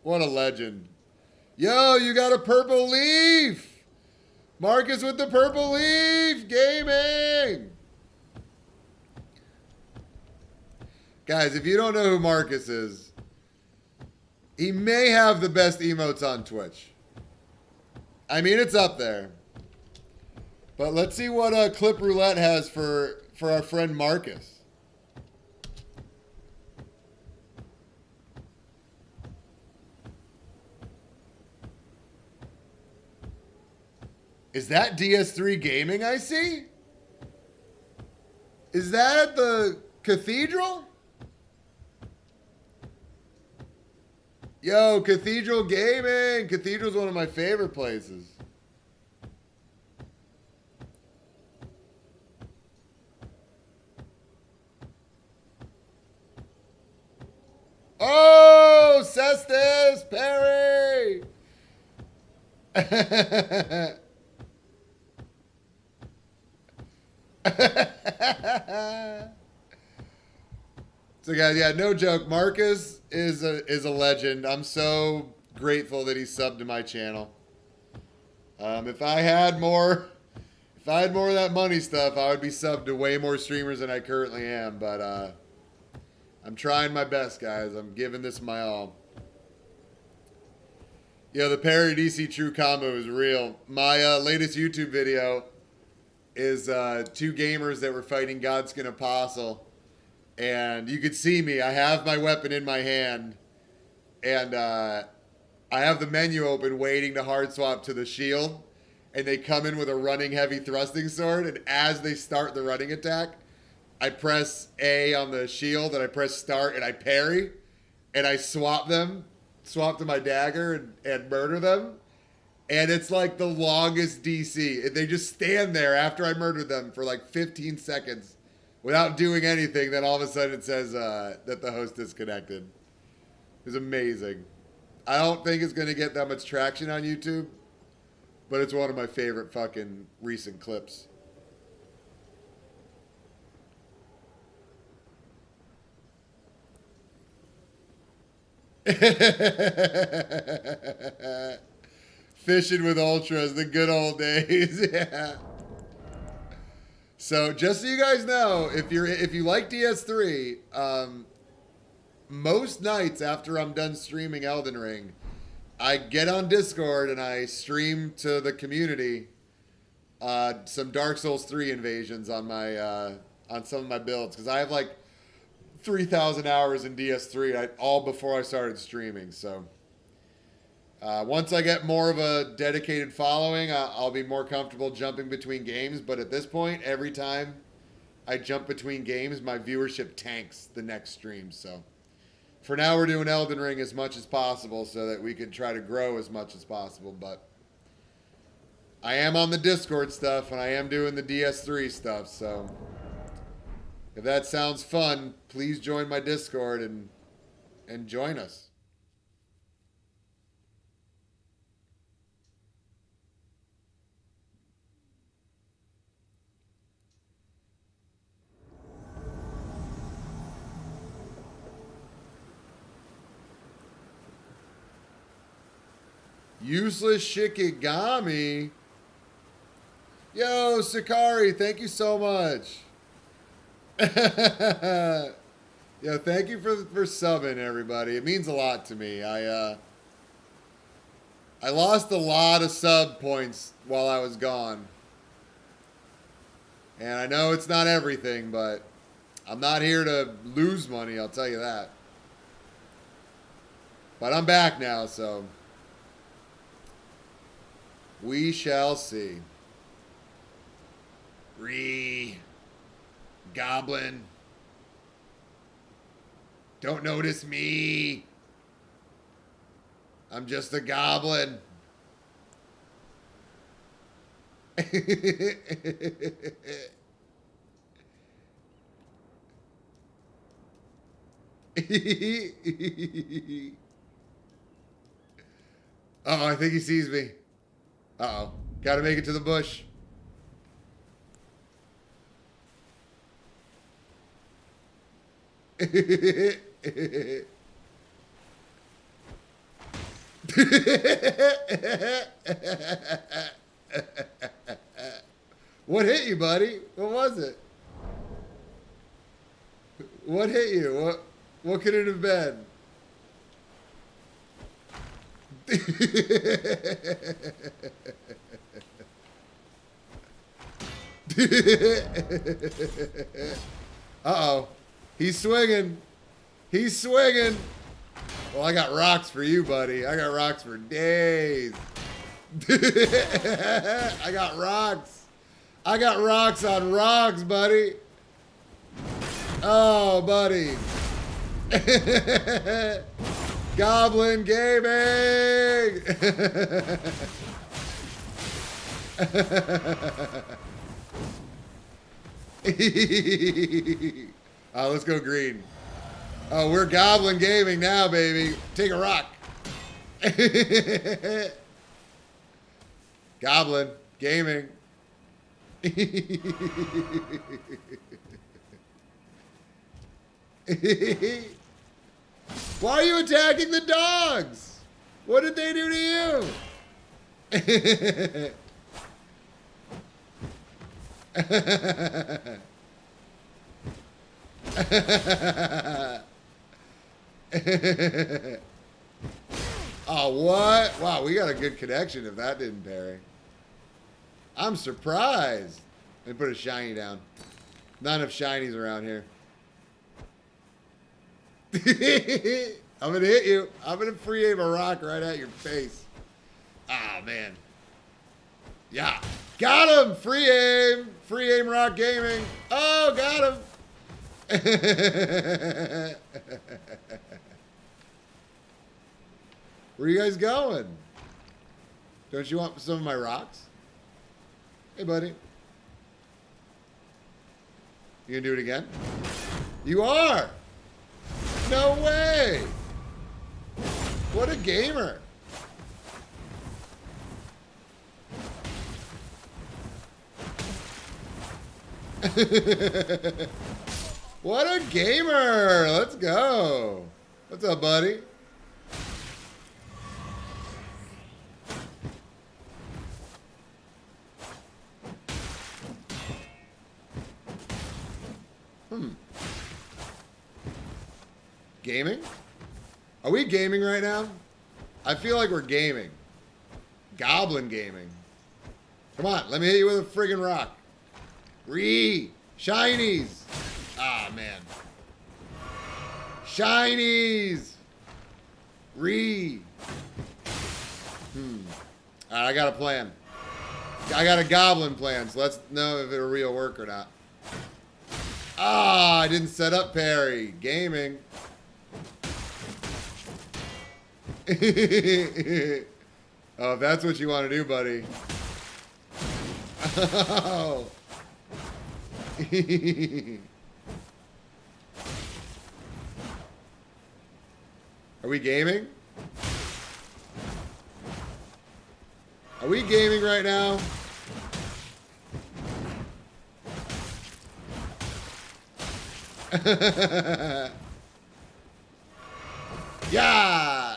What a legend. Yo, you got a purple leaf. Marcus with the purple leaf. Gaming. Guys, if you don't know who Marcus is, he may have the best emotes on Twitch. I mean, it's up there. But let's see what Clip Roulette has for our friend Marcus. Is that DS3 Gaming I see? Is that at the Cathedral? Yo, Cathedral Gaming. Cathedral's one of my favorite places. Oh, Cestus, Perry. So guys, yeah, no joke. Marcus is a legend. I'm so grateful that he subbed to my channel. If I had more of that money stuff, I would be subbed to way more streamers than I currently am. But I'm trying my best, guys. I'm giving this my all. Yo, the Perry DC True combo is real. My latest YouTube video is two gamers that were fighting Godskin Apostle. And you could see me. I have my weapon in my hand. And I have the menu open waiting to hard swap to the shield. And they come in with a running heavy thrusting sword. And as they start the running attack, I press A on the shield and I press start and I parry. And I swap to my dagger and murder them. And it's like the longest DC. They just stand there after I murdered them for like 15 seconds without doing anything. Then all of a sudden it says that the host disconnected. It was amazing. I don't think it's going to get that much traction on YouTube, but it's one of my favorite fucking recent clips. Fishing with ultras, the good old days. Yeah. So just so you guys know, if you like DS3, most nights after I'm done streaming Elden Ring, I get on Discord and I stream to the community some Dark Souls 3 invasions on my on some of my builds, because I have like 3,000 hours in DS3, all before I started streaming. So once I get more of a dedicated following, I'll be more comfortable jumping between games. But at this point, every time I jump between games, my viewership tanks the next stream. So for now, we're doing Elden Ring as much as possible so that we can try to grow as much as possible. But I am on the Discord stuff, and I am doing the DS3 stuff. So if that sounds fun, please join my Discord and join us. Useless Shikigami. Yo, Sakari, thank you so much. Yo, thank you for subbing, everybody. It means a lot to me. I lost a lot of sub points while I was gone. And I know it's not everything, but I'm not here to lose money, I'll tell you that. But I'm back now, so we shall see. Goblin. Don't notice me. I'm just a goblin. Uh-oh, I think he sees me. Uh-oh. Gotta make it to the bush. What hit you, buddy? What was it? What hit you? What could it have been? Uh-oh. He's swinging. He's swinging. Well, I got rocks for you, buddy. I got rocks for days. I got rocks. I got rocks on rocks, buddy. Oh, buddy. Goblin Gaming. Oh, let's go green. Oh, we're Goblin Gaming now, baby. Take a rock. Goblin Gaming. Why are you attacking the dogs? What did they do to you? Oh, what? Wow, we got a good connection if that didn't parry. I'm surprised. Let me put a shiny down. Not enough shinies around here. I'm going to hit you. I'm going to free aim a rock right at your face. Ah, man. Yeah. Got him. Free aim. Free aim rock gaming. Oh, got him. Where are you guys going? Don't you want some of my rocks? Hey, buddy. You gonna do it again? You are! No way! What a gamer! What a gamer! Let's go! What's up, buddy? Gaming? Are we gaming right now? I feel like we're gaming. Goblin gaming. Come on, let me hit you with a friggin' rock. Shinies! Ah, man. Shinies! Alright, I got a plan. I got a goblin plan, so let's know if it'll real work or not. Ah, I didn't set up parry. Gaming. Oh, if that's what you want to do, buddy. Oh. Are we gaming? Are we gaming right now? Yeah!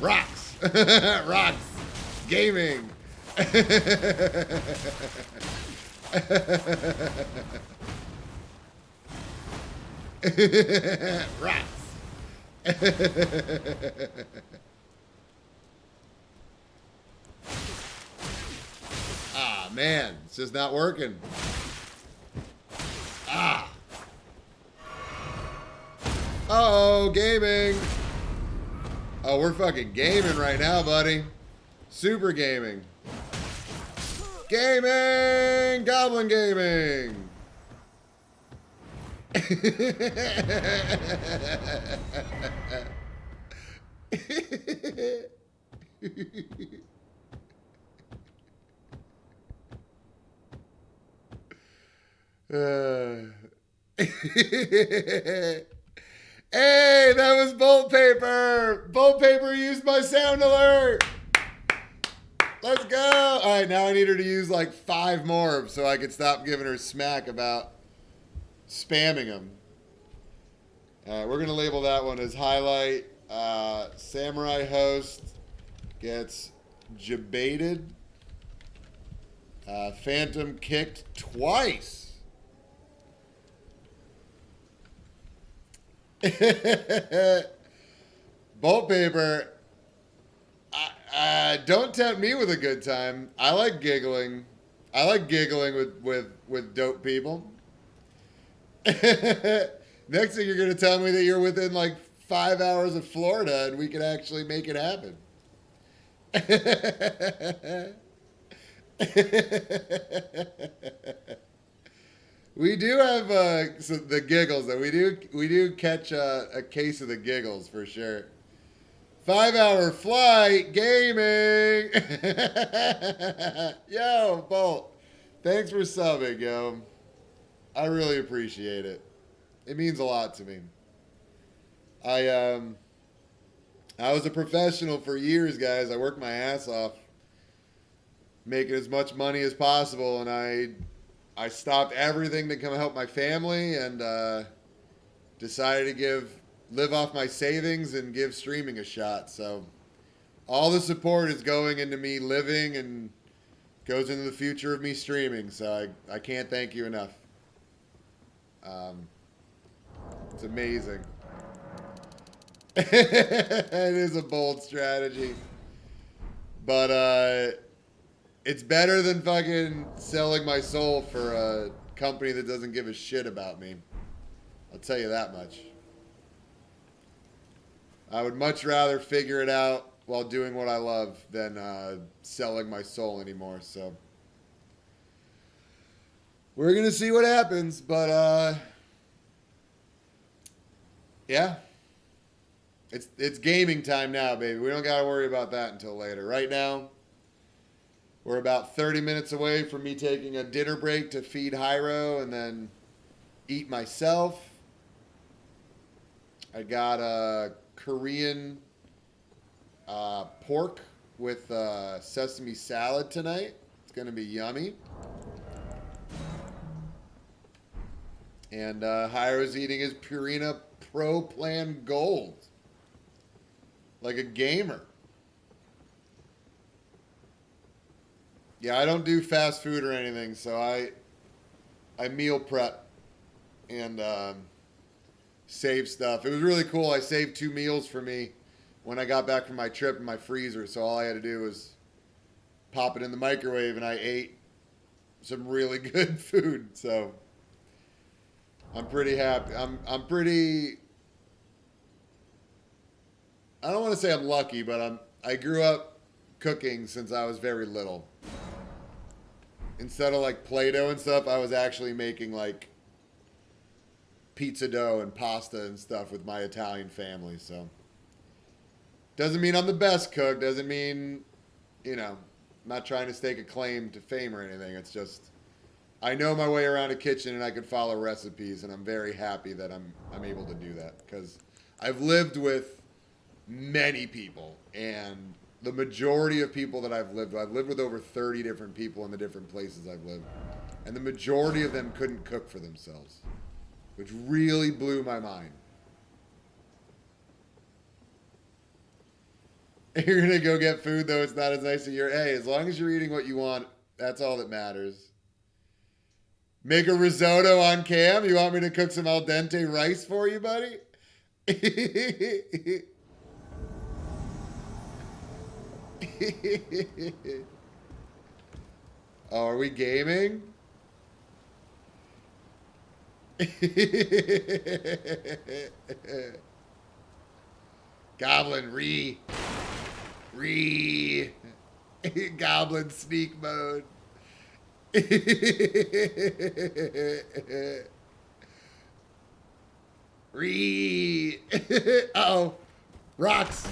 Rocks! Rocks! Gaming! Rocks! Ah, man, it's just not working. Ah. Uh-oh, gaming. Oh, we're fucking gaming right now, buddy. Super gaming. Gaming! Goblin gaming! Hey, that was Bolt Paper! Bolt Paper used my sound alert! Let's go. All right, now I need her to use like 5 more so I can stop giving her smack about spamming them. All right, we're going to label that one as highlight. Samurai Host gets jebaited. Phantom kicked twice. Bolt paper. Don't tempt me with a good time. I like giggling. I like giggling with dope people. Next thing you're going to tell me that you're within like 5 hours of Florida and we can actually make it happen. We do have the giggles though. We do catch a case of the giggles for sure. 5-hour flight gaming. Yo, Bolt. Thanks for subbing, yo. I really appreciate it. It means a lot to me. I was a professional for years, guys. I worked my ass off making as much money as possible, and I stopped everything to come help my family and decided to live off my savings and give streaming a shot. So all the support is going into me living and goes into the future of me streaming. So I can't thank you enough. It's amazing. It is a bold strategy. But it's better than fucking selling my soul for a company that doesn't give a shit about me. I'll tell you that much. I would much rather figure it out while doing what I love than selling my soul anymore. So we're going to see what happens. But yeah. It's gaming time now, baby. We don't got to worry about that until later. Right now, we're about 30 minutes away from me taking a dinner break to feed Hyro and then eat myself. I got a Korean pork with sesame salad tonight. It's going to be yummy. And Hyro's eating his Purina Pro Plan Gold. Like a gamer. Yeah, I don't do fast food or anything, so I meal prep and save stuff. It was really cool. I saved 2 meals for me when I got back from my trip in my freezer, so all I had to do was pop it in the microwave and I ate some really good food. So I'm pretty happy. I'm pretty, I don't want to say I'm lucky, but I grew up cooking since I was very little. Instead of like Play-Doh and stuff, I was actually making like pizza dough and pasta and stuff with my Italian family. So doesn't mean I'm the best cook. Doesn't mean, you know, I'm not trying to stake a claim to fame or anything. It's just I know my way around a kitchen and I can follow recipes, and I'm very happy that I'm able to do that because I've lived with many people, and the majority of people that I've lived with over 30 different people in the different places I've lived, and the majority of them couldn't cook for themselves, which really blew my mind. You're gonna go get food though it's not as nice as hey, as long as you're eating what you want, that's all that matters. Make a risotto on cam? You want me to cook some al dente rice for you, buddy? Oh, are we gaming? Goblin Goblin sneak mode. Uh-oh. Rocks.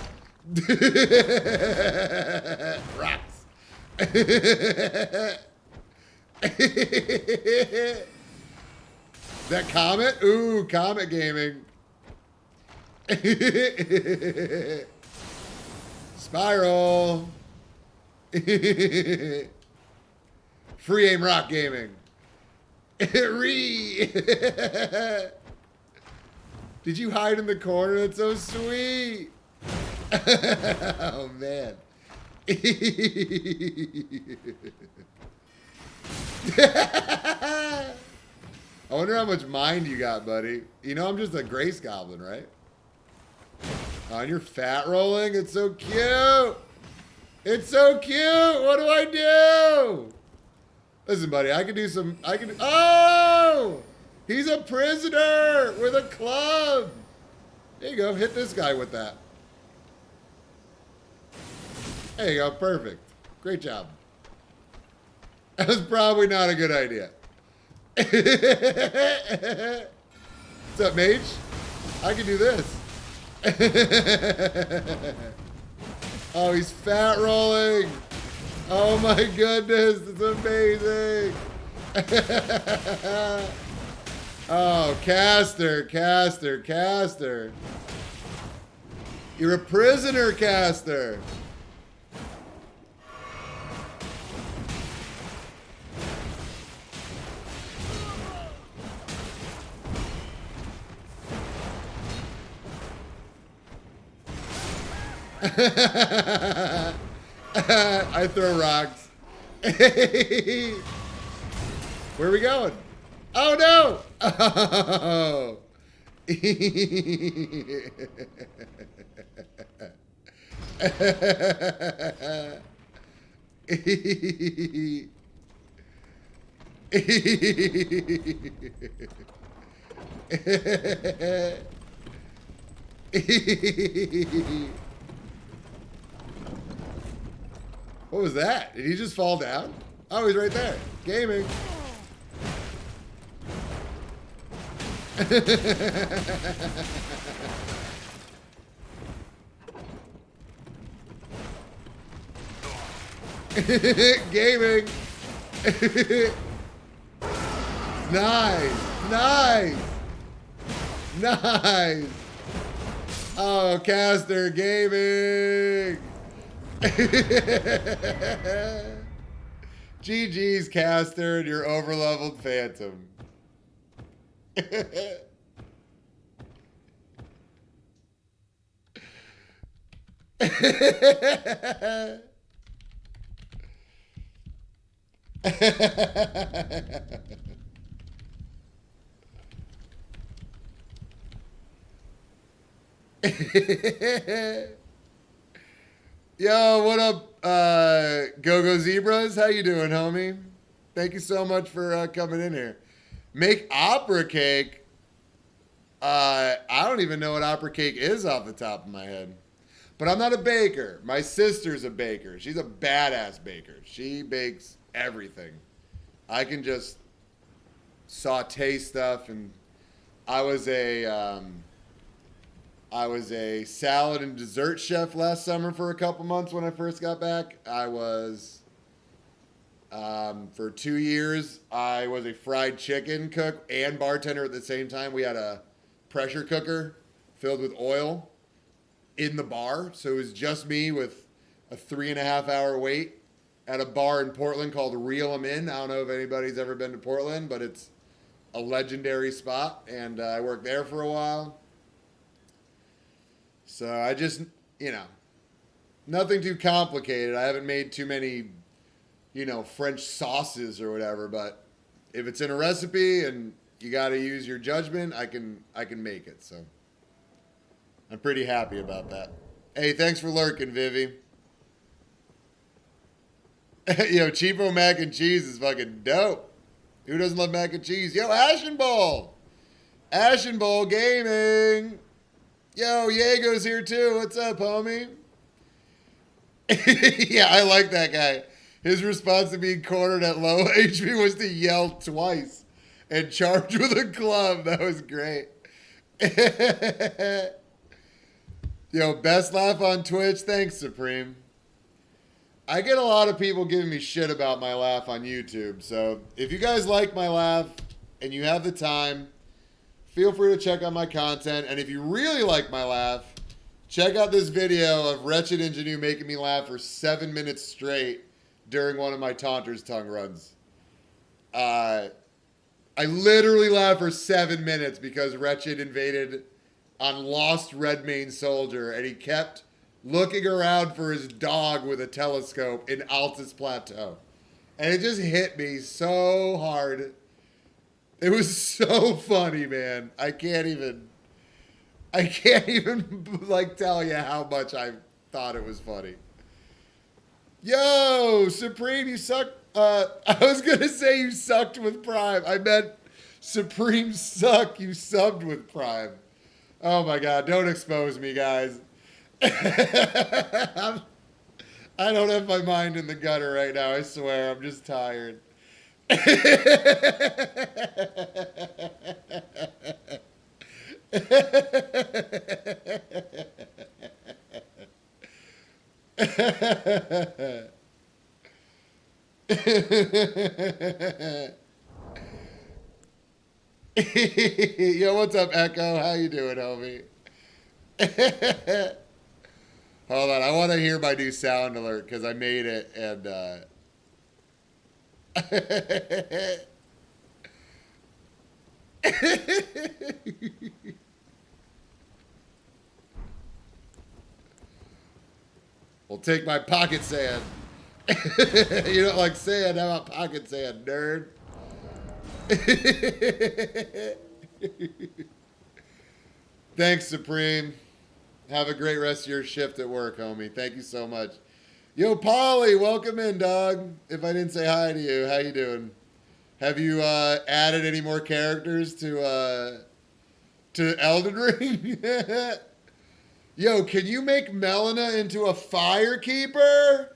Rocks. That Comet? Ooh, Comet gaming. Spiral. Free aim rock gaming. Did you hide in the corner? That's so sweet. Oh man. I wonder how much mind you got, buddy. You know I'm just a Grace Goblin, right? Oh, and you're fat rolling? It's so cute! It's so cute! What do I do? Listen, buddy, I can do some... Oh! He's a prisoner with a club! There you go. Hit this guy with that. There you go. Perfect. Great job. That was probably not a good idea. What's up, mage? I can do this. Oh, he's fat rolling. Oh my goodness, it's amazing. Oh, caster. You're a prisoner, caster. I throw rocks. Where are we going? Oh no! Oh. What was that? Did he just fall down? Oh, he's right there. Gaming. Gaming. Nice. Oh, caster gaming. GG's, caster, and your overleveled phantom. Yo, what up, Go-Go Zebras? How you doing, homie? Thank you so much for coming in here. Make opera cake? I don't even know what opera cake is off the top of my head. But I'm not a baker. My sister's a baker. She's a badass baker. She bakes everything. I can just saute stuff, and I was a salad and dessert chef last summer for a couple months when I first got back. I was, for 2 years, I was a fried chicken cook and bartender at the same time. We had a pressure cooker filled with oil in the bar. So it was just me with a 3.5-hour wait at a bar in Portland called Reel 'Em In. I don't know if anybody's ever been to Portland, but it's a legendary spot. And I worked there for a while. So I just, nothing too complicated. I haven't made too many, French sauces or whatever, but if it's in a recipe and you got to use your judgment, I can make it. So I'm pretty happy about that. Hey, thanks for lurking, Vivi. Yo, cheapo mac and cheese is fucking dope. Who doesn't love mac and cheese? Yo, Ashen Bowl Gaming. Yo, Yego's here too. What's up, homie? Yeah, I like that guy. His response to being cornered at low HP was to yell twice and charge with a club. That was great. Yo, best laugh on Twitch. Thanks, Supreme. I get a lot of people giving me shit about my laugh on YouTube. So if you guys like my laugh and you have the time, feel free to check out my content. And if you really like my laugh Check out this video of Wretched Ingenue making me laugh for 7 minutes straight during one of my Taunter's Tongue runs. I literally laughed for 7 minutes because Wretched invaded on Lost Redmane Soldier, and he kept looking around for his dog with a telescope in Altus Plateau. And it just hit me so hard. It was so funny, man. I can't even like tell you how much I thought it was funny. Yo, Supreme, you suck. I was gonna say you sucked with Prime. I meant Supreme suck. You subbed with Prime. Oh my God! Don't expose me, guys. I don't have my mind in the gutter right now. I swear, I'm just tired. Yo, what's up, Echo? How you doing, homie? Hold on, I want to hear my new sound alert because I made it and we'll take my pocket sand. You don't like sand? How about pocket sand, nerd? Thanks, Supreme. Have a great rest of your shift at work, homie. Thank you so much. Yo, Polly, welcome in, dog. If I didn't say hi to you, how you doing? Have you added any more characters to Elden Ring? Yo, can you make Melina into a Firekeeper?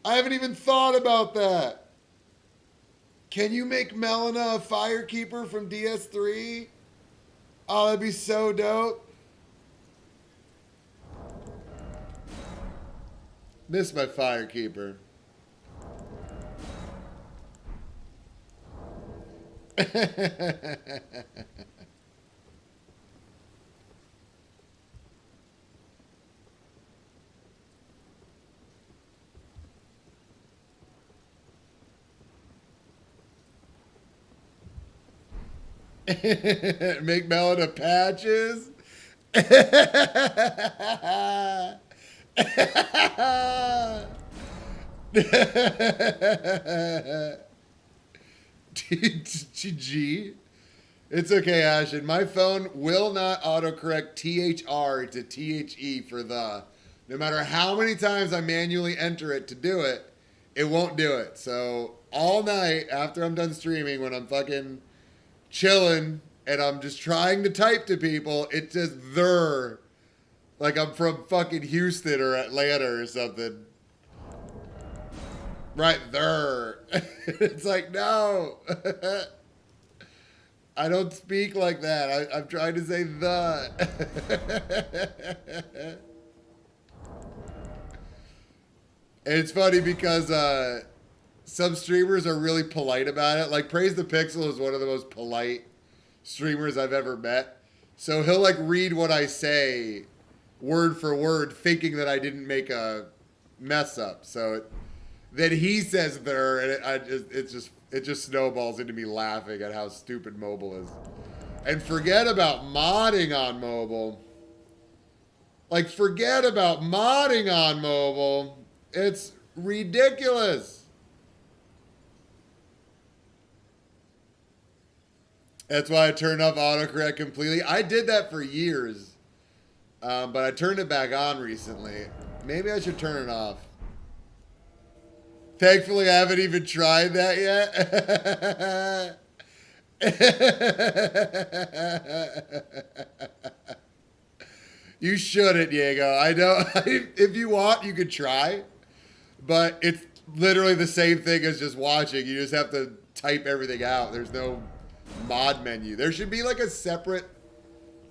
I haven't even thought about that. Can you make Melina a Firekeeper from DS3? Oh, that'd be so dope. Miss my Firekeeper. Make Melina patches. GG. It's okay, Ashen. My phone will not autocorrect THR to THE for the. No matter how many times I manually enter it to do it, it won't do it. So all night after I'm done streaming, when I'm fucking chilling and I'm just trying to type to people, it says there. Like I'm from fucking Houston or Atlanta or something. Right there. It's like, no. I don't speak like that. I'm trying to say the. And it's funny because some streamers are really polite about it. Like Praise the Pixel is one of the most polite streamers I've ever met. So he'll like read what I say word for word, thinking that I didn't make a mess up. So then he says there, and it just snowballs into me laughing at how stupid mobile is. And forget about modding on mobile. Like, forget about modding on mobile. It's ridiculous. That's why I turned off autocorrect completely. I did that for years. But I turned it back on recently. Maybe I should turn it off. Thankfully, I haven't even tried that yet. You shouldn't, Diego. I know. If you want, you could try. But it's literally the same thing as just watching. You just have to type everything out. There's no mod menu. There should be like a separate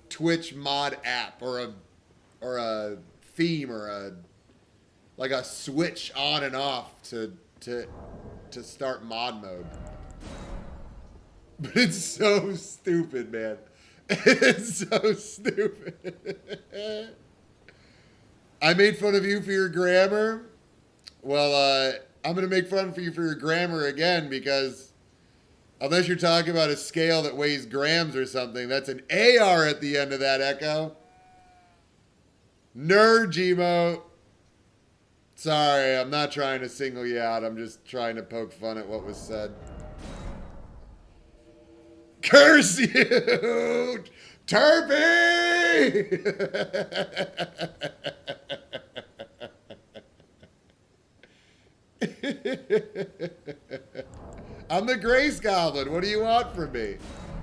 Twitch mod app or a theme or a switch on and off to start mod mode. But it's so stupid, man. It's so stupid. I made fun of you for your grammar. Well, I'm going to make fun for you for your grammar again because unless you're talking about a scale that weighs grams or something, that's an AR at the end of that, Echo. Nerd, Gmo. Sorry, I'm not trying to single you out. I'm just trying to poke fun at what was said. Curse you! Turpy! I'm the Grace Goblin. What do you want from me?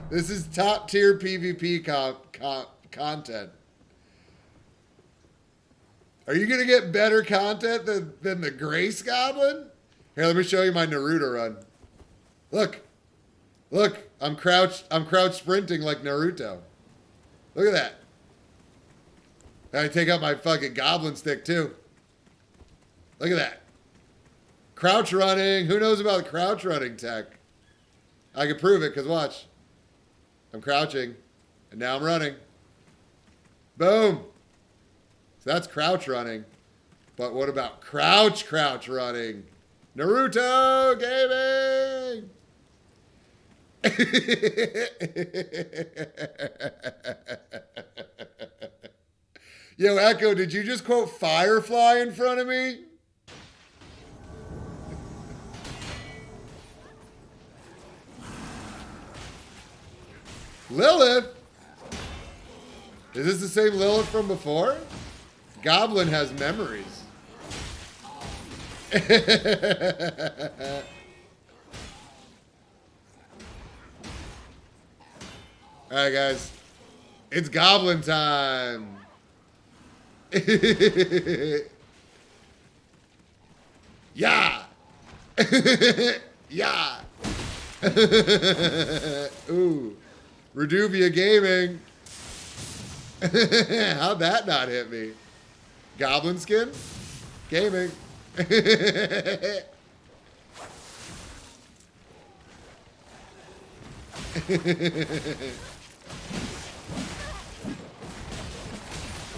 This is top tier PvP content. Are you going to get better content than the Grace Goblin? Here, let me show you my Naruto run. Look. Look, I'm crouch sprinting like Naruto. Look at that. I take out my fucking goblin stick too. Look at that. Crouch running. Who knows about crouch running tech? I can prove it because watch. I'm crouching and now I'm running. Boom. So that's crouch running. But what about crouch running? Naruto gaming. Yo, Echo, did you just quote Firefly in front of me? Lilith? Is this the same Lilith from before? Goblin has memories. Alright, guys. It's Goblin time. Yeah. Yeah. Ooh. Reduvia Gaming. How'd that not hit me? Goblin skin? Gaming.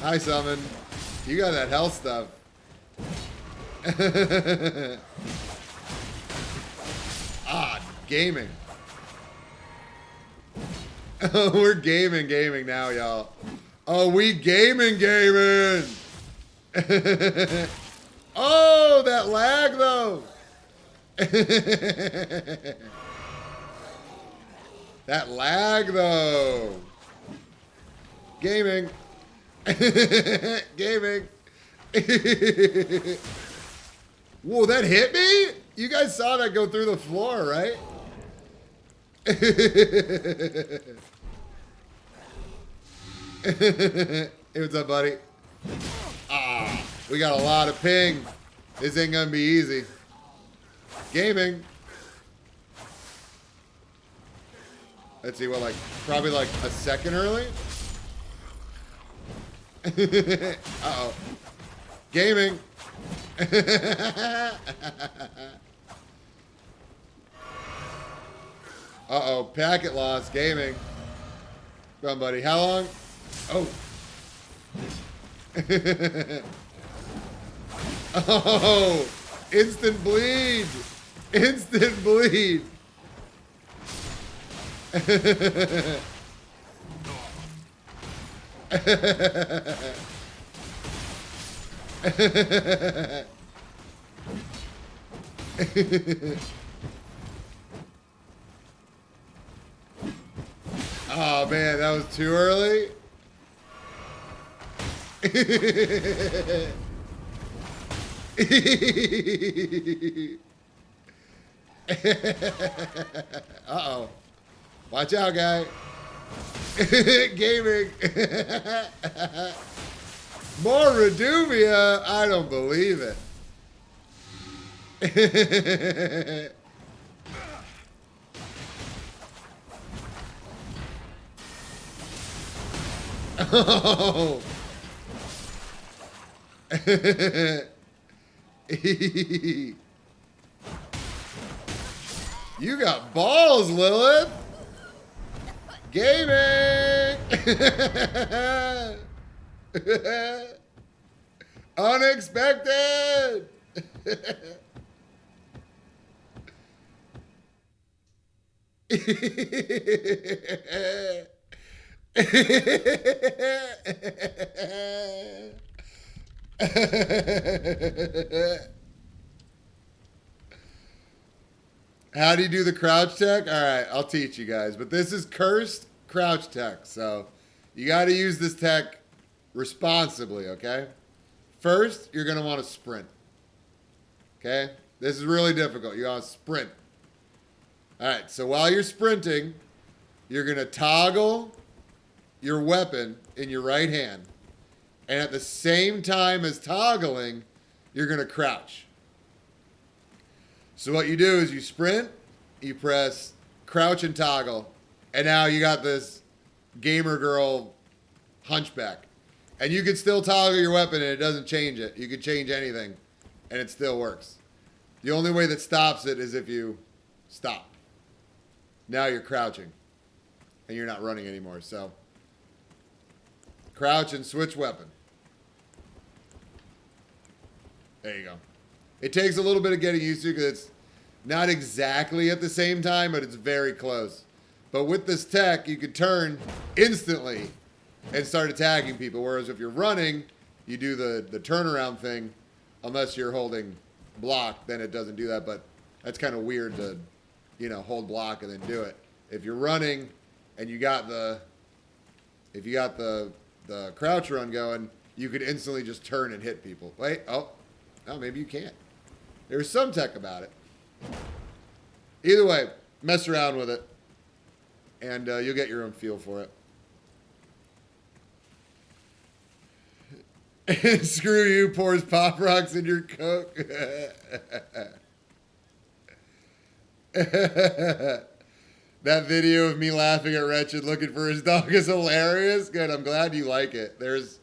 Hi, Summon. You got that health stuff. Gaming. Oh, we're gaming now, y'all. Oh, we gaming. Oh, that lag, though. That lag, though. Gaming. Gaming. Whoa, that hit me? You guys saw that go through the floor, right? Hey, what's up, buddy? We got a lot of ping. This ain't gonna be easy. Gaming. Let's see, what, like, probably like a second early? Uh-oh. Gaming. Uh-oh, packet loss, gaming. Come on, buddy. How long? Oh. Oh, instant bleed. Instant bleed. Oh man, that was too early. Uh-oh. Watch out, guy. Gaming. More Reduvia? I don't believe it. Oh. You got balls, Lilith. Gaming. Unexpected! How do you do the crouch tech? All right, I'll teach you guys. But this is cursed crouch tech, so you got to use this tech responsibly, okay? First, you're going to want to sprint. Okay? This is really difficult. You want to sprint. All right, so while you're sprinting, you're going to toggle your weapon in your right hand. And at the same time as toggling, you're going to crouch. So what you do is you sprint, you press crouch and toggle, and now you got this gamer girl hunchback. And you can still toggle your weapon and it doesn't change it. You can change anything and it still works. The only way that stops it is if you stop. Now you're crouching and you're not running anymore. So crouch and switch weapon. There you go. It takes a little bit of getting used to because it's not exactly at the same time, but it's very close. But with this tech, you can turn instantly and start attacking people. Whereas if you're running, you do the turnaround thing. Unless you're holding block, then it doesn't do that. But that's kind of weird to, hold block and then do it. If you're running and you got the crouch run going, you could instantly just turn and hit people. Wait, no, maybe you can't. There's some tech about it. Either way, mess around with it, and you'll get your own feel for it. Screw you, pours Pop Rocks in your Coke. That video of me laughing at Wretched looking for his dog is hilarious. Good, I'm glad you like it. There's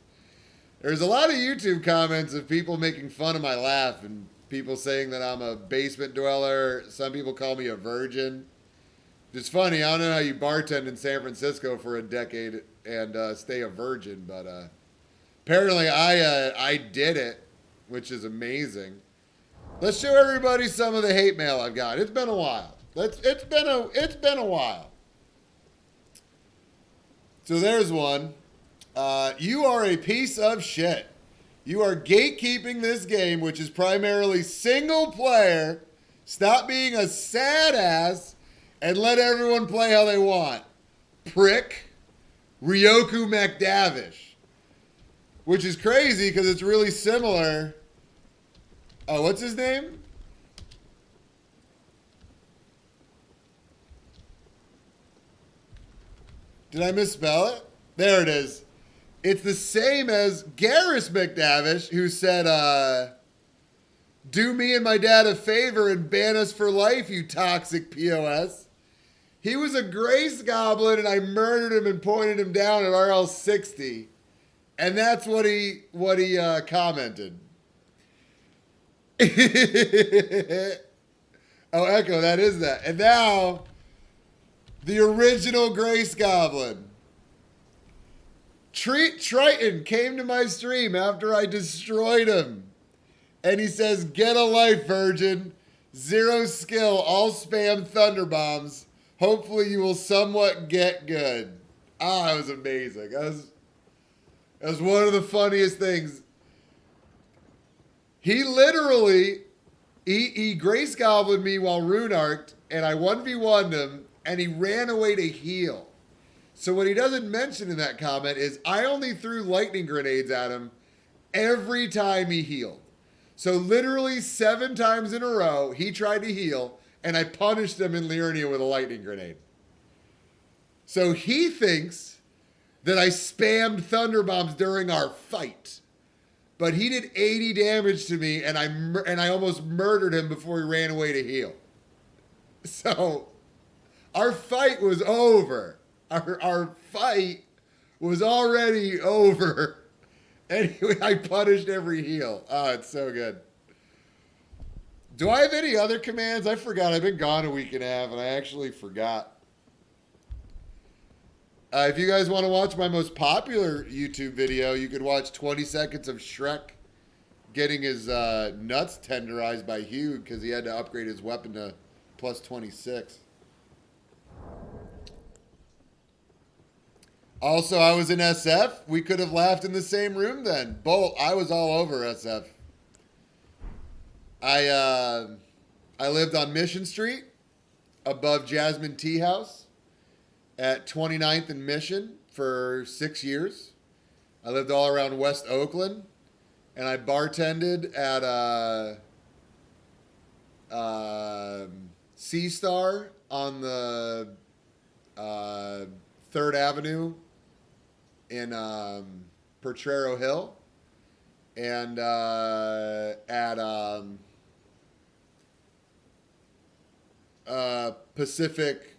a lot of YouTube comments of people making fun of my laugh and people saying that I'm a basement dweller. Some people call me a virgin. It's funny, I don't know how you bartend in San Francisco for a decade and stay a virgin, but apparently I did it, which is amazing. Let's show everybody some of the hate mail I've got. It's been a while. It's been a while. So there's one. You are a piece of shit. You are gatekeeping this game, which is primarily single player. Stop being a sad ass and let everyone play how they want. Prick. Ryoku McDavish. Which is crazy because it's really similar. Oh, what's his name? Did I misspell it? There it is. It's the same as Garrus McDavish, who said, do me and my dad a favor and ban us for life, you toxic POS. He was a Grace Goblin, and I murdered him and pointed him down at RL60. And that's what he commented. Oh, Echo, that is that. And now, the original Grace Goblin. Triton came to my stream after I destroyed him. And he says, get a life, virgin. 0 skill, all spam thunder bombs. Hopefully you will somewhat get good. That was amazing. That was one of the funniest things. He literally, he Grace Goblined me while Rune Arced, and I 1v1'd him, and he ran away to heal. So what he doesn't mention in that comment is I only threw lightning grenades at him every time he healed. So literally 7 times in a row, he tried to heal, and I punished him in Liurnia with a lightning grenade. So he thinks that I spammed thunder bombs during our fight. But he did 80 damage to me, and I almost murdered him before he ran away to heal. So our fight was over. Our fight was already over. Anyway, I punished every heal. Oh, it's so good. Do I have any other commands? I forgot. I've been gone a week and a half, and I actually forgot. If you guys want to watch my most popular YouTube video, you could watch 20 seconds of Shrek getting his nuts tenderized by Hugh because he had to upgrade his weapon to plus 26. Also, I was in SF. We could have laughed in the same room then. Bolt, I was all over SF. I lived on Mission Street above Jasmine Tea House at 29th and Mission for 6 years. I lived all around West Oakland, and I bartended at Sea Star on the 3rd Avenue in Potrero Hill, and at Pacific,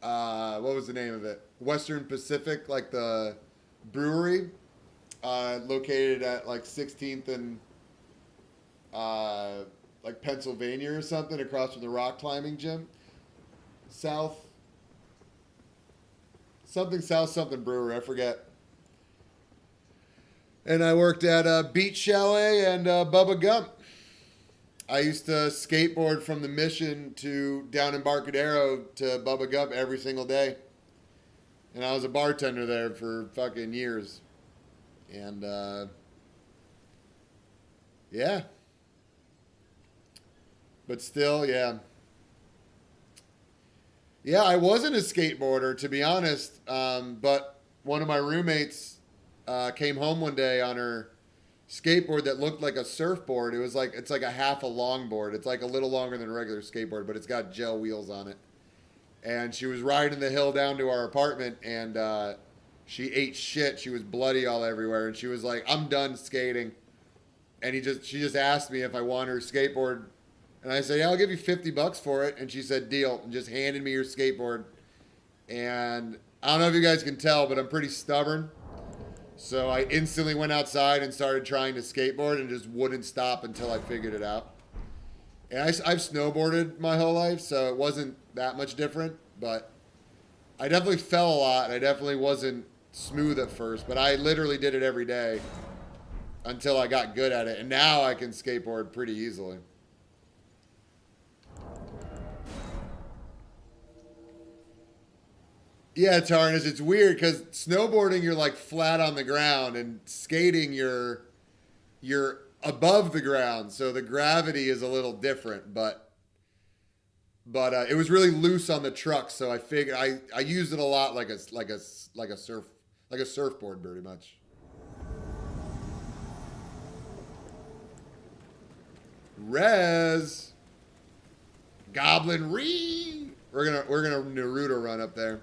what was the name of it? Western Pacific, like the brewery, located at like 16th and like Pennsylvania or something, across from the rock climbing gym. South something brewery, I forget. And I worked at Beach Chalet and Bubba Gump. I used to skateboard from the Mission to down in Barcadero to Bubba Gump every single day. And I was a bartender there for fucking years. And, yeah. But still, yeah. Yeah, I wasn't a skateboarder, to be honest. But one of my roommates came home one day on her skateboard that looked like a surfboard. It's like a half a longboard. It's like a little longer than a regular skateboard, but it's got gel wheels on it. And she was riding the hill down to our apartment, and she ate shit. She was bloody all everywhere, and she was like, "I'm done skating." And she just asked me if I want her skateboard, and I said, "Yeah, I'll give you $50 for it." And she said, "Deal," and just handed me her skateboard. And I don't know if you guys can tell, but I'm pretty stubborn. So I instantly went outside and started trying to skateboard and just wouldn't stop until I figured it out. And I've snowboarded my whole life, so it wasn't that much different. But I definitely fell a lot. I definitely wasn't smooth at first, but I literally did it every day until I got good at it. And now I can skateboard pretty easily. Yeah, Tarnas, it's weird because snowboarding you're like flat on the ground, and skating you're above the ground, so the gravity is a little different. But it was really loose on the truck, so I figured I used it a lot like a surfboard pretty much. Rez, Goblin Ree. We're gonna Naruto run up there.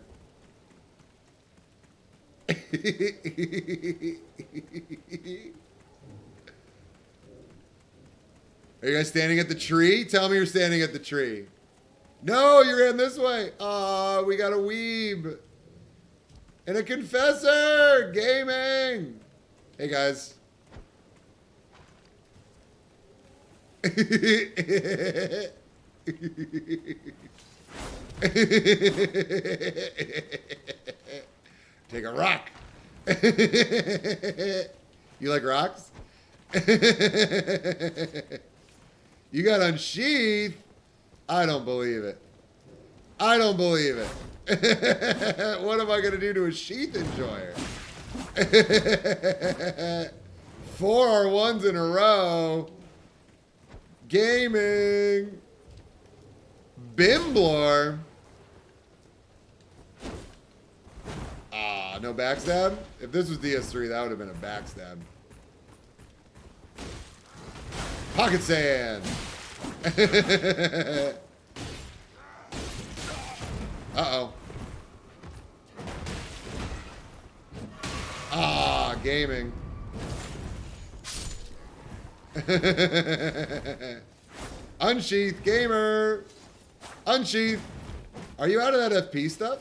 Are you guys standing at the tree? Tell me you're standing at the tree. No, you're in this way. Oh, we got a weeb. And a confessor. Gaming. Hey, guys. Take a rock. You like rocks? You got unsheathed? I don't believe it. I don't believe it. What am I going to do to a sheath enjoyer? 4 R1s in a row. Gaming. Bimblor. No backstab? If this was DS3, that would have been a backstab. Pocket sand! Uh-oh. Ah, gaming. Unsheath, gamer! Unsheath! Are you out of that FP stuff?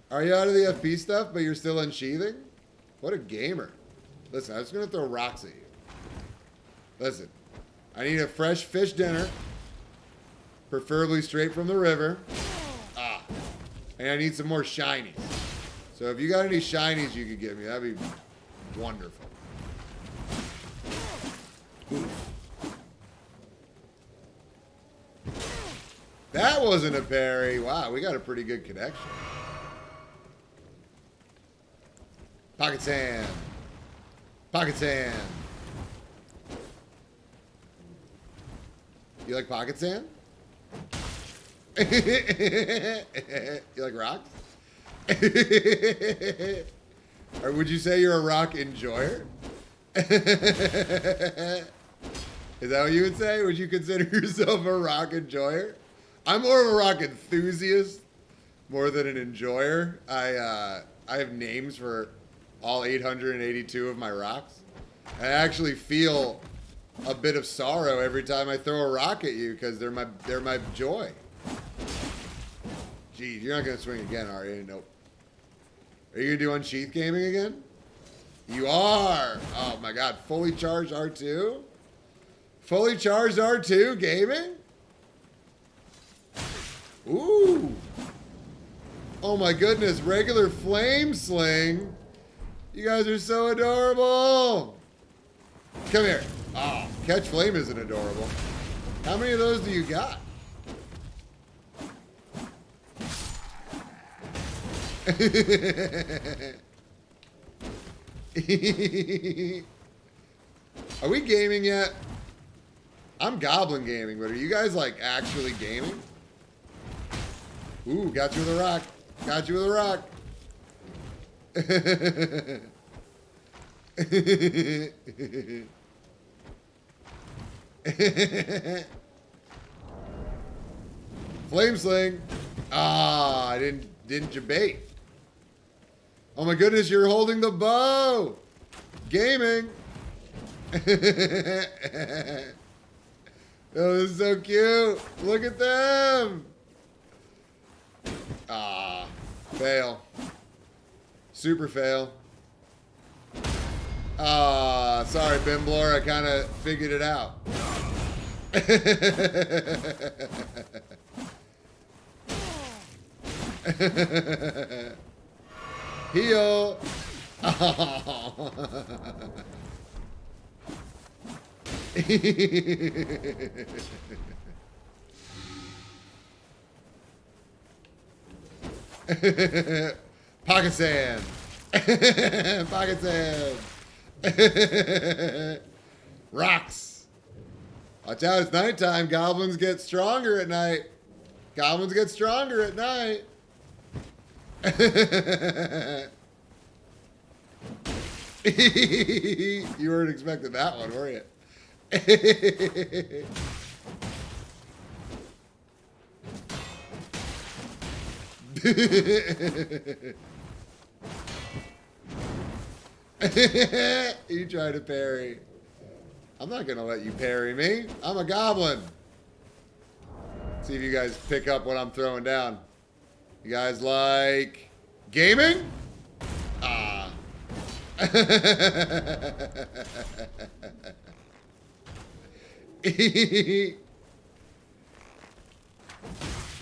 Are you out of the FP stuff, but you're still unsheathing? What a gamer. Listen, I'm just going to throw rocks at you. Listen, I need a fresh fish dinner, preferably straight from the river. Ah, and I need some more shinies. So if you got any shinies you could give me, that'd be wonderful. That wasn't a parry. Wow, we got a pretty good connection. Pocket sand. Pocket sand. You like pocket sand? You like rocks? Or would you say you're a rock enjoyer? Is that what you would say? Would you consider yourself a rock enjoyer? I'm more of a rock enthusiast more than an enjoyer. I have names for all 882 of my rocks. I actually feel a bit of sorrow every time I throw a rock at you because they're my joy. Geez, you're not gonna swing again, are you? Nope. Are you gonna do unsheath gaming again? You are. Oh my God, fully charged R2. Fully charged R2 gaming. Ooh. Oh my goodness, regular flame sling. You guys are so adorable. Come here. Oh, catch flame isn't adorable. How many of those do you got? Are we gaming yet? I'm Goblin gaming, but are you guys like actually gaming? Ooh, got you with a rock. Got you with a rock. Flame sling. Ah, I didn't debate. Oh my goodness, you're holding the bow. Gaming. Oh, this is so cute. Look at them. Ah, fail. Super fail. Ah, sorry, Bimblor. I kind of figured it out. Heal. Oh. Pocket sand. Pocket sand. Rocks. Watch out, it's nighttime. Goblins get stronger at night. Goblins get stronger at night. You weren't expecting that one, were you? You try to parry. I'm not gonna let you parry me. I'm a goblin. See if you guys pick up what I'm throwing down. You guys like gaming? Ah.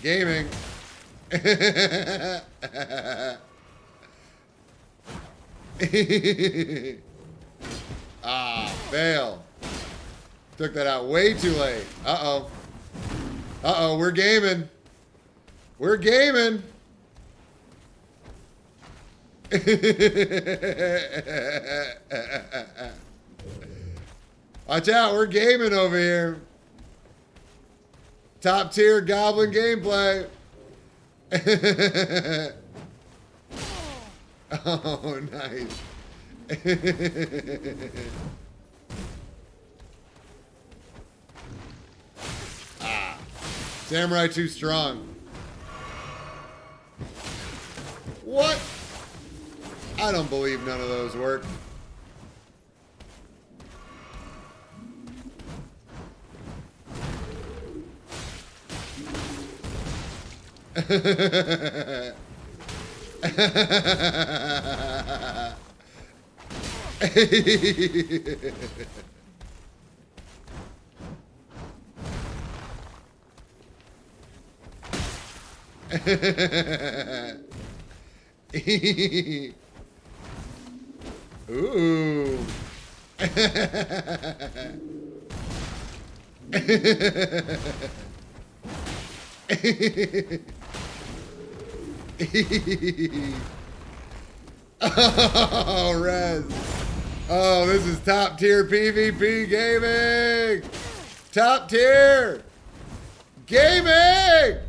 Gaming. Ah, fail. Took that out way too late. Uh-oh. Uh-oh, we're gaming. We're gaming. Watch out, we're gaming over here. Top tier Goblin gameplay. Oh, nice. Ah, Samurai too strong. What? I don't believe none of those work. Ooh. Oh, Rez. Oh, this is top tier PvP gaming. Top tier gaming.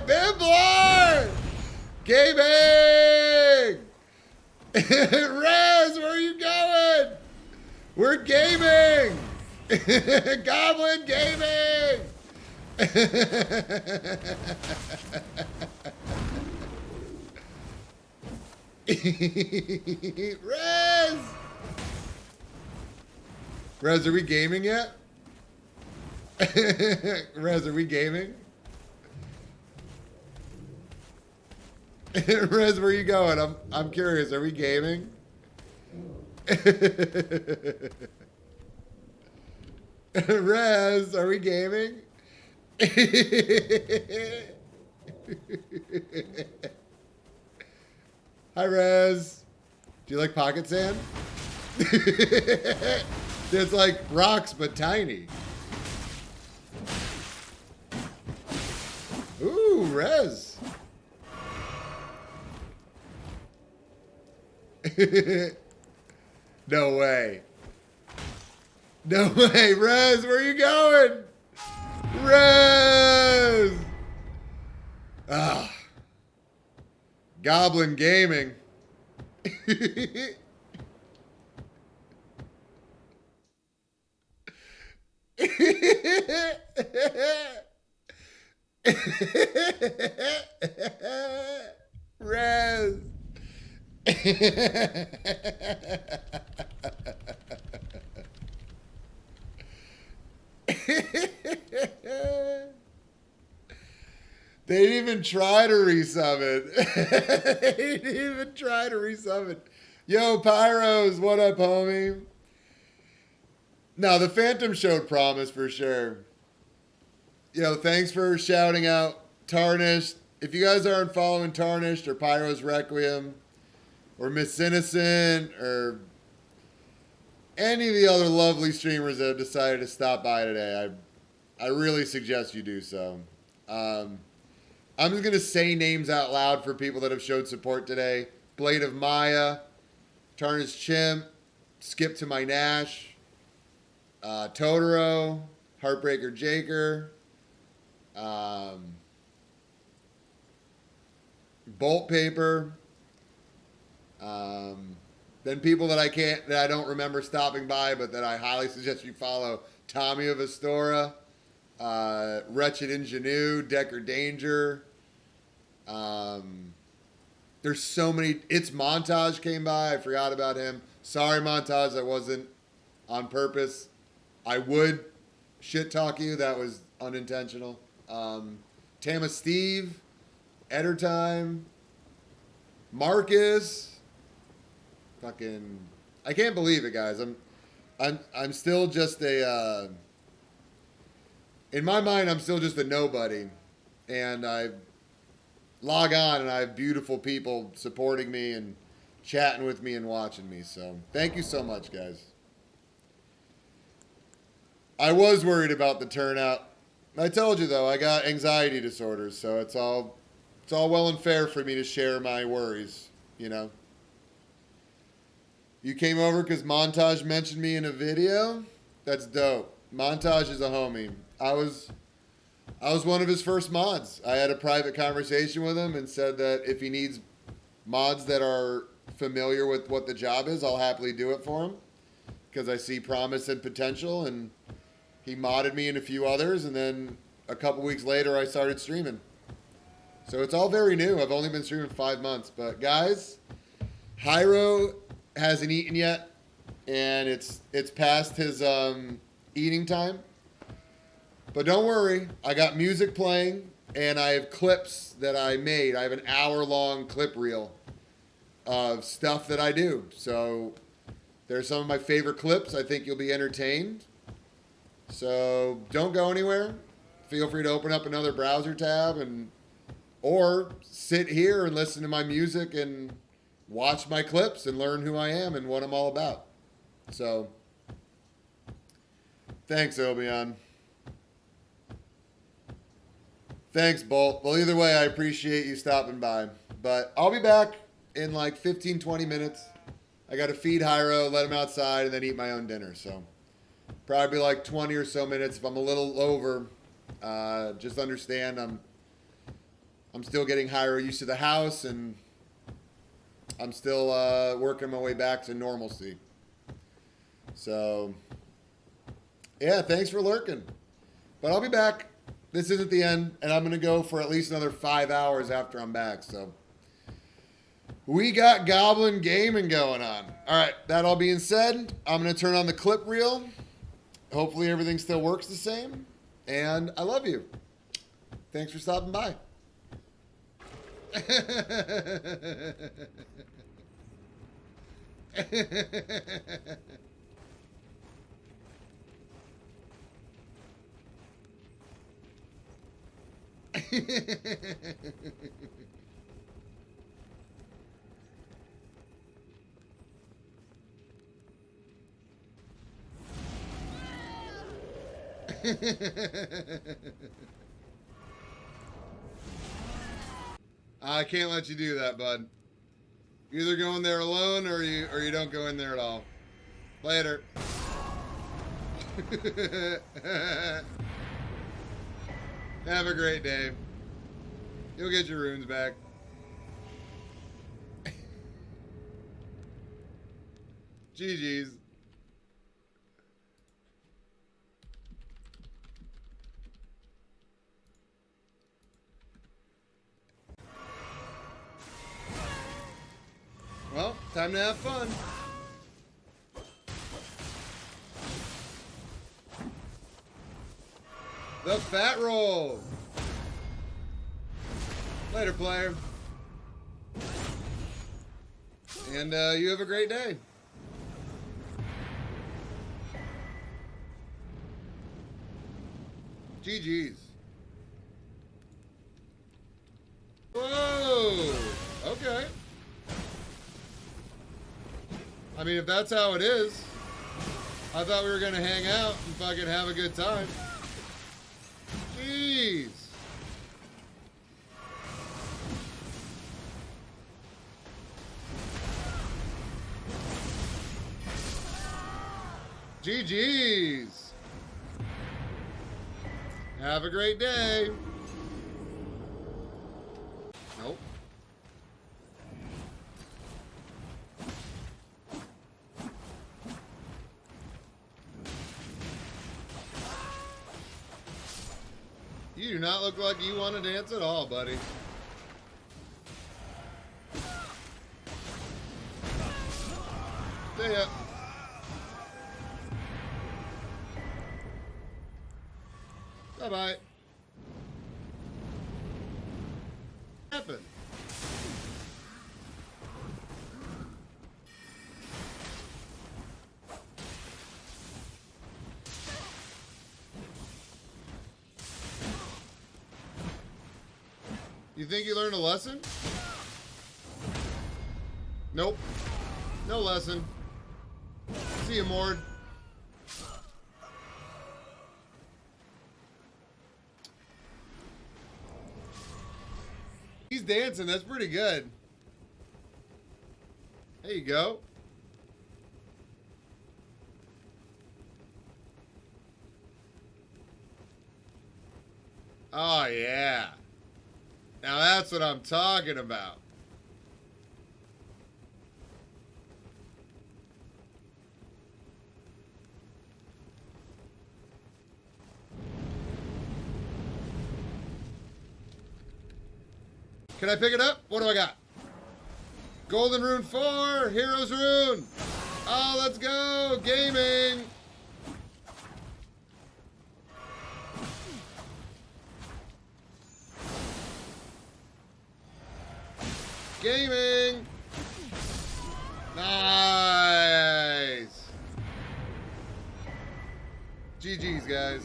Biblar gaming. Rez, where are you going? We're gaming. Goblin gaming. Rez! Rez, are we gaming yet? Rez, are we gaming? Rez, where are you going? I'm curious. Are we gaming? Rez, are we gaming? Hi, Rez. Do you like pocket sand? It's like rocks, but tiny. Ooh, Rez. No way. No way. Rez, where are you going? Rez! Ah. Goblin gaming. Rez. They didn't even try to resub it. They didn't even try to resub it. Yo, Pyros, what up, homie? No, the Phantom showed promise for sure. Yo, thanks for shouting out Tarnished. If you guys aren't following Tarnished or Pyros Requiem or Miss Innocent or any of the other lovely streamers that have decided to stop by today, I really suggest you do so. I'm just going to say names out loud for people that have showed support today. Blade of Maya, Tarnished Chimp, Skip to My Nash, Totoro, Heartbreaker Jaker, Bolt Paper, then people that I don't remember stopping by, but that I highly suggest you follow. Tommy of Astora, Wretched Ingenue, Decker Danger. There's so many. It's Montage came by. I forgot about him. Sorry, Montage. That wasn't on purpose. I would shit talk you. That was unintentional. Tama Steve, Eder Time, Marcus. Fucking, I can't believe it, guys. I'm still just a. In my mind, I'm still just a nobody, and I log on and I have beautiful people supporting me and chatting with me and watching me. So thank you so much, guys. I was worried about the turnout. I told you though, I got anxiety disorders, so it's all well and fair for me to share my worries, you know. You came over because Montage mentioned me in a video? That's dope. Montage is a homie. I was one of his first mods. I had a private conversation with him and said that if he needs mods that are familiar with what the job is, I'll happily do it for him because I see promise and potential, and he modded me and a few others, and then a couple weeks later I started streaming. So it's all very new. I've only been streaming 5 months, but guys, Hyro hasn't eaten yet, and it's past his eating time. But don't worry, I got music playing, and I have clips that I made. I have an hour-long clip reel of stuff that I do. So there's some of my favorite clips. I think you'll be entertained. So don't go anywhere. Feel free to open up another browser tab or sit here and listen to my music and watch my clips and learn who I am and what I'm all about. So Thanks, Obion. Thanks, Bolt. Well, either way, I appreciate you stopping by. But I'll be back in like 15, 20 minutes. I got to feed Hyro, let him outside, and then eat my own dinner. So probably like 20 or so minutes. If I'm a little over, just understand I'm still getting Hyro used to the house, and I'm still working my way back to normalcy. So, yeah, thanks for lurking. But I'll be back. This isn't the end, and I'm going to go for at least another 5 hours after I'm back. So, we got Goblin gaming going on. All right, that all being said, I'm going to turn on the clip reel. Hopefully everything still works the same. And I love you. Thanks for stopping by. I can't let you do that, bud. You're either going there alone or you don't go in there at all. Later. Have a great day. You'll get your runes back. GG's. Well, time to have fun. The fat roll. Later, player. And you have a great day. GG's. Whoa. Okay. I mean, if that's how it is, I thought we were going to hang out and fucking have a good time. Jeez. GG's. Have a great day. Nope. You do not look like you want to dance at all, buddy. See ya. Bye-bye. What happened? You think you learned a lesson? Nope. No lesson. See you, Mord. He's dancing. That's pretty good. There you go. Oh, yeah. Now that's what I'm talking about. Can I pick it up? What do I got? Golden Rune 4, Hero's Rune. Oh, let's go. Gaming. Gaming. Nice. GG's, guys.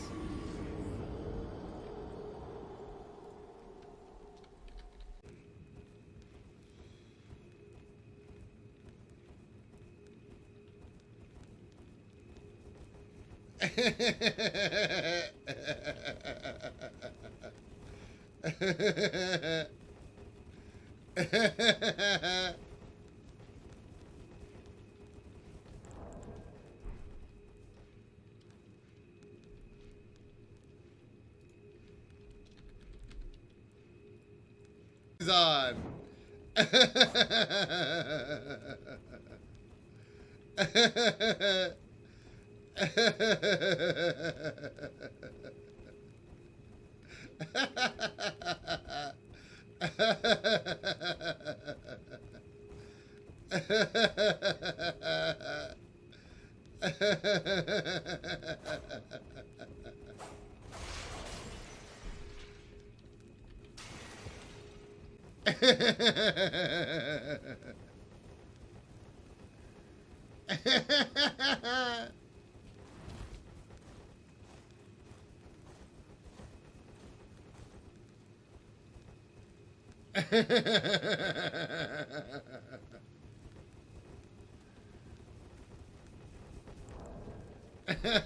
He's on.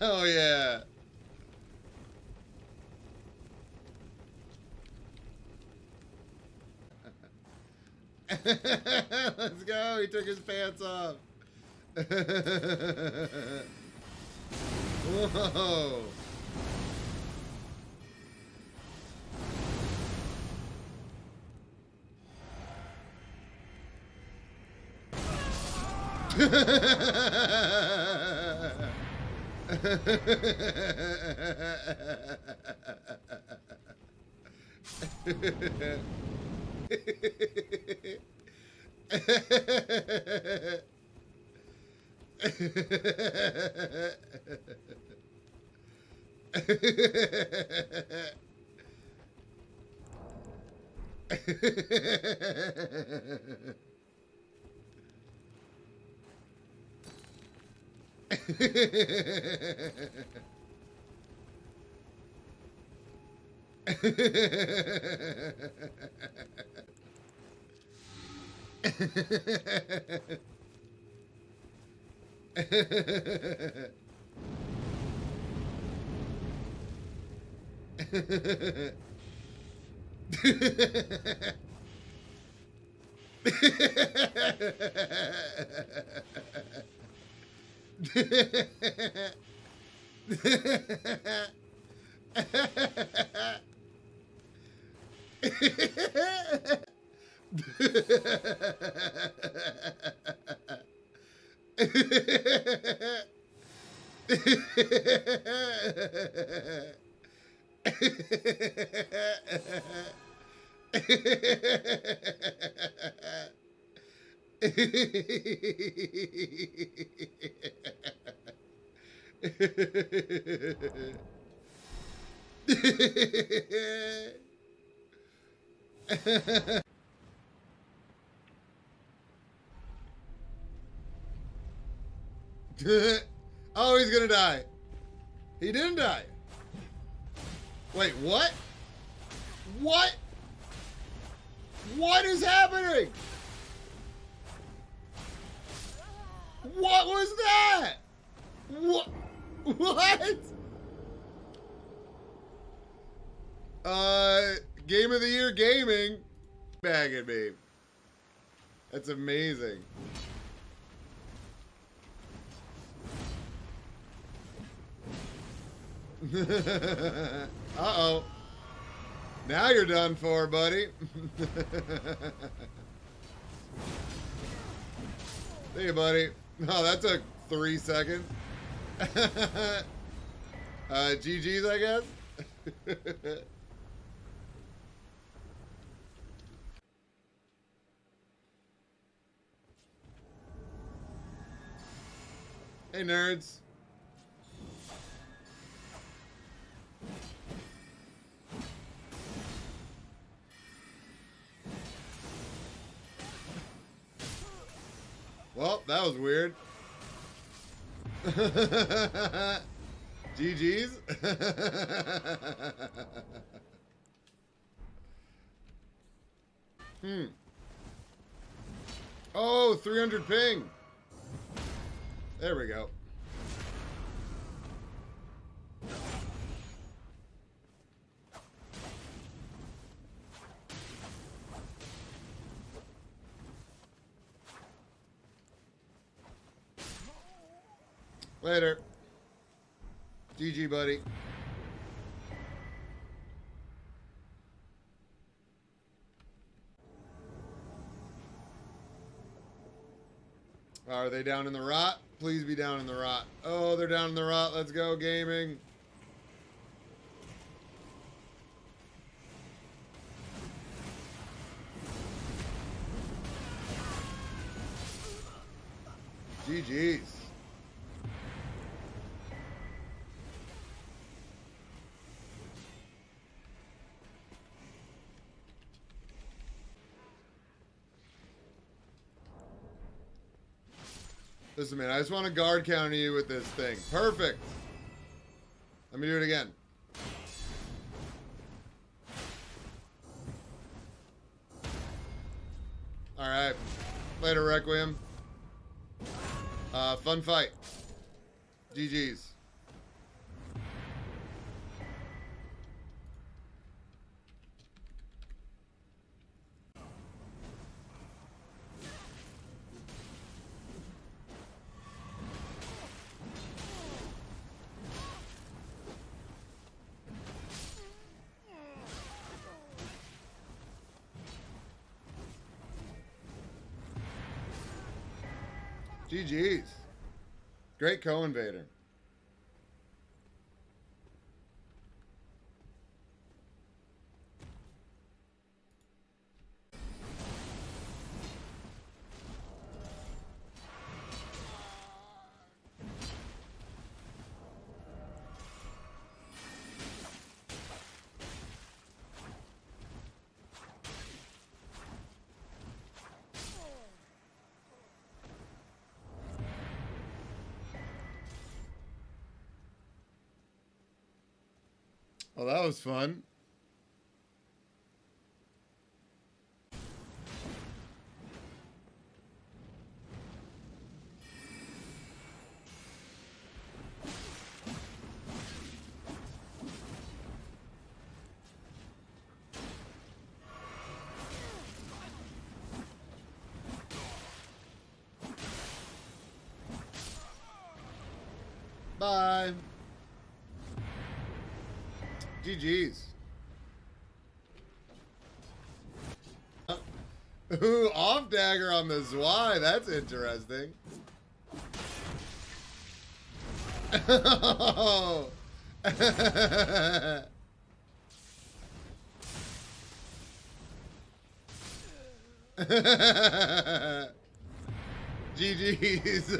Oh yeah. Let's go. He took his pants off. Whoa. Oh, he's gonna die. He didn't die. Wait, what? What? What is happening? What was that? What? What? Game of the Year gaming. Bagging me. That's amazing. Uh-oh. Now you're done for, buddy. See you, buddy. Oh, that took 3 seconds. GG's, I guess. Hey, nerds. Well, that was weird. GG's. Oh, 300 ping. There we go. Later. GG, buddy. Are they down in the rot? Please be down in the rot. Oh, they're down in the rot. Let's go, gaming. GG's. Listen, man, I just want to guard counter you with this thing. Perfect. Let me do it again. All right. Later, Requiem. Fun fight. GG's. GG's. Great co-invader. Well, that was fun. Bye. GG's. Ooh, off dagger on the Zwei. That's interesting. Oh. GG's.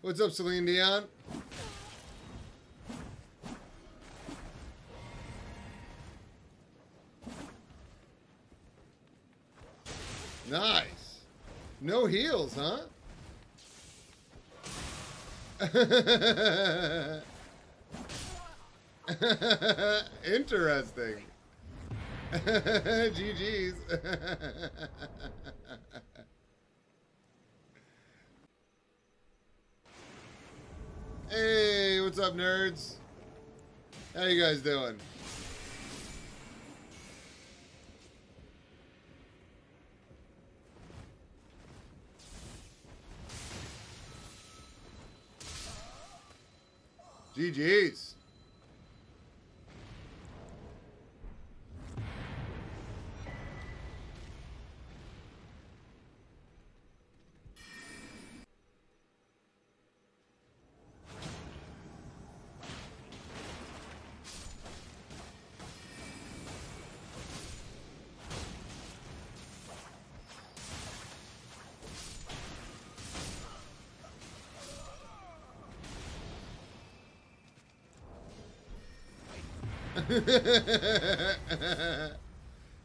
What's up, Celine Dion? Nice. No heals, huh? Interesting. GG's. Hey, what's up, nerds? How you guys doing? GG's.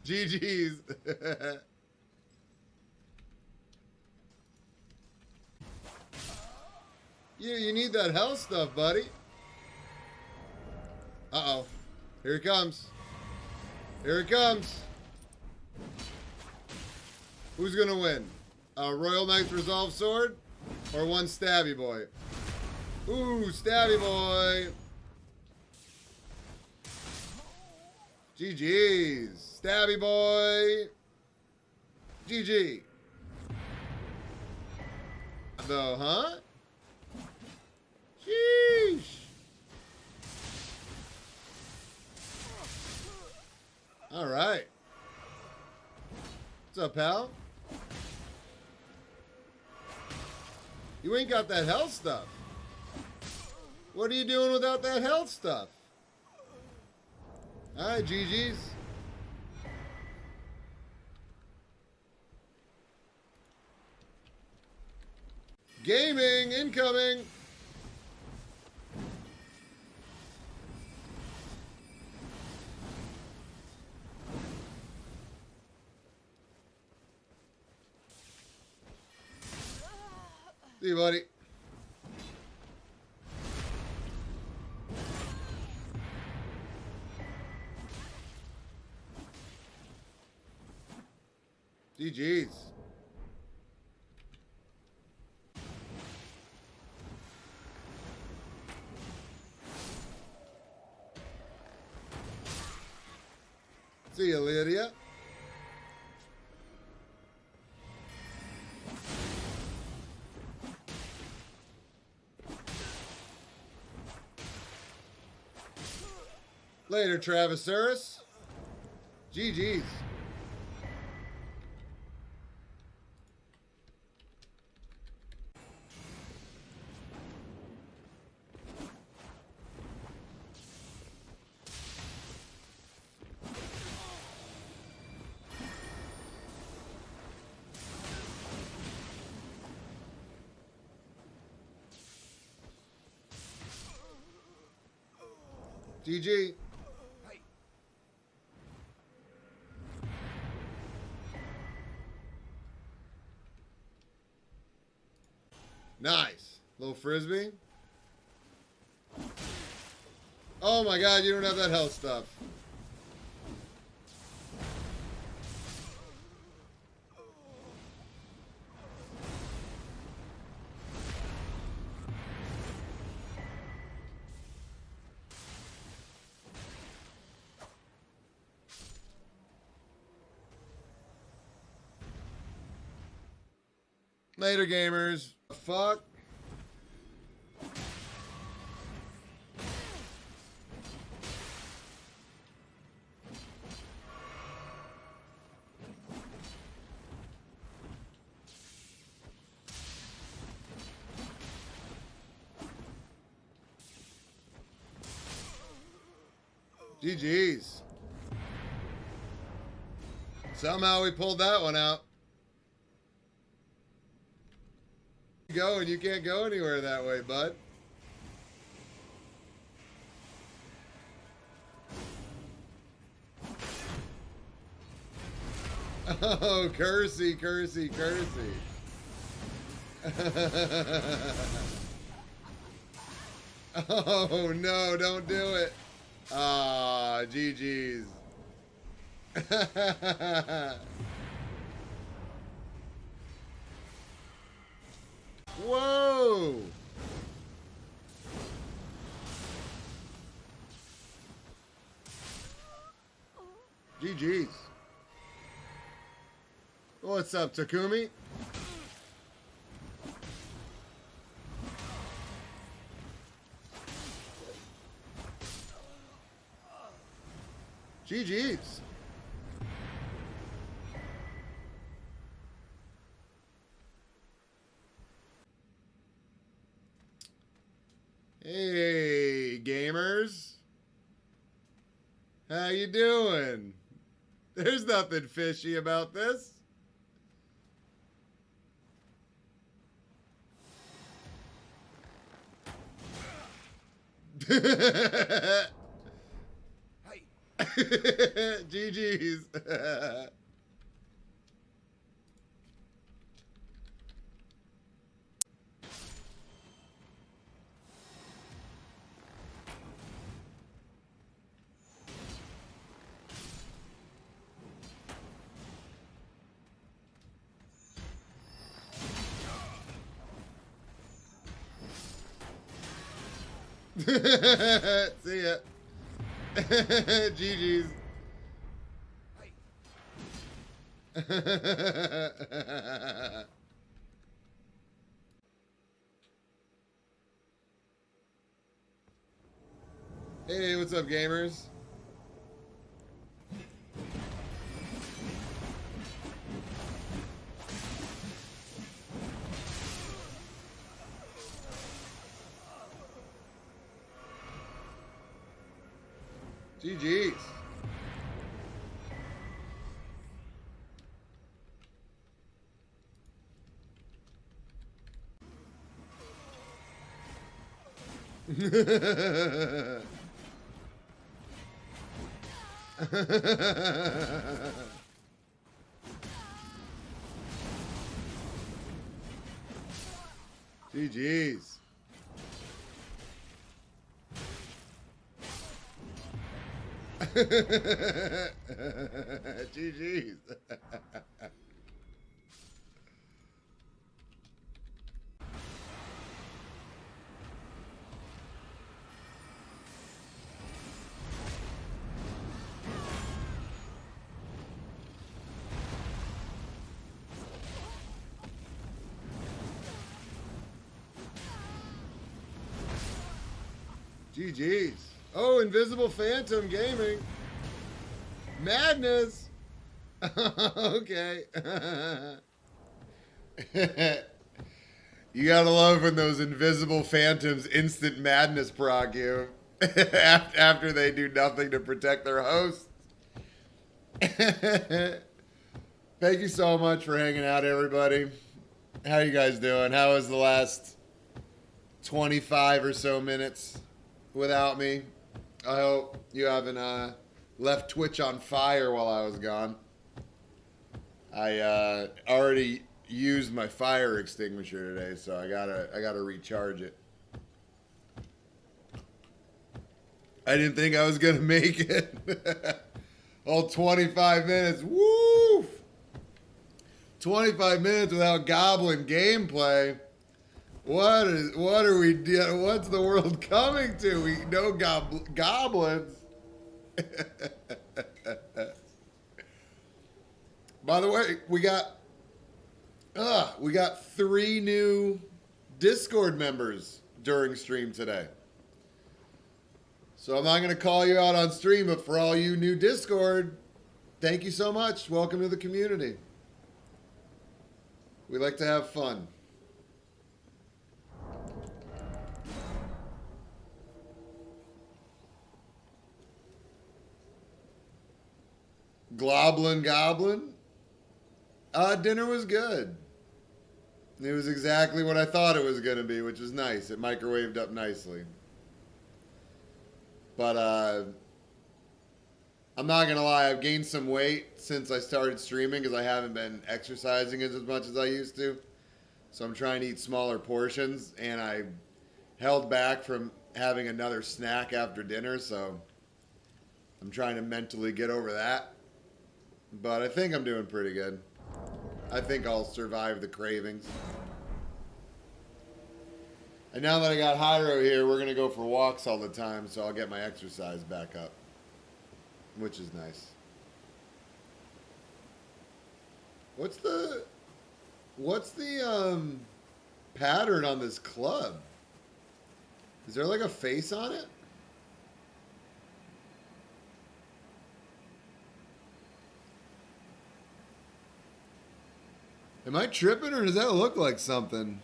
GG's. You need that health stuff, buddy. Uh-oh. Here it comes. Here it comes. Who's gonna win? A Royal Knight's Resolve Sword or one Stabby Boy? Ooh, Stabby Boy. GG's. Stabby boy. GG. Though, huh? Sheesh. All right. What's up, pal? You ain't got that health stuff. What are you doing without that health stuff? All right, GG's. Gaming incoming. See you, buddy. GG's. See you, Lydia. Later, Travisaurus. GG's. GG. Nice. Little frisbee. Oh my god, you don't have that health stuff. Later, gamers. Fuck. GG's. Somehow we pulled that one out. Go and you can't go anywhere that way, bud. Oh, cursey, cursey, cursey. Oh no, don't do it. Ah, GG's. Whoa! GG's. What's up, Takumi? GG's. Hey, gamers. How you doing? There's nothing fishy about this. GG's. See ya. GG's. Hey, what's up, gamers? GG's. GG's. GG's. GG's. Oh, Invisible Phantom Gaming. Madness. Okay. You gotta love when those Invisible Phantoms instant madness proc you after they do nothing to protect their hosts. Thank you so much for hanging out, everybody. How you guys doing? How was the last 25 or so minutes without me? I hope you haven't left Twitch on fire while I was gone. I already used my fire extinguisher today, so I gotta recharge it. I didn't think I was gonna make it. All 25 minutes. Woo! 25 minutes without Goblin gameplay. What are we doing? What's the world coming to? We know goblins. By the way, we got 3 new Discord members during stream today. So I'm not going to call you out on stream, but for all you new Discord, thank you so much. Welcome to the community. We like to have fun. Goblin. Dinner was good. It was exactly what I thought it was going to be, which is nice. It microwaved up nicely. But I'm not going to lie, I've gained some weight since I started streaming because I haven't been exercising as much as I used to. So I'm trying to eat smaller portions, and I held back from having another snack after dinner, so I'm trying to mentally get over that. But I think I'm doing pretty good. I think I'll survive the cravings. And now that I got Hyro here, we're going to go for walks all the time, so I'll get my exercise back up, which is nice. What's the pattern on this club? Is there like a face on it? Am I tripping, or does that look like something?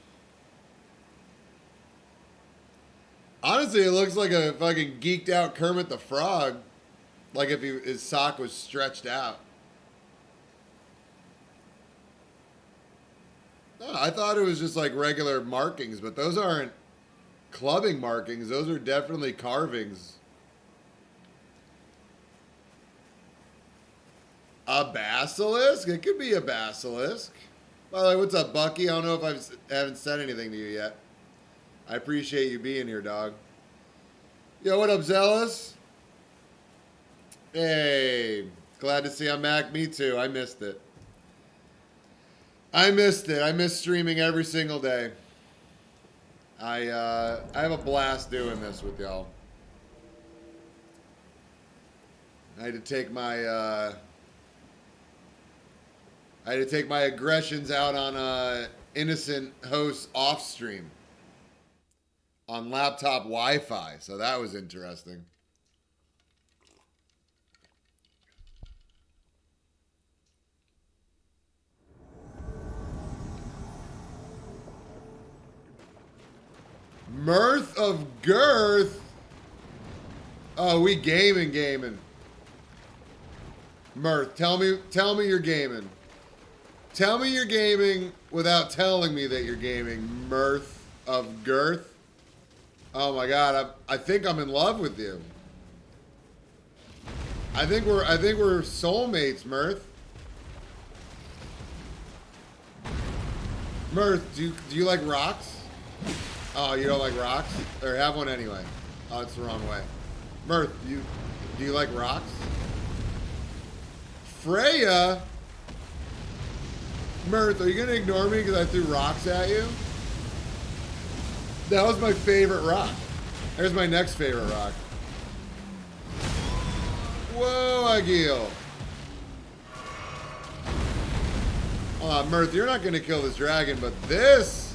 Honestly, it looks like a fucking geeked out Kermit the Frog. Like if his sock was stretched out. Oh, I thought it was just like regular markings, but those aren't clubbing markings. Those are definitely carvings. A basilisk? It could be a basilisk. By the way, what's up, Bucky? I don't know if I haven't said anything to you yet. I appreciate you being here, dog. Yo, what up, Zealous? Hey, glad to see I'm back. Me too. I missed it. I missed streaming every single day. I have a blast doing this with y'all. I had to take my I had to take my aggressions out on innocent hosts off stream on laptop Wi-Fi, so that was interesting. Mirth of girth. Oh, we gaming. Mirth, tell me you're gaming. Tell me you're gaming without telling me that you're gaming. Mirth of girth. Oh my God, I think I'm in love with you. I think we're soulmates, Mirth. Mirth, do you like rocks? Oh, you don't like rocks? Or have one anyway. Oh, it's the wrong way. Mirth, do you like rocks? Freya? Mirth, are you going to ignore me because I threw rocks at you? That was my favorite rock. There's my next favorite rock. Whoa, Agil. Mirth, you're not going to kill this dragon, but this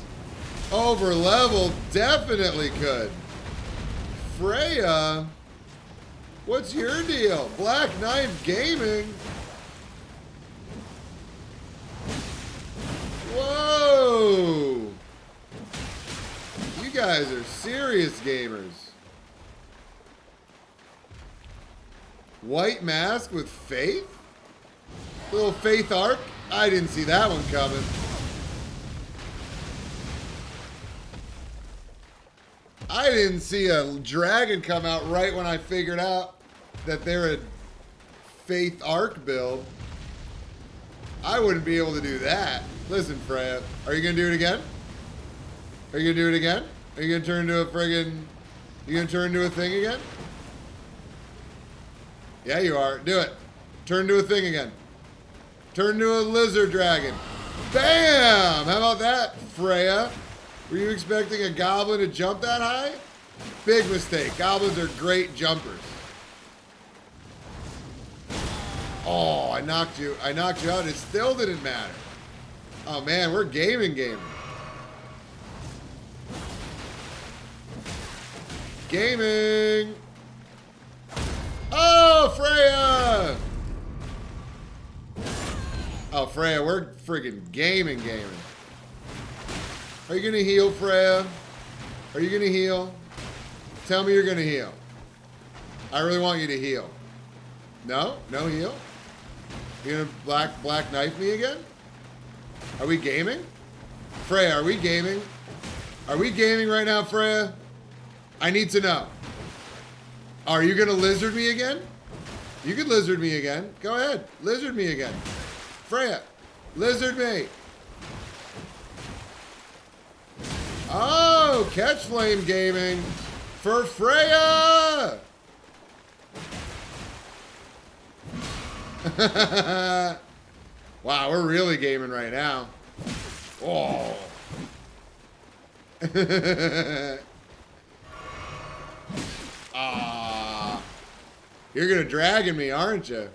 over level definitely could. Freya, what's your deal? Black Knife Gaming. Whoa! You guys are serious gamers. White mask with Faith? Little Faith arc? I didn't see that one coming. I didn't see a dragon come out right when I figured out that they're a Faith arc build. I wouldn't be able to do that. Listen, Freya, are you going to do it again? Are you going to do it again? Are you going to turn into a friggin'... You going to turn into a thing again? Yeah, you are. Do it. Turn into a thing again. Turn into a lizard dragon. Bam! How about that, Freya? Were you expecting a goblin to jump that high? Big mistake. Goblins are great jumpers. Oh, I knocked you out. It still didn't matter. Oh, man, we're gaming. Gaming. Oh, Freya. Oh, Freya, we're friggin' gaming. Are you going to heal, Freya? Are you going to heal? Tell me you're going to heal. I really want you to heal. No? No heal? You going to black knife me again? Are we gaming? Freya, are we gaming? Are we gaming right now, Freya? I need to know. Are you going to lizard me again? You could lizard me again. Go ahead. Lizard me again. Freya, lizard me. Oh, catch flame gaming for Freya. Wow, we're really gaming right now. Oh. Ah. You're going to dragon me, aren't you?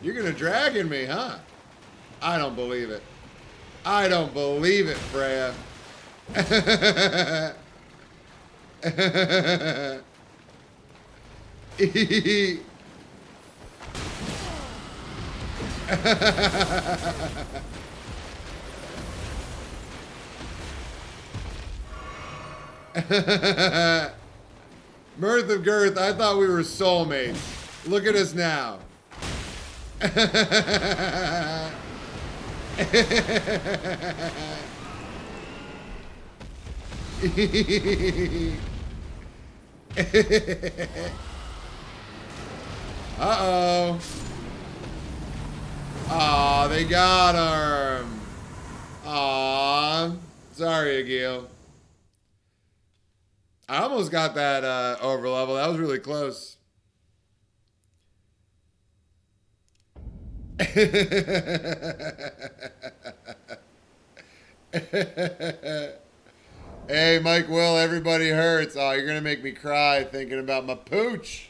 You're going to dragon me, huh? I don't believe it. I don't believe it, Freya. Mirth of girth, I thought we were soulmates. Look at us now. Uh-oh. Aw, they got him. Aw. Sorry, Agil. I almost got that over level. That was really close. Hey, Mike Will, everybody hurts. Oh, you're going to make me cry thinking about my pooch.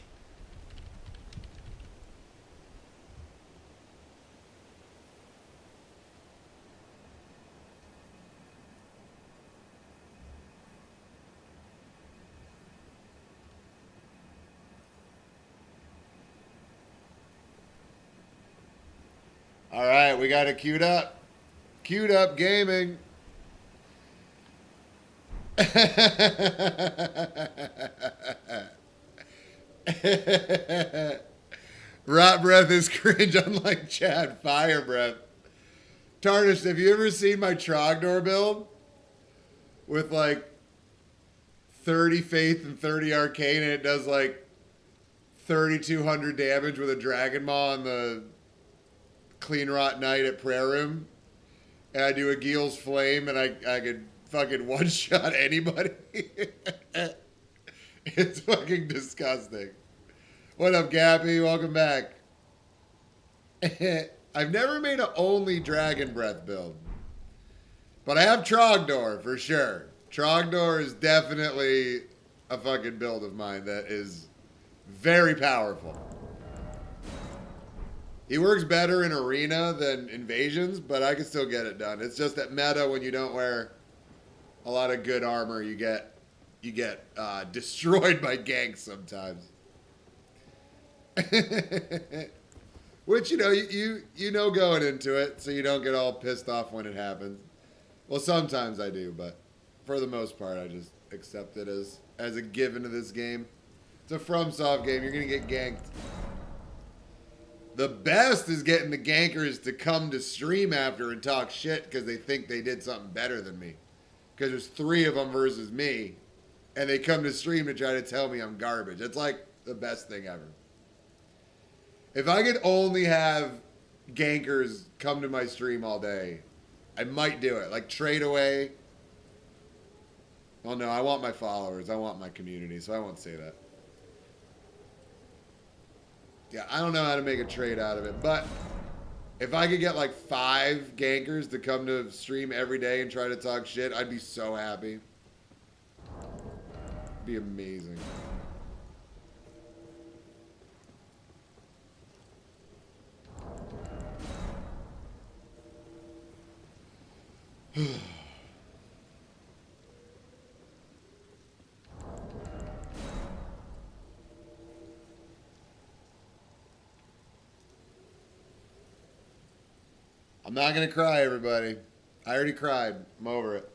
right, we got it queued up. Queued up gaming. Rot breath is cringe, unlike Chad. Fire breath. Tarnished, have you ever seen my Trogdor build? With like 30 Faith and 30 Arcane, and it does like 3,200 damage with a Dragon Maw on the Clean Rot Knight at Prayer Room. And I do a Gheel's Flame, and I could fucking one-shot anybody. It's fucking disgusting. What up, Gappy? Welcome back. I've never made an only Dragon Breath build. But I have Trogdor, for sure. Trogdor is definitely a fucking build of mine that is very powerful. He works better in Arena than Invasions, but I can still get it done. It's just that meta, when you don't wear a lot of good armor, you get destroyed by ganks sometimes. Which, you know, you know going into it, so you don't get all pissed off when it happens. Well, sometimes I do, but for the most part, I just accept it as a given of this game. It's a FromSoft game. You're going to get ganked. The best is getting the gankers to come to stream after and talk shit because they think they did something better than me. Because there's 3 of them versus me, and they come to stream to try to tell me I'm garbage. It's like the best thing ever. If I could only have gankers come to my stream all day, I might do it. Like, trade away. Well, no, I want my followers. I want my community, so I won't say that. Yeah, I don't know how to make a trade out of it, but if I could get like 5 gankers to come to stream every day and try to talk shit, I'd be so happy. It'd be amazing. I'm not going to cry, everybody. I already cried. I'm over it.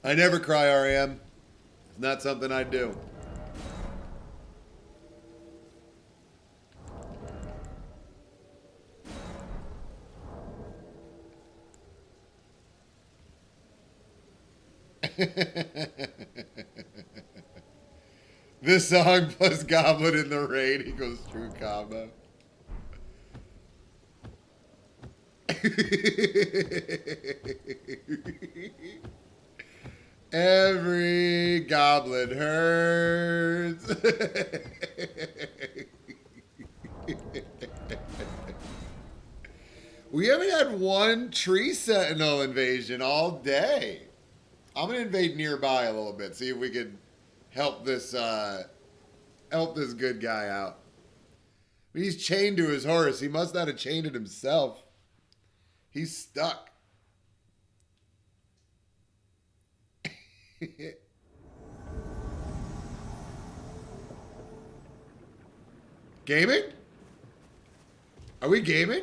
I never cry, REM. It's not something I do. This song plus Goblin in the rain equals true combo. Every goblin hurts. We haven't had one tree sentinel invasion all day. I'm gonna invade nearby a little bit, see if we can help this good guy out. He's chained to his horse. He must not have chained it himself. He's stuck. Gaming? Are we gaming?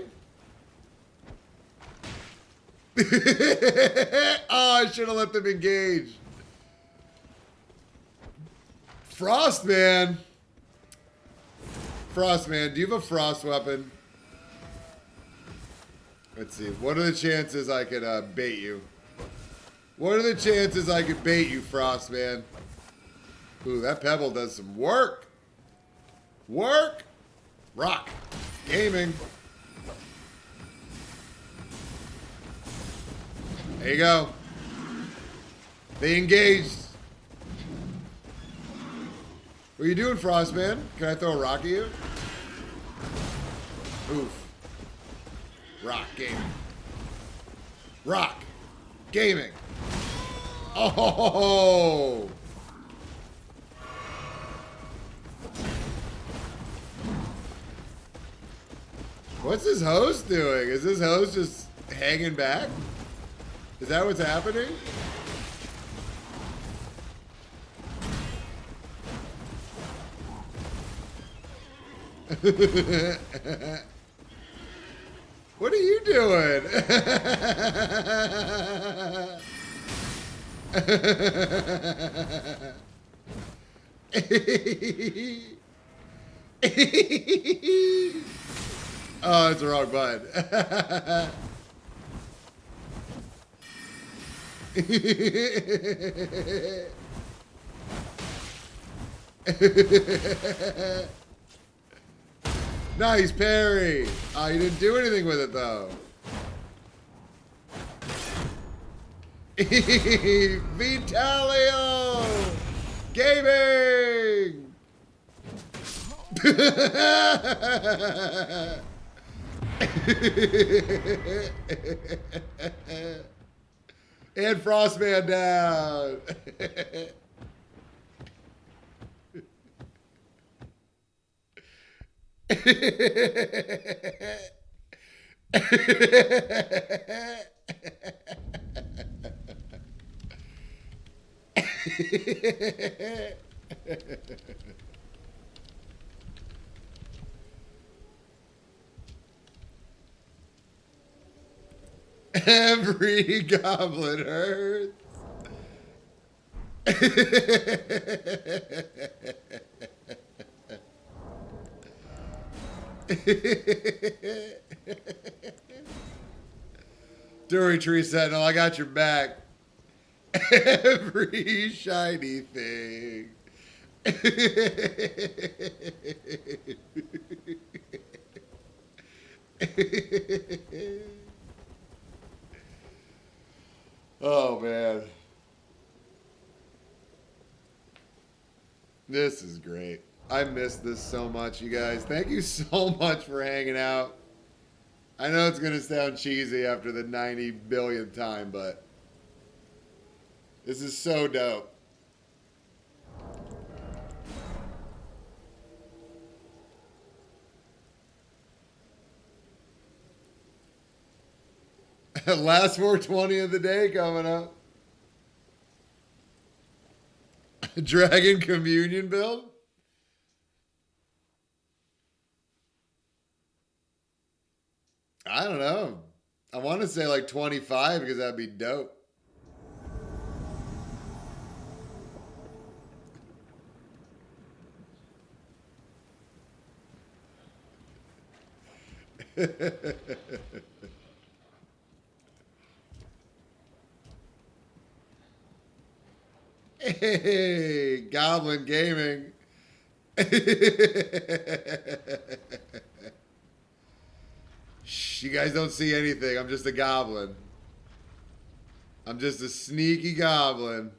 Oh, I should have let them engage. Frostman. Frostman, do you have a frost weapon? Let's see. What are the chances I could bait you? What are the chances I could bait you, Frostman? Ooh, that pebble does some work. Work. Rock. Gaming. There you go. They engaged. What are you doing, Frostman? Can I throw a rock at you? Oof. Rock. Gaming. Rock. Gaming. Oh! What's this host doing? Is this host just hanging back? Is that what's happening? What are you doing? Oh, it's the wrong button. Nice parry. Oh, you didn't do anything with it though. Vitalio Gaming. And Frostman down. Every goblin hurts. Dury Tree Sentinel, I got your back. Every shiny thing. Oh, man. This is great. I missed this so much, you guys. Thank you so much for hanging out. I know it's going to sound cheesy after the 90 billionth time, but this is so dope. Last 420 of the day coming up. Dragon Communion build? I don't know. I want to say like 25 because that'd be dope. Hey, Goblin Gaming. Shh, you guys don't see anything. I'm just a goblin. I'm just a sneaky goblin.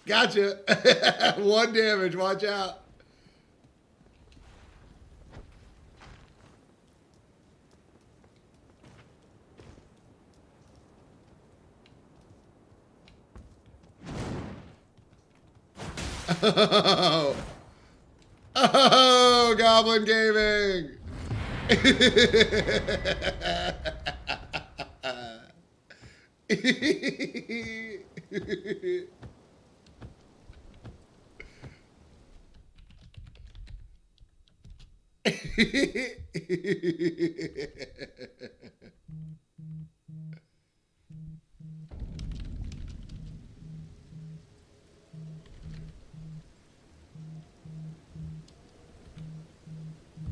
Gotcha. 1 damage. Watch out. Oh, oh, Goblin Gaming.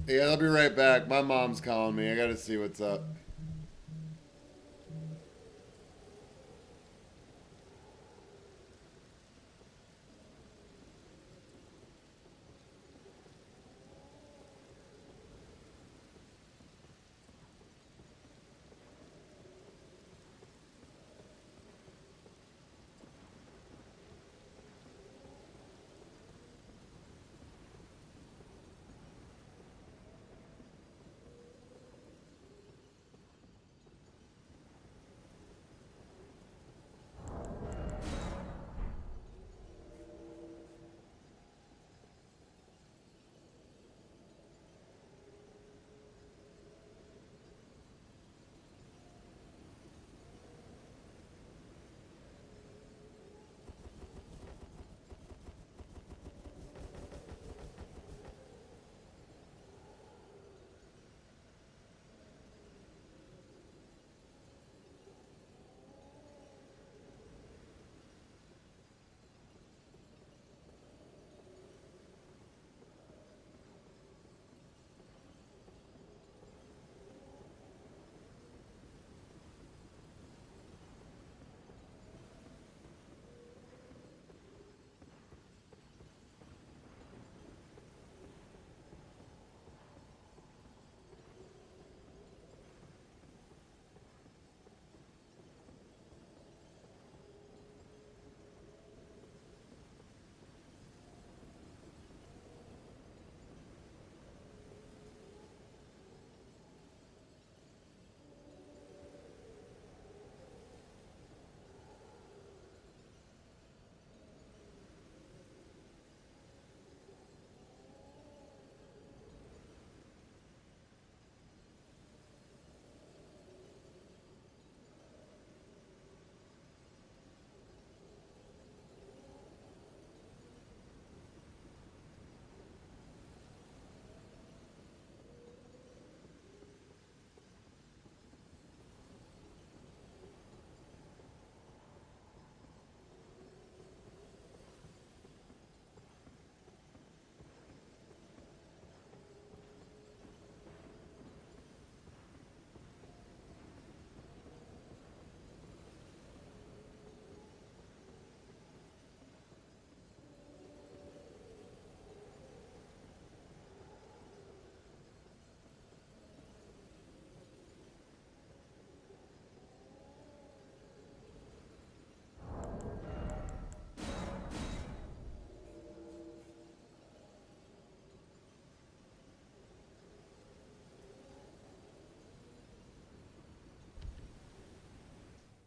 Yeah, I'll be right back. My mom's calling me. I gotta see what's up.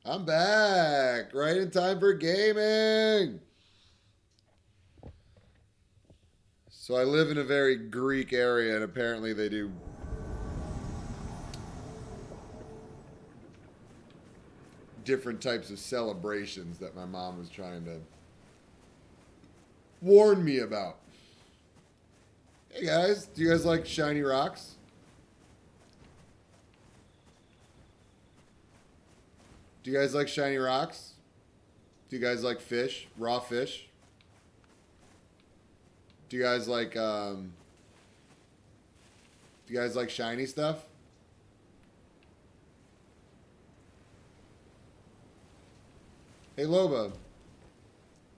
I'm back. Right in time for gaming. So I live in a very Greek area, and apparently they do different types of celebrations that my mom was trying to warn me about. Hey guys, do you guys like shiny rocks? Do you guys like shiny rocks? Do you guys like fish? Raw fish? Do you guys like shiny stuff? Hey Loba,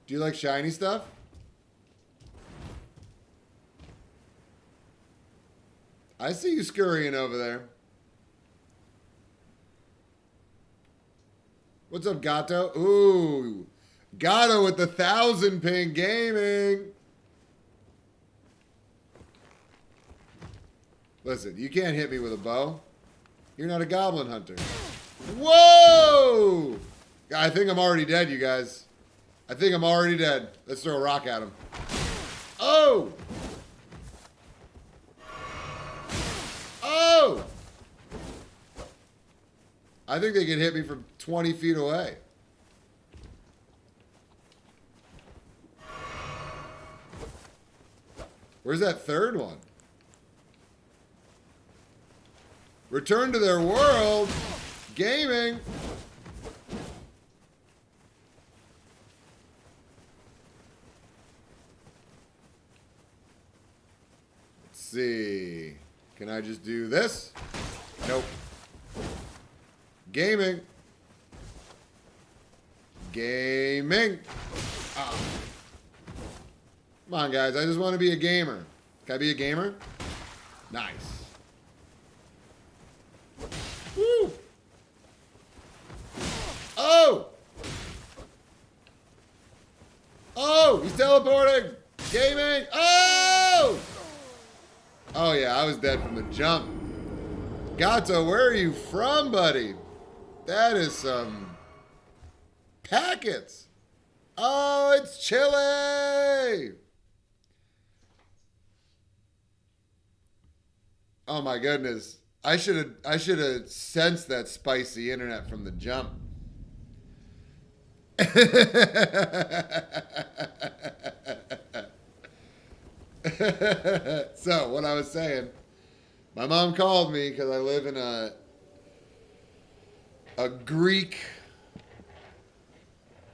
do you like shiny stuff? I see you scurrying over there. What's up, Gato? Ooh, Gato with the 1,000 ping gaming. Listen, you can't hit me with a bow. You're not a goblin hunter. Whoa! I think I'm already dead, you guys. I think I'm already dead. Let's throw a rock at him. Oh! Oh! I think they can hit me from 20 feet away. Where's that third one? Return to their world. Gaming. Let's see. Can I just do this? Nope. Gaming. Gaming. Ah. Come on, guys. I just want to be a gamer. Can I be a gamer? Nice. Woo. Oh! Oh! He's teleporting! Gaming! Oh! Oh, yeah. I was dead from the jump. Gato, where are you from, buddy? That is some packets. Oh, it's chili. Oh my goodness. I should have sensed that spicy internet from the jump. So, what I was saying, my mom called me because I live in a Greek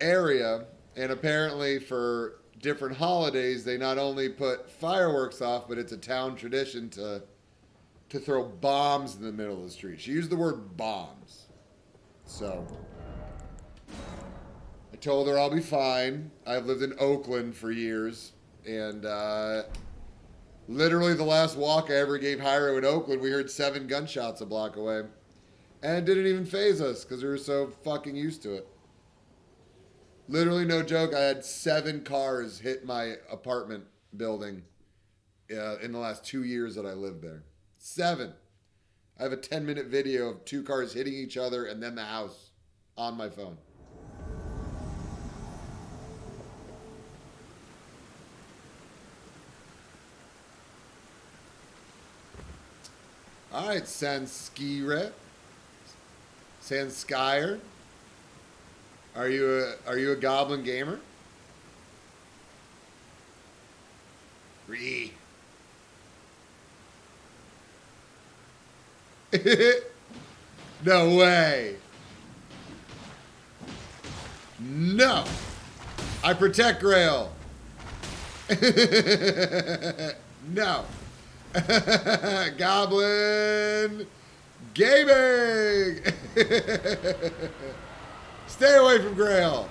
area, and apparently for different holidays, they not only put fireworks off, but it's a town tradition to throw bombs in the middle of the street. She used the word bombs. So I told her I'll be fine. I've lived in Oakland for years, and literally the last walk I ever gave Hyro in Oakland, we heard 7 gunshots a block away. And it didn't even faze us because we were so fucking used to it. Literally, no joke, I had 7 cars hit my apartment building in the last 2 years that I lived there. 7. I have a 10-minute video of 2 cars hitting each other and then the house on my phone. All right, Sanskire. Sanskire. Are you a goblin gamer? Ree. No way. No. I protect Grail. No. Goblin gaming. Stay away from Grail.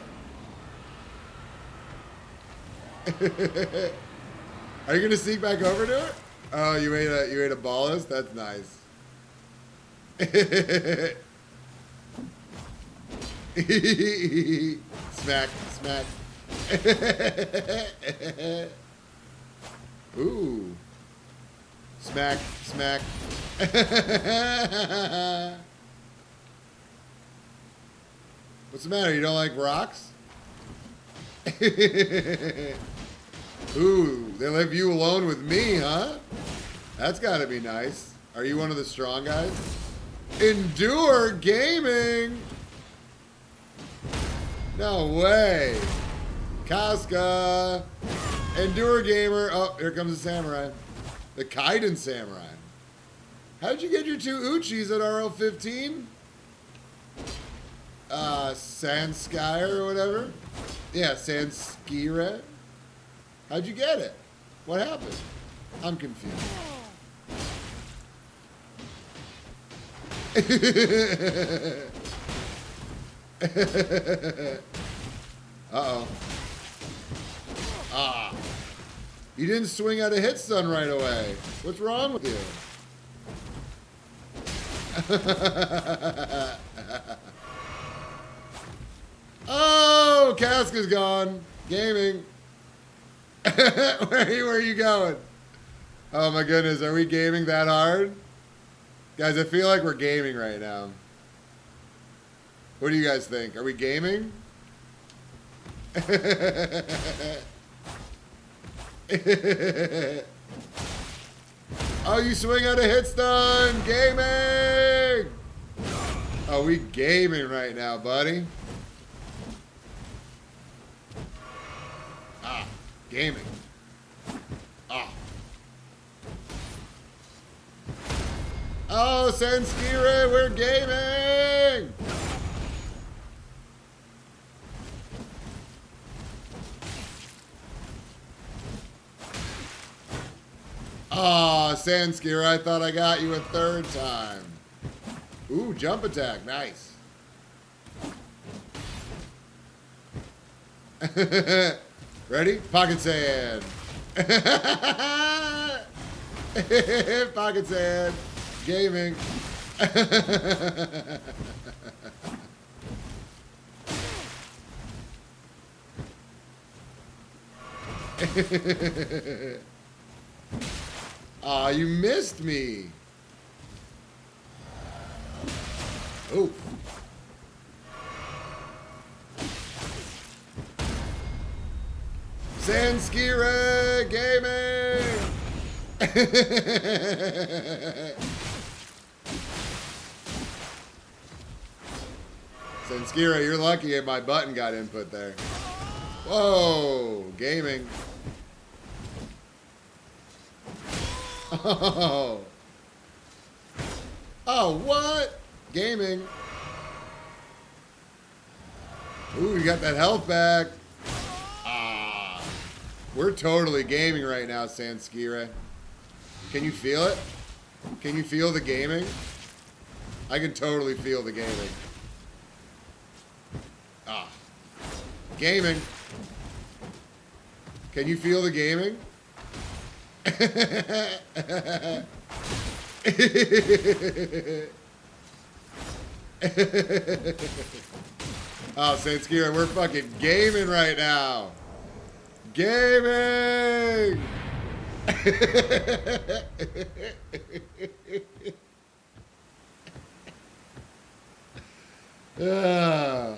Are you gonna sneak back over to her? Oh, you ate a ballast? That's nice. Smack, smack. Ooh. Smack, smack. What's the matter? You don't like rocks? Ooh, they leave you alone with me, huh? That's gotta be nice. Are you one of the strong guys? Endure Gaming! No way. Casca. Endure Gamer. Oh, here comes the samurai. The Kaiden Samurai. How'd you get your 2 Uchis at RL15? Sanskire or whatever? Yeah, Sanskire. How'd you get it? What happened? I'm confused. Uh-oh. Ah. You didn't swing out a hit stun right away. What's wrong with you? Oh, Casca's gone. Gaming. Where are you going? Oh my goodness, are we gaming that hard? Guys, I feel like we're gaming right now. What do you guys think? Are we gaming? Oh, you swing out a hit stun! Gaming! Oh, we gaming right now, buddy. Ah, gaming. Ah. Oh, Sanskire, we're gaming! Oh, Sanskire, I thought I got you a 3rd time. Ooh, jump attack, nice. Ready? Pocket sand. Pocket sand. Gaming. Aw, you missed me. Oh. Sanskire Gaming! Sanskire, you're lucky my button got input there. Whoa, gaming. Oh. Oh, what? Gaming. Ooh, you got that health back. Ah. We're totally gaming right now, Sanskire. Can you feel it? Can you feel the gaming? I can totally feel the gaming. Ah. Gaming. Can you feel the gaming? Oh, Sanskire, we're fucking gaming right now. Gaming! Ah.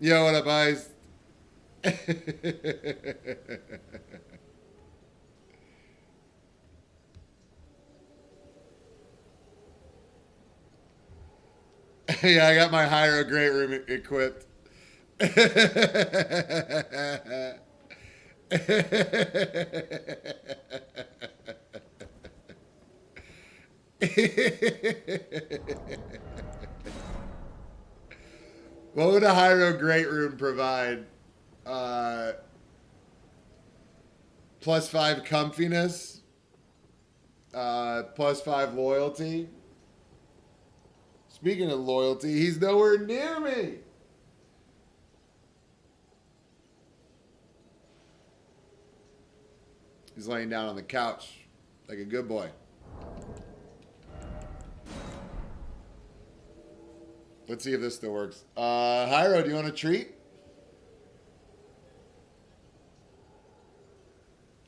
Yo, what up, guys? Yeah, I got my Hyro Great Room equipped. What would a Hyro Great Room provide? +5 comfiness, +5 loyalty. Speaking of loyalty, he's nowhere near me. He's laying down on the couch like a good boy. Let's see if this still works. Hyro, do you want a treat?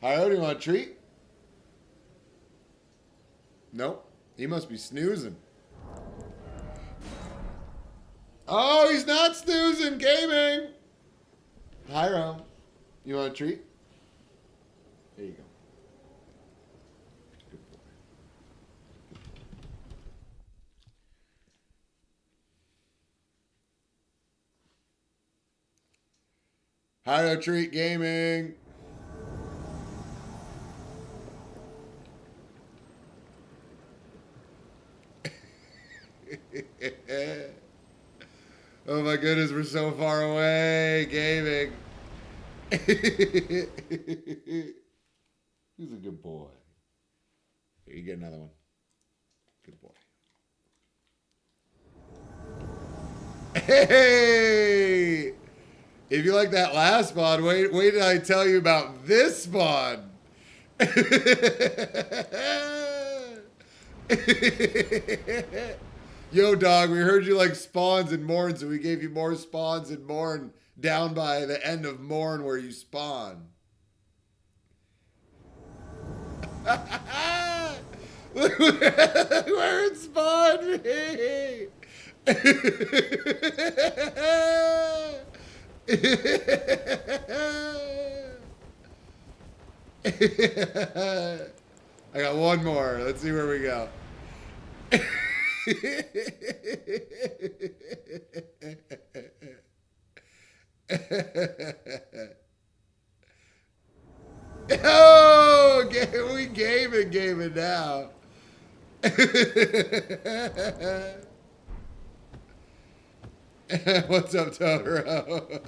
Hyro, do you want a treat? Nope. He must be snoozing. Oh, he's not snoozing. Gaming. Hyro, you want a treat? There you go. Good boy. Hyro treat gaming. Oh my goodness, we're so far away. Gaming. He's a good boy. Here, you get another one. Good boy. Hey! If you like that last spawn, wait till I tell you about this spawn. Yo, dog, we heard you like spawns and Morn, so we gave you more spawns and Morn down by the end of Morn where you spawn. Where it spawned me. I got one more. Let's see where we go. Oh, we gave it now. What's up, Totoro?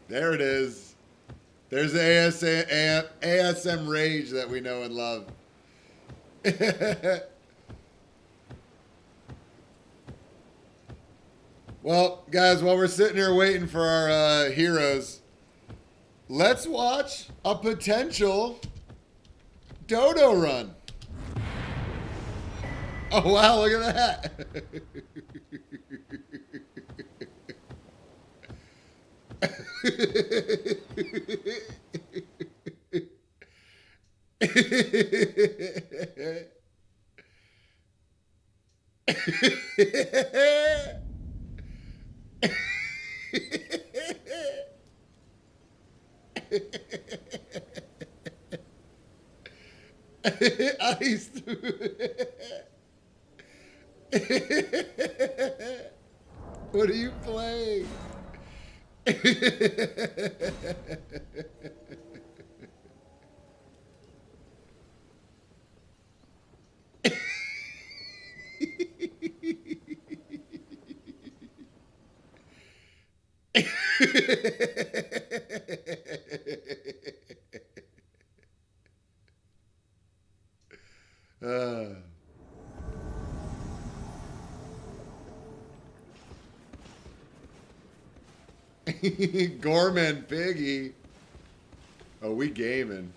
There it is. There's the ASM rage that we know and love. Well, guys, while we're sitting here waiting for our heroes, let's watch a potential dodo run. Oh, wow, look at that. Ice. What are you playing? Gorman Piggy. Oh, we gaming.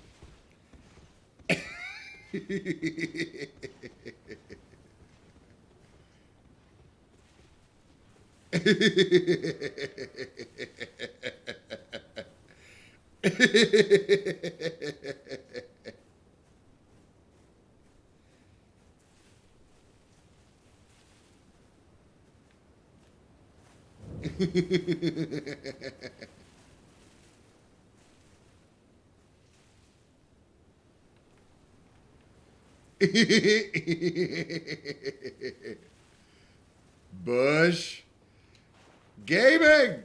Bush Gaming.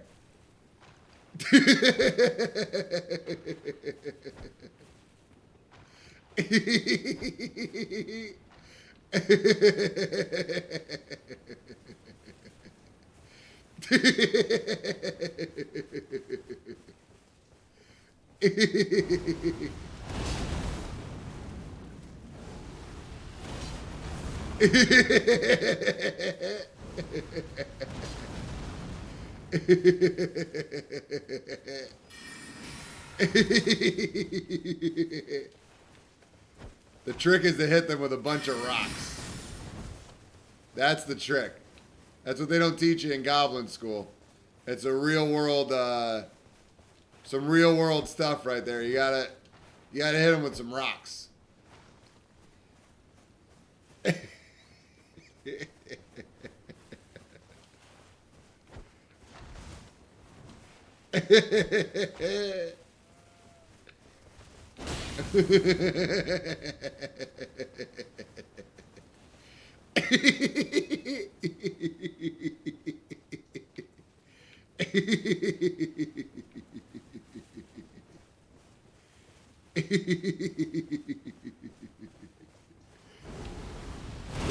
The trick is to hit them with a bunch of rocks. That's the trick. That's what they don't teach you in Goblin school. It's a real world, some real world stuff right there. You gotta hit them with some rocks.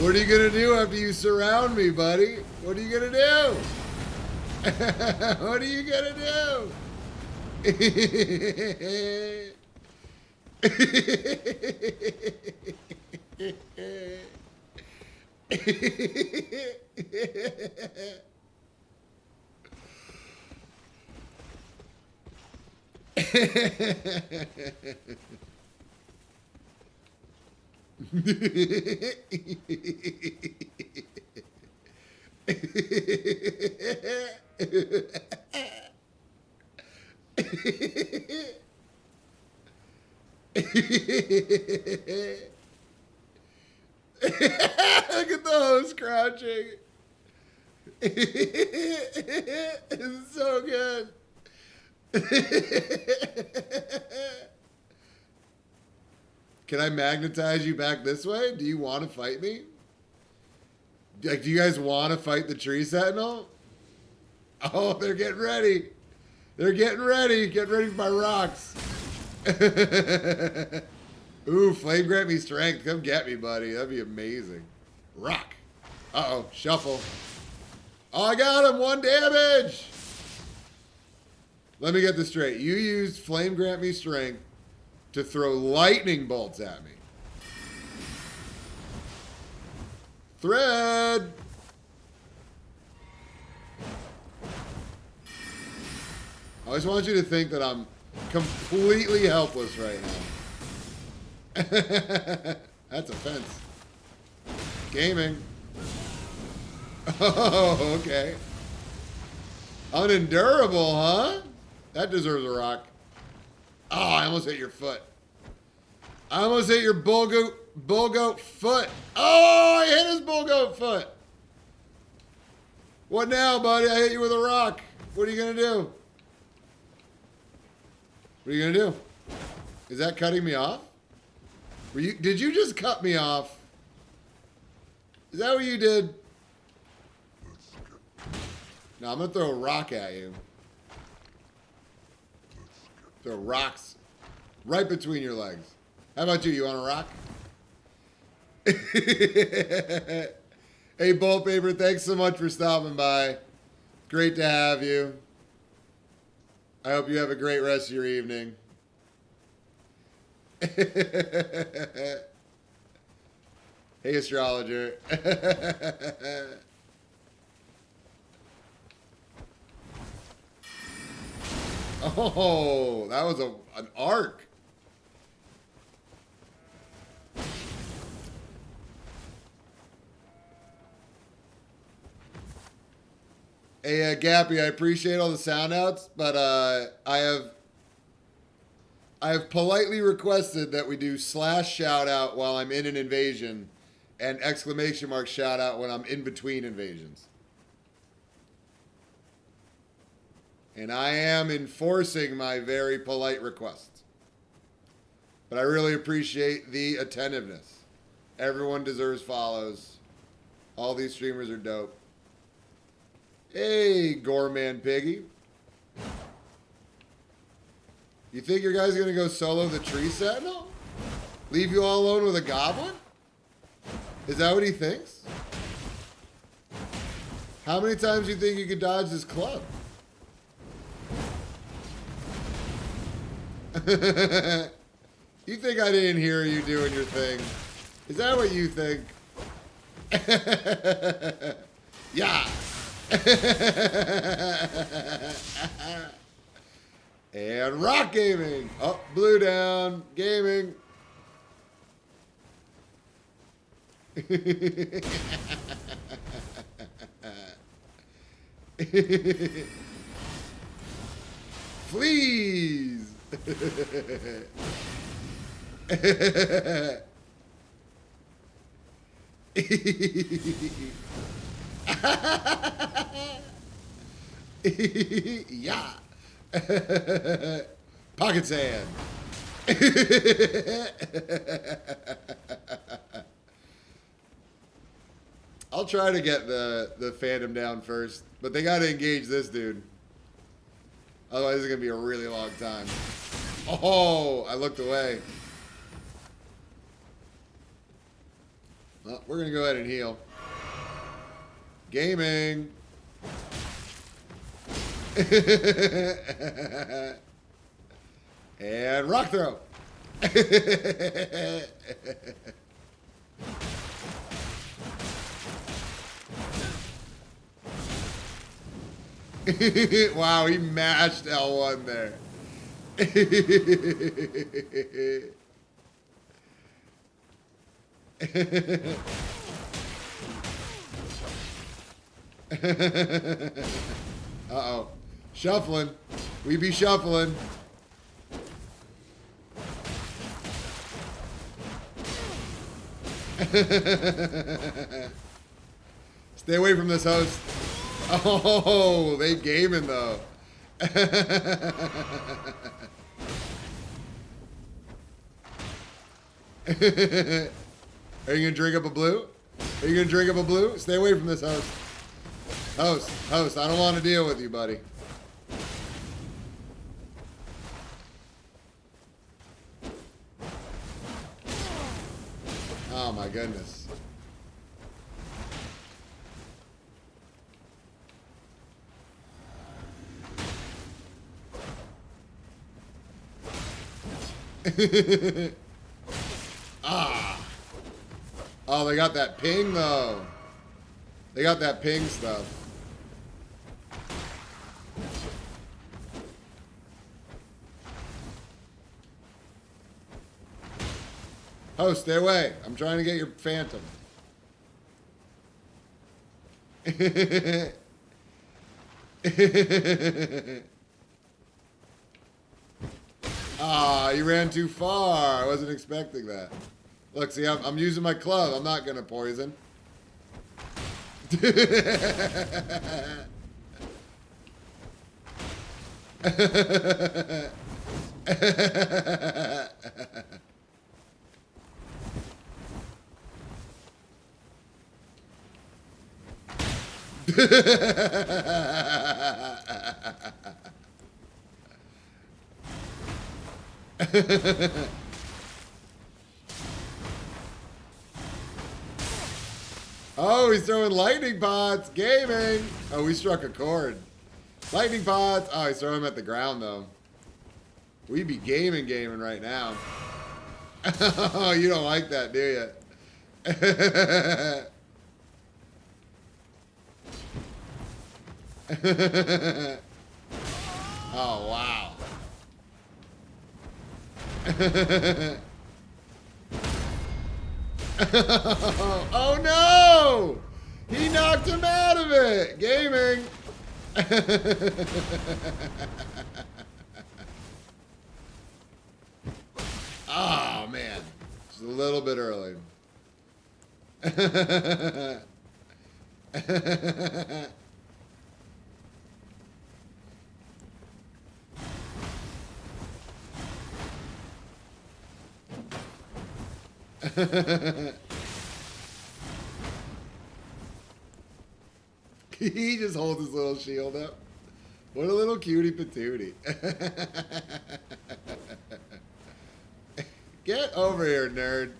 What are you gonna do after you surround me, buddy? What are you gonna do? What are you gonna do? Look at the host crouching. This is so good. Can I magnetize you back this way? Do you want to fight me? Like, do you guys want to fight the tree sentinel? Oh, they're getting ready. They're getting ready. Get ready for my rocks. Ooh, flame grant me strength. Come get me, buddy. That'd be amazing. Rock. Uh-oh, shuffle. Oh, I got him. 1 damage. Let me get this straight. You used flame grant me strength to throw lightning bolts at me. Thread. I always want you to think that I'm completely helpless right now. That's offense. Gaming. Oh, okay. Unendurable, huh? That deserves a rock. Oh, I almost hit your foot. I almost hit your bull goat foot. Oh, I hit his bull goat foot. What now, buddy? I hit you with a rock. What are you going to do? What are you going to do? Is that cutting me off? Did you just cut me off? Is that what you did? No, I'm going to throw a rock at you. Throw rocks right between your legs. How about you? You want a rock? Hey, Bullpaper, thanks so much for stopping by. Great to have you. I hope you have a great rest of your evening. Hey, astrologer. Oh, that was an arc. Hey, Gappy, I appreciate all the sound outs, but I have politely requested that we do / shout out while I'm in an invasion and ! shout out when I'm in between invasions. And I am enforcing my very polite requests. But I really appreciate the attentiveness. Everyone deserves follows. All these streamers are dope. Hey, Goreman Piggy. You think your guy's going to go solo the tree sentinel? Leave you all alone with a goblin? Is that what he thinks? How many times do you think you could dodge this club? You think I didn't hear you doing your thing? Is that what you think? Yeah. And Rock Gaming. Oh, blue down. Gaming. Please. Yeah. Pocket sand. I'll try to get the Phantom down first, but they got to engage this dude. Otherwise, it's going to be a really long time. Oh, I looked away. Well, we're going to go ahead and heal. Gaming. And rock throw. Wow, he mashed L1 there. Uh-oh. Shuffling. We be shuffling. Stay away from this host. Oh, they gaming though. Are you gonna drink up a blue? Are you gonna drink up a blue? Stay away from this host. Host, I don't want to deal with you, buddy. Oh my goodness. Ah. Oh, they got that ping though. They got that ping stuff. Oh, stay away. I'm trying to get your Phantom. Ah, you ran too far. I wasn't expecting that. Look, see, I'm using my club. I'm not going to poison. Oh, he's throwing lightning pots. Gaming. Oh, we struck a chord. Lightning pots. Oh, he's throwing them at the ground, though. We be gaming right now. Oh, you don't like that, do you? Oh, wow. Oh no! He knocked him out of it! Gaming! Oh man. Just a little bit early. He just holds his little shield up. What a little cutie patootie. Get over here, nerd.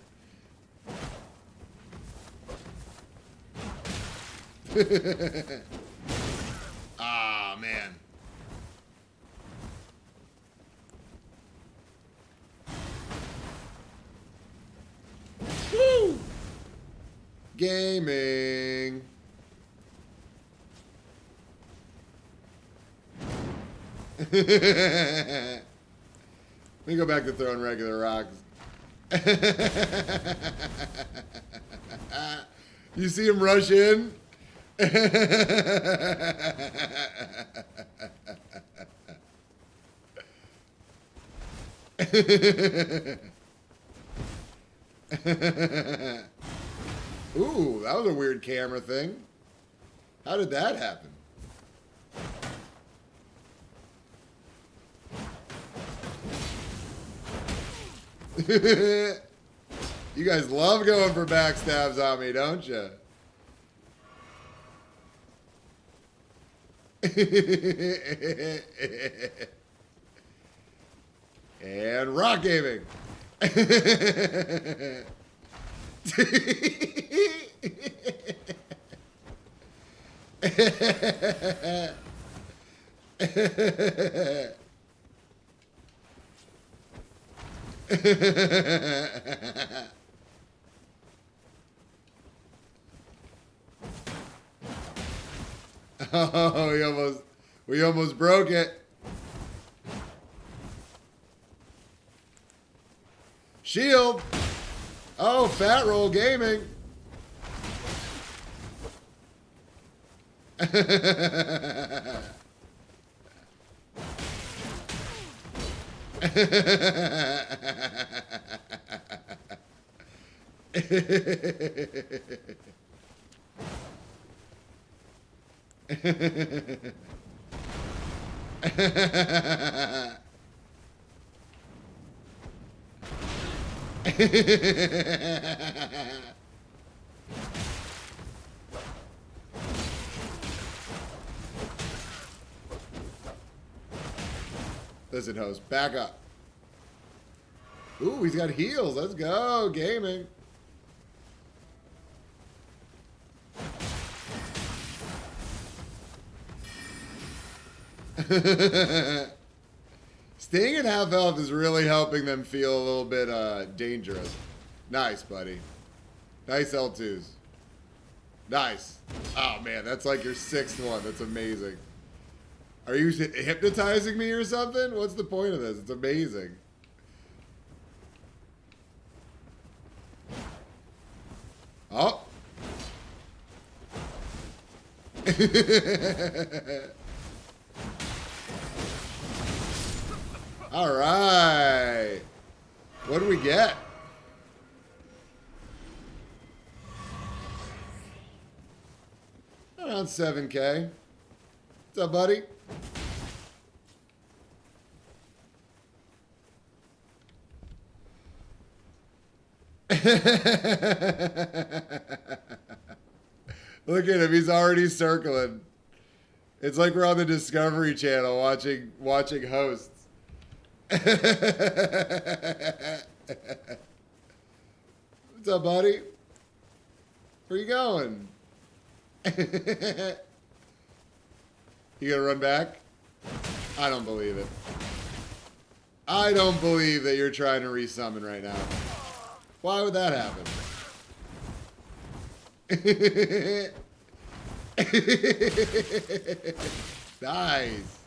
Ah, man. Woo! Gaming. Let me go back to throwing regular rocks. You see him rush in? Ooh, that was a weird camera thing. How did that happen? You guys love going for backstabs on me, don't you? And rock gaming. Oh, we almost broke it. Shield. Oh, Fat Roll Gaming. Listen, host, back up. Ooh, he's got heals. Let's go, gaming. Staying at half health is really helping them feel a little bit dangerous. Nice, buddy. Nice L2s. Nice. Oh, man, that's like your 6th one. That's amazing. Are you hypnotizing me or something? What's the point of this? It's amazing. Oh. All right. What do we get? Around 7K. What's up, buddy? Look at him. He's already circling. It's like we're on the Discovery Channel watching hosts. What's up, buddy? Where you going? You gonna run back? I don't believe it. I don't believe that you're trying to resummon right now. Why would that happen? Nice.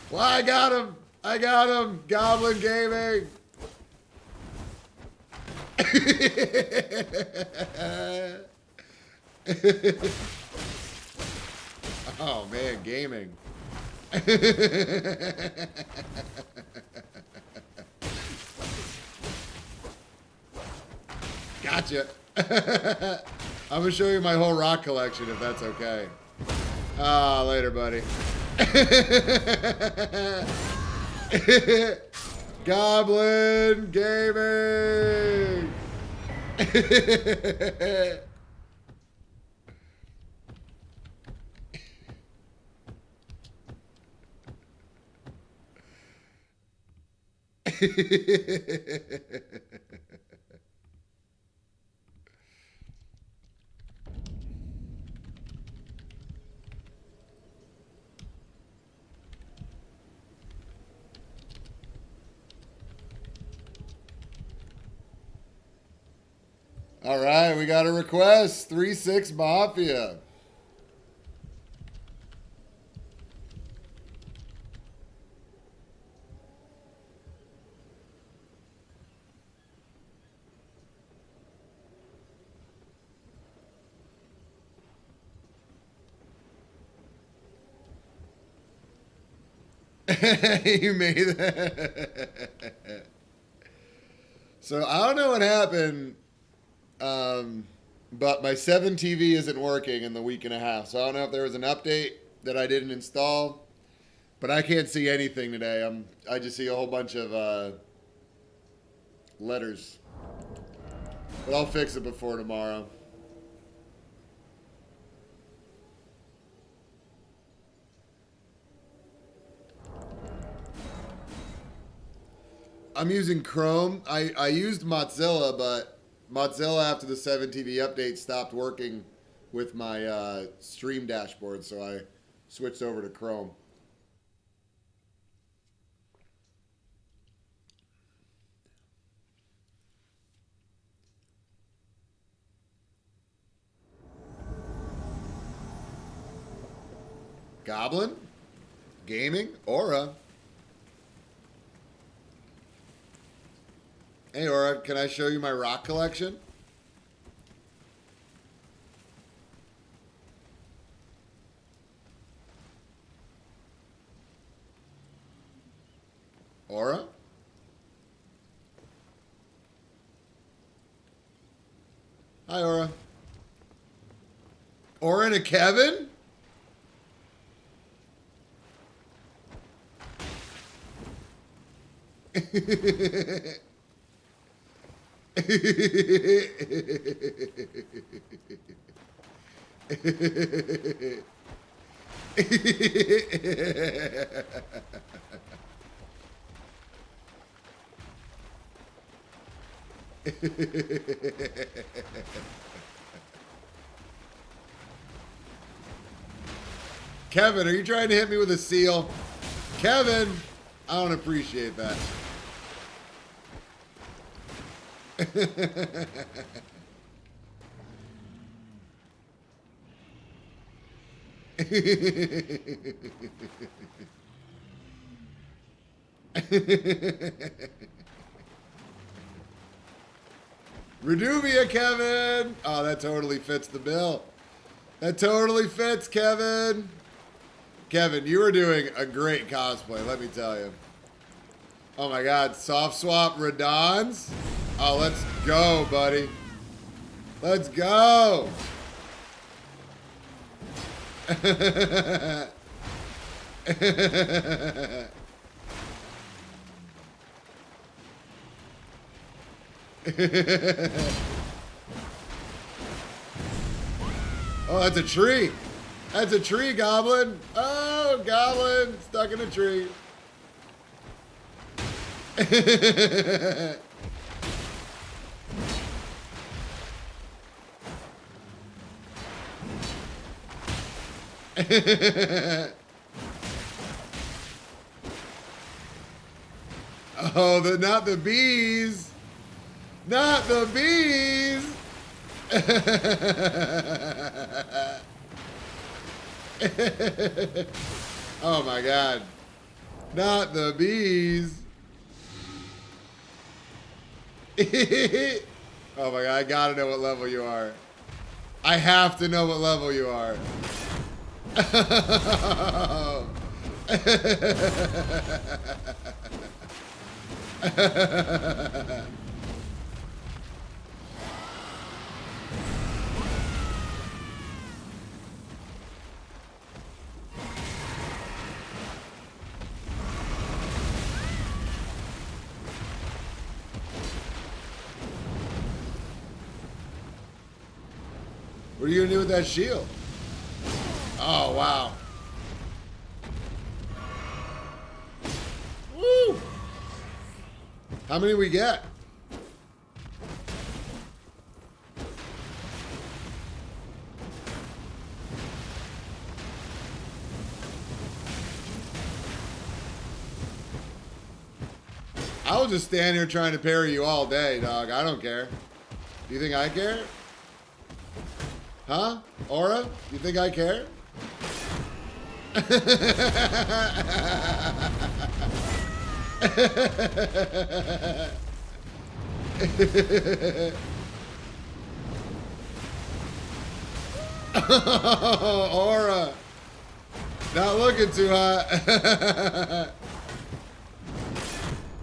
Well, I got him. I got him. Goblin Gaming. Oh, man, gaming. Gotcha. I'm going to show you my whole rock collection if that's okay. Ah, later, buddy. Goblin Gaming. All right, we got a request. 3-6 Mafia. You made that. So I don't know what happened, but my 7 TV isn't working in the week and a half. So I don't know if there was an update that I didn't install, but I can't see anything today. I just see a whole bunch of letters. But I'll fix it before tomorrow. I'm using Chrome. I used Mozilla, but Mozilla after the 7 TV update stopped working with my stream dashboard, so I switched over to Chrome. Goblin, Gaming, Aura. Hey, Aura, can I show you my rock collection? Aura? Hi, Aura. Aura and a Kevin? Kevin, are you trying to hit me with a seal? Kevin, I don't appreciate that. Reduvia, Kevin. Oh, that totally fits the bill. That totally fits, Kevin. Kevin, you are doing a great cosplay, let me tell you. Oh my God, soft swap Radons. Oh, let's go, buddy. Let's go. Oh, that's a tree. That's a tree, Goblin. Oh, Goblin stuck in a tree. Oh, not the bees. Not the bees. Oh my God. Not the bees. Oh my God, I gotta know what level you are. I have to know what level you are. What are you gonna do with that shield? Oh, wow. Woo! How many we get? I will just stand here trying to parry you all day, dog. I don't care. Do you think I care? Huh? Aura? You think I care? Aura. Not looking too hot.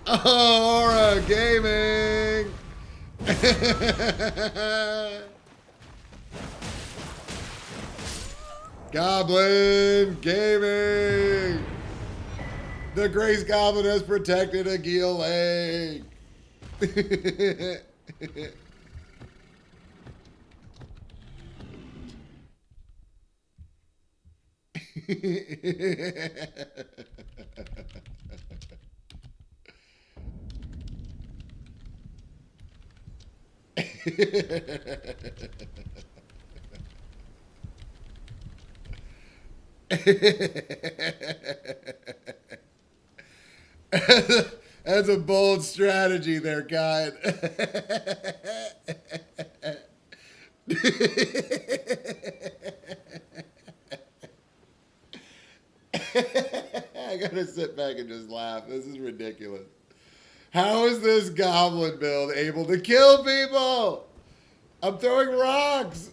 Oh, Aura Gaming. Goblin Gaming. The Grace Goblin has protected a Geel Lake. That's a bold strategy there, guy. I gotta sit back and just laugh. This is ridiculous. How is this goblin build able to kill people? I'm throwing rocks.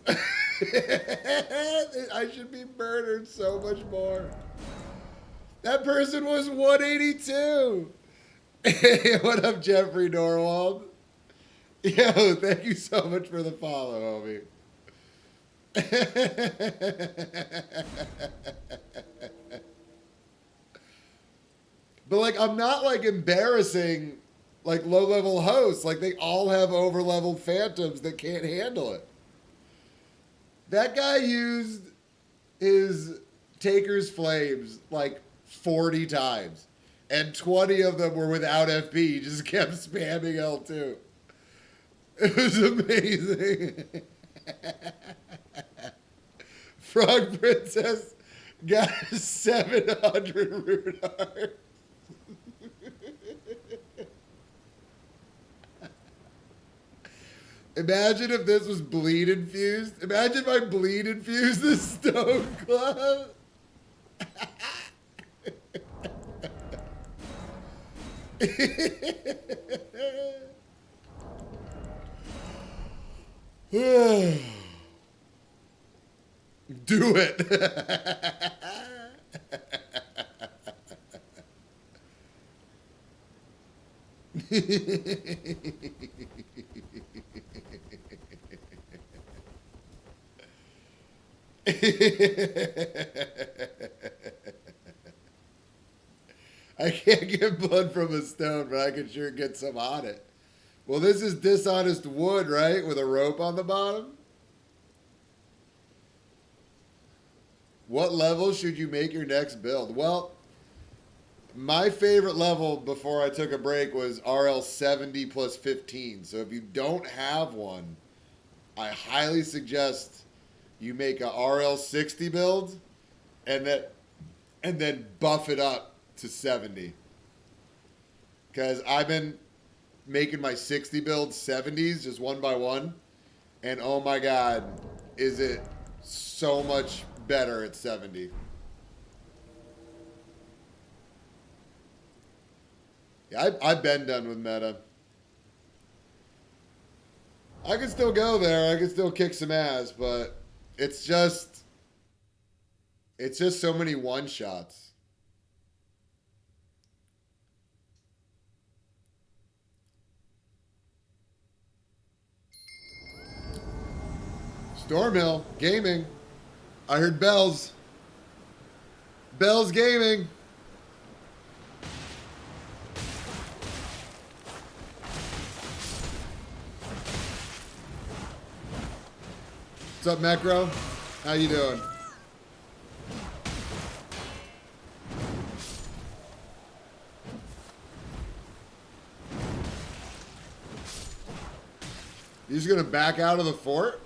I should be murdered so much more. That person was 182. Hey, what up, Jeffrey Norwald? Yo, thank you so much for the follow, homie. But like, I'm not like embarrassing like low-level hosts. Like, they all have over-leveled phantoms that can't handle it. That guy used his Taker's Flames like 40 times. And 20 of them were without FP. He just kept spamming L2. It was amazing. Frog Princess got 700 root hearts. Imagine if this was bleed infused. Imagine if I bleed infused the Stone Club. Do it. I can't get blood from a stone, but I can sure get some on it. Well, this is dishonest wood, right? With a rope on the bottom? What level should you make your next build? Well, my favorite level before I took a break was RL 70 plus 15. So if you don't have one, I highly suggest you make a RL 60 build and then buff it up to 70. Because I've been making my 60 build 70s just one by one. And oh my God, is it so much better at 70. Yeah, I've been done with meta. I can still go there. I can still kick some ass, but it's just so many one-shots. Stormhill Gaming. I heard bells. Bells Gaming. What's up, Macro? How you doing? You just gonna back out of the fort?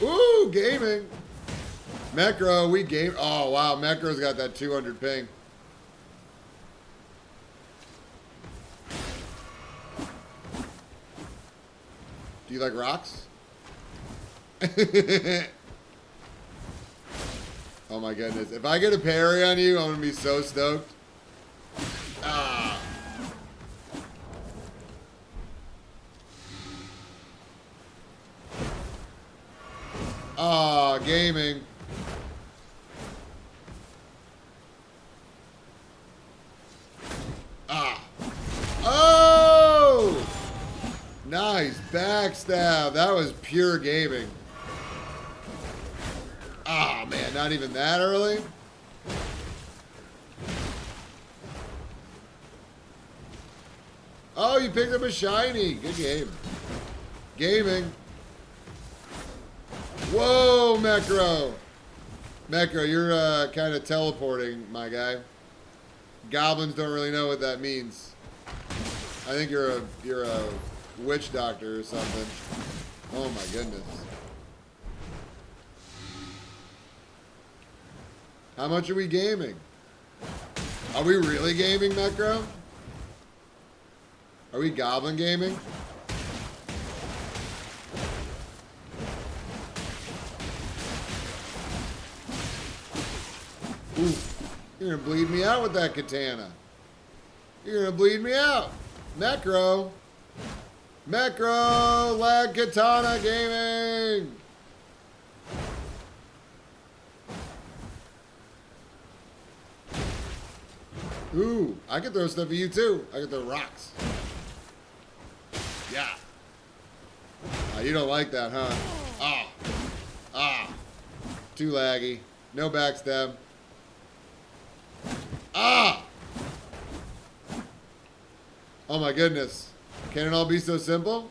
Ooh, gaming. Mecro, we game. Oh, wow. Mecro's got that 200 ping. Do you like rocks? Oh my goodness. If I get a parry on you, I'm gonna be so stoked. Ah. Ah, gaming. Ah. Oh! Nice backstab. That was pure gaming. Ah, man, not even that early. Oh, you picked up a shiny. Good game. Gaming. Whoa, Mecro. Mecro, you're kind of teleporting, my guy. Goblins don't really know what that means. I think you're a witch doctor or something. Oh my goodness. How much are we gaming? Are we really gaming, Mecro? Are we goblin gaming? Ooh, you're gonna bleed me out with that katana. You're gonna bleed me out. Mecro. Mecro, lag katana gaming. Ooh, I can throw stuff at you too. I can throw rocks. Yeah. You don't like that, huh? Ah. Ah. Too laggy. No backstab. Ah! Oh my goodness. Can it all be so simple?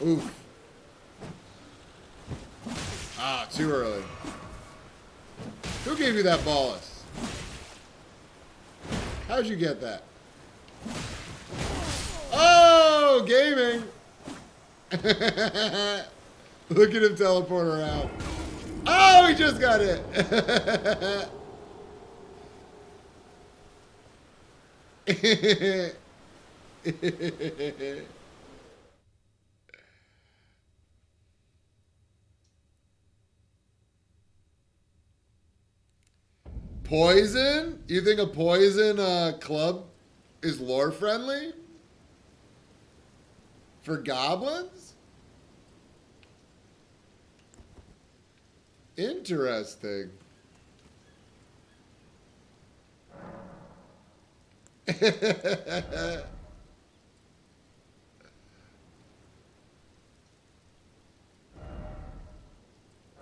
Oof. Ah, too early. Who gave you that ballast? How'd you get that? Oh, gaming! Look at him teleport around. Oh, he just got it. Poison? You think a poison club is lore friendly? For goblins? Interesting.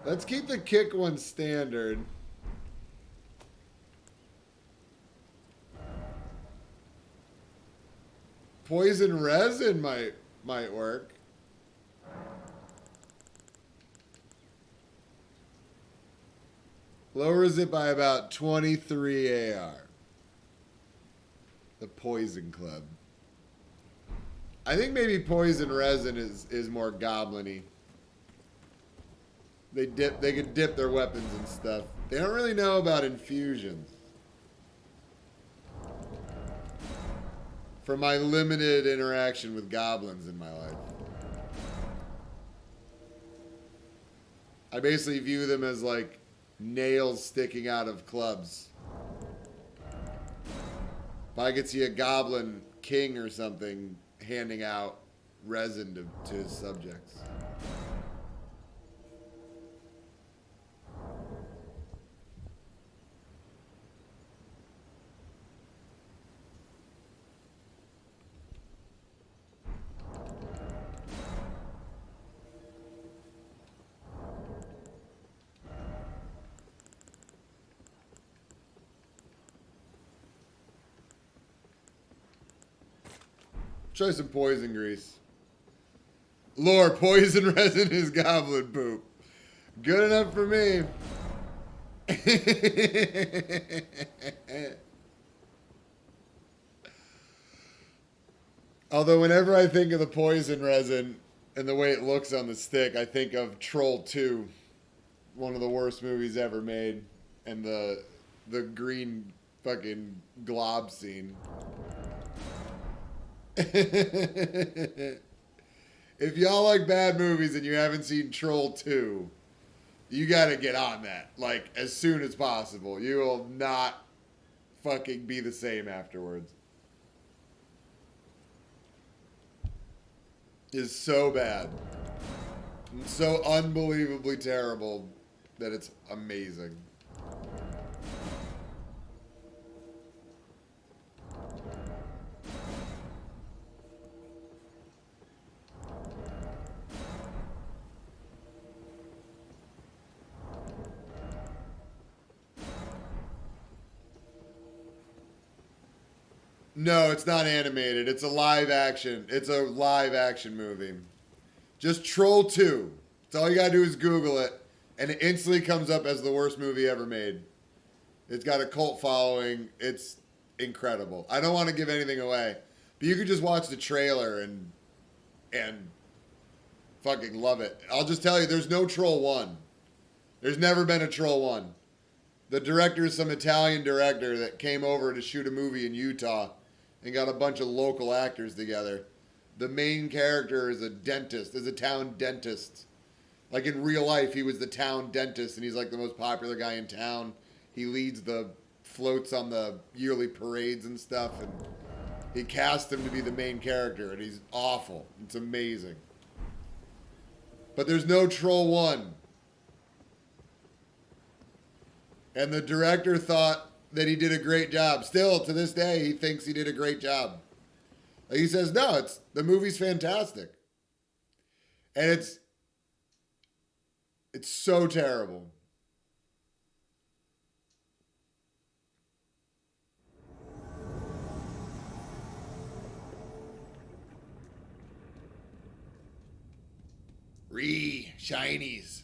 Let's keep the kick one standard. Poison resin might work. Lowers it by about 23 AR. The Poison Club. I think maybe poison resin is more goblin-y. They could dip their weapons and stuff. They don't really know about infusions. From my limited interaction with goblins in my life. I basically view them as like nails sticking out of clubs. If I could see a goblin king or something handing out resin to his subjects. Try some poison grease. Lore, poison resin is goblin poop. Good enough for me. Although whenever I think of the poison resin and the way it looks on the stick, I think of Troll 2, one of the worst movies ever made, and the green fucking glob scene. If y'all like bad movies and you haven't seen Troll 2, you gotta get on that, like, as soon as possible. You will not fucking be the same afterwards. It's so bad. It's so unbelievably terrible that it's amazing. No, it's not animated. It's a live action. It's a live action movie. Just Troll 2. That's all you gotta do is Google it, and it instantly comes up as the worst movie ever made. It's got a cult following. It's incredible. I don't want to give anything away, but you could just watch the trailer and fucking love it. I'll just tell you, there's no Troll 1. There's never been a Troll 1. The director is some Italian director that came over to shoot a movie in Utah and got a bunch of local actors together. The main character is a dentist, is a town dentist. Like in real life, he was the town dentist, and he's like the most popular guy in town. He leads the floats on the yearly parades and stuff, and he cast him to be the main character, and he's awful. It's amazing. But there's no Troll 1. And the director thought that he did a great job. Still, to this day, he thinks he did a great job. He says, no, the movie's fantastic. And it's so terrible. Shinies.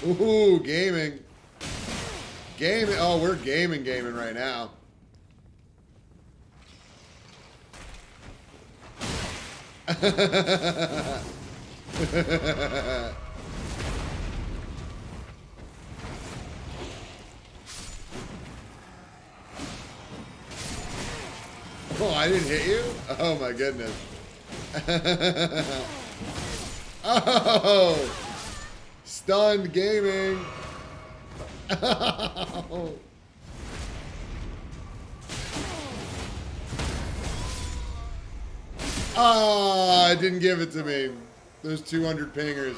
Ooh, gaming. Gaming. Oh, we're gaming right now. Oh, I didn't hit you? Oh my goodness. Oh! Stunned gaming. Oh. Ah, it didn't give it to me. Those 200 pingers.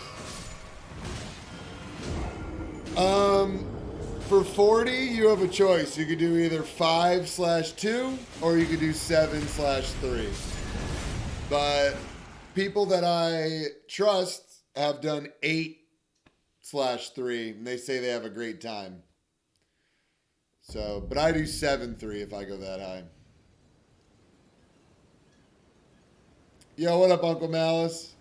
For 40, you have a choice. You could do either 5/2 or you could do 7/3. But people that I trust have done 8/3, and they say they have a great time. So, but I do 7/3 if I go that high. Yo, what up, Uncle Malice?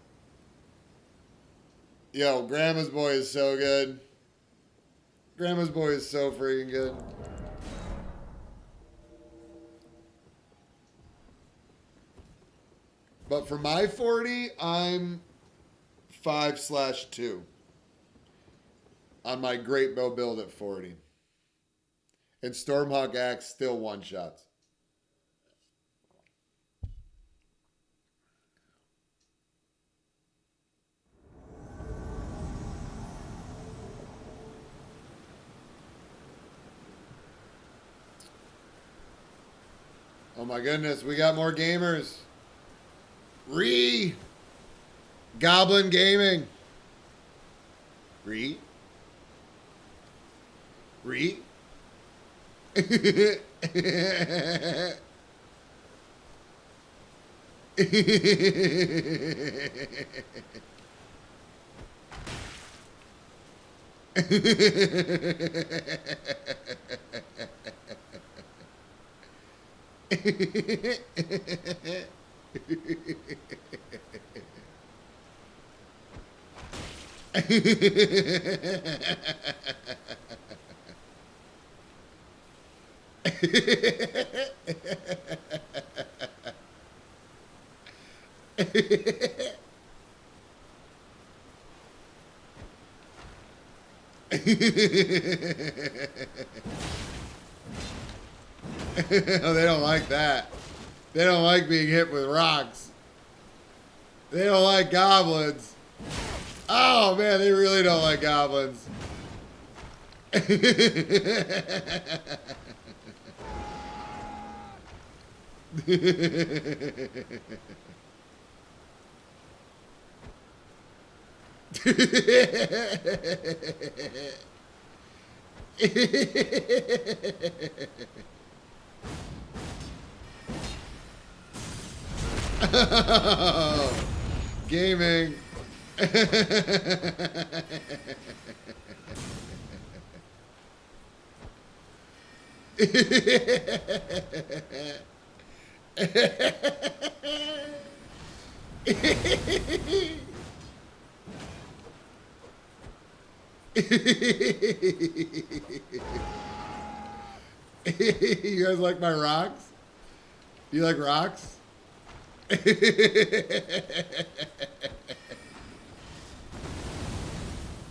Yo, Grandma's Boy is so good. Grandma's Boy is so freaking good. But for my 40, I'm 5/2 on my Great Bow build at 40. And Stormhawk Axe still one-shots. Oh my goodness, we got more gamers. Goblin Gaming. Oh, they don't like that. They don't like being hit with rocks. They don't like goblins. Oh man, they really don't like goblins. Gaming. You guys like my rocks? Do you like rocks?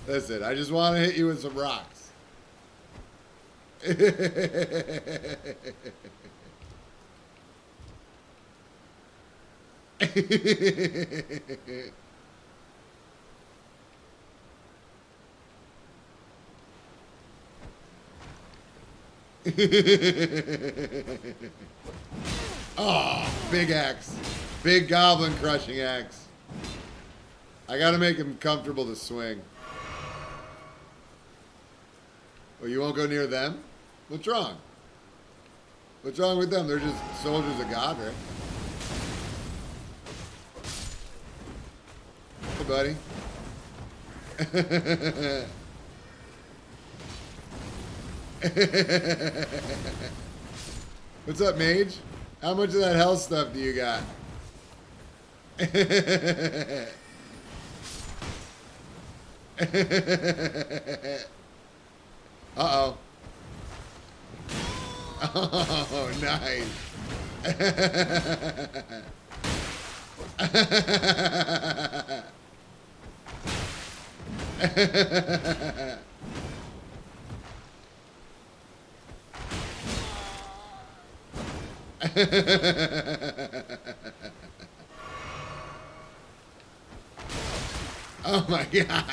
Listen, I just want to hit you with some rocks. Oh, big axe. Big goblin crushing axe. I gotta make him comfortable to swing. Oh, you won't go near them? What's wrong? What's wrong with them? They're just soldiers of God, right? Hey, buddy. What's up, mage? How much of that health stuff do you got? Uh-oh. Oh, nice. Oh my God.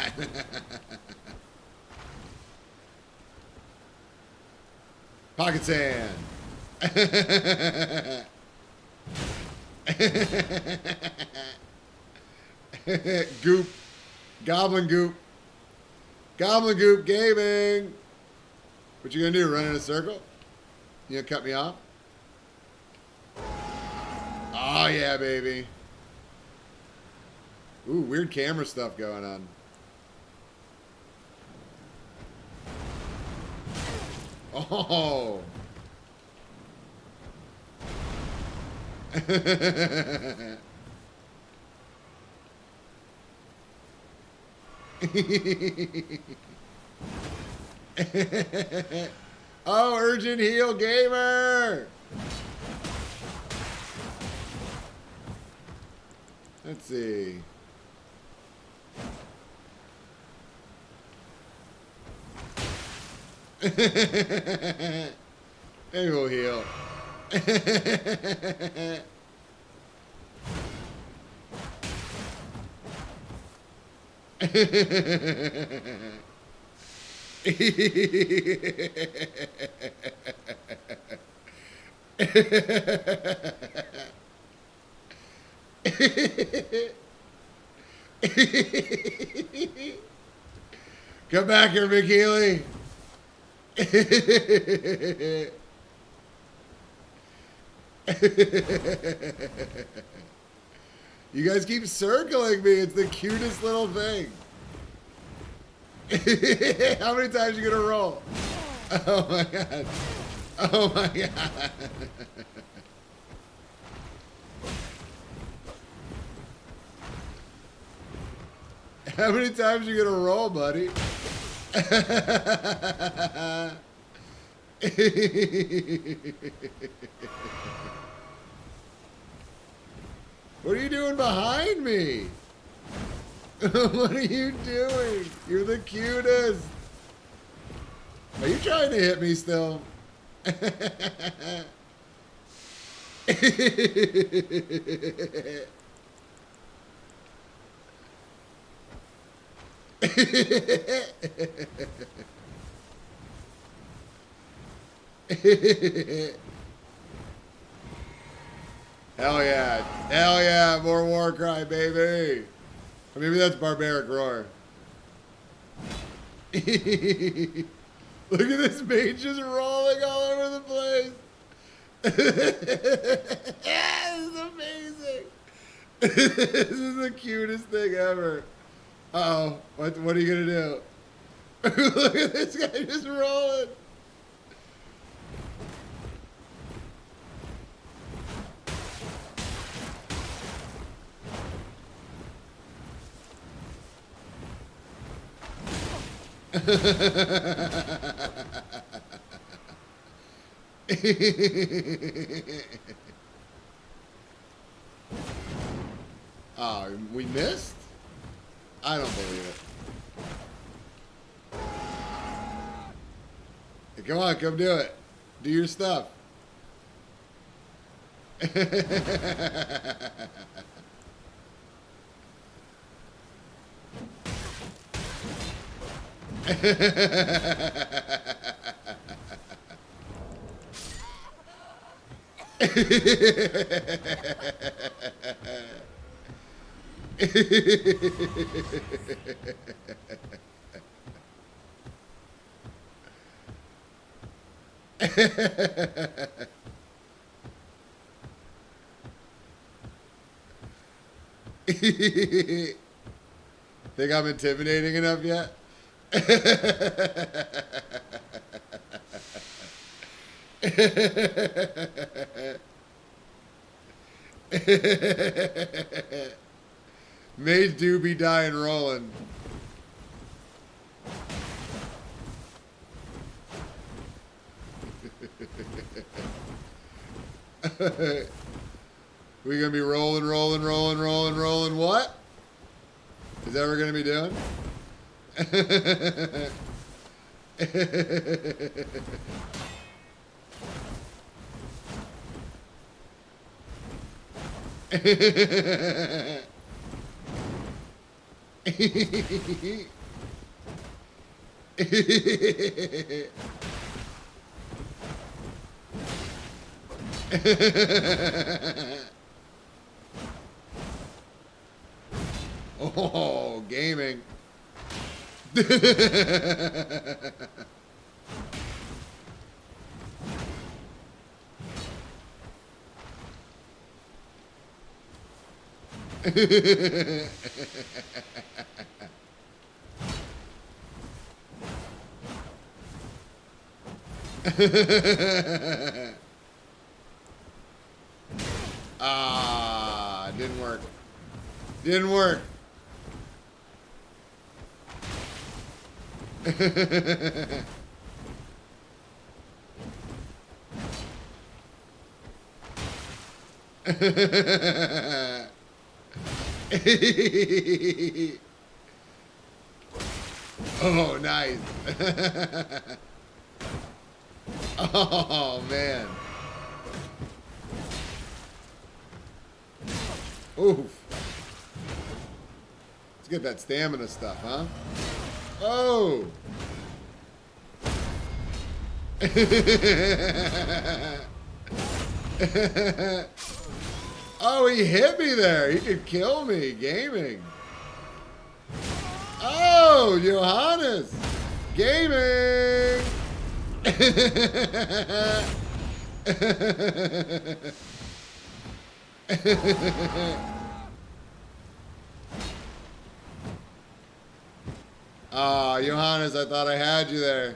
Pocket sand. Goop. Goblin goop. Goblin goop gaming. What you gonna do? Run in a circle? You gonna cut me off? Oh yeah, baby. Ooh, weird camera stuff going on. Oh. Oh, Urgent Heal Gamer. Let's see. Maybe we'll heal. Come back here, McKeely. You guys keep circling me. It's the cutest little thing. How many times you gonna roll? Oh my god. Oh my god. How many times you gonna roll, buddy? What are you doing behind me? What are you doing? You're the cutest. Are you trying to hit me still? Hell yeah. Hell yeah. More Warcry, baby. Or maybe that's Barbaric Roar. Look at this mage just rolling all over the place. This is amazing. This is the cutest thing ever. Uh-oh. What are you going to do? Look at this guy just rolling. Oh, we missed? I don't believe it. Hey, come on, come do it. Do your stuff. Think I'm intimidating enough yet? Mage do be dying rolling. We gonna be rolling what? Is that what we're gonna be doing? Oh, gaming. Ah, didn't work. Didn't work. Oh, nice. Oh, man. Oof. Let's get that stamina stuff, huh? Oh. Oh, he hit me there. He could kill me. Gaming. Oh, Johannes. Gaming. Ah, Johannes, I thought I had you there.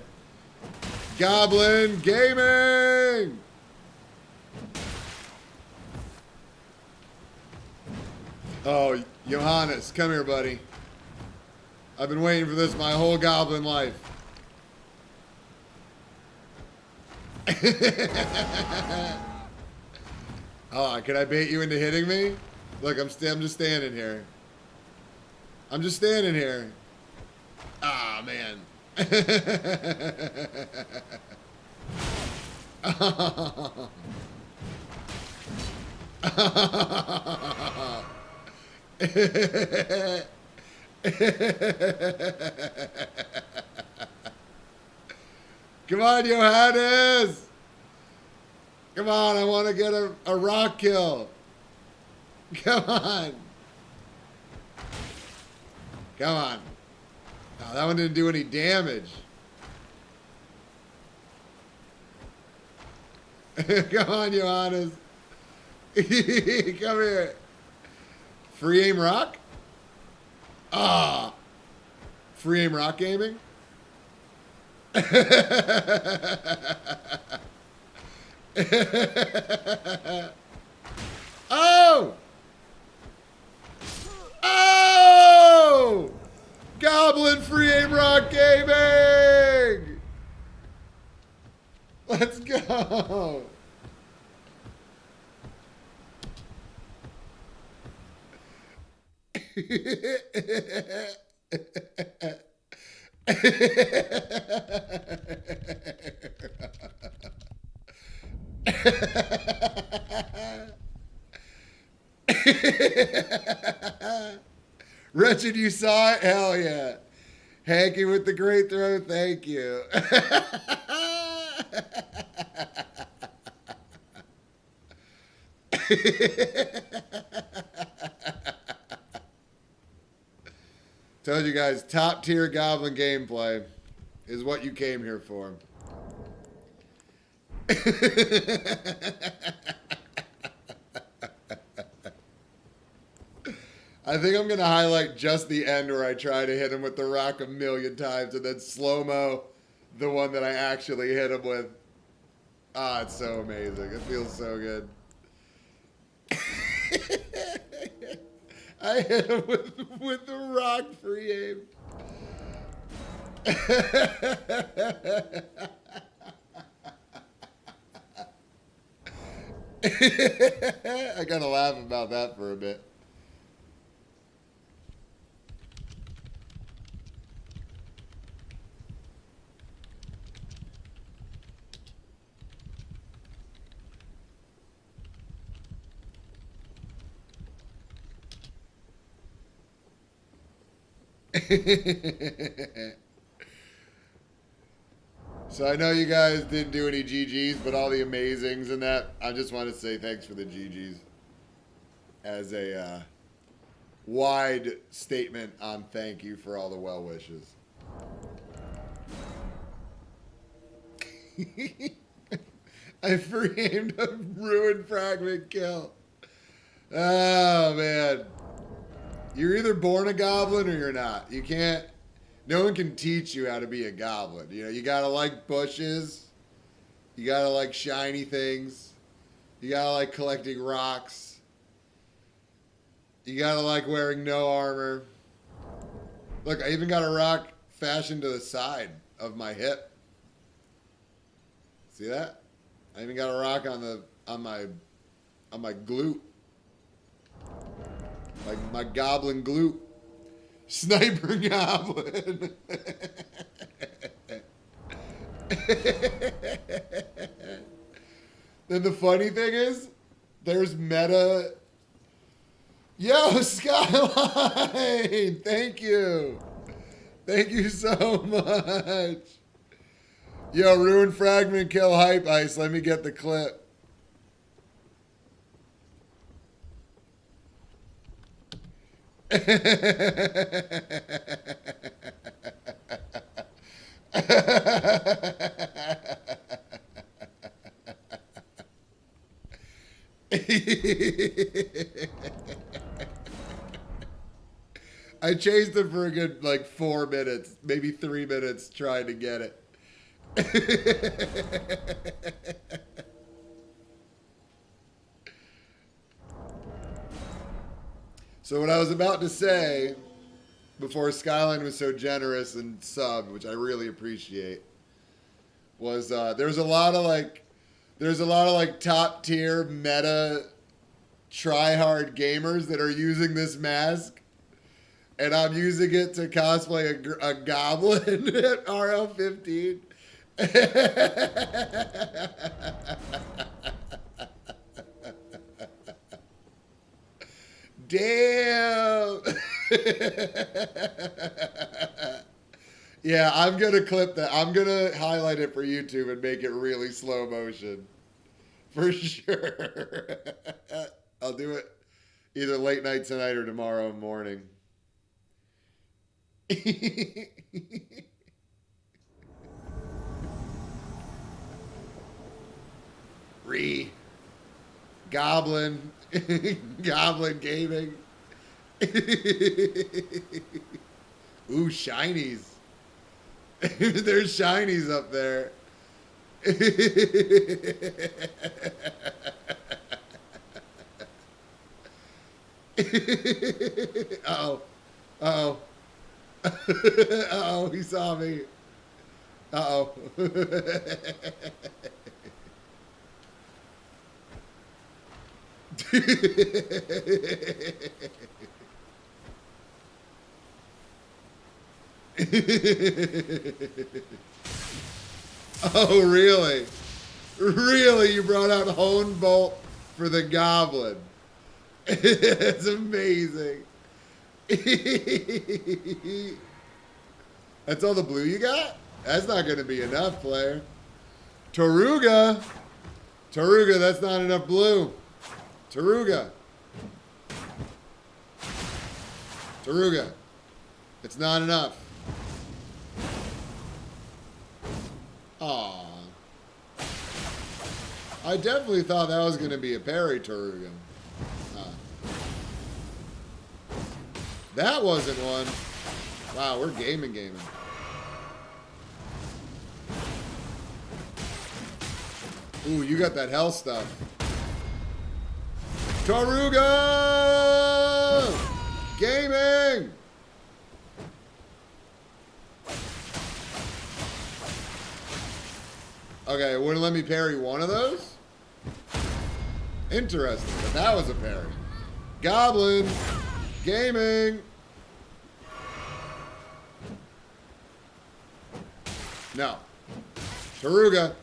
Goblin Gaming! Oh, Johannes, come here, buddy. I've been waiting for this my whole goblin life. Oh, can I bait you into hitting me? Look, I'm just standing here. I'm just standing here. Ah, man. Come on, Johannes! Come on, I want to get a rock kill. Come on. Come on. Oh, that one didn't do any damage. Come on, Johannes. Come here. Free aim rock? Ah. Free aim rock gaming? Oh! Oh! Goblin free aim rock gaming! Let's go! Wretched, you saw it? Hell yeah. Hanky with the great throw, thank you. Told you guys, top tier goblin gameplay is what you came here for. I think I'm going to highlight just the end where I try to hit him with the rock 1,000,000 times and then slow-mo the one that I actually hit him with. Ah, it's so amazing. It feels so good. I hit him with the rock free aim. I gotta laugh about that for a bit. So I know you guys didn't do any GGs, but all the amazings and that, I just want to say thanks for the GGs as a wide statement on thank you for all the well wishes. I free-aimed a ruined fragment kill. Oh, man. You're either born a goblin or you're not. You can't... No one can teach you how to be a goblin. You know, you gotta like bushes. You gotta like shiny things. You gotta like collecting rocks. You gotta like wearing no armor. Look, I even got a rock fashioned to the side of my hip. See that? I even got a rock on my glute. Like my goblin glute. Sniper goblin. Then the funny thing is, there's meta. Yo, Skyline! Thank you. Thank you so much. Yo, ruin fragment kill hype ice. Let me get the clip. I chased him for a good like 4 minutes, maybe 3 minutes trying to get it. So what I was about to say before Skyline was so generous and subbed, which I really appreciate, was there's a lot of like top tier meta try hard gamers that are using this mask, and I'm using it to cosplay a goblin at RL15. Damn. Yeah, I'm gonna clip that. I'm gonna highlight it for YouTube and make it really slow motion. For sure. I'll do it either late night tonight or tomorrow morning. Goblin. Goblin gaming. Ooh, shinies. There's shinies up there. Uh-oh. Uh-oh. Uh-oh, he saw me. Uh-oh. Oh, really? Really? You brought out Hone Bolt for the Goblin. It's amazing. That's all the blue you got? That's not going to be enough, player. Taruga. Taruga, that's not enough blue. Taruga. Taruga. It's not enough. Aw. I definitely thought that was going to be a parry Taruga. That wasn't one. Wow, we're gaming. Ooh, you got that hell stuff. Taruga! Gaming! Okay, it wouldn't let me parry one of those? Interesting, but that was a parry. Goblin! Gaming! No. Taruga.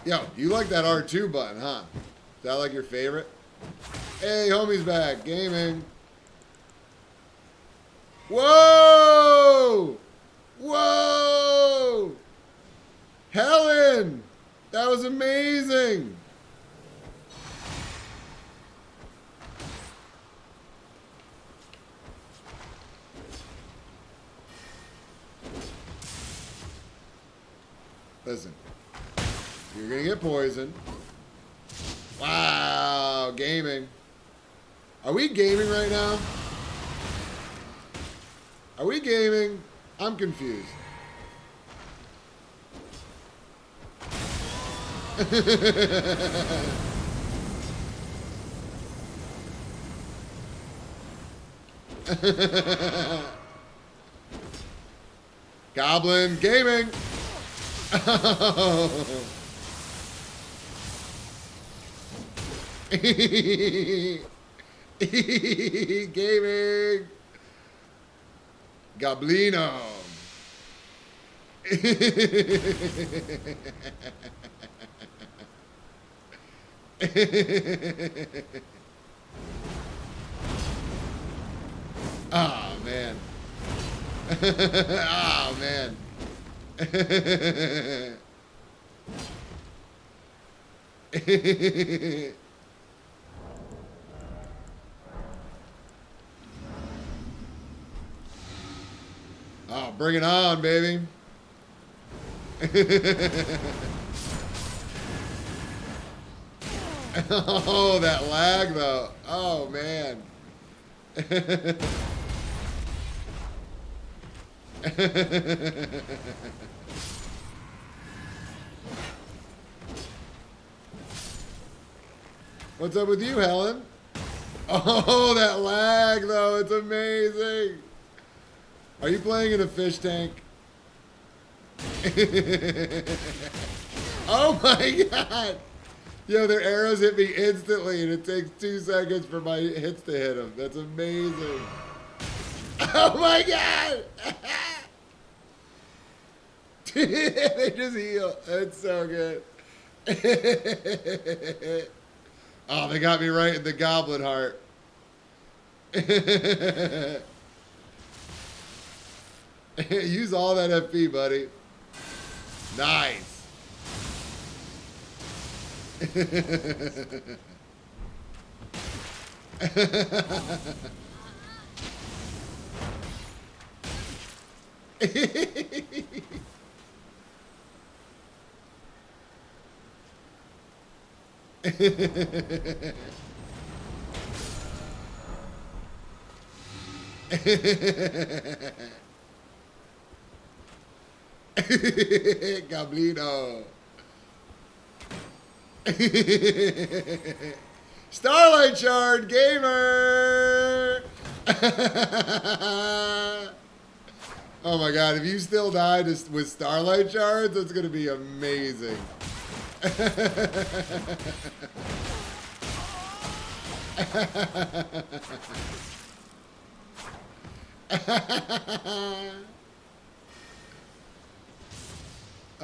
Yo, you like that R2 button, huh? Is that like your favorite? Hey, homie's back. Gaming. Whoa! Whoa! Helen! That was amazing! Listen, you're gonna get poisoned. Wow, gaming. Are we gaming right now? Are we gaming? I'm confused. Goblin gaming. Gaming. Goblino. Oh, man. Oh, man. Oh, bring it on, baby. Oh, that lag though. Oh man. What's up with you, Helen? Oh, that lag though. It's amazing. Are you playing in a fish tank? Oh my god. Yo, their arrows hit me instantly, and it takes 2 seconds for my hits to hit them. That's amazing. Oh my god! They just heal. That's so good. Oh, they got me right in the goblin heart. Use all that FP, buddy. Nice. Goblino. Starlight Shard Gamer. Oh my god, if you still die just with Starlight Shards, that's gonna be amazing.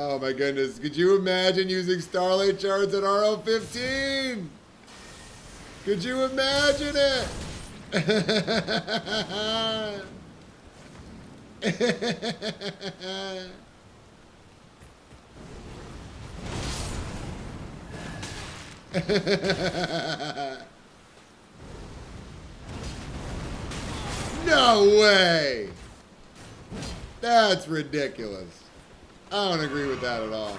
Oh my goodness, could you imagine using Starlight Shards at RL15? Could you imagine it? No way! That's ridiculous. I don't agree with that at all.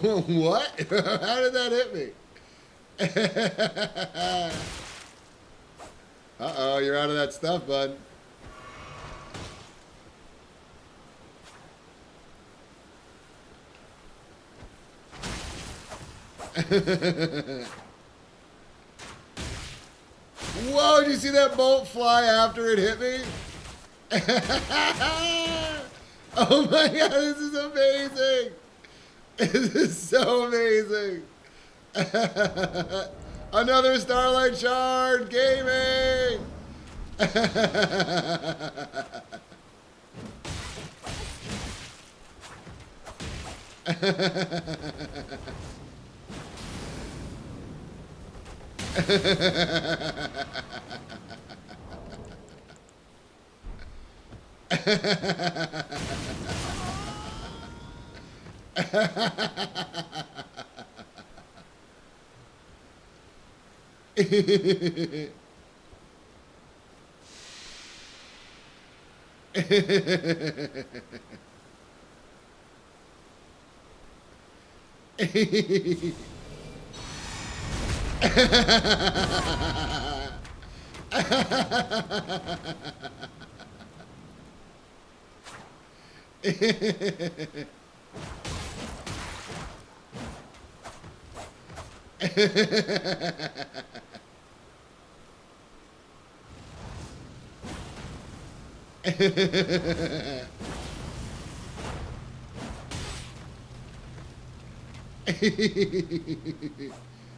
What? How did that hit me? Uh-oh, you're out of that stuff, bud. Whoa, did you see that bolt fly after it hit me? Oh my god, this is amazing. This is so amazing. Another Starlight Shard Gaming.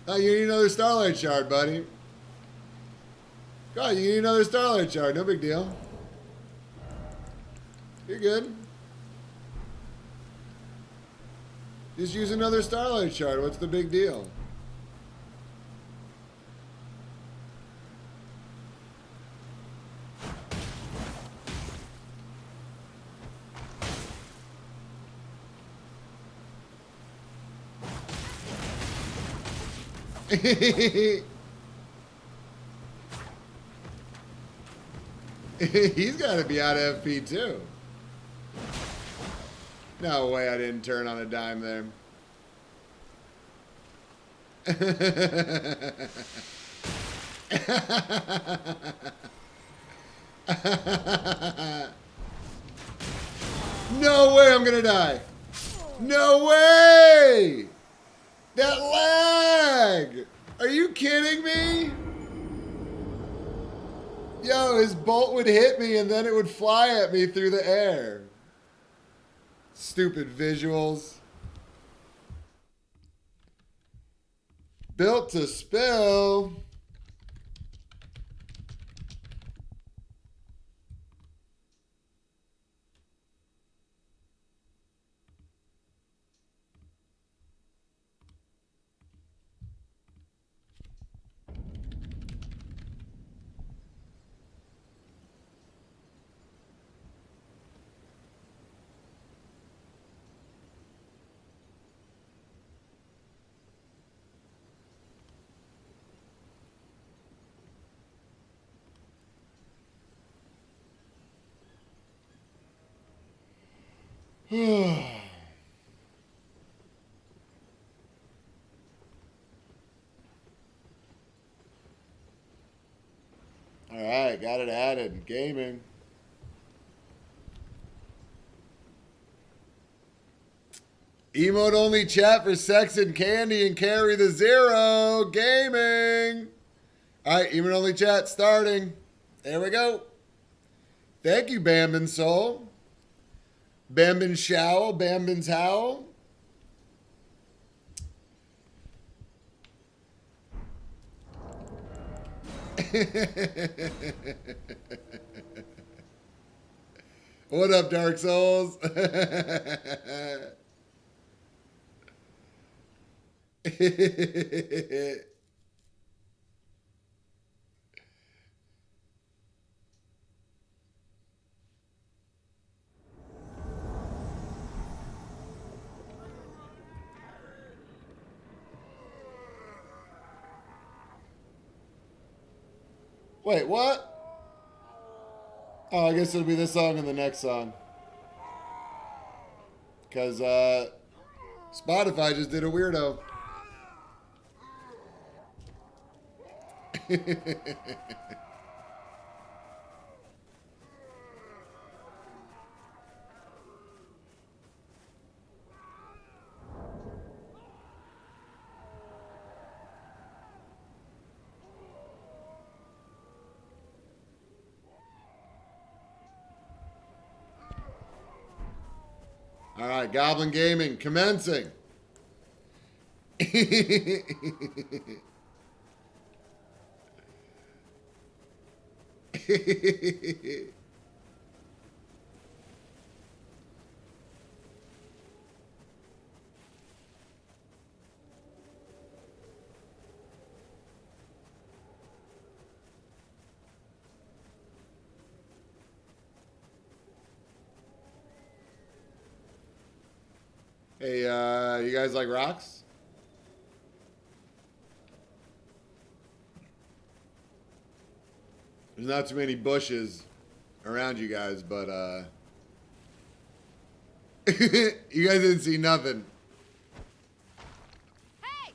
Oh, you need another Starlight Shard, buddy. God, you need another Starlight Shard. No big deal. You're good. Just use another Starlight Shard. What's the big deal? He's got to be out of FP too. No way I didn't turn on a dime there. No way I'm gonna die. No way! That lag! Are you kidding me? Yo, his bolt would hit me and then it would fly at me through the air. Stupid visuals. Built to spill. Alright, got it added. Gaming. Emote only chat for sex and candy and carry the 0. Gaming. Alright, emote only chat starting. There we go. Thank you, Bambin Soul. Bambin Showl, Bambin's Howl. What up, Dark Souls? Wait, what? Oh, I guess it'll be this song and the next song. Because Spotify just did a weirdo. All right, Goblin Gaming commencing. Hey, you guys like rocks? There's not too many bushes around you guys, but you guys didn't see nothing. Hey!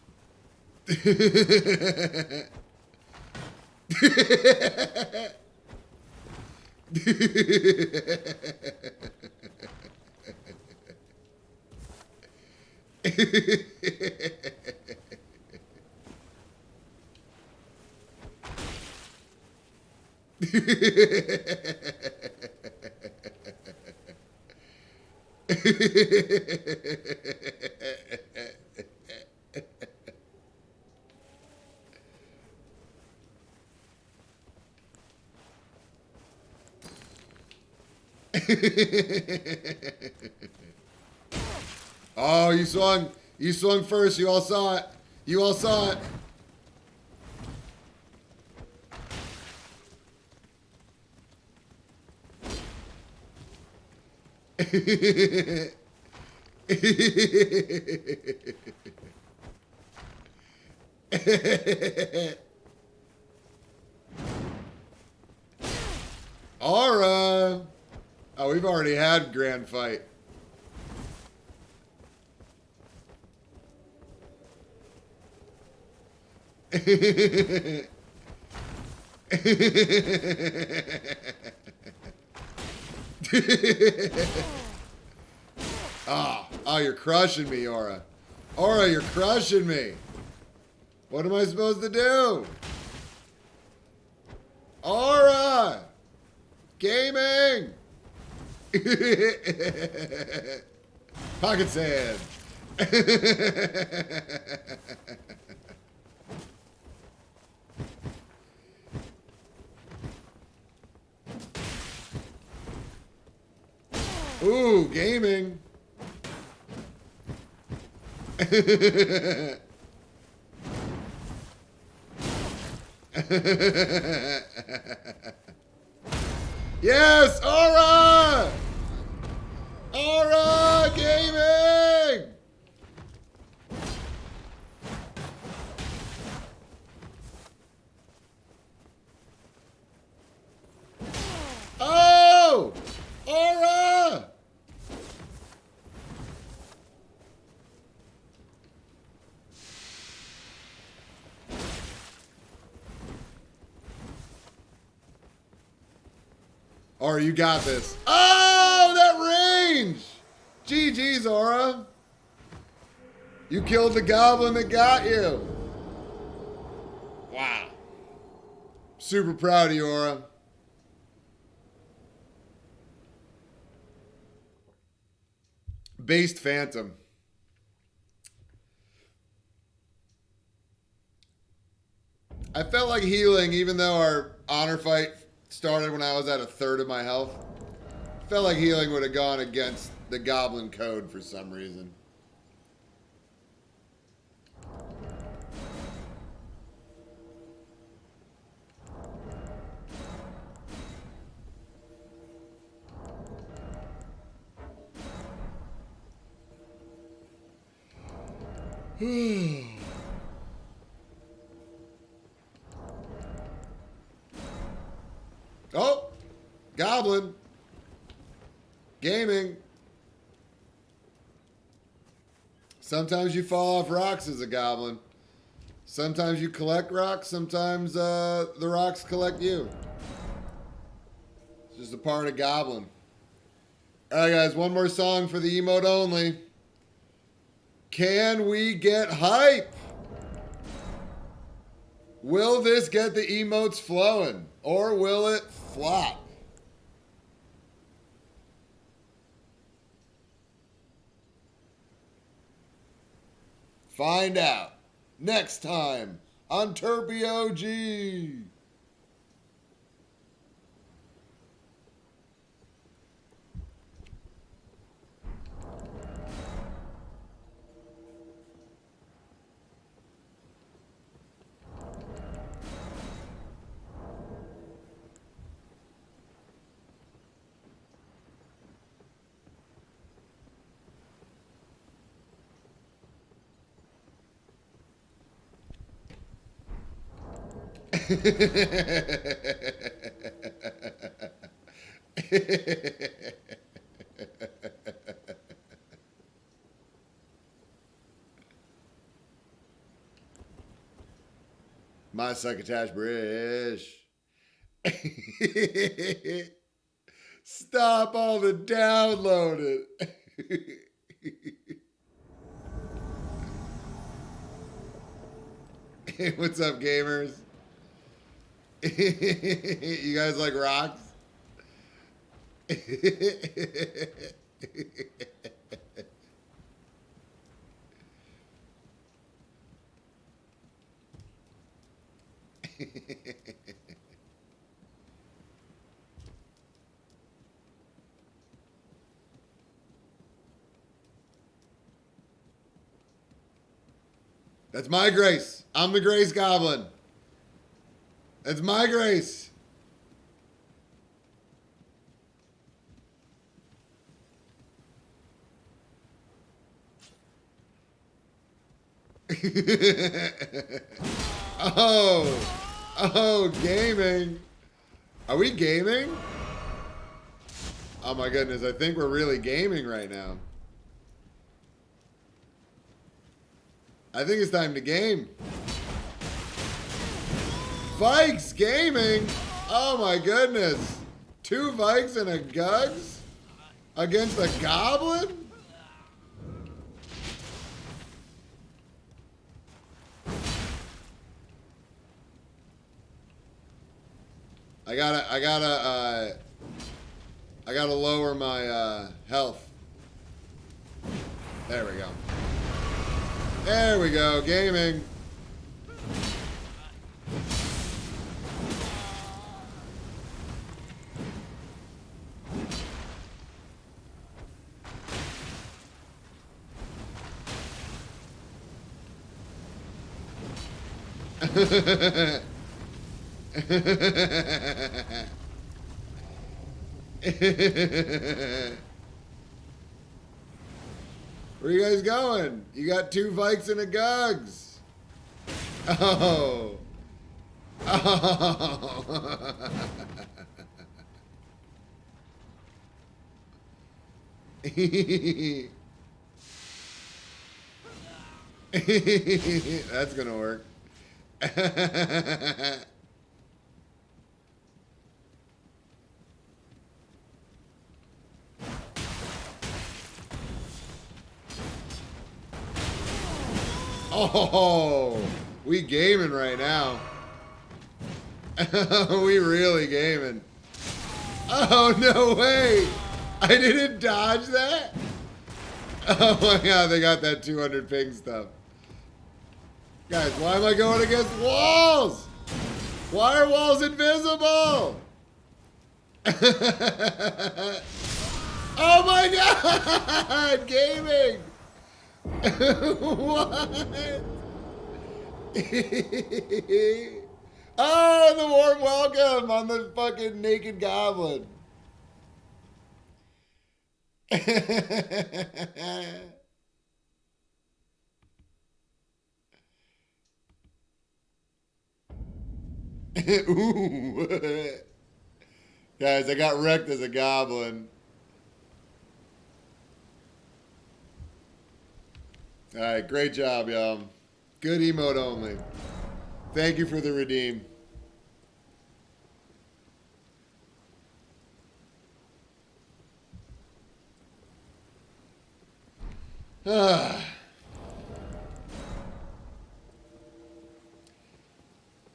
Oh, you swung. You swung first. You all saw it. You all saw it. Aura. Oh, we've already had grand fight. Oh, you're crushing me, Aura. Aura, you're crushing me. What am I supposed to do? Aura! Gaming! Pocket sand. Ooh, gaming. Yes, Aura! Aura gaming! Oh! Aura! Aura, you got this. Oh, that range! GG's, Aura. You killed the goblin that got you. Wow. Super proud of you, Aura. Based Phantom. I felt like healing, even though our honor fight started when I was at a third of my health. Felt like healing would have gone against the Goblin code for some reason. Oh, Goblin. Gaming. Sometimes you fall off rocks as a goblin. Sometimes you collect rocks. Sometimes the rocks collect you. It's just a part of Goblin. All right, guys. One more song for the emote only. Can we get hype? Will this get the emotes flowing? Or will it flop? Find out next time on Terpy OG. My succotash Brish. Stop all the downloading. Hey, what's up, gamers? You guys like rocks? That's my grace. I'm the Grace Goblin. That's my grace. Oh, gaming. Are we gaming? Oh my goodness, I think we're really gaming right now. I think it's time to game. Vikes gaming? Oh my goodness. 2 Vikes and a Gugs? Against a Goblin? I gotta lower my health. There we go. There we go, gaming. Where you guys going? You got 2 Vikes and a Gugs. Oh. Oh. That's gonna work. Oh, we gaming right now. We really gaming. Oh, no way. I didn't dodge that. Oh my God, they got that 200 ping stuff. Guys, why am I going against walls? Why are walls invisible? Oh my God, gaming. What? Oh, the warm welcome on the fucking naked goblin. Ooh. Guys, I got wrecked as a goblin. All right, great job, y'all. Good emote only. Thank you for the redeem.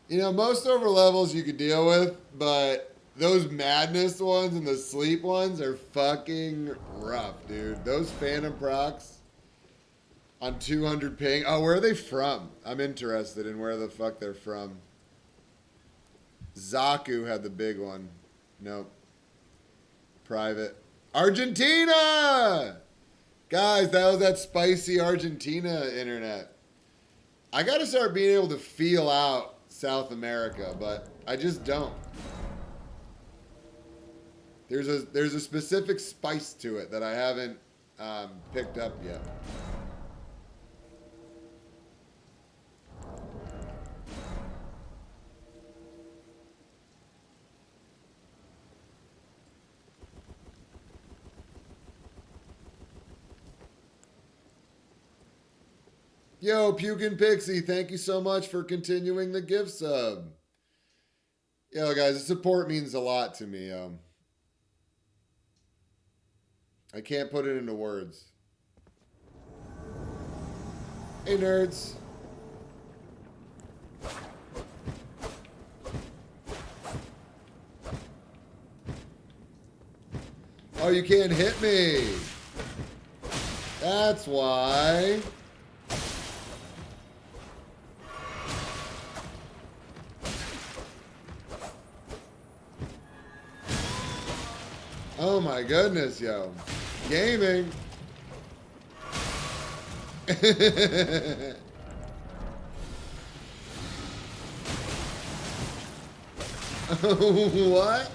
You know, most over levels you could deal with, but those madness ones and the sleep ones are fucking rough, dude. Those phantom procs on 200 ping. Oh, where are they from? I'm interested in where the fuck they're from. Zaku had the big one. Nope. Private. Argentina! Guys, that was that spicy Argentina internet. I gotta start being able to feel out South America, but I just don't. There's a specific spice to it that I haven't picked up yet. Yo, Pukin Pixie, thank you so much for continuing the gift sub. Yo, guys, the support means a lot to me. I can't put it into words. Hey, nerds. Oh, you can't hit me. That's why. Oh my goodness, yo. Gaming. What?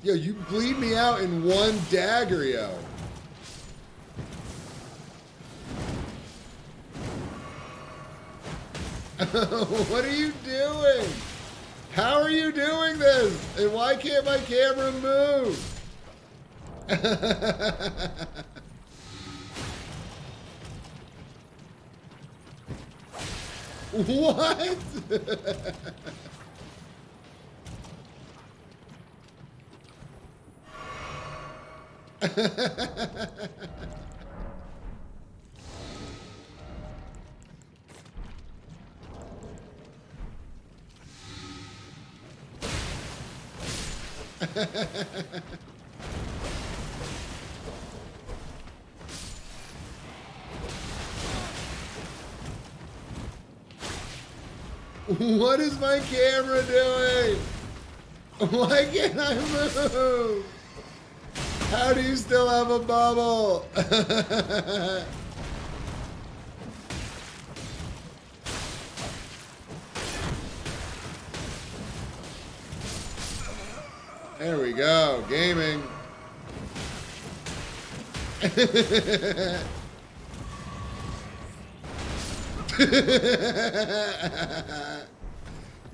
Yo, you bleed me out in one dagger, yo. What are you doing? How are you doing this? And why can't my camera move? What? What is my camera doing? Why can't I move? How do you still have a bubble? There we go, gaming.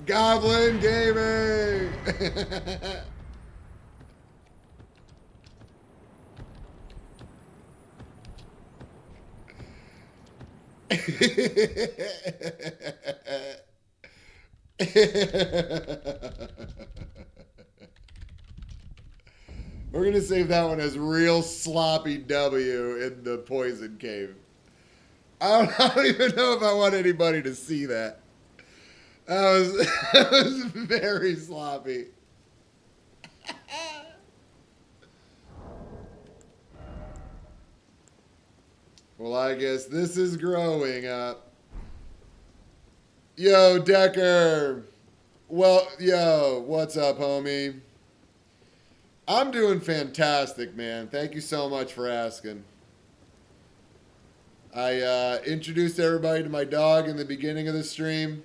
Goblin gaming. We're going to save that one as real sloppy W in the poison cave. I don't even know if I want anybody to see that. That was very sloppy. Well, I guess this is growing up. Yo, Decker. Well, yo, what's up, homie? I'm doing fantastic, man. Thank you so much for asking. I introduced everybody to my dog in the beginning of the stream.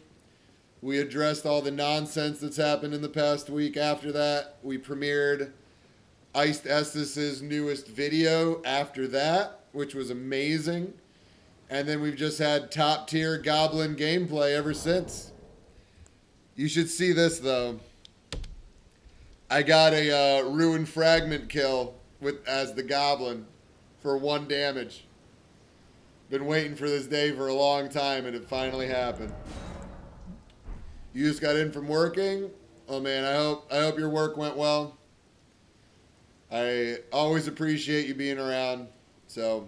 We addressed all the nonsense that's happened in the past week. After that, we premiered Iced Estus's newest video after that, which was amazing. And then we've just had top tier Goblin gameplay ever since. You should see this, though. I got a ruined fragment kill as the Goblin for 1 damage. Been waiting for this day for a long time, and it finally happened. You just got in from working? Oh man, I hope your work went well. I always appreciate you being around, so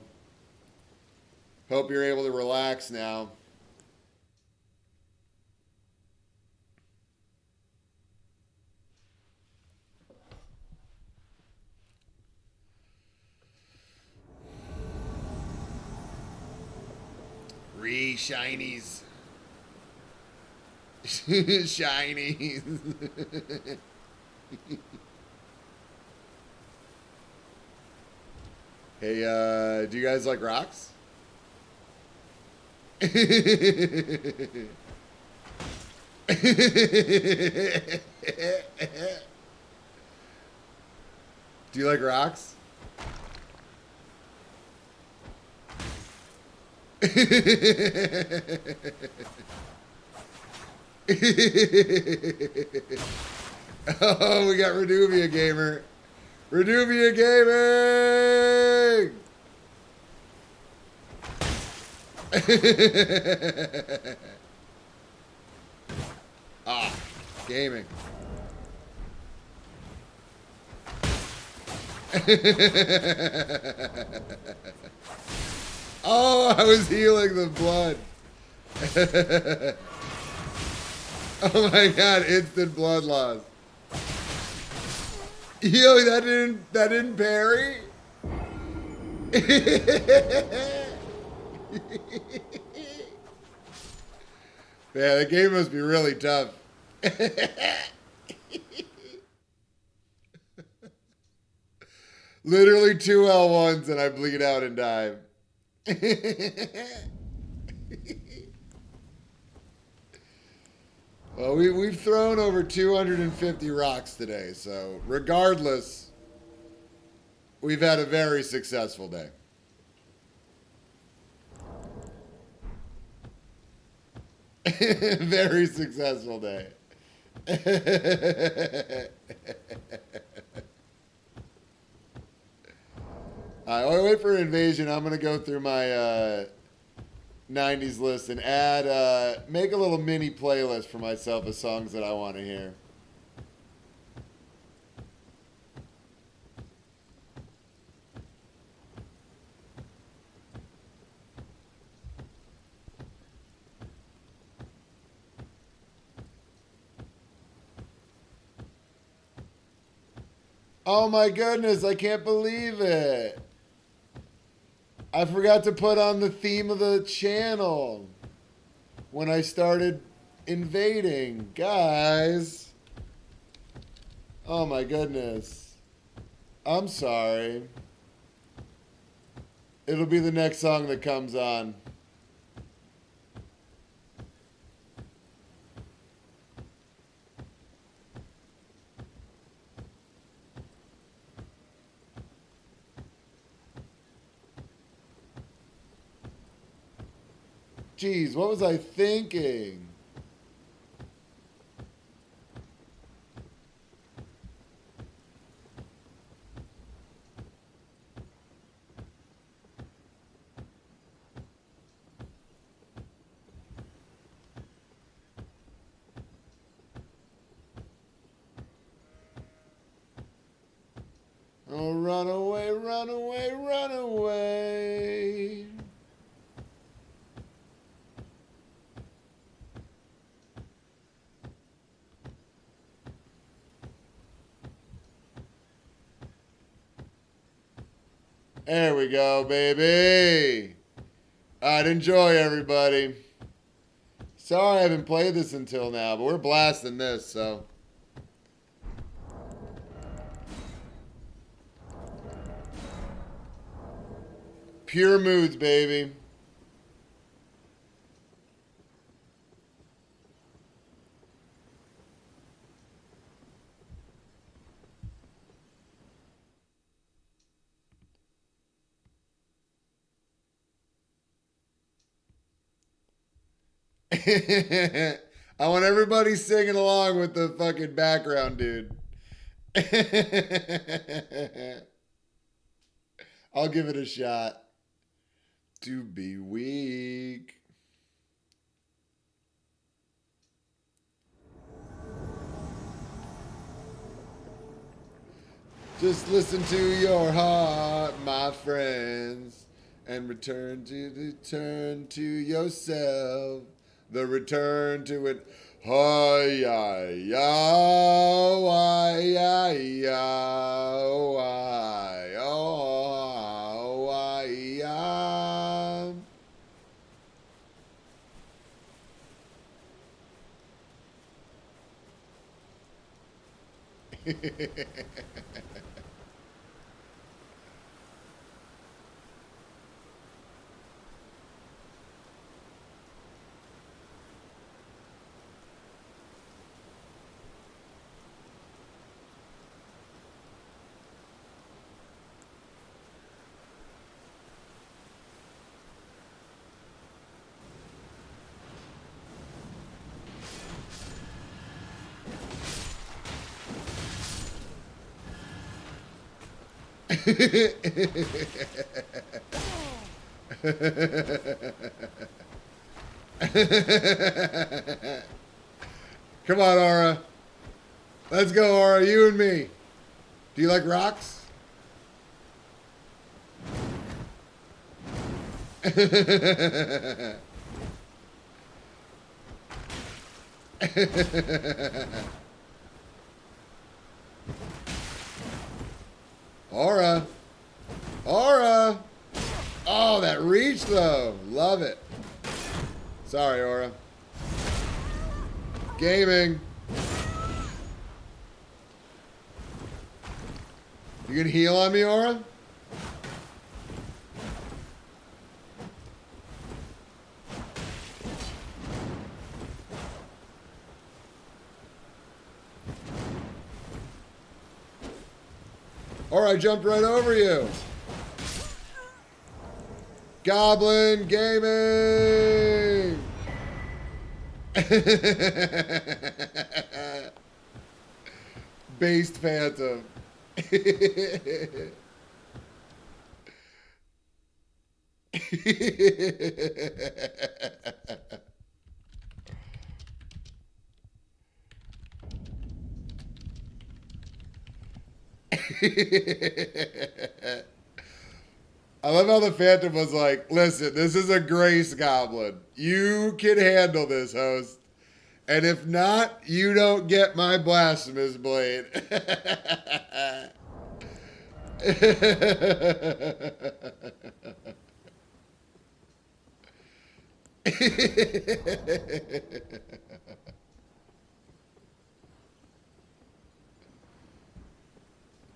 hope you're able to relax now. Shinies. Shinies. Hey, do you guys like rocks? Do you like rocks? Oh, we got Reduvia Gamer. Reduvia Gaming! Ah, gaming. Oh, I was healing the blood. Oh my god, instant blood loss. Yo, that didn't parry? Yeah, the game must be really tough. Literally 2 L1s and I bleed out and die. Well, we've thrown over 250 rocks today, so regardless, we've had a very successful day. Very successful day. All right, wait for invasion. I'm going to go through my 90s list and add, make a little mini playlist for myself of songs that I want to hear. Oh my goodness, I can't believe it. I forgot to put on the theme of the channel when I started invading. Guys. Oh my goodness. I'm sorry. It'll be the next song that comes on. Jeez, what was I thinking? Oh, run away, run away, run away. There we go, baby. All right, enjoy, everybody. Sorry I haven't played this until now, but we're blasting this, so. Pure moods, baby. I want everybody singing along with the fucking background, dude. I'll give it a shot. To be weak. Just listen to your heart, my friends, and return to yourself. The return to it. Hi, ya, ya, why, ya, ya, why, oh, why, ya. Come on, Aura. Let's go, Aura. You and me. Do you like rocks? Aura. Aura. Oh, that reach, though. Love it. Sorry, Aura. Gaming. You can heal on me, Aura? Or I jumped right over you. Goblin Gaming! Based Phantom. I love how the Phantom was like, listen, this is a Grace Goblin. You can handle this, host. And if not, you don't get my Blasphemous Blade.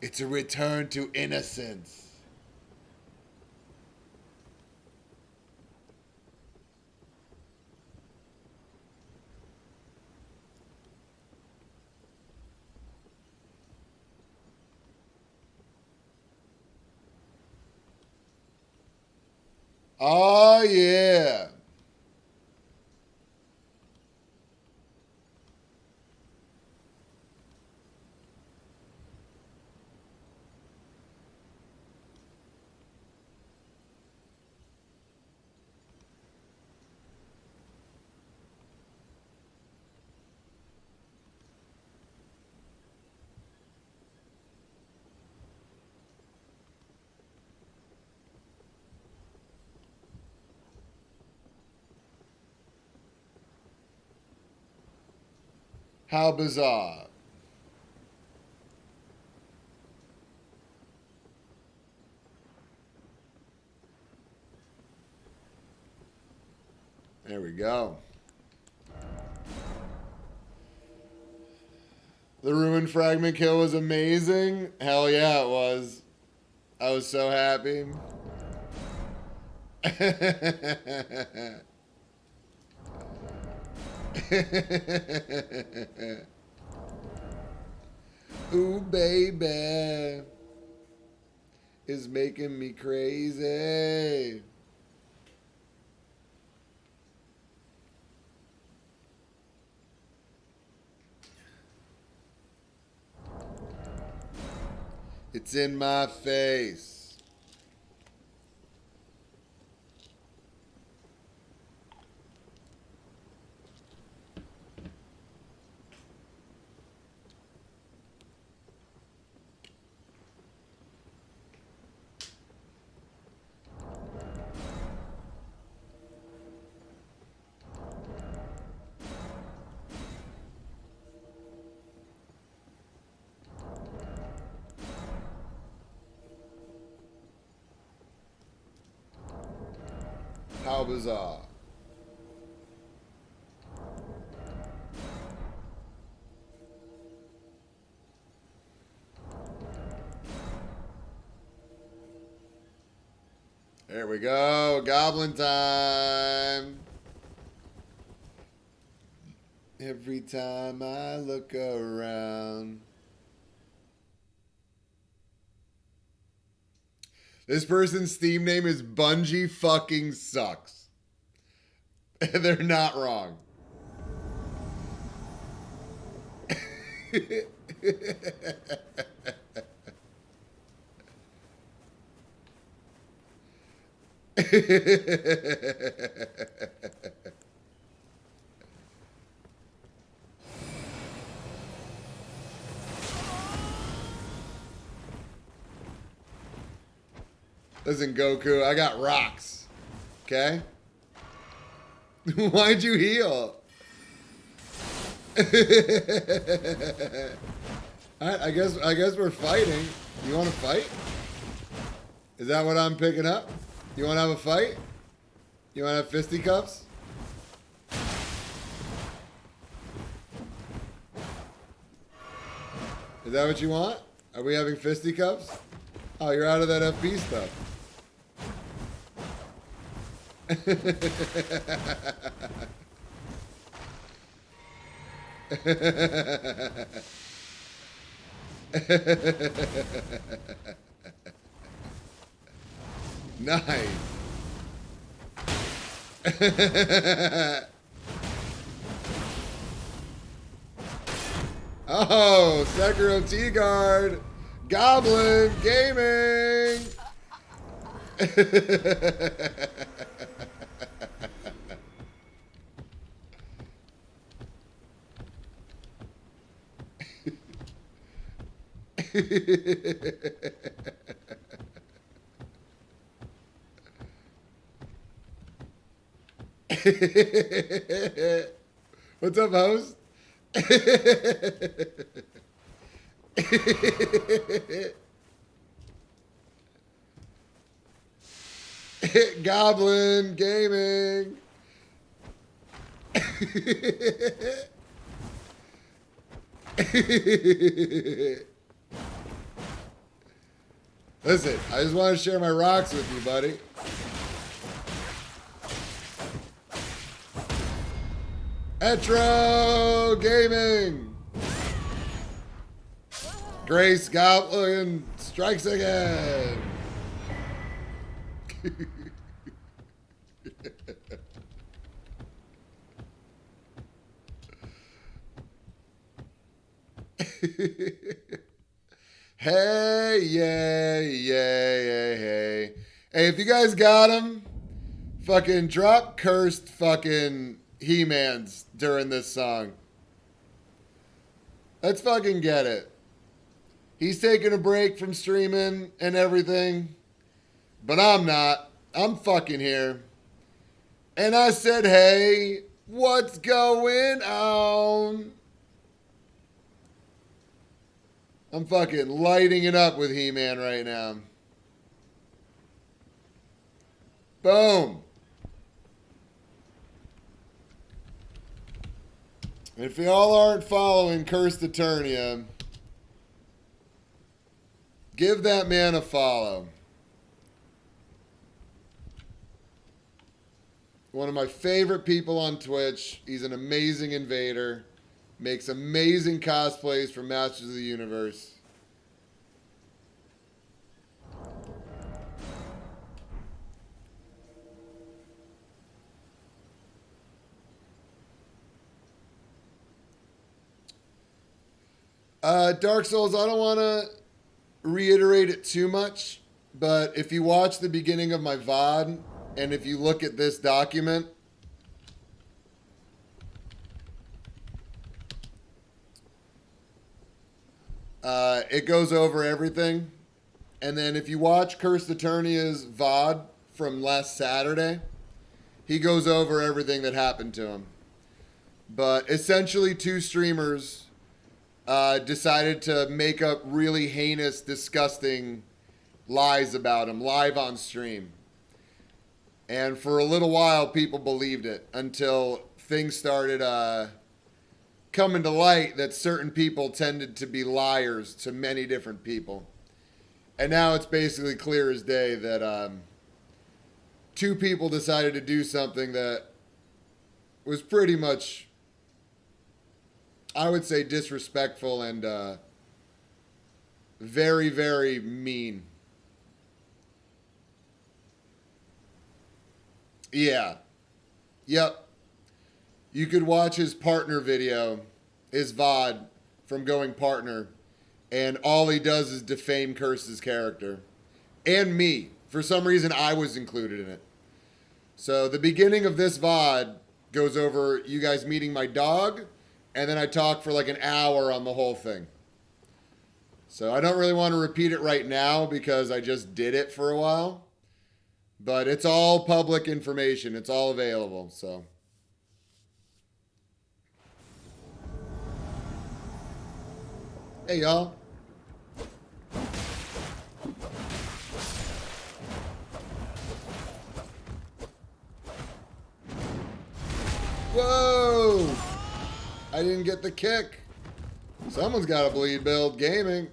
It's a return to innocence. Oh, yeah. How bizarre. There we go. The Ruin Fragment kill was amazing. Hell yeah, it was. I was so happy. Ooh, baby. Is making me crazy. It's in my face. How bizarre. There we go. Goblin time. Every time I look around. This person's Steam name is Bungie fucking sucks. They're not wrong. Listen, Goku, I got rocks. Okay? Why'd you heal? Alright, I guess we're fighting. You wanna fight? Is that what I'm picking up? You wanna have a fight? You wanna have fisticuffs? Is that what you want? Are we having fisticuffs? Oh, you're out of that FB stuff. Nice. Oh, Sekiro T-Guard. Goblin Gaming. What's up, host? Goblin Gaming. Listen, I just want to share my rocks with you, buddy. Etro Gaming. Grace Goblin strikes again. Hey, yay, yay, yay, hey. Hey, if you guys got him, fucking drop cursed fucking He-Mans during this song. Let's fucking get it. He's taking a break from streaming and everything, but I'm not. I'm fucking here. And I said, hey, what's going on? I'm fucking lighting it up with He-Man right now. Boom. If y'all aren't following Cursed Eternia, give that man a follow. One of my favorite people on Twitch. He's an amazing invader. Makes amazing cosplays for Masters of the Universe. Dark Souls, I don't want to reiterate it too much, but if you watch the beginning of my VOD, and if you look at this document, it goes over everything. And then if you watch Cursed Eternia's VOD from last Saturday, he goes over everything that happened to him. But essentially, two streamers decided to make up really heinous, disgusting lies about him live on stream. And for a little while, people believed it until things started coming to light that certain people tended to be liars to many different people. And now it's basically clear as day that two people decided to do something that was pretty much, I would say, disrespectful and very, very mean. Yeah. Yep. You could watch his partner video, his VOD from Going Partner, and all he does is defame Curse's character. And me. For some reason, I was included in it. So the beginning of this VOD goes over you guys meeting my dog, and then I talk for like an hour on the whole thing. So I don't really want to repeat it right now because I just did it for a while. But it's all public information. It's all available, so. Hey, y'all. Whoa! I didn't get the kick. Someone's got to bleed build gaming.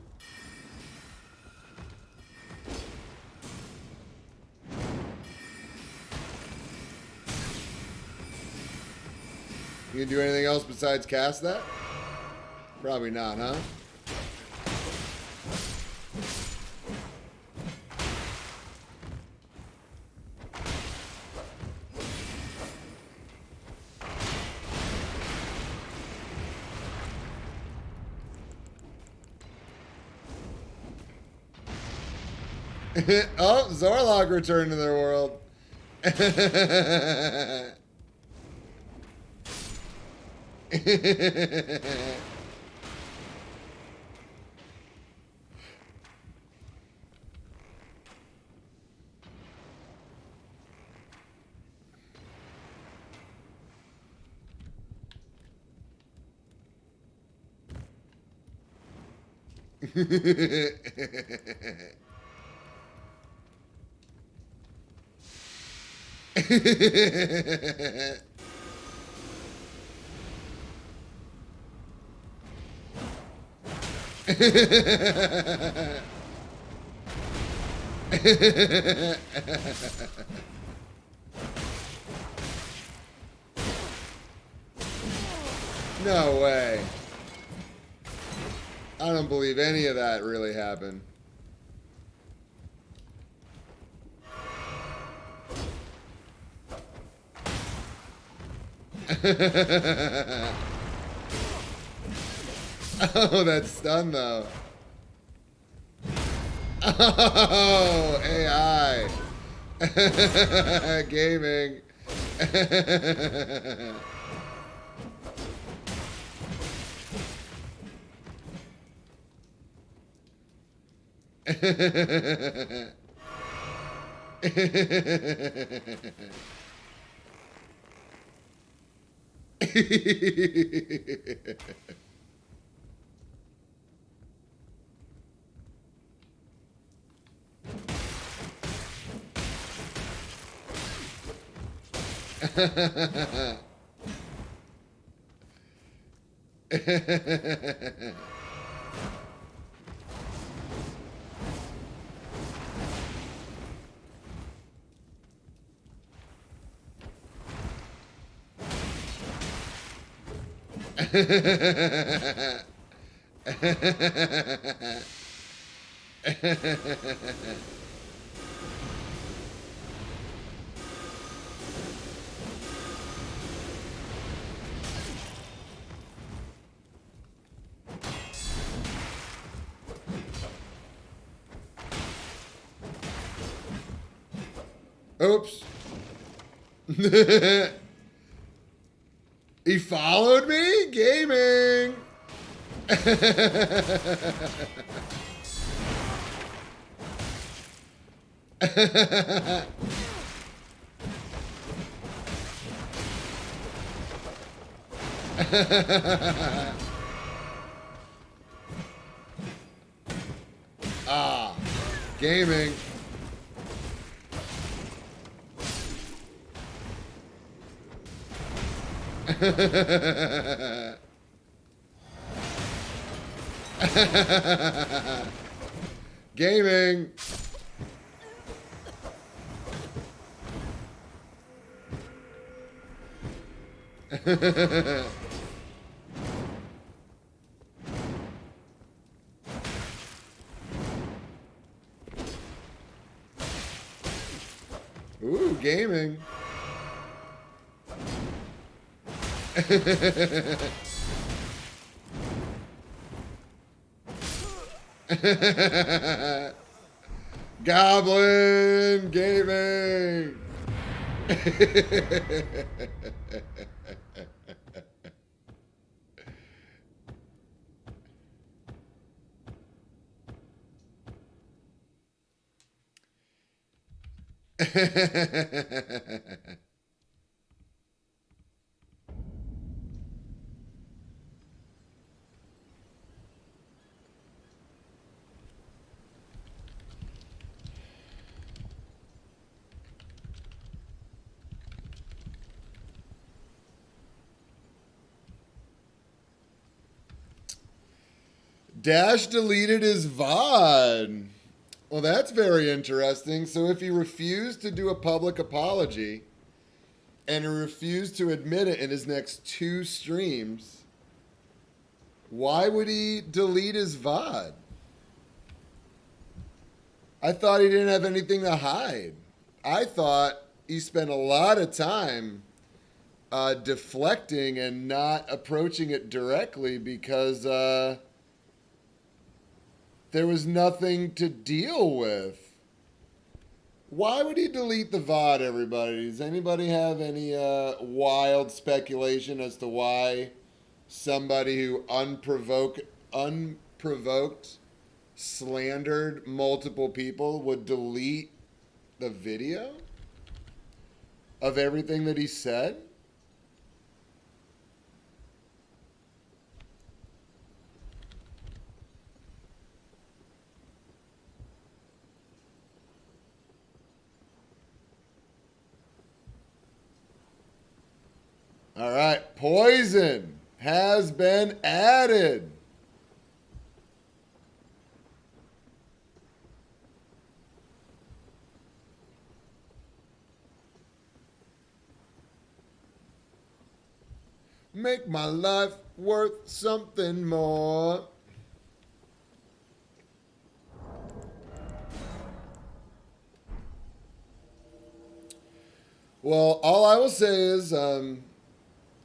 You can do anything else besides cast that? Probably not, huh? Oh, Zorlog returned to their world. No way. I don't believe any of that really happened. Oh, that stun though. Oh, AI. Gaming. Oops. He followed me? Gaming. Ah, gaming. Gaming. Ooh, gaming. Goblin gaming. Dash deleted his VOD. Well, that's very interesting. So if he refused to do a public apology, and he refused to admit it in his next 2 streams, why would he delete his VOD? I thought he didn't have anything to hide. I thought he spent a lot of time deflecting and not approaching it directly because there was nothing to deal with. Why would he delete the VOD, everybody? Does anybody have any wild speculation as to why somebody who unprovoked slandered multiple people would delete the video of everything that he said? All right, poison has been added. Make my life worth something more. Well, all I will say is,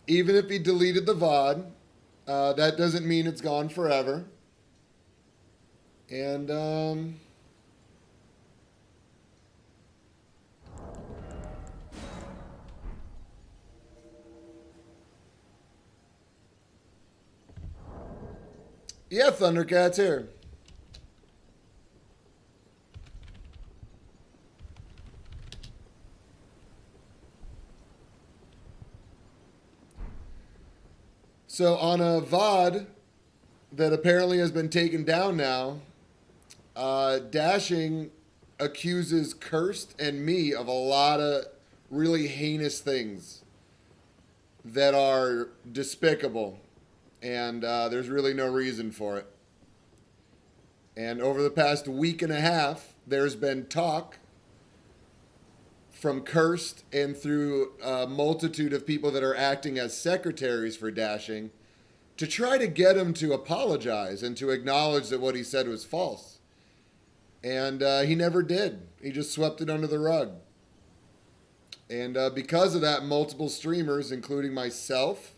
even if he deleted the VOD, that doesn't mean it's gone forever. And, yeah, Thundercat's here. So on a VOD that apparently has been taken down now, Dashing accuses Cursed and me of a lot of really heinous things that are despicable, and there's really no reason for it. And over the past week and a half, there's been talk from Cursed and through a multitude of people that are acting as secretaries for Dashing to try to get him to apologize and to acknowledge that what he said was false. And he never did. He just swept it under the rug. And because of that, multiple streamers, including myself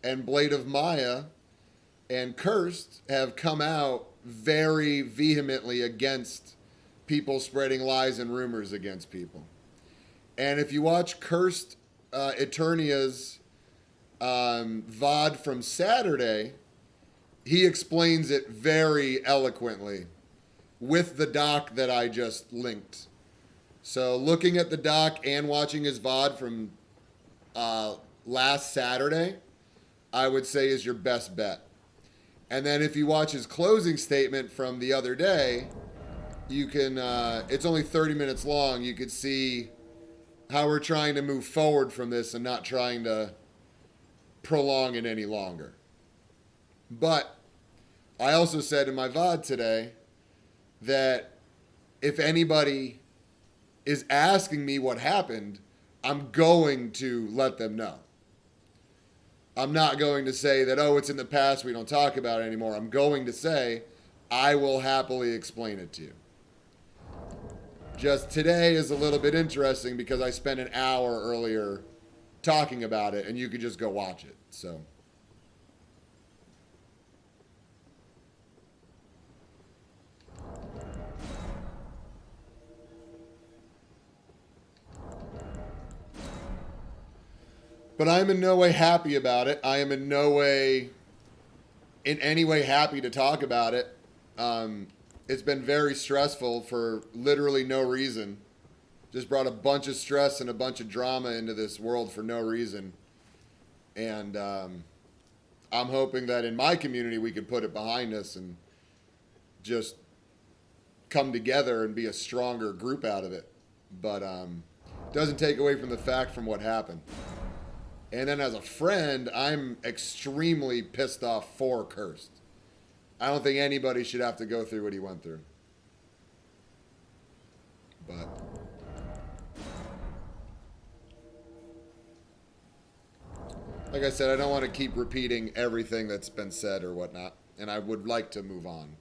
and Blade of Maya and Cursed, have come out very vehemently against people spreading lies and rumors against people. And if you watch Cursed Eternia's VOD from Saturday, he explains it very eloquently with the doc that I just linked. So looking at the doc and watching his VOD from last Saturday, I would say is your best bet. And then if you watch his closing statement from the other day, you can, it's only 30 minutes long, you could see how we're trying to move forward from this and not trying to prolong it any longer. But I also said in my VOD today that if anybody is asking me what happened, I'm going to let them know. I'm not going to say that, oh, it's in the past, we don't talk about it anymore. I'm going to say, I will happily explain it to you. Just today is a little bit interesting because I spent an hour earlier talking about it, and you could just go watch it. So, but I'm in no way happy about it. I am in no way, in any way, happy to talk about it. It's been very stressful for literally no reason. Just brought a bunch of stress and a bunch of drama into this world for no reason. And I'm hoping that in my community we can put it behind us and just come together and be a stronger group out of it. But doesn't take away from the fact from what happened. And then as a friend, I'm extremely pissed off for Cursed. I don't think anybody should have to go through what he went through. But Like I said, I don't want to keep repeating everything that's been said or whatnot, and I would like to move on.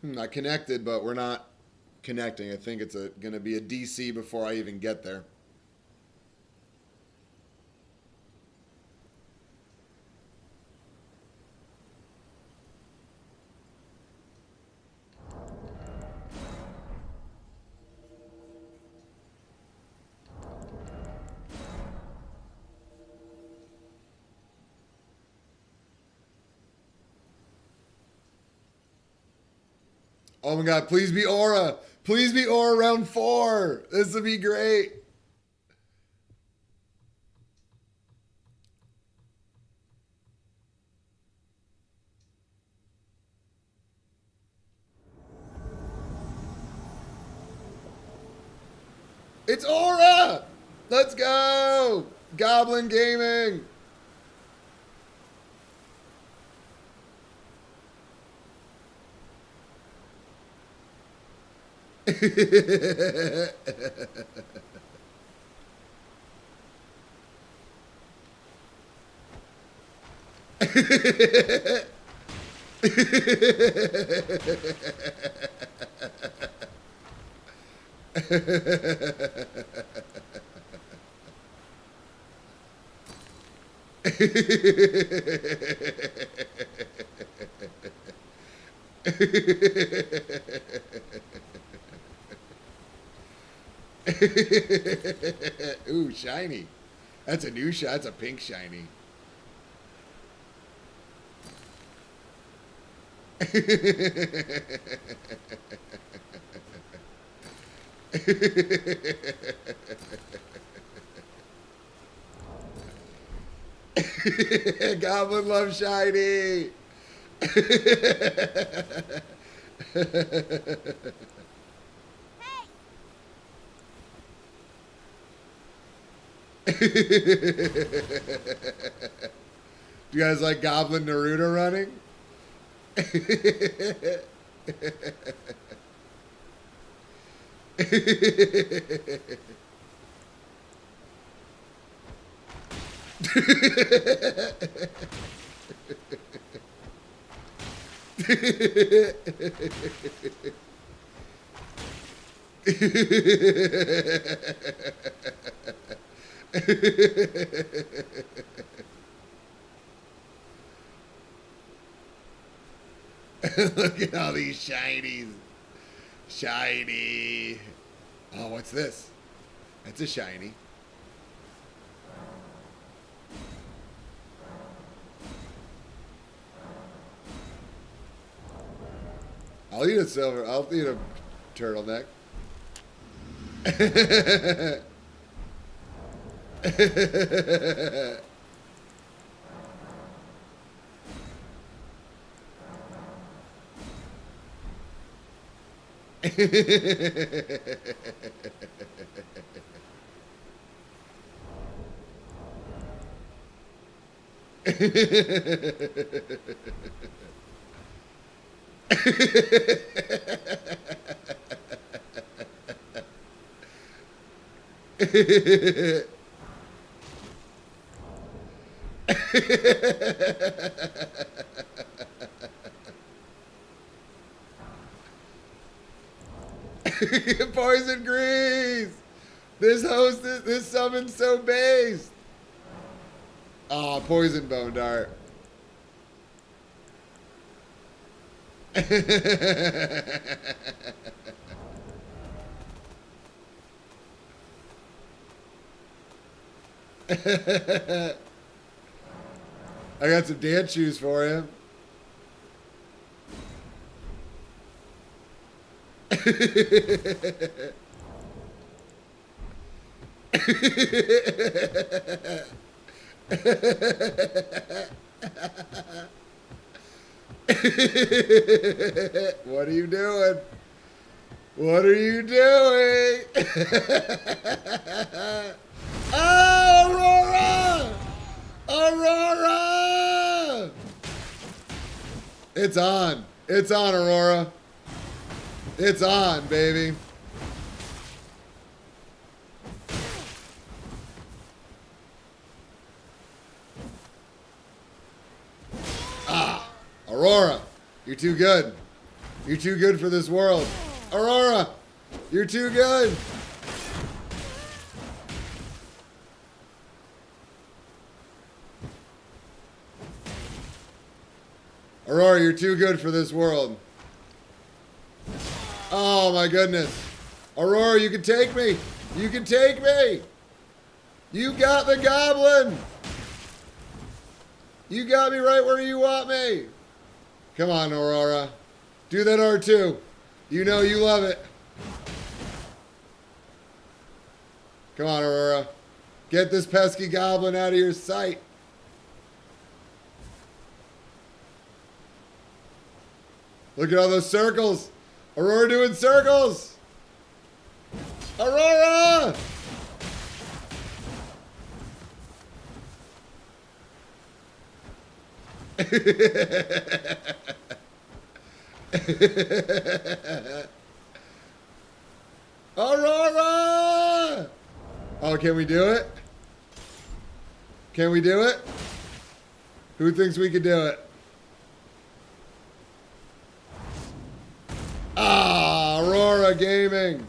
Not connected, but we're not connecting. I think it's going to be a DC before I even get there. Oh my god, please be Aura. Please be Aura round 4. This would be great. It's Aura! Let's go! Goblin Gaming! Ooh, shiny. That's a new shot. That's a pink shiny. Goblin loves shiny. Do you guys like Goblin Naruto running? Look at all these shinies. Shiny. Oh, what's this? That's a shiny. I'll eat a silver. I'll eat a turtleneck. Poison grease. This summon's so based. Ah, poison bone dart. I got some dance shoes for him. What are you doing? What are you doing? Oh, Aurora! Aurora! It's on. It's on, Aurora. It's on, baby. Ah, Aurora, you're too good. You're too good for this world. Aurora, you're too good. Aurora, you're too good for this world. Oh my goodness. Aurora, you can take me. You can take me. You got the Goblin. You got me right where you want me. Come on, Aurora. Do that R2. You know you love it. Come on, Aurora. Get this pesky Goblin out of your sight. Look at all those circles. Aurora doing circles. Aurora! Aurora! Oh, can we do it? Can we do it? Who thinks we could do it? Ah, Aurora Gaming.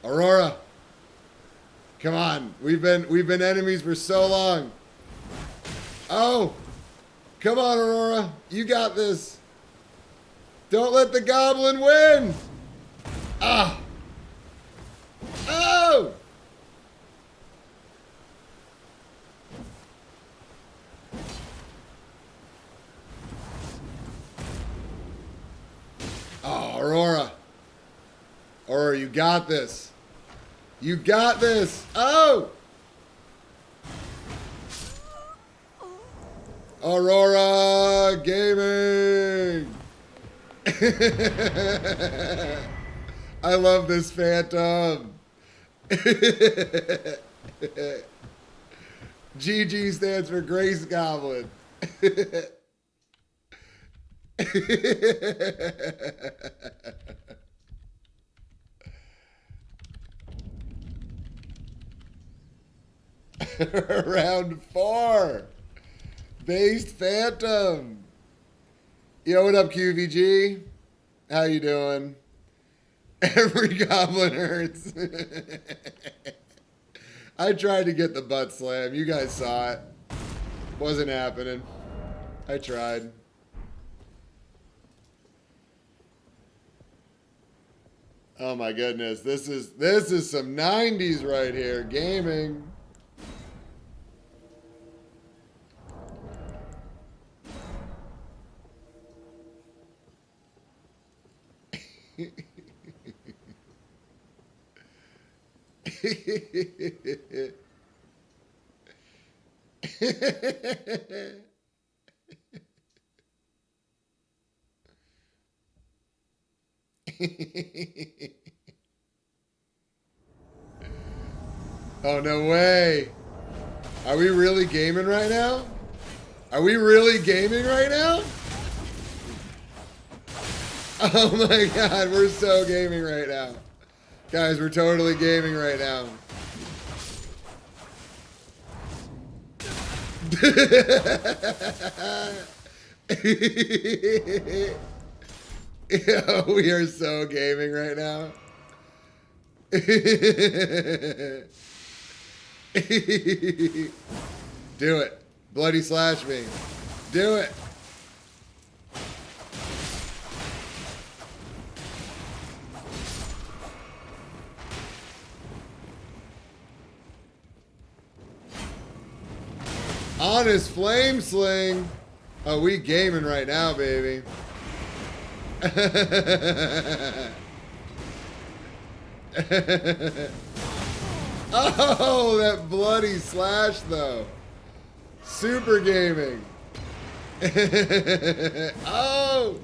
Aurora. Come on. We've been enemies for so long. Oh. Come on, Aurora. You got this. Don't let the Goblin win. Ah. Oh. Oh, Aurora. Aurora, you got this. You got this. Oh! Aurora Gaming. I love this Phantom. GG stands for Grace Goblin. Round 4. Based Phantom. Yo, what up, QVG? How you doing? Every Goblin hurts. I tried to get the butt slam. You guys saw it. Wasn't happening. I tried. Oh my goodness. This is some 90s right here. Gaming. Oh, no way. Are we really gaming right now? Are we really gaming right now? Oh my god, we're so gaming right now. Guys, we're totally gaming right now. Yo, we are so gaming right now. Do it. Bloody slash me. Do it. Honest Flame Sling. Oh, we gaming right now, baby. Oh, that bloody slash though. Super gaming. Oh.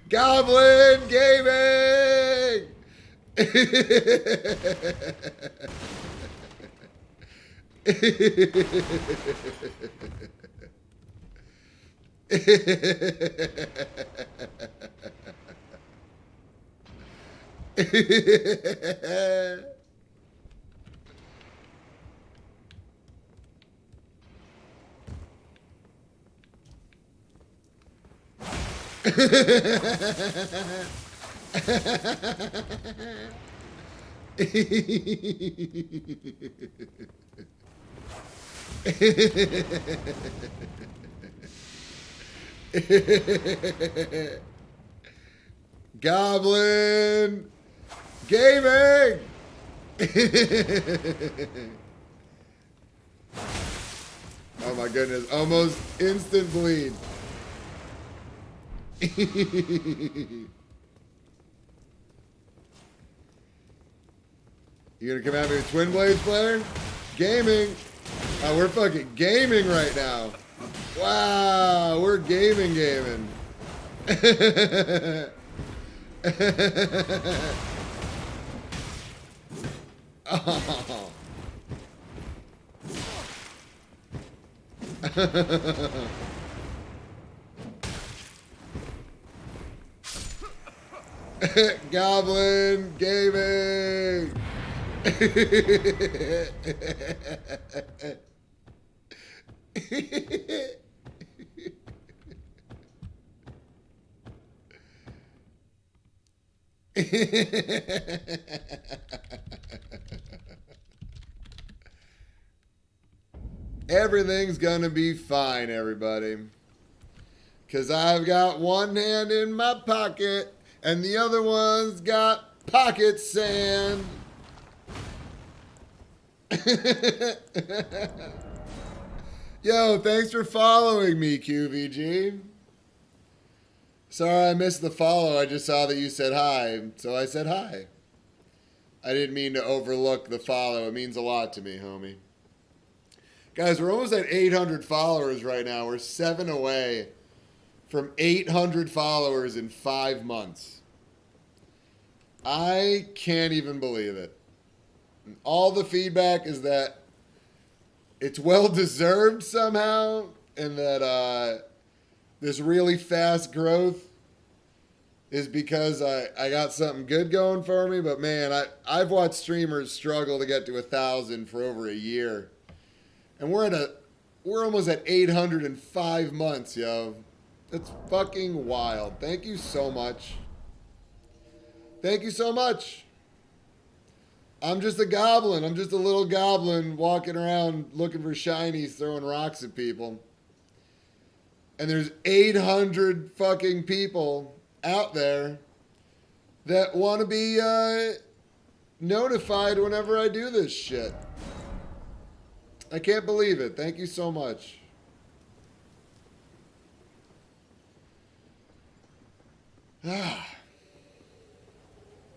Goblin gaming. Goblin gaming. Oh my goodness, almost instant bleed. You gonna come at me with Twin Blades, player? Gaming. Oh, we're fucking gaming right now. Wow, we're gaming. Oh. Goblin gaming. Everything's gonna be fine, everybody. Cause I've got one hand in my pocket and the other one's got pocket sand. Yo, thanks for following me, QVG. Sorry I missed the follow. I just saw that you said hi, so I said hi. I didn't mean to overlook the follow. It means a lot to me, homie. Guys, we're almost at 800 followers right now. We're 7 away from 800 followers in 5 months. I can't even believe it. And all the feedback is that it's well-deserved somehow, and that this really fast growth is because I got something good going for me. But man, I've watched streamers struggle to get to 1,000 for over a year. And we're almost at 800 in 5 months, yo. That's fucking wild. Thank you so much. Thank you so much. I'm just a goblin. I'm just a little goblin walking around looking for shinies, throwing rocks at people. And there's 800 fucking people out there that want to be notified whenever I do this shit. I can't believe it. Thank you so much.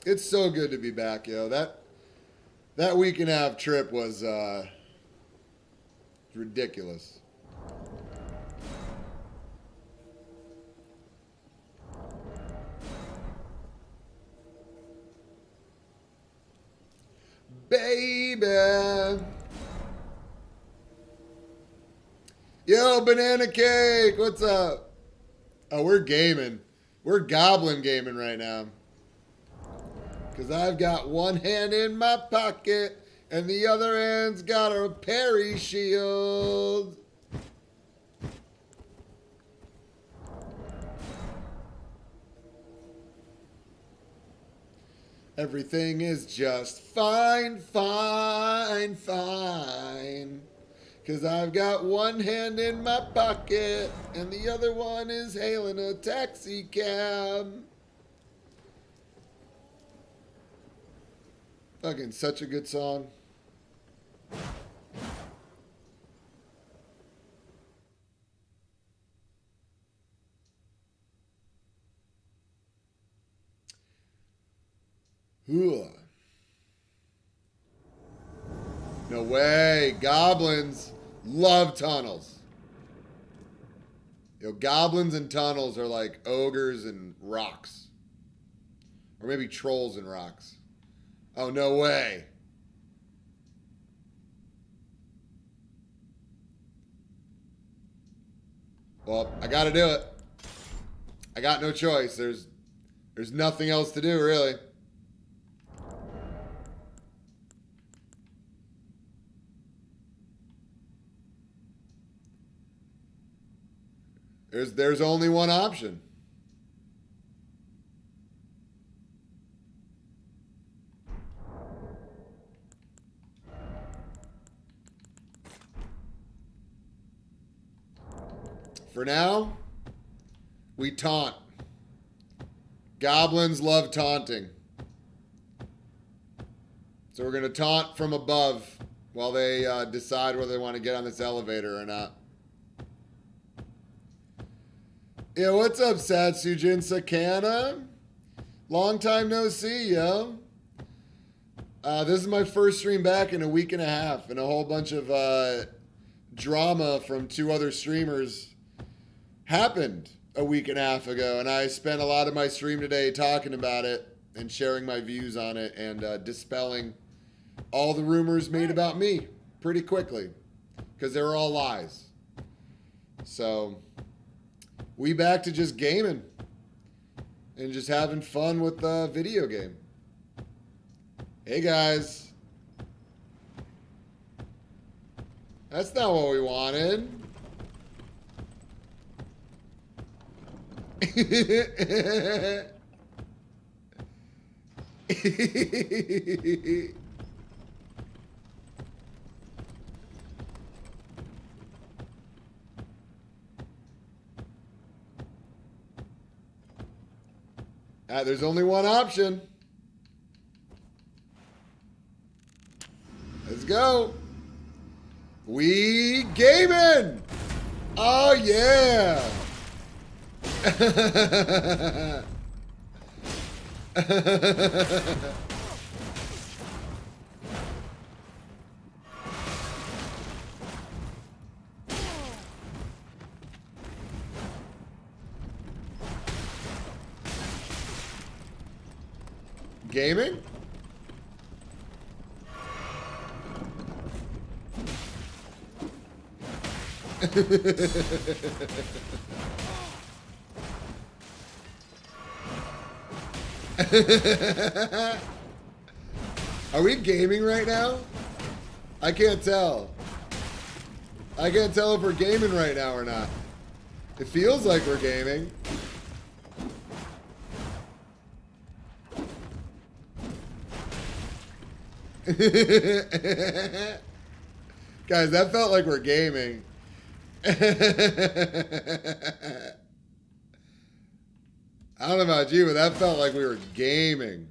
It's so good to be back, yo. That week and a half trip was ridiculous. Baby. Yo, Banana Cake, what's up? Oh, we're gaming. We're goblin gaming right now. Because I've got one hand in my pocket and the other hand's got a parry shield. Everything is just fine, fine, fine. Because I've got one hand in my pocket and the other one is hailing a taxi cab. Fucking such a good song. Ugh. No way. Goblins love tunnels. Yo, goblins and tunnels are like ogres and rocks. Or maybe trolls and rocks. Oh, no way. Well, I gotta do it. I got no choice. There's nothing else to do, really. There's only one option. For now, we taunt. Goblins love taunting. So we're going to taunt from above while they decide whether they want to get on this elevator or not. Yeah, what's up, Satsujin Sakana? Long time no see, yo. This is my first stream back in a week and a half, and a whole bunch of drama from 2 other streamers happened a week and a half ago, and I spent a lot of my stream today talking about it and sharing my views on it and dispelling all the rumors made about me pretty quickly, because they were all lies. So we back to just gaming and just having fun with the video game. Hey guys, that's not what we wanted. There's only one option. Let's go. We gaming. Oh yeah. Gaming? Are we gaming right now? I can't tell. I can't tell if we're gaming right now or not. It feels like we're gaming. Guys, that felt like we're gaming. I don't know about you, but that felt like we were gaming.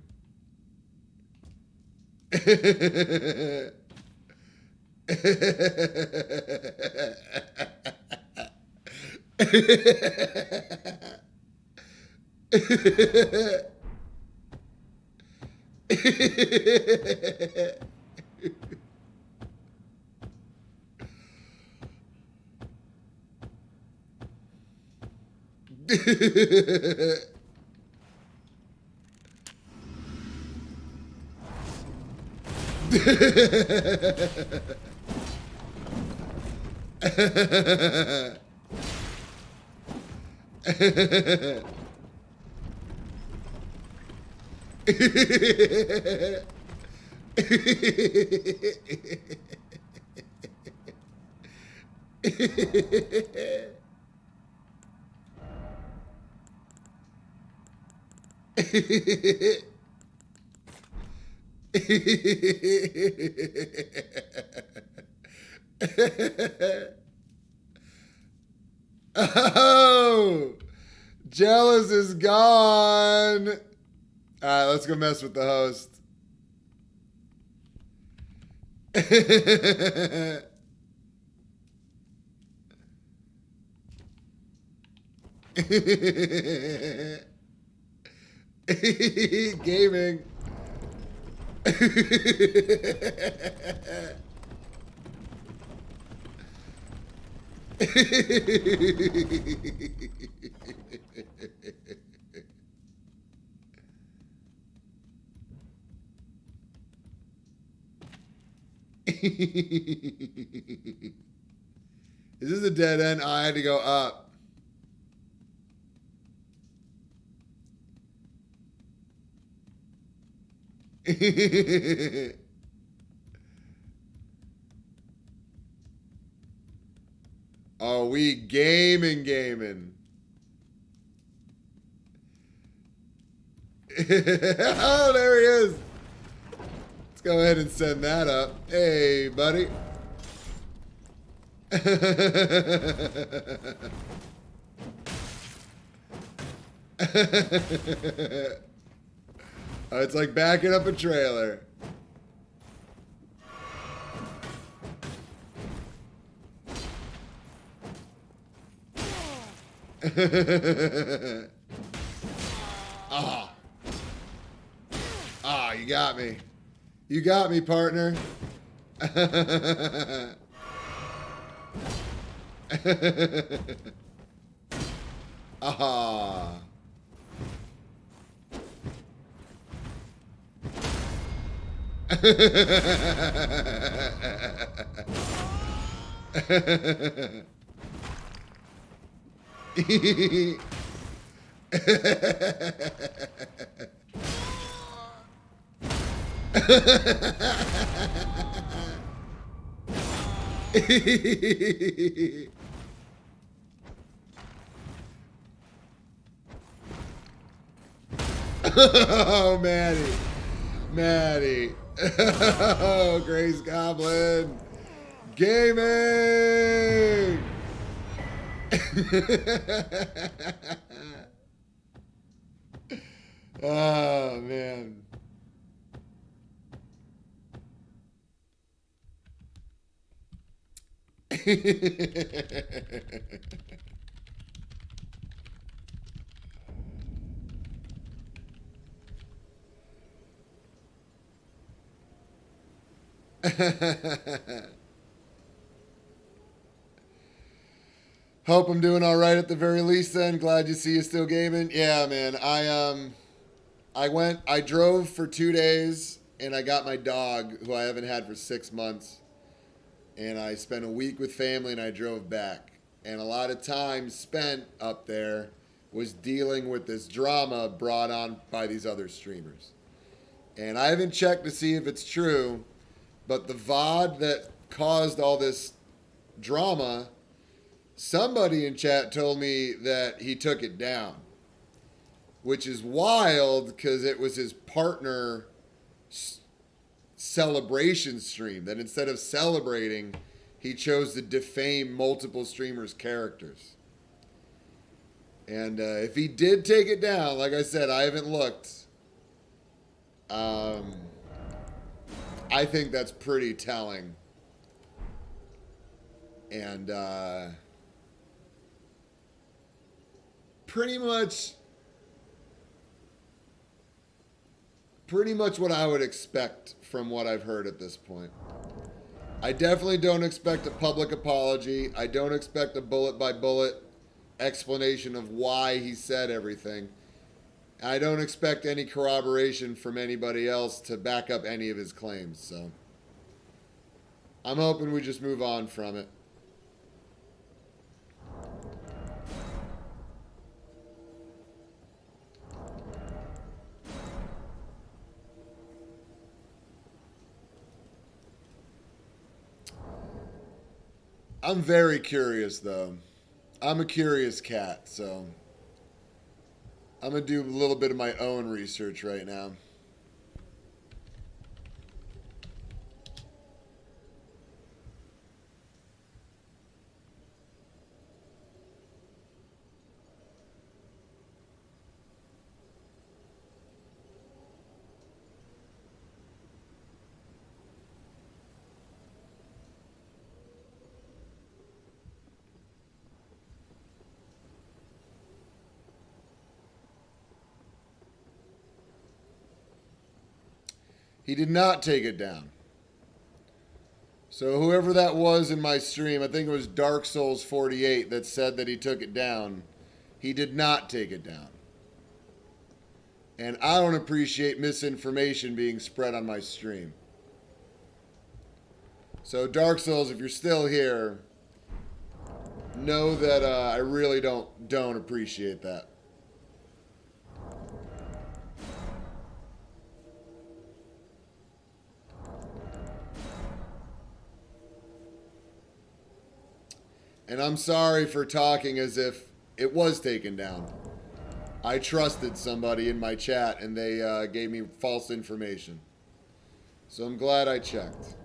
Oh, Jealous is gone. All right, let's go mess with the host. Gaming. Is this a dead end? Oh, I had to go up. Oh, we gaming. Oh, there he is. Let's go ahead and send that up. Hey, buddy. Oh, it's like backing up a trailer. Ah. Ah, you got me. You got me, partner. Ah. Oh, Maddie. Oh, Grace Goblin. Gaming. Oh, man. Hope I'm doing all right at the very least then. Glad to see you still gaming. Yeah, man. I drove for 2 days and I got my dog who I haven't had for 6 months. And I spent a week with family and I drove back. And a lot of time spent up there was dealing with this drama brought on by these other streamers. And I haven't checked to see if it's true, but the VOD that caused all this drama, somebody in chat told me that he took it down, which is wild because it was his partner celebration stream that instead of celebrating, he chose to defame multiple streamers' characters. And if he did take it down, like I said, I haven't looked. I think that's pretty telling. And pretty much what I would expect from what I've heard at this point. I definitely don't expect a public apology. I don't expect a bullet by bullet explanation of why he said everything. I don't expect any corroboration from anybody else to back up any of his claims. So I'm hoping we just move on from it. I'm very curious, though. I'm a curious cat, so I'm going to do a little bit of my own research right now. He did not take it down. So whoever that was in my stream, I think it was Dark Souls 48 that said that he took it down. He did not take it down. And I don't appreciate misinformation being spread on my stream. So Dark Souls, if you're still here, know that I really don't appreciate that. And I'm sorry for talking as if it was taken down. I trusted somebody in my chat and they gave me false information. So I'm glad I checked.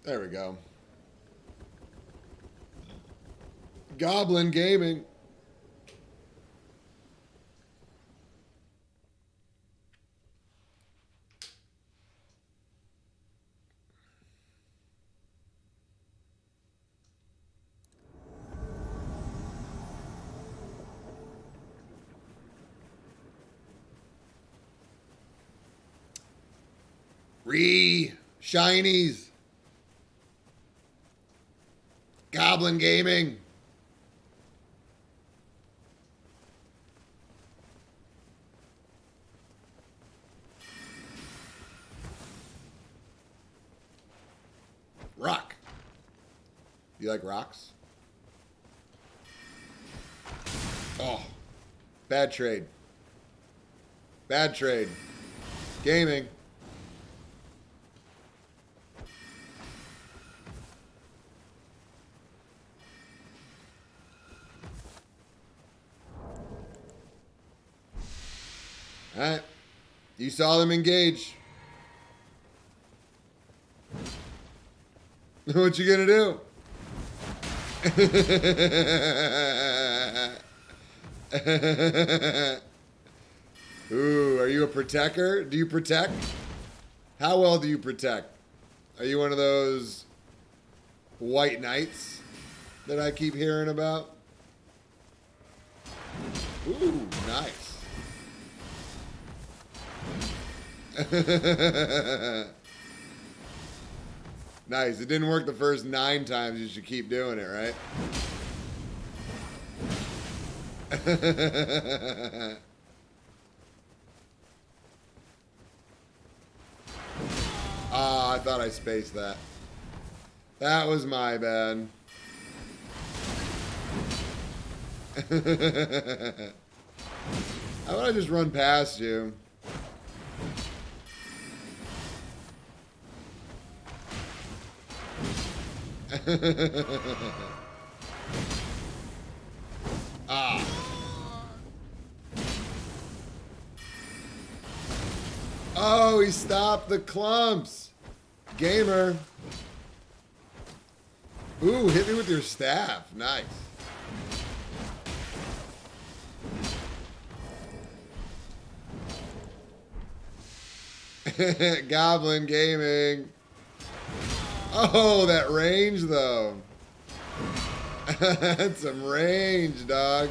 There we go. Goblin Gaming. Shinies. Goblin Gaming. Rock. You like rocks? Oh. Bad trade. Bad trade. Gaming. All right. You saw them engage. What you gonna do? Ooh, are you a protector? Do you protect? How well do you protect? Are you one of those white knights that I keep hearing about? Ooh, nice. Nice. It didn't work the first 9 times. You should keep doing it, right? Ah, I thought I spaced that. That was my bad. How about I just run past you? Ah. Oh, he stopped the clumps. Gamer. Ooh, hit me with your staff. Nice. Goblin Gaming. Oh, that range, though. That's some range, dog.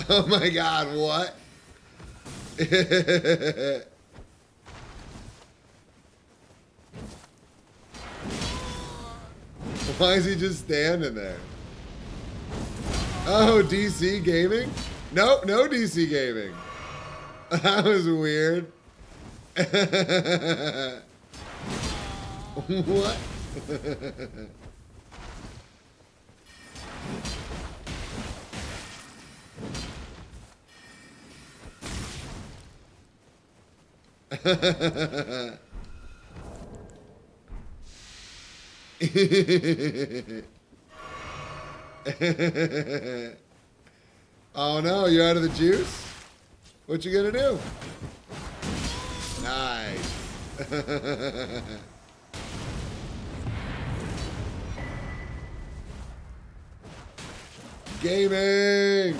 Oh, my God, what? Why is he just standing there? Oh, DC Gaming? Nope, no DC Gaming. That was weird. What? Oh no, you out of the juice? What you gonna do? Nice. Gaming.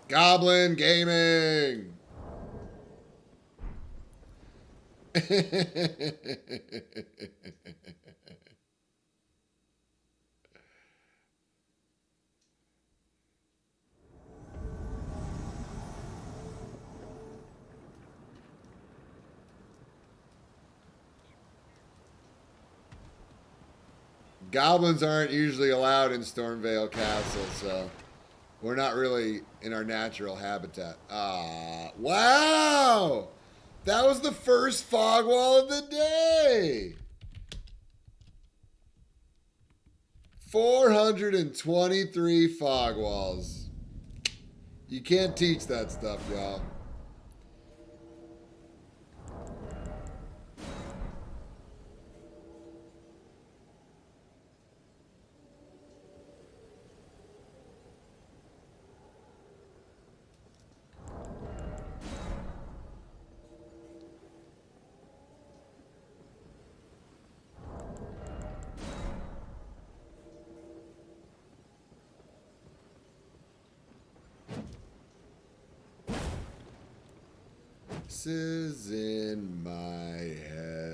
Goblin gaming. Goblins aren't usually allowed in Stormvale Castle, so we're not really in our natural habitat. Ah, wow! That was the first fog wall of the day! 423 fog walls. You can't teach that stuff, y'all. This is in my head.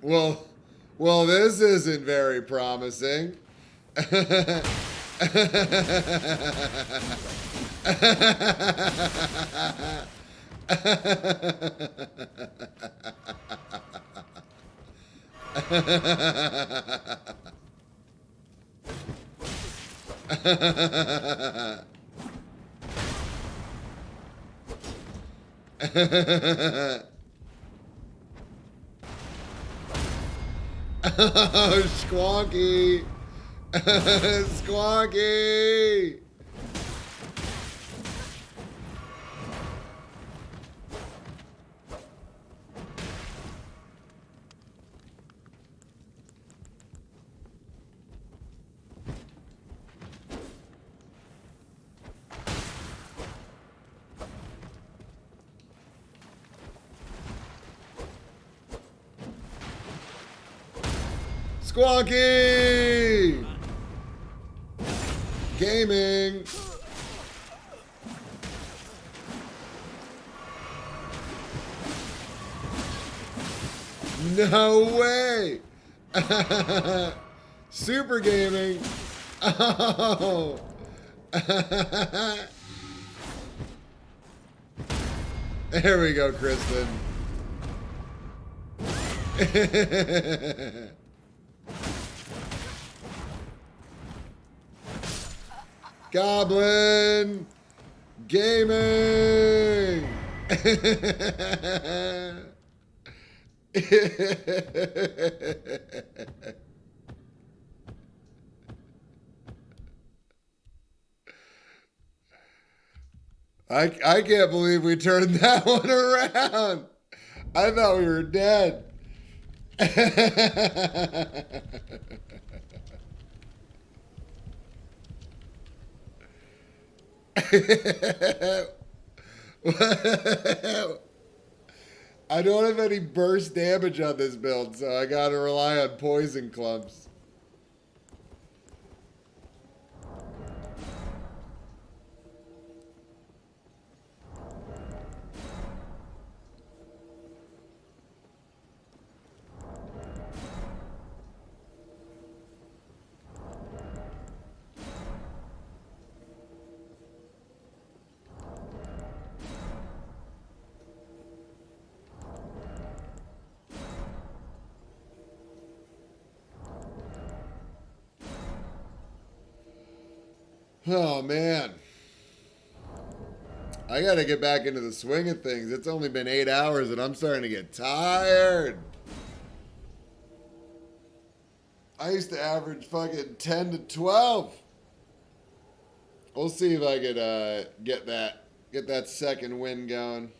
Well, this isn't very promising. Oh, Squonky. Squonky. Squonky! Gaming! No way! Super gaming! Oh! There we go, Kristen. Goblin gaming. I can't believe we turned that one around. I thought we were dead. I don't have any burst damage on this build, so I gotta rely on poison clumps. Oh, man. I got to get back into the swing of things. It's only been 8 hours and I'm starting to get tired. I used to average fucking 10 to 12. We'll see if I could get that second win going.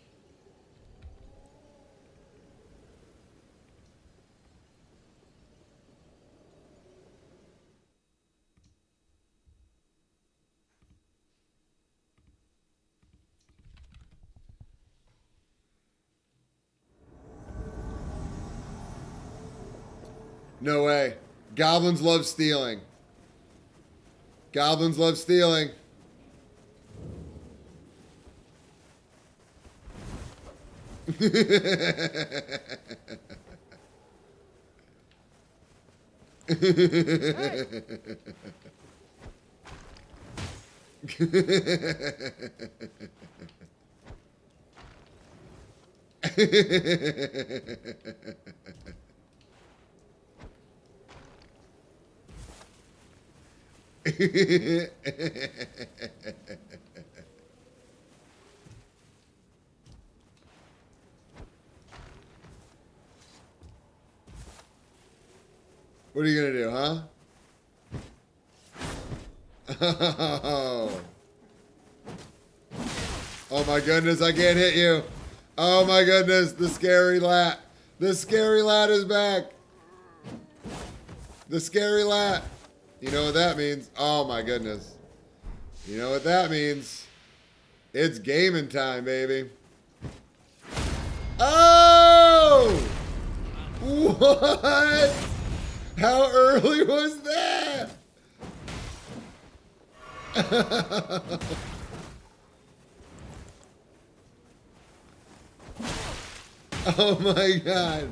No way. Goblins love stealing. Goblins love stealing. What are you gonna do, huh? Oh. Oh my goodness, I can't hit you. Oh my goodness, the scary lat. The scary lat is back. The scary lat. You know what that means? Oh my goodness. You know what that means? It's gaming time, baby. Oh! What? How early was that? Oh my god.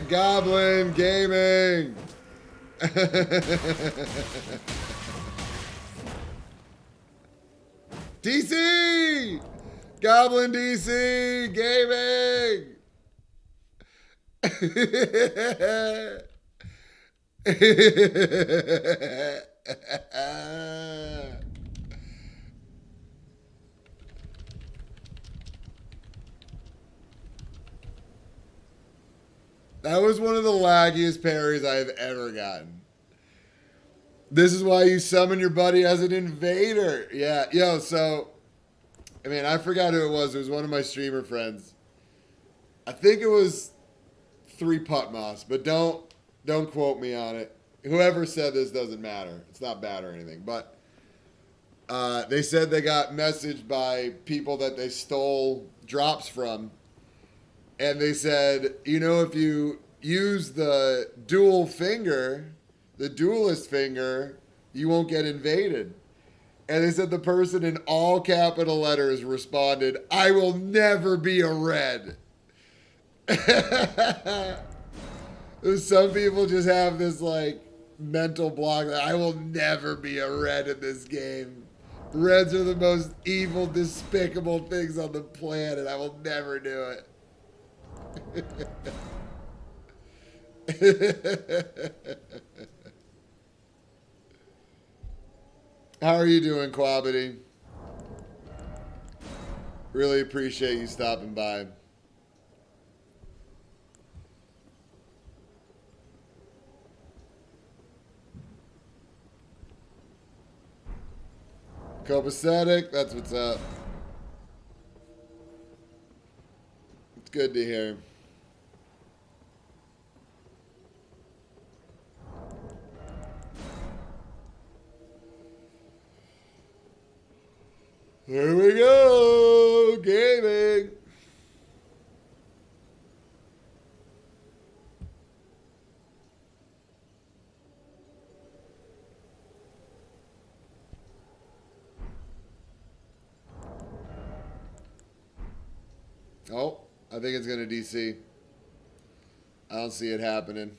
Goblin Gaming. DC! Goblin DC Gaming! That was one of the laggiest parries I've ever gotten. This is why you summon your buddy as an invader. Yeah, yo, so, I mean, I forgot who it was. It was one of my streamer friends. I think it was 3Putmoss, but don't quote me on it. Whoever said this doesn't matter. It's not bad or anything. But they said they got messaged by people that they stole drops from. And they said, you know, if you use the dual finger, the duelist finger, you won't get invaded. And they said the person in all capital letters responded, I will never be a red. Some people just have this like mental block that I will never be a red in this game. Reds are the most evil, despicable things on the planet. I will never do it. How are you doing, Quabity? Really appreciate you stopping by. Copacetic, that's what's up. It's good to hear. Here we go, gaming. Oh, I think it's going to DC. I don't see it happening.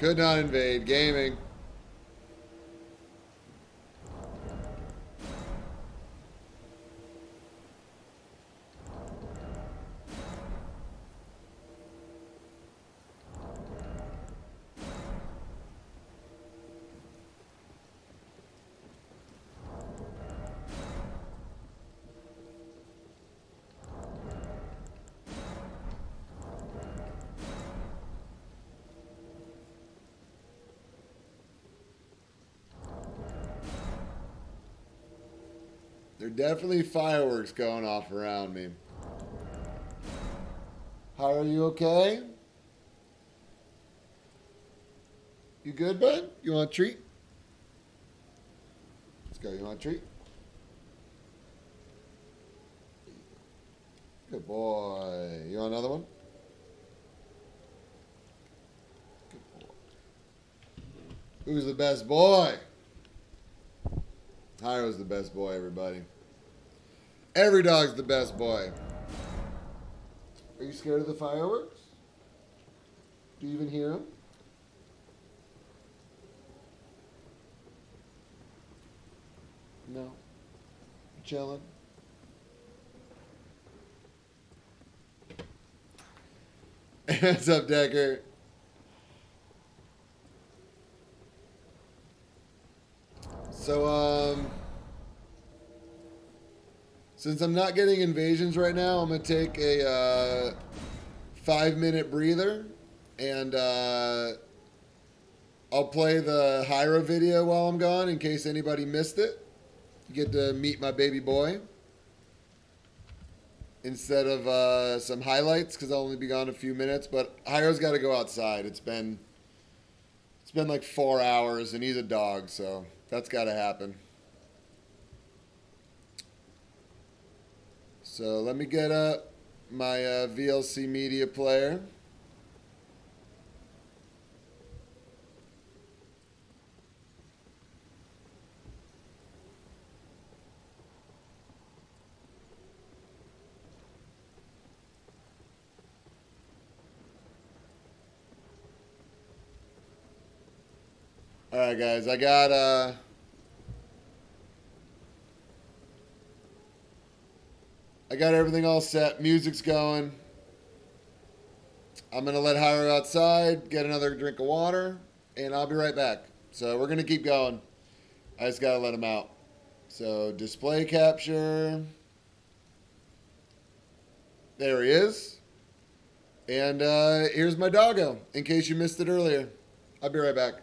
Could not invade. Gaming. There are definitely fireworks going off around me. How are you okay? You good, bud? You want a treat? Let's go. You want a treat? Good boy. You want another one? Good boy. Who's the best boy? Hyro's the best boy, everybody. Every dog's the best boy. Are you scared of the fireworks? Do you even hear them? No. You chilling? What's up, Decker? So, since I'm not getting invasions right now, I'm going to take a 5-minute breather, and I'll play the Hyro video while I'm gone in case anybody missed it. You get to meet my baby boy instead of some highlights because I'll only be gone a few minutes. But Hyro's got to go outside. It's been like 4 hours, and he's a dog, so that's got to happen. So let me get up my VLC media player. All right, guys, I got everything all set. Music's going. I'm going to let Hyro outside, get another drink of water, and I'll be right back. So we're going to keep going. I just got to let him out. So display capture. There he is. And here's my doggo, in case you missed it earlier. I'll be right back.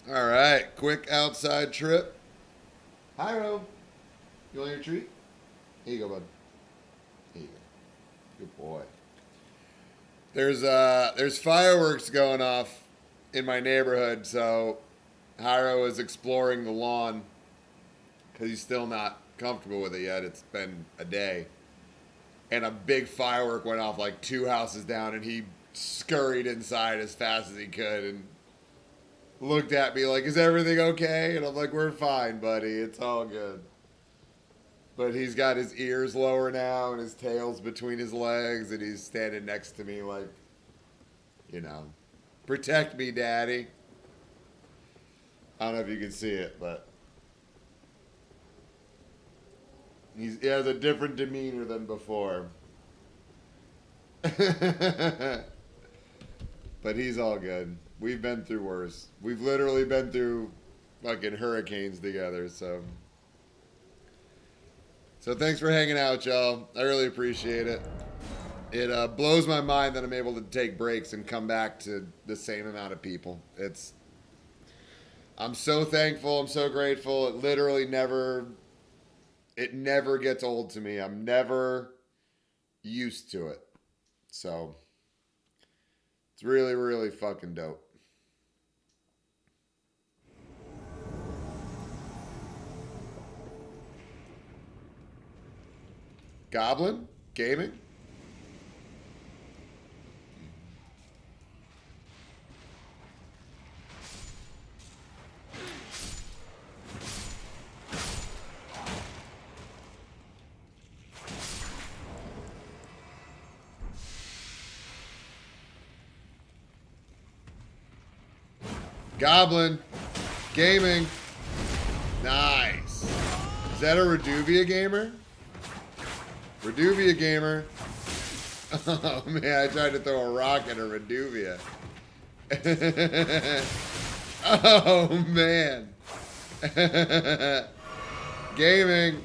All right, quick outside trip. Hyro, you want your treat? Here you go, bud. Here you go. Good boy. There's fireworks going off in my neighborhood, so Hyro is exploring the lawn because he's still not comfortable with it yet. It's been a day. And a big firework went off like 2 houses down, and he scurried inside as fast as he could and looked at me like, "Is everything okay?" And I'm like, "We're fine, buddy. It's all good." But he's got his ears lower now and his tail's between his legs, and he's standing next to me like, you know, "Protect me, Daddy." I don't know if you can see it, but he has a different demeanor than before. But he's all good. We've been through worse. We've literally been through fucking hurricanes together, so thanks for hanging out, y'all. I really appreciate it. It blows my mind that I'm able to take breaks and come back to the same amount of people. I'm so thankful. I'm so grateful. It never gets old to me. I'm never used to it. So it's really, really fucking dope. Goblin Gaming? Goblin Gaming. Nice. Is that a Reduvia gamer? Reduvia gamer. Oh man, I tried to throw a rock at a Reduvia. Oh man. Gaming.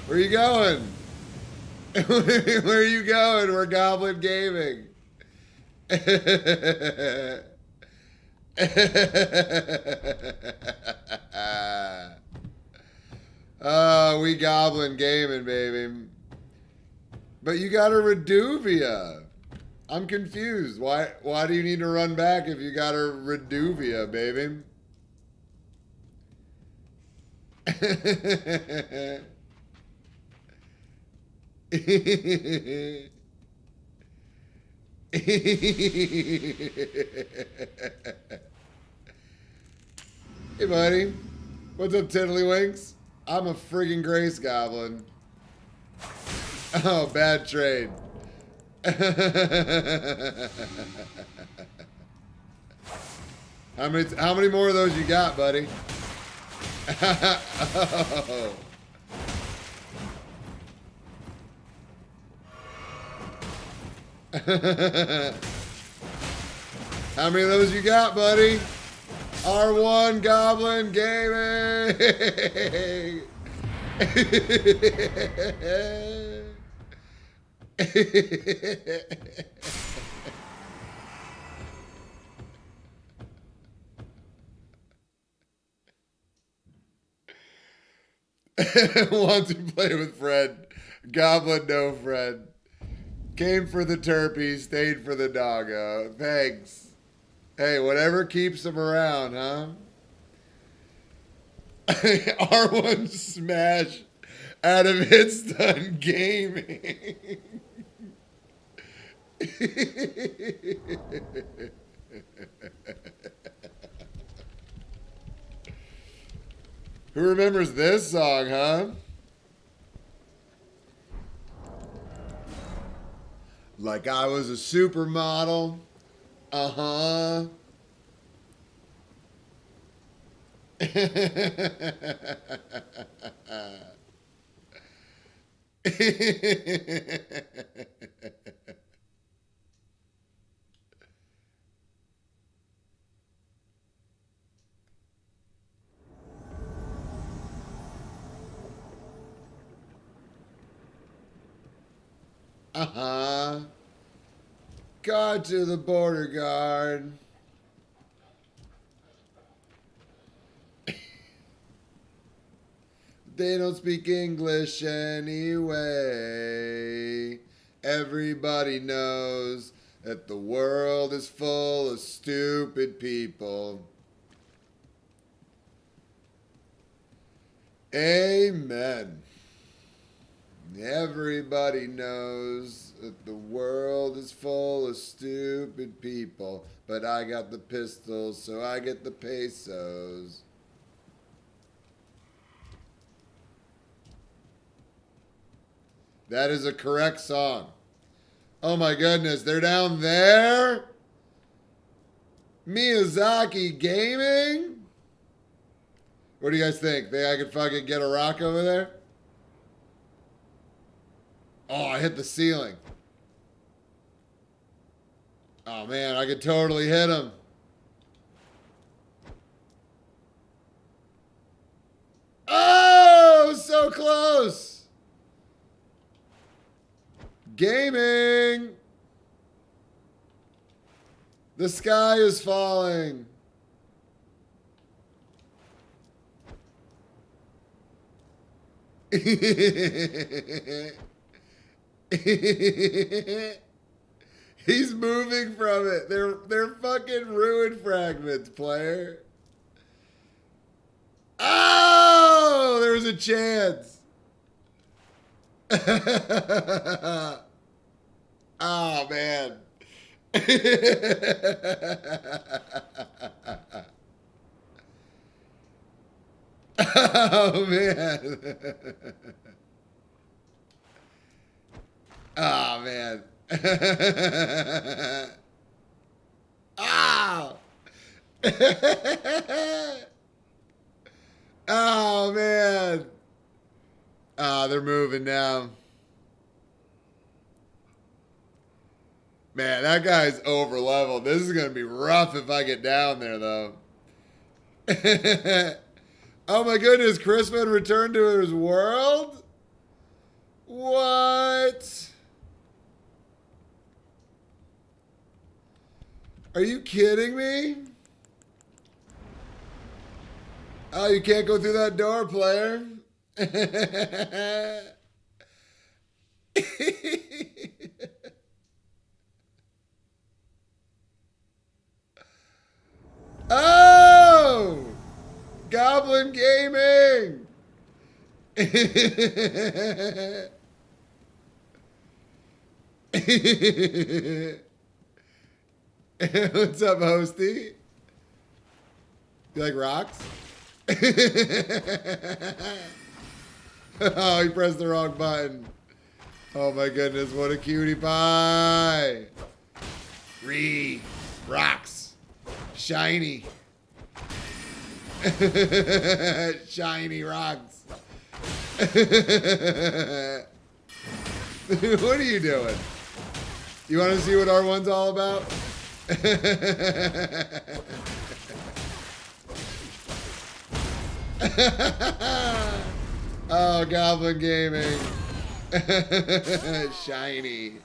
Where you going? Where are you going? We're Goblin Gaming. Oh, we Goblin Gaming, baby. But you got a Reduvia. I'm confused. Why do you need to run back if you got a Reduvia, baby? Hey, buddy. What's up, Tiddlywinks? I'm a friggin' Grace Goblin. Oh, bad trade. How many more of those you got, buddy? Oh. How many of those you got, buddy? R1 Goblin Gaming. Want to play with Fred. Goblin, no Fred. Came for the turpie, stayed for the doggo. Thanks. Hey, whatever keeps him around, huh? R1 smash out of Hitstun Gaming. Who remembers this song, huh? Like I was a supermodel. Uh-huh. Uh-huh. Guard to the border guard. They don't speak English anyway. Everybody knows that the world is full of stupid people. Amen. Everybody knows that the world is full of stupid people, but I got the pistols, so I get the pesos. That is a correct song. Oh my goodness, they're down there? Miyazaki Gaming? What do you guys think? Think I could fucking get a rock over there? Oh, I hit the ceiling. Oh man, I could totally hit him. Oh, so close. Gaming. The sky is falling. He's moving from it. They're fucking ruin fragments, player. Oh, there was a chance. Oh man. Oh man. Oh man. Oh. Oh man. Oh, they're moving now. Man, that guy's over leveled. This is gonna be rough if I get down there though. Oh my goodness, Crispin returned to his world? What? Are you kidding me? Oh, you can't go through that door, player. Oh! Goblin Gaming! What's up, Hosty? You like rocks? Oh, he pressed the wrong button. Oh my goodness, what a cutie pie. Rocks. Shiny. Shiny rocks. What are you doing? You want to see what R1's all about? Oh, Goblin Gaming. Shiny.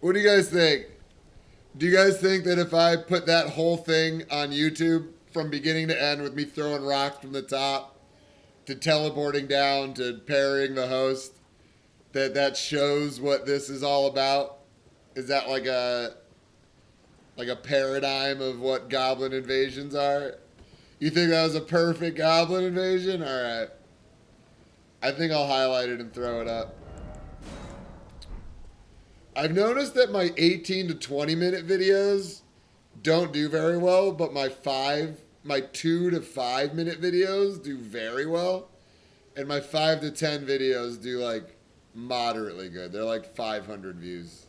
What do you guys think? Do you guys think that if I put that whole thing on YouTube from beginning to end with me throwing rocks from the top to teleporting down to parrying the host, that shows what this is all about? Is that like a paradigm of what goblin invasions are? You think that was a perfect goblin invasion? All right. I think I'll highlight it and throw it up. I've noticed that my 18 to 20 minute videos don't do very well, but my 2 to 5 minute videos do very well. And my 5 to 10 videos do like moderately good. They're like 500 views.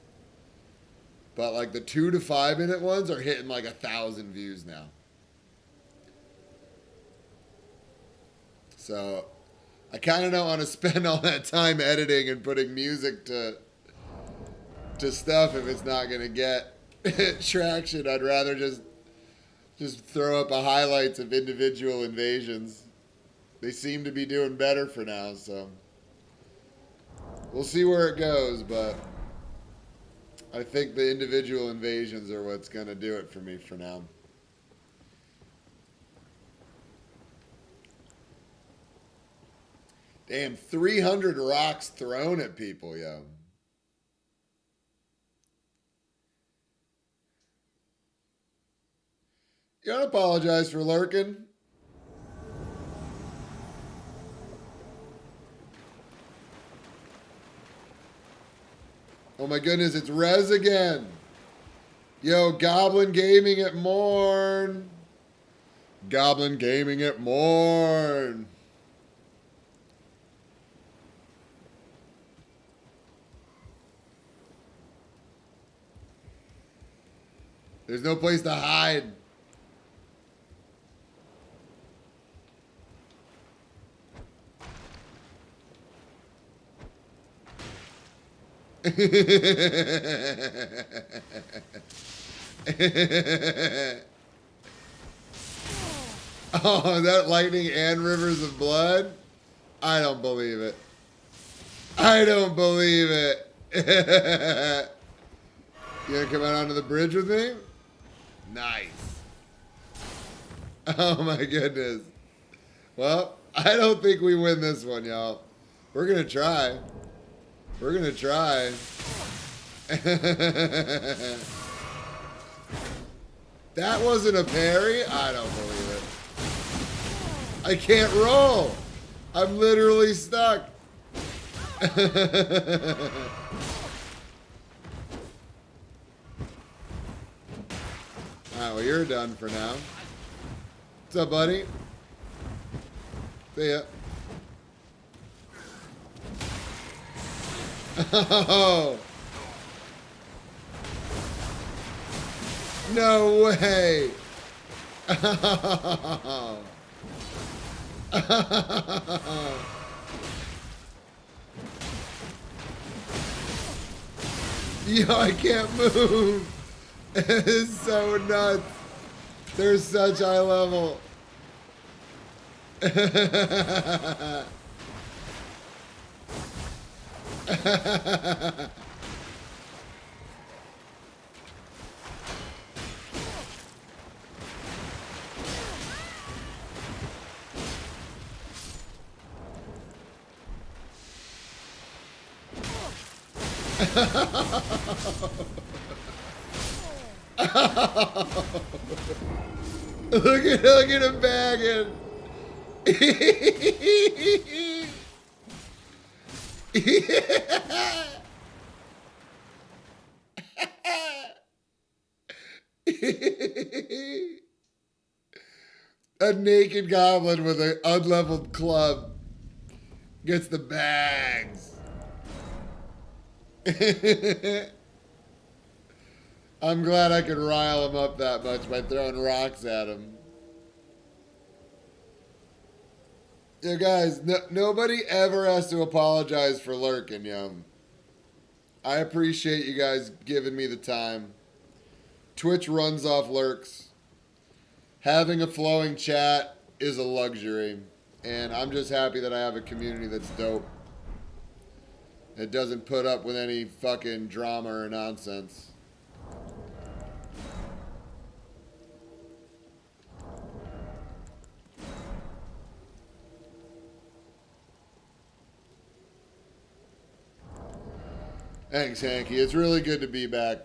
But like the 2 to 5 minute ones are hitting like 1,000 views now. So I kind of don't want to spend all that time editing and putting music to stuff if it's not going to get traction. I'd rather just throw up a highlights of individual invasions. They seem to be doing better for now, so we'll see where it goes, but I think the individual invasions are what's going to do it for me for now. Damn, 300 rocks thrown at people, yo. You don't apologize for lurking. Oh my goodness, it's Rez again. Yo, Goblin Gaming at Morn. Goblin Gaming at Morn. There's no place to hide. Oh, that lightning and rivers of blood? I don't believe it. I don't believe it. You gonna come out onto the bridge with me? Nice. Oh my goodness. Well, I don't think we win this one, y'all. We're gonna try. We're gonna try. That wasn't a parry? I don't believe it. I can't roll. I'm literally stuck. Alright, well, you're done for now. What's up, buddy? See ya. Oh. No way. Oh. Yo, I can't move. It's so nuts. They're such high level. Look at him bagging. A naked goblin with an unleveled club gets the bags. I'm glad I could rile him up that much by throwing rocks at him. Yeah, guys, nobody ever has to apologize for lurking, yo. I appreciate you guys giving me the time. Twitch runs off lurks. Having a flowing chat is a luxury. And I'm just happy that I have a community that's dope. It doesn't put up with any fucking drama or nonsense. Thanks, Hanky. It's really good to be back.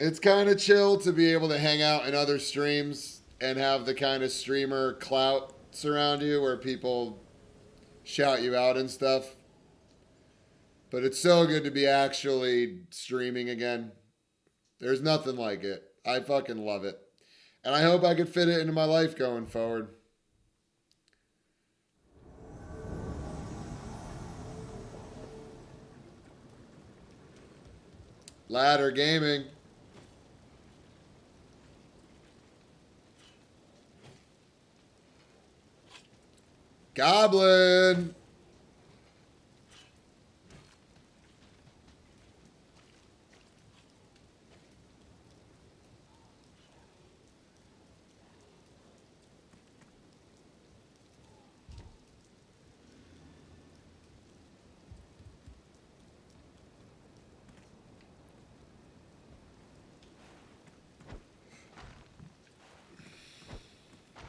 It's kind of chill to be able to hang out in other streams and have the kind of streamer clout surround you where people shout you out and stuff. But it's so good to be actually streaming again. There's nothing like it. I fucking love it. And I hope I could fit it into my life going forward. Ladder Gaming. Goblin.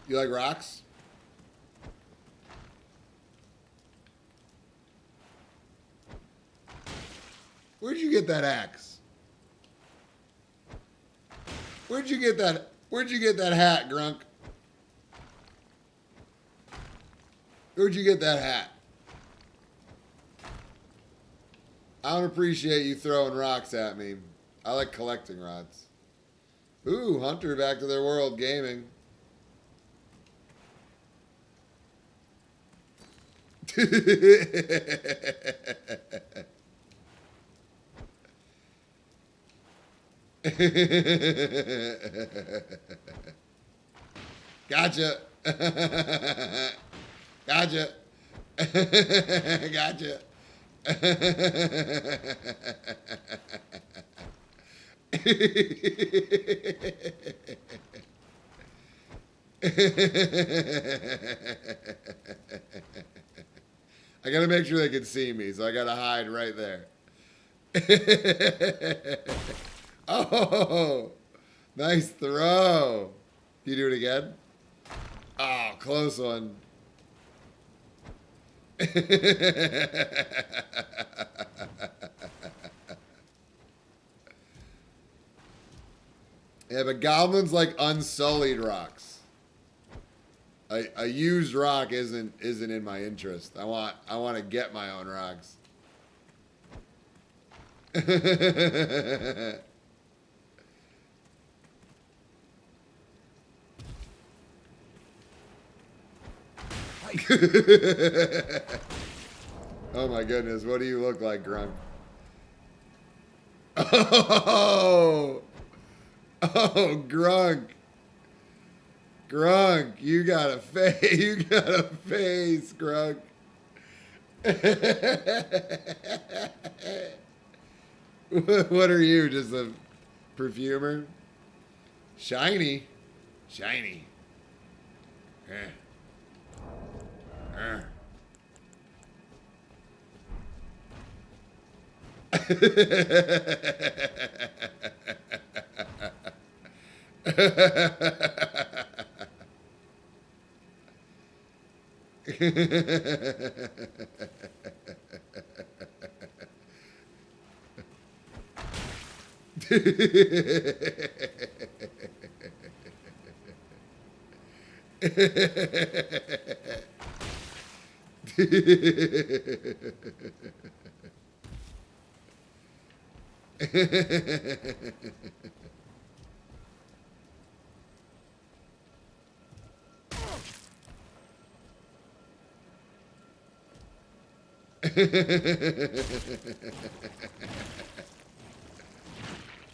You like rocks? Where'd you get that axe? Where'd you get that hat, Grunk? Where'd you get that hat? I don't appreciate you throwing rocks at me. I like collecting rods. Ooh, Hunter back to their world gaming. Gotcha. Gotcha. Gotcha. I gotta make sure they can see me, so I gotta hide right there. Oh, nice throw. Can you do it again? Oh, close one. Yeah, but goblins like unsullied rocks. A used rock isn't in my interest. I want to get my own rocks. Oh my goodness, what do you look like, Grunk? Oh, oh, Grunk. Grunk, you got a face. You got a face, Grunk. What are you, just a perfumer? Shiny. Shiny.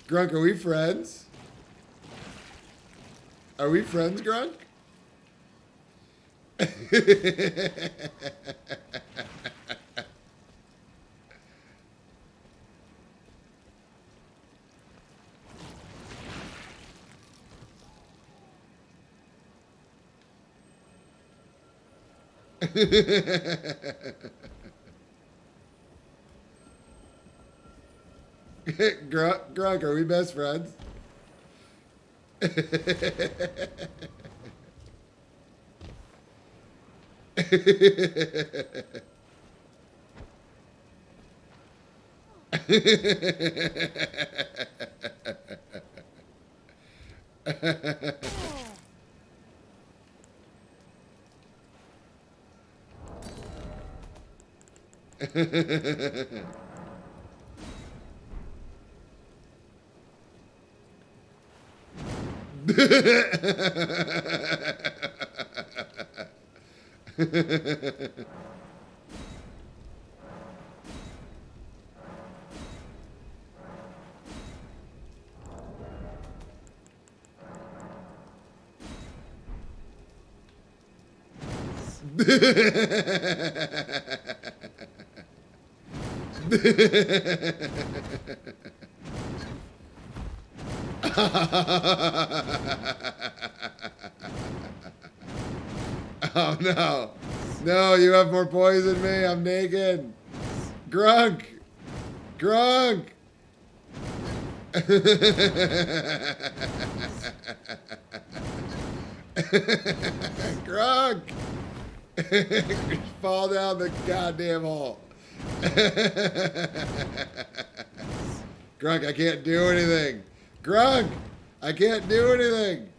Grunk, are we friends? Are we friends, Grunk? Grunk, are we best friends? Oh no. No, you have more poison than me. I'm naked. Grunk. Grunk. Grunk. Fall down the goddamn hole. Grunk, I can't do anything. Grunk, I can't do anything.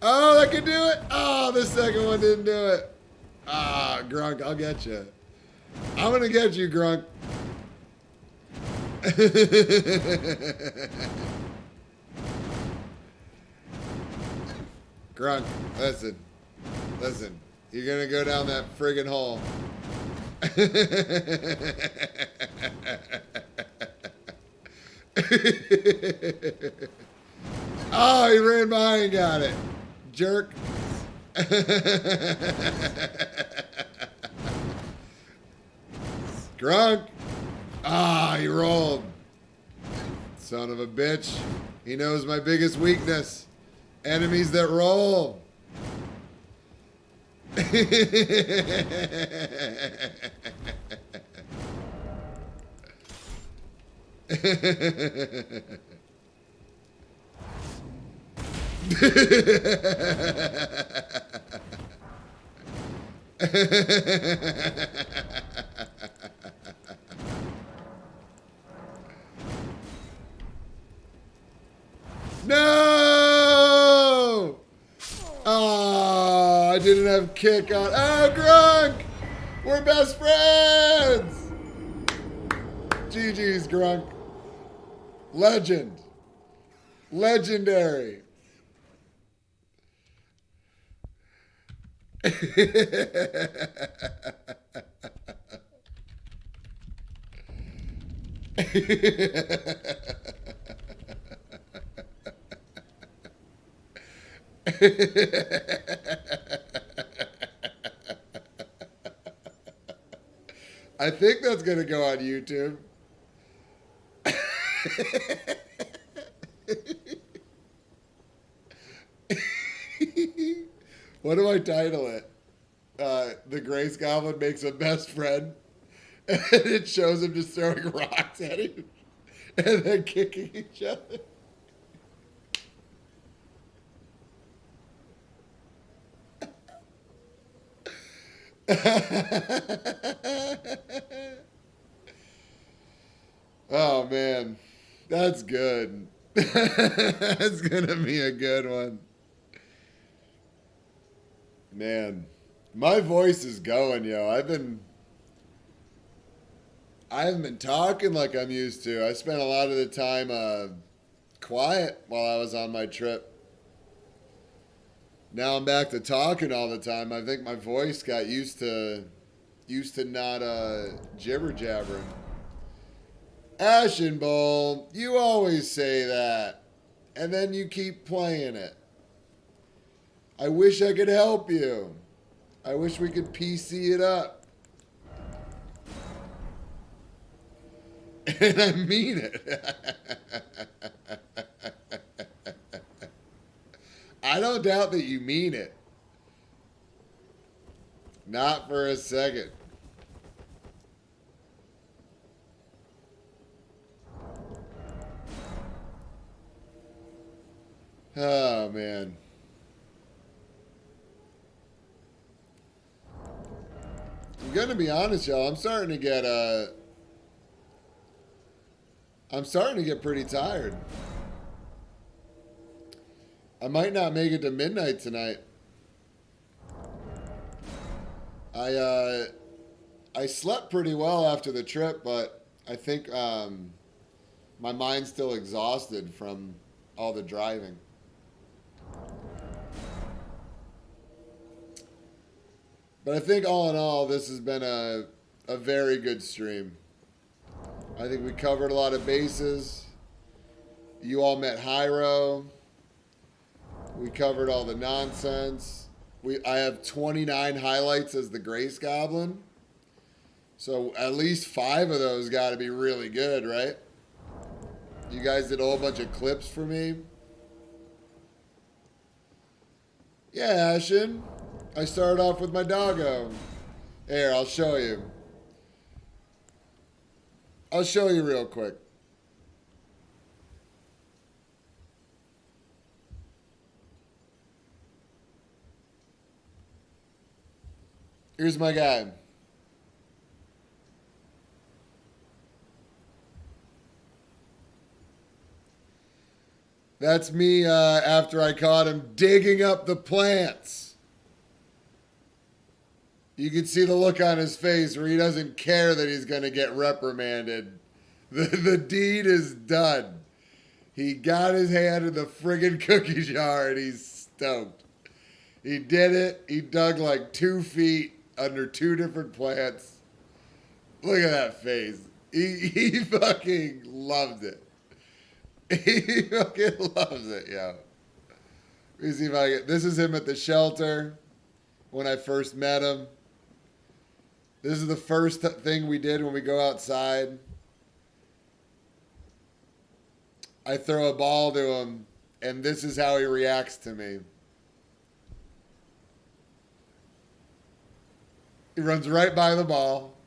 Oh, that could do it. Oh, the second one didn't do it. Ah, Grunk, I'll get you. I'm going to get you, Grunk. Grunk, listen. Listen. You're going to go down that friggin' hole. Oh, he ran by and got it. Jerk. Grunk. Ah, he rolled. Son of a bitch. He knows my biggest weakness. Enemies that roll. No! Oh, I didn't have kick on. Oh, Grunk! We're best friends! GG's, Grunk. Legend. Legendary. I think that's going to go on YouTube. What do I title it? The Grace Goblin makes a best friend. And it shows him just throwing rocks at him. And then kicking each other. Oh, man. That's good. That's going to be a good one. Man, my voice is going, yo. I haven't been talking like I'm used to. I spent a lot of the time quiet while I was on my trip. Now I'm back to talking all the time. I think my voice got used to not jibber jabbering. Ashen Bowl, you always say that, and then you keep playing it. I wish I could help you. I wish we could PC it up. And I mean it. I don't doubt that you mean it. Not for a second. Oh, man. I'm gonna be honest, y'all. I'm starting to get pretty tired. I might not make it to midnight tonight. I slept pretty well after the trip, but I think my mind's still exhausted from all the driving. But I think all in all, this has been a very good stream. I think we covered a lot of bases. You all met Hyro. We covered all the nonsense. I have 29 highlights as the Grace Goblin. So at least 5 of those got to be really good, right? You guys did a whole bunch of clips for me. Yeah, Ashen. I started off with my Doggo. Here, I'll show you. I'll show you real quick. Here's my guy. That's me after I caught him digging up the plants. You can see the look on his face where he doesn't care that he's going to get reprimanded. The deed is done. He got his hand in the friggin' cookie jar and he's stoked. He did it. He dug like 2 feet under 2 different plants. Look at that face. He fucking loved it. He fucking loves it, yo. Let me see if I get... This is him at the shelter when I first met him. This is the first thing we did when we go outside. I throw a ball to him, and this is how he reacts to me. He runs right by the ball,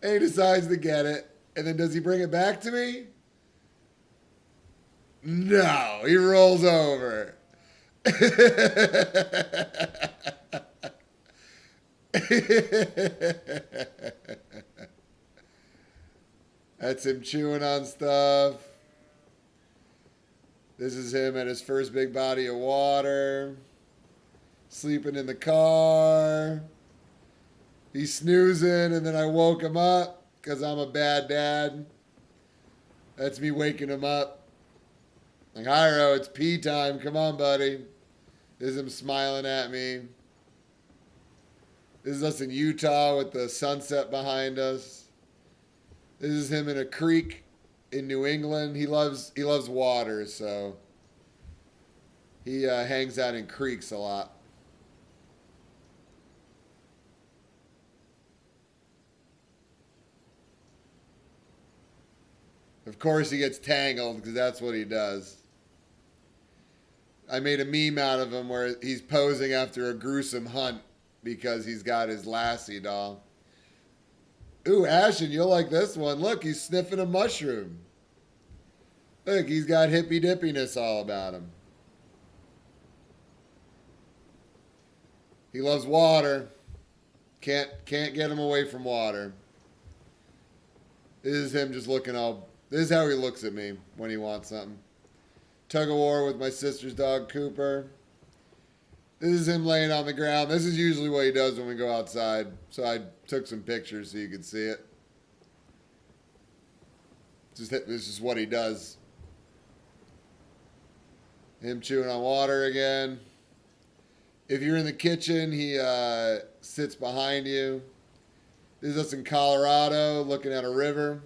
and he decides to get it. And then does he bring it back to me? No, he rolls over. That's him chewing on stuff. This is him at his first big body of water. Sleeping in the car. He's snoozing, and then I woke him up because I'm a bad dad. That's me waking him up. Like, Hyro, it's pee time. Come on, buddy. This is him smiling at me. This is us in Utah with the sunset behind us. This is him in a creek in New England. He loves water, so he hangs out in creeks a lot. Of course, he gets tangled because that's what he does. I made a meme out of him where he's posing after a gruesome hunt because he's got his Lassie doll. Ooh, Ashen, you'll like this one. Look, he's sniffing a mushroom. Look, he's got hippy dippiness all about him. He loves water. Can't get him away from water. This is him just looking all... This is how he looks at me when he wants something. Tug of war with my sister's dog, Cooper. This is him laying on the ground. This is usually what he does when we go outside. So I took some pictures so you could see it. This is what he does. Him chewing on water again. If you're in the kitchen, he sits behind you. This is us in Colorado looking at a river.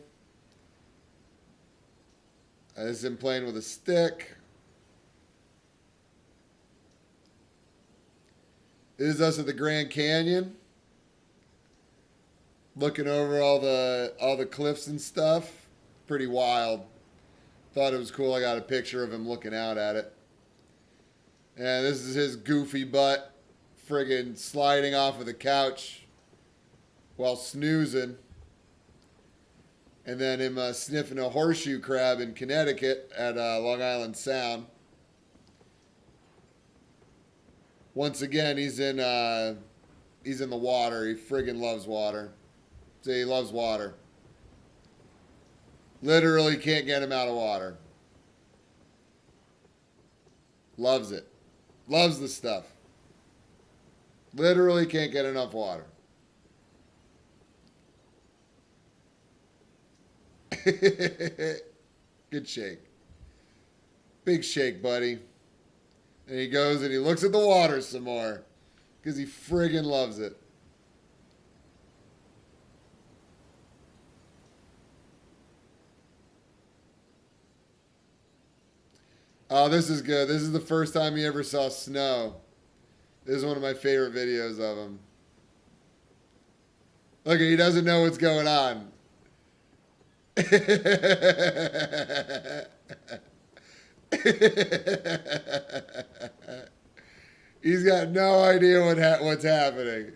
This is him playing with a stick. This is us at the Grand Canyon, looking over all the cliffs and stuff. Pretty wild. Thought it was cool. I got a picture of him looking out at it. And this is his goofy butt friggin' sliding off of the couch while snoozing. And then him sniffing a horseshoe crab in Connecticut at Long Island Sound. Once again, he's in the water. He friggin' loves water. See, he loves water. Literally can't get him out of water. Loves it. Loves the stuff. Literally can't get enough water. Good shake. Big shake, buddy. And he goes and he looks at the water some more. Because he friggin' loves it. Oh, this is good. This is the first time he ever saw snow. This is one of my favorite videos of him. Look, he doesn't know what's going on. He's got no idea what's happening.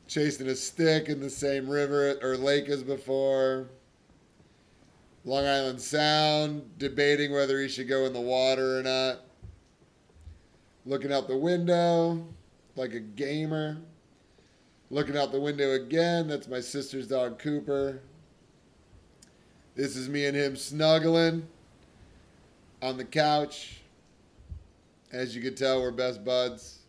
Chasing a stick in the same river or lake as before. Long Island Sound, debating whether he should go in the water or not. Looking out the window like a gamer. Looking out the window again. That's my sister's dog, Cooper. This is me and him snuggling on the couch. As you can tell, we're best buds.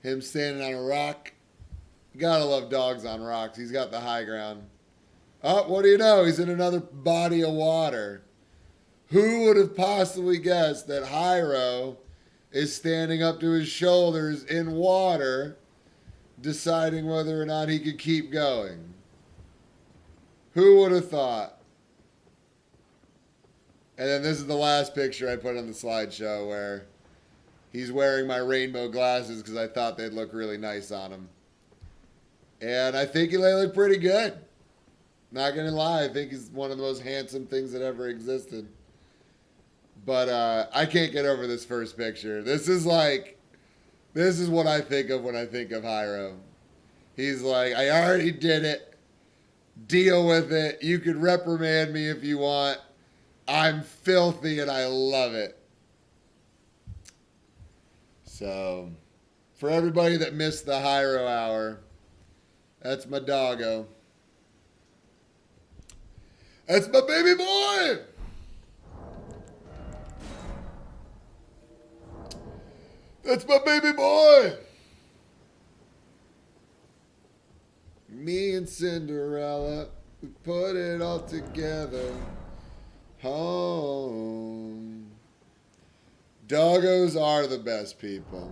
Him standing on a rock. You gotta love dogs on rocks. He's got the high ground. Oh, what do you know? He's in another body of water. Who would have possibly guessed that Hyro is standing up to his shoulders in water, deciding whether or not he could keep going? Who would have thought? And then this is the last picture I put on the slideshow where he's wearing my rainbow glasses because I thought they'd look really nice on him. And I think they look pretty good. Not gonna lie, I think he's one of the most handsome things that ever existed. But I can't get over this first picture. This is what I think of when I think of Hyro. He's like, I already did it. Deal with it. You can reprimand me if you want. I'm filthy and I love it. So, for everybody that missed the Hyro hour, that's my doggo. That's my baby boy! That's my baby boy! Me and Cinderella, we put it all together. Home. Doggos are the best people.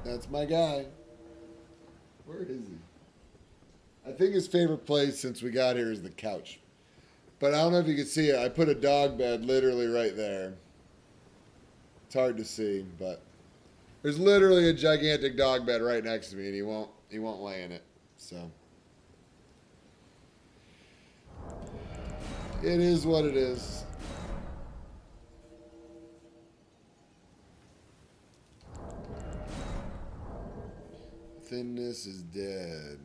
That's my guy. Where is he? I think his favorite place since we got here is the couch. But I don't know if you can see it. I put a dog bed literally right there. It's hard to see, but there's literally a gigantic dog bed right next to me, and he won't lay in it. So it is what it is. Thinness is dead.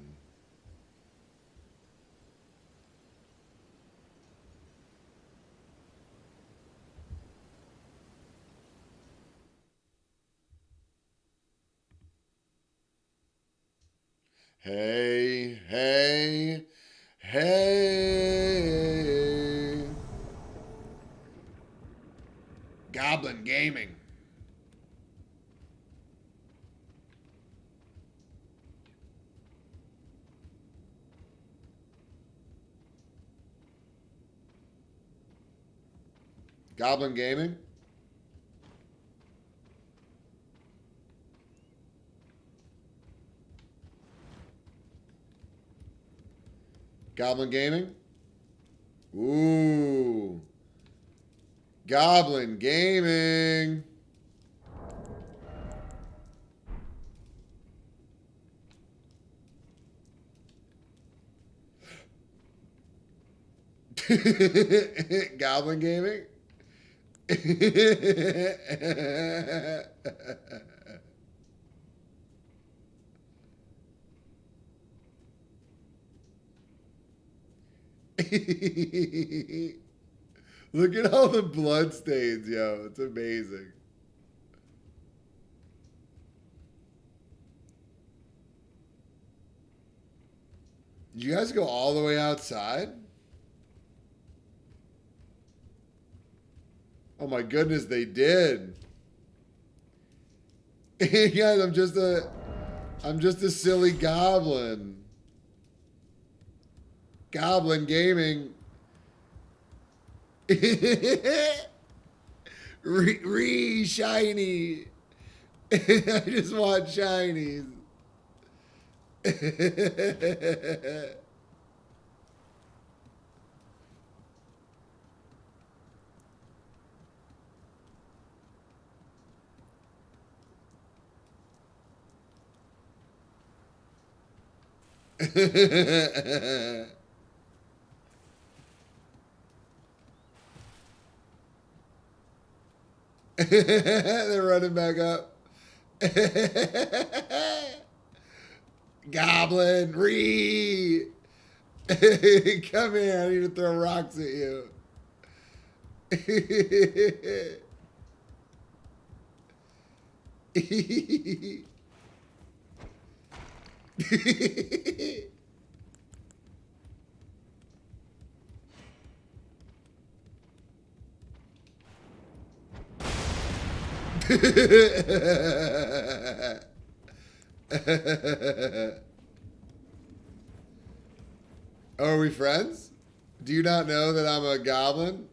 Hey, hey, hey. Goblin Gaming. Goblin Gaming? Goblin Gaming? Ooh. Goblin Gaming. Goblin Gaming? Look at all the blood stains, yo. It's amazing. Did you guys go all the way outside? Oh my goodness, they did. Guys, I'm just a silly goblin. Goblin Gaming. Shiny. I just want shinies. They're running back up. Goblin, come here. I need to throw rocks at you. Are we friends? Do you not know that I'm a goblin?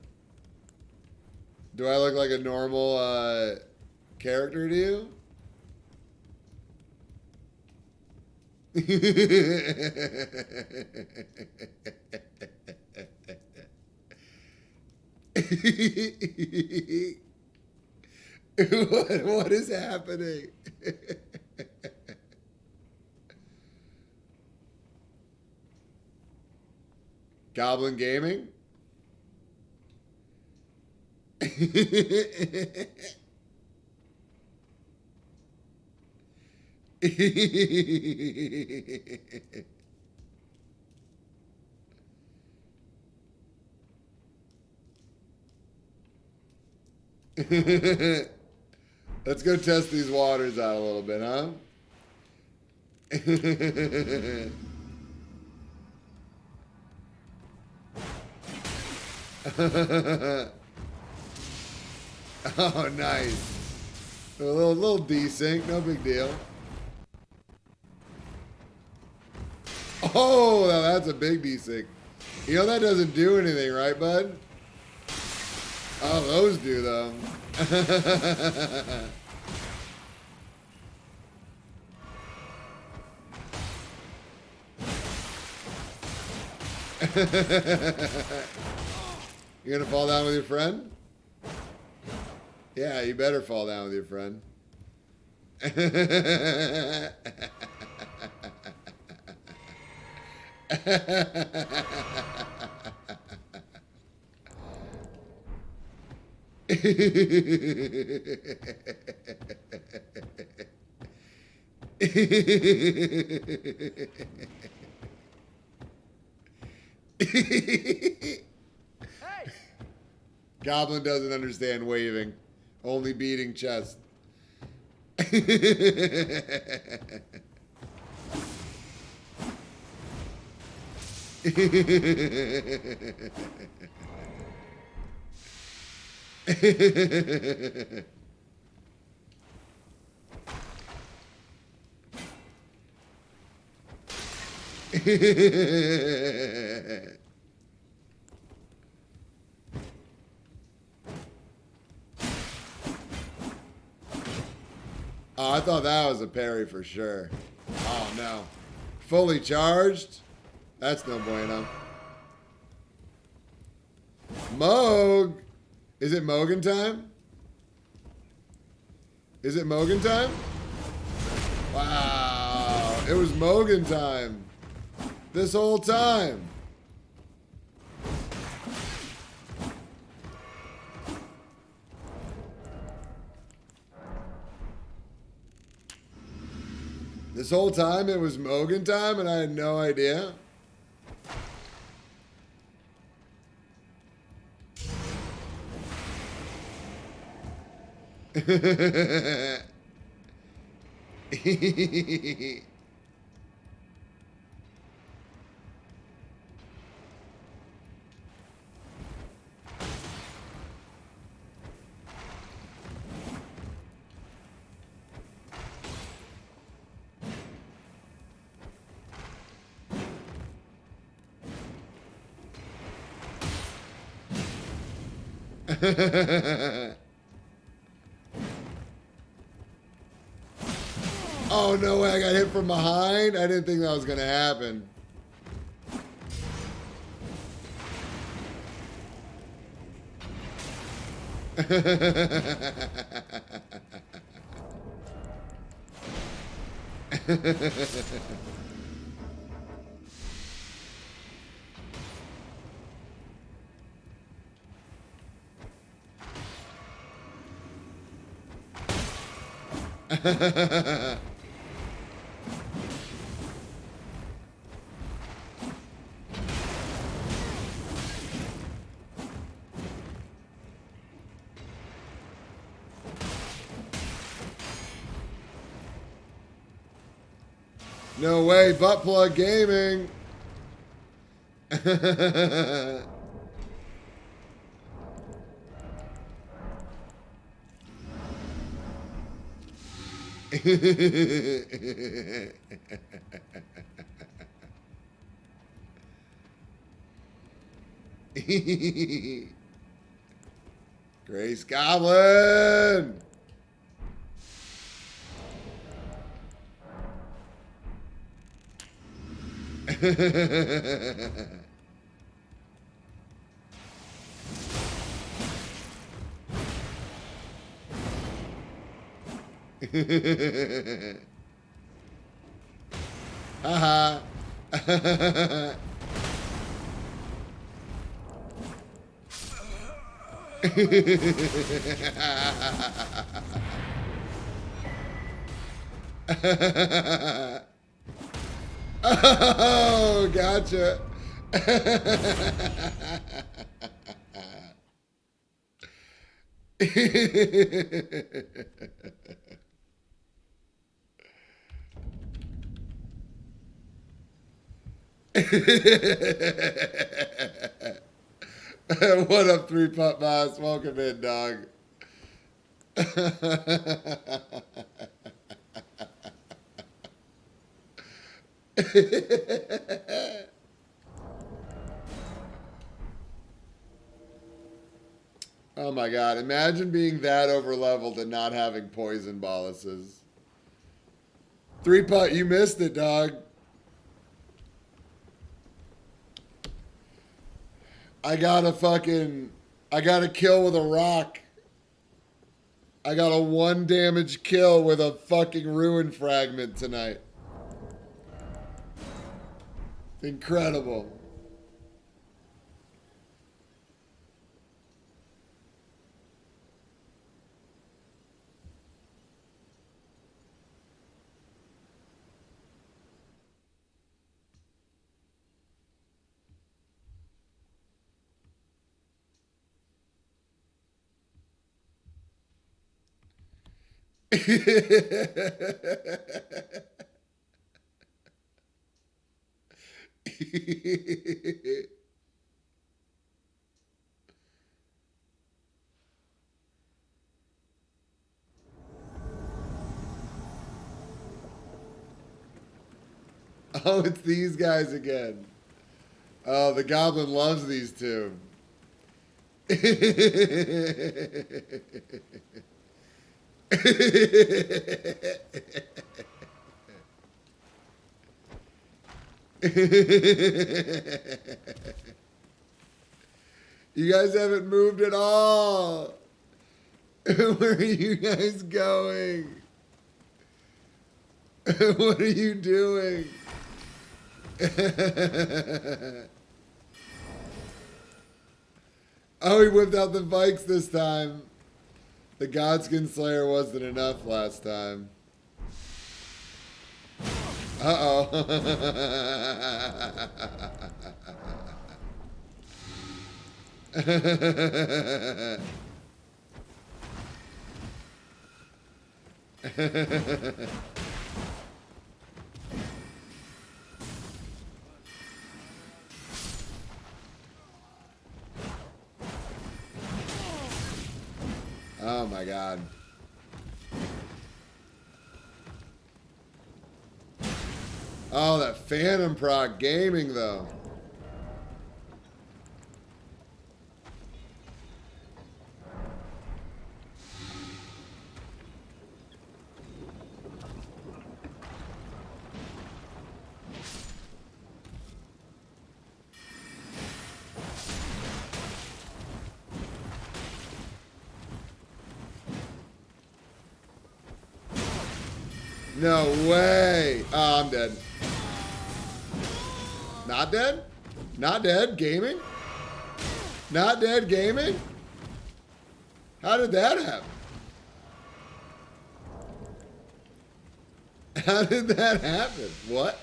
Do I look like a normal character to you? What is happening? Goblin Gaming? Let's go test these waters out a little bit, huh? Oh, nice. A little desync, no big deal. Oh, now that's a big desync. You know that doesn't do anything, right, bud? Oh, those do, though. You gonna fall down with your friend? Yeah, you better fall down with your friend. Goblin doesn't understand waving, only beating chest. Oh, I thought that was a parry for sure. Oh, no. Fully charged? That's no bueno. Moog. Is it Mogan time? Is it Mogan time? Wow. It was Mogan time. This whole time. This whole time it was Mogan time and I had no idea. Oh, no way. I got hit from behind. I didn't think that was going to happen. No way, butt plug gaming. Grace Goblin. Haha. Oh, gotcha. What up, 3-Putt Boss? Welcome in, dog. Oh my god, imagine being that over leveled and not having poison boluses. 3-Putt, you missed it, dog. I got a kill with a rock. I got a 1 damage kill with a fucking ruin fragment tonight. Incredible. Oh, it's these guys again. Oh, the Goblin loves these two. You guys haven't moved at all. Where are you guys going? What are you doing? Oh, he whipped out the bikes this time. The Godskin Slayer wasn't enough last time. Uh-oh. Oh my god. Oh, that Phantom proc gaming though. No way. Oh, I'm dead. Not dead? Not dead? Gaming? Not dead gaming? How did that happen? How did that happen? What?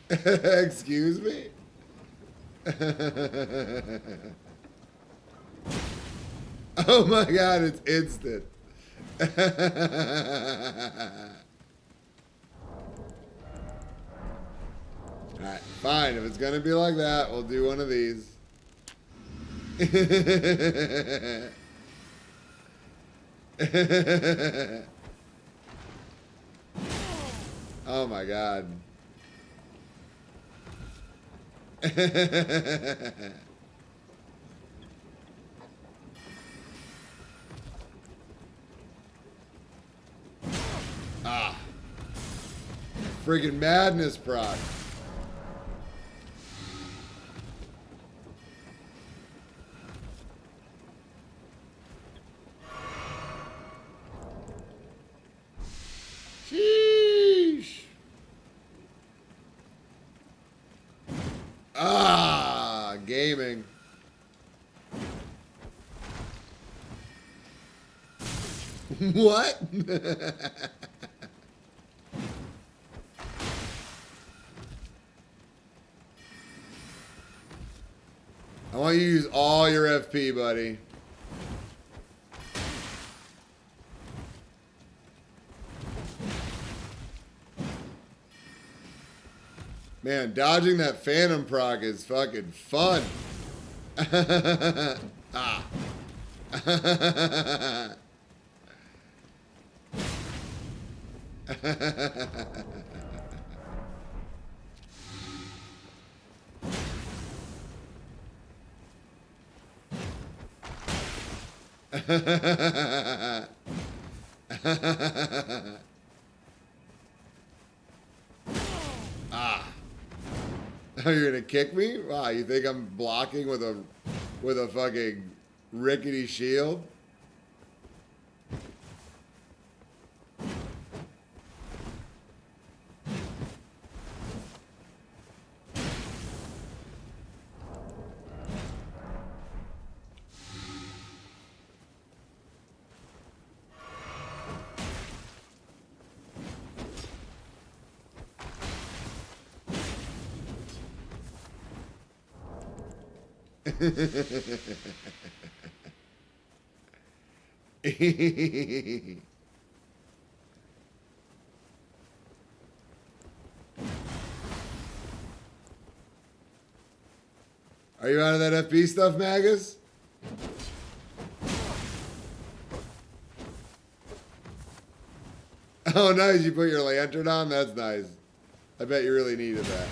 Excuse me? Oh my god, it's instant. Alright, fine. If it's gonna be like that, we'll do one of these. Oh my god. Ah. Friggin' madness proc. Sheesh. Ah, gaming. What? I want you to use all your FP, buddy. Man, dodging that Phantom proc is fucking fun. Ah. Ah. Oh, you're gonna kick me? Wow, you think I'm blocking with a fucking rickety shield? Are you out of that FP stuff, Magus? Oh, nice. You put your lantern on? That's nice. I bet you really needed that.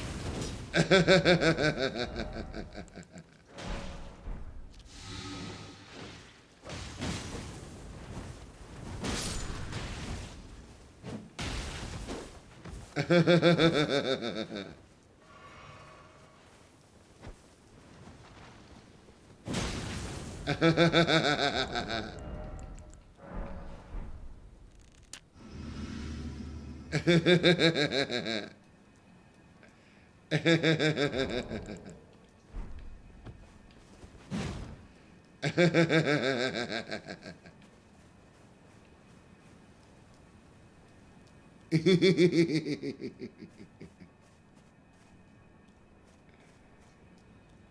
Where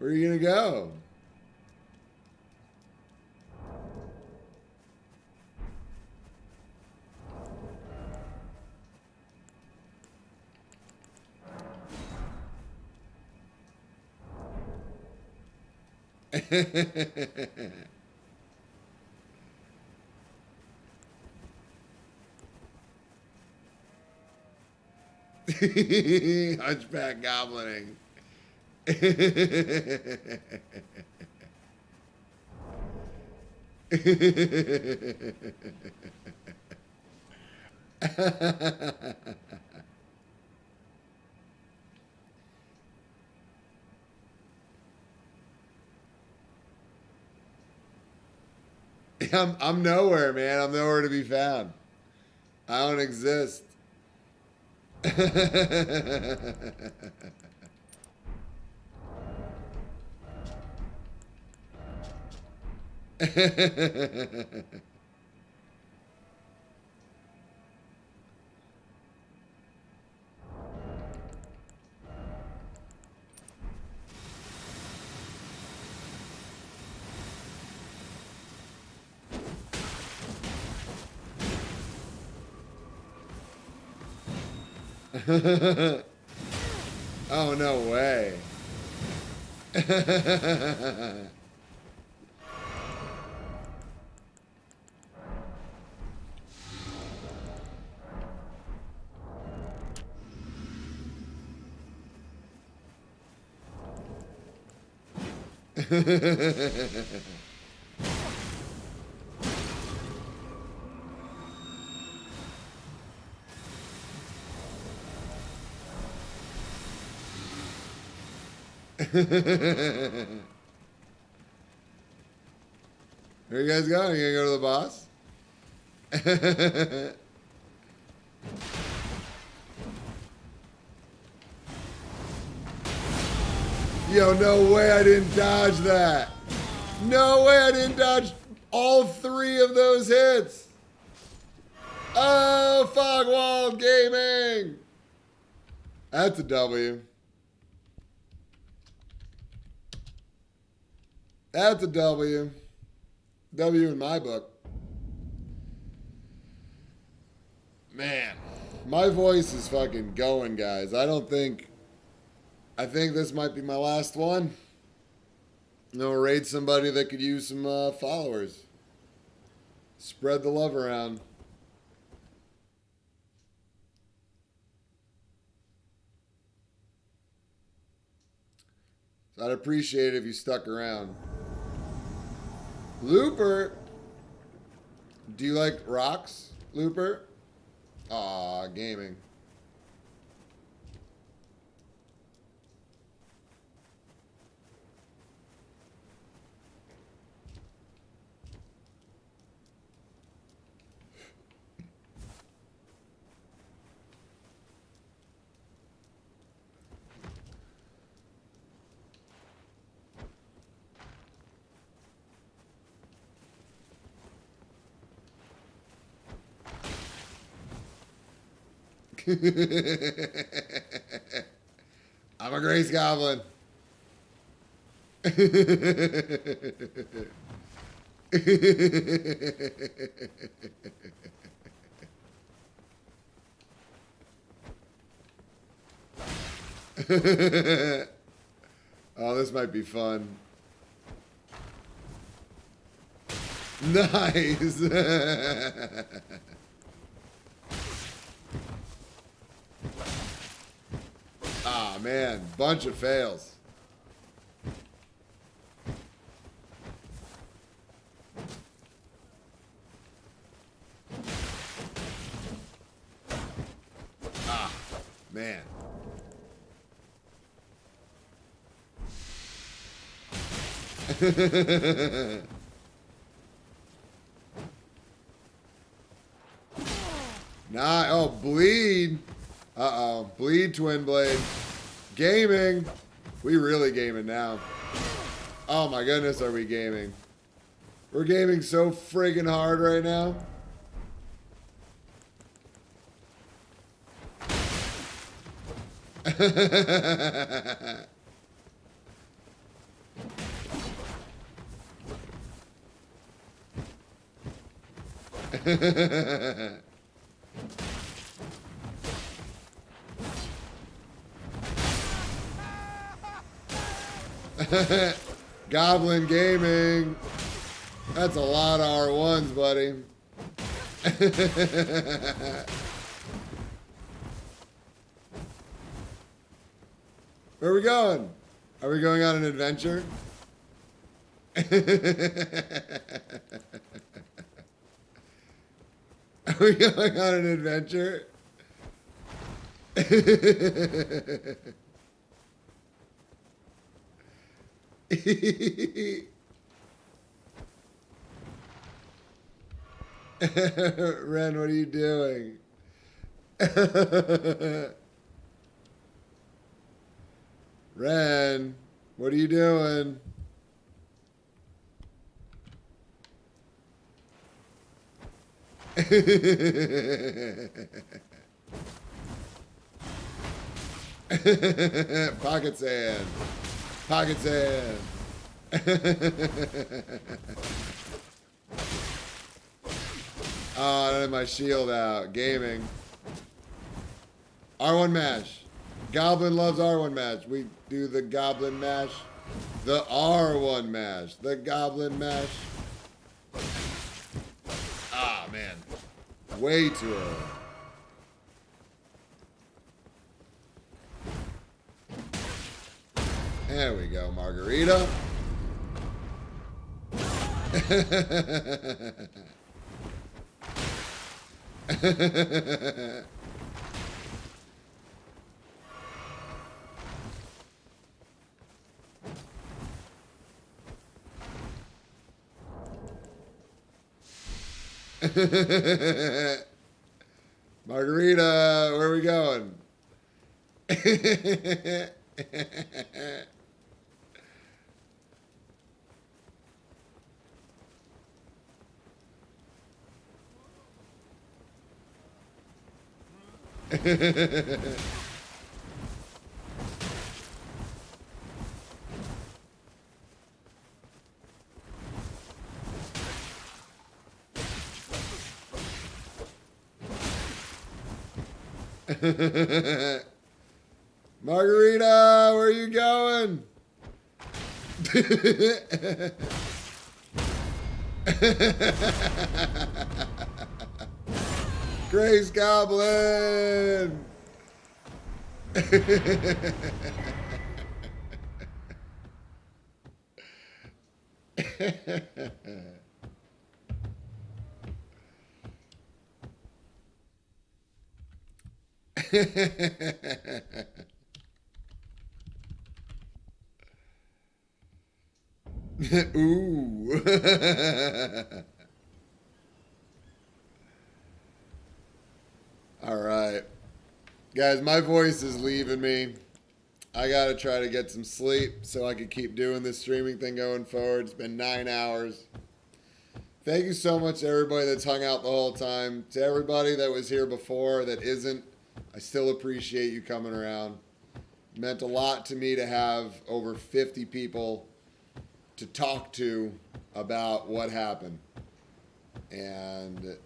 are you gonna go? Hunchback goblining. I'm nowhere, man. I'm nowhere to be found. I don't exist. Oh, no way. Where you guys going? You gonna go to the boss? Yo, no way I didn't dodge that. No way I didn't dodge all 3 of those hits. Oh, Fogwall Gaming. That's a W. That's a W. W in my book. Man, my voice is fucking going, guys. I think this might be my last one. I'm gonna raid somebody that could use some followers. Spread the love around. So I'd appreciate it if you stuck around. Looper, do you like rocks, Looper? Aw, gaming. I'm a Grace Goblin. Oh, this might be fun. Nice. Ah, man, bunch of fails. Ah, man. Nah, oh, bleed. Uh-oh. Bleed, Twin Blade. Gaming. We really gaming now. Oh my goodness, are we gaming? We're gaming so friggin' hard right now. Goblin Gaming. That's a lot of R1s, buddy. Where are we going? Are we going on an adventure? Are we going on an adventure? Ren, what are you doing? Ren, what are you doing? Pocket sand. Pocket sand. Oh, I don't have my shield out. Gaming. R1 mash. Goblin loves R1 mash. We do the Goblin mash. The R1 mash. The Goblin mash. Ah, man. Way too early. There we go, Margarita. Margarita, where are we going? Margarita, where are you going? Grace Goblin. Ooh. All right. Guys, my voice is leaving me. I got to try to get some sleep so I can keep doing this streaming thing going forward. It's been 9 hours. Thank you so much to everybody that's hung out the whole time. To everybody that was here before that isn't, I still appreciate you coming around. It meant a lot to me to have over 50 people to talk to about what happened. And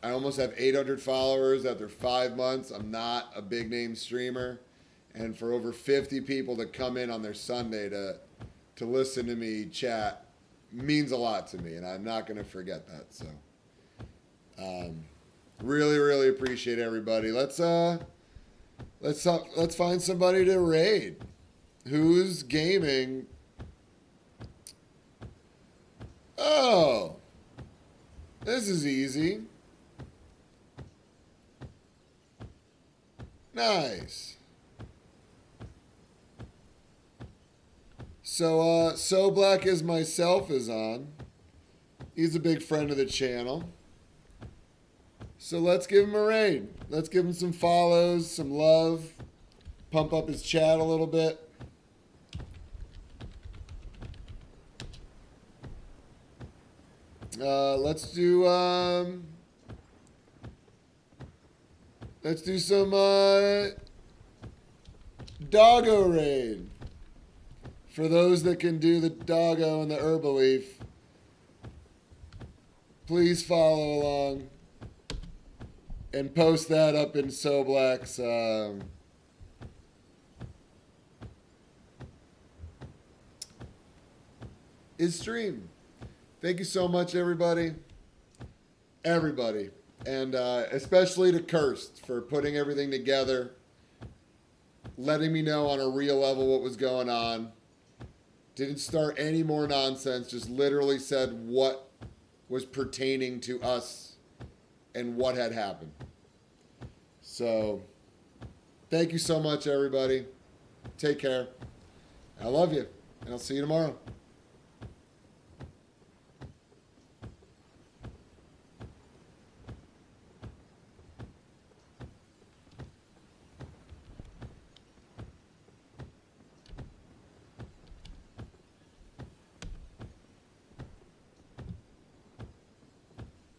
I almost have 800 followers after 5 months. I'm not a big name streamer. And for over 50 people to come in on their Sunday to listen to me chat means a lot to me, and I'm not going to forget that. So, really, really appreciate everybody. Let's find somebody to raid. Who's gaming? Oh, this is easy. Nice. So Black as Myself is on. He's a big friend of the channel. So let's give him a raid. Let's give him some follows, some love, pump up his chat a little bit. Let's do some Doggo raid. For those that can do the Doggo and the Herbaleaf, please follow along and post that up in Soblack's his stream. Thank you so much, everybody. Everybody. And especially to Kirst for putting everything together, letting me know on a real level what was going on. Didn't start any more nonsense, just literally said what was pertaining to us and what had happened. So, thank you so much, everybody. Take care. I love you, and I'll see you tomorrow.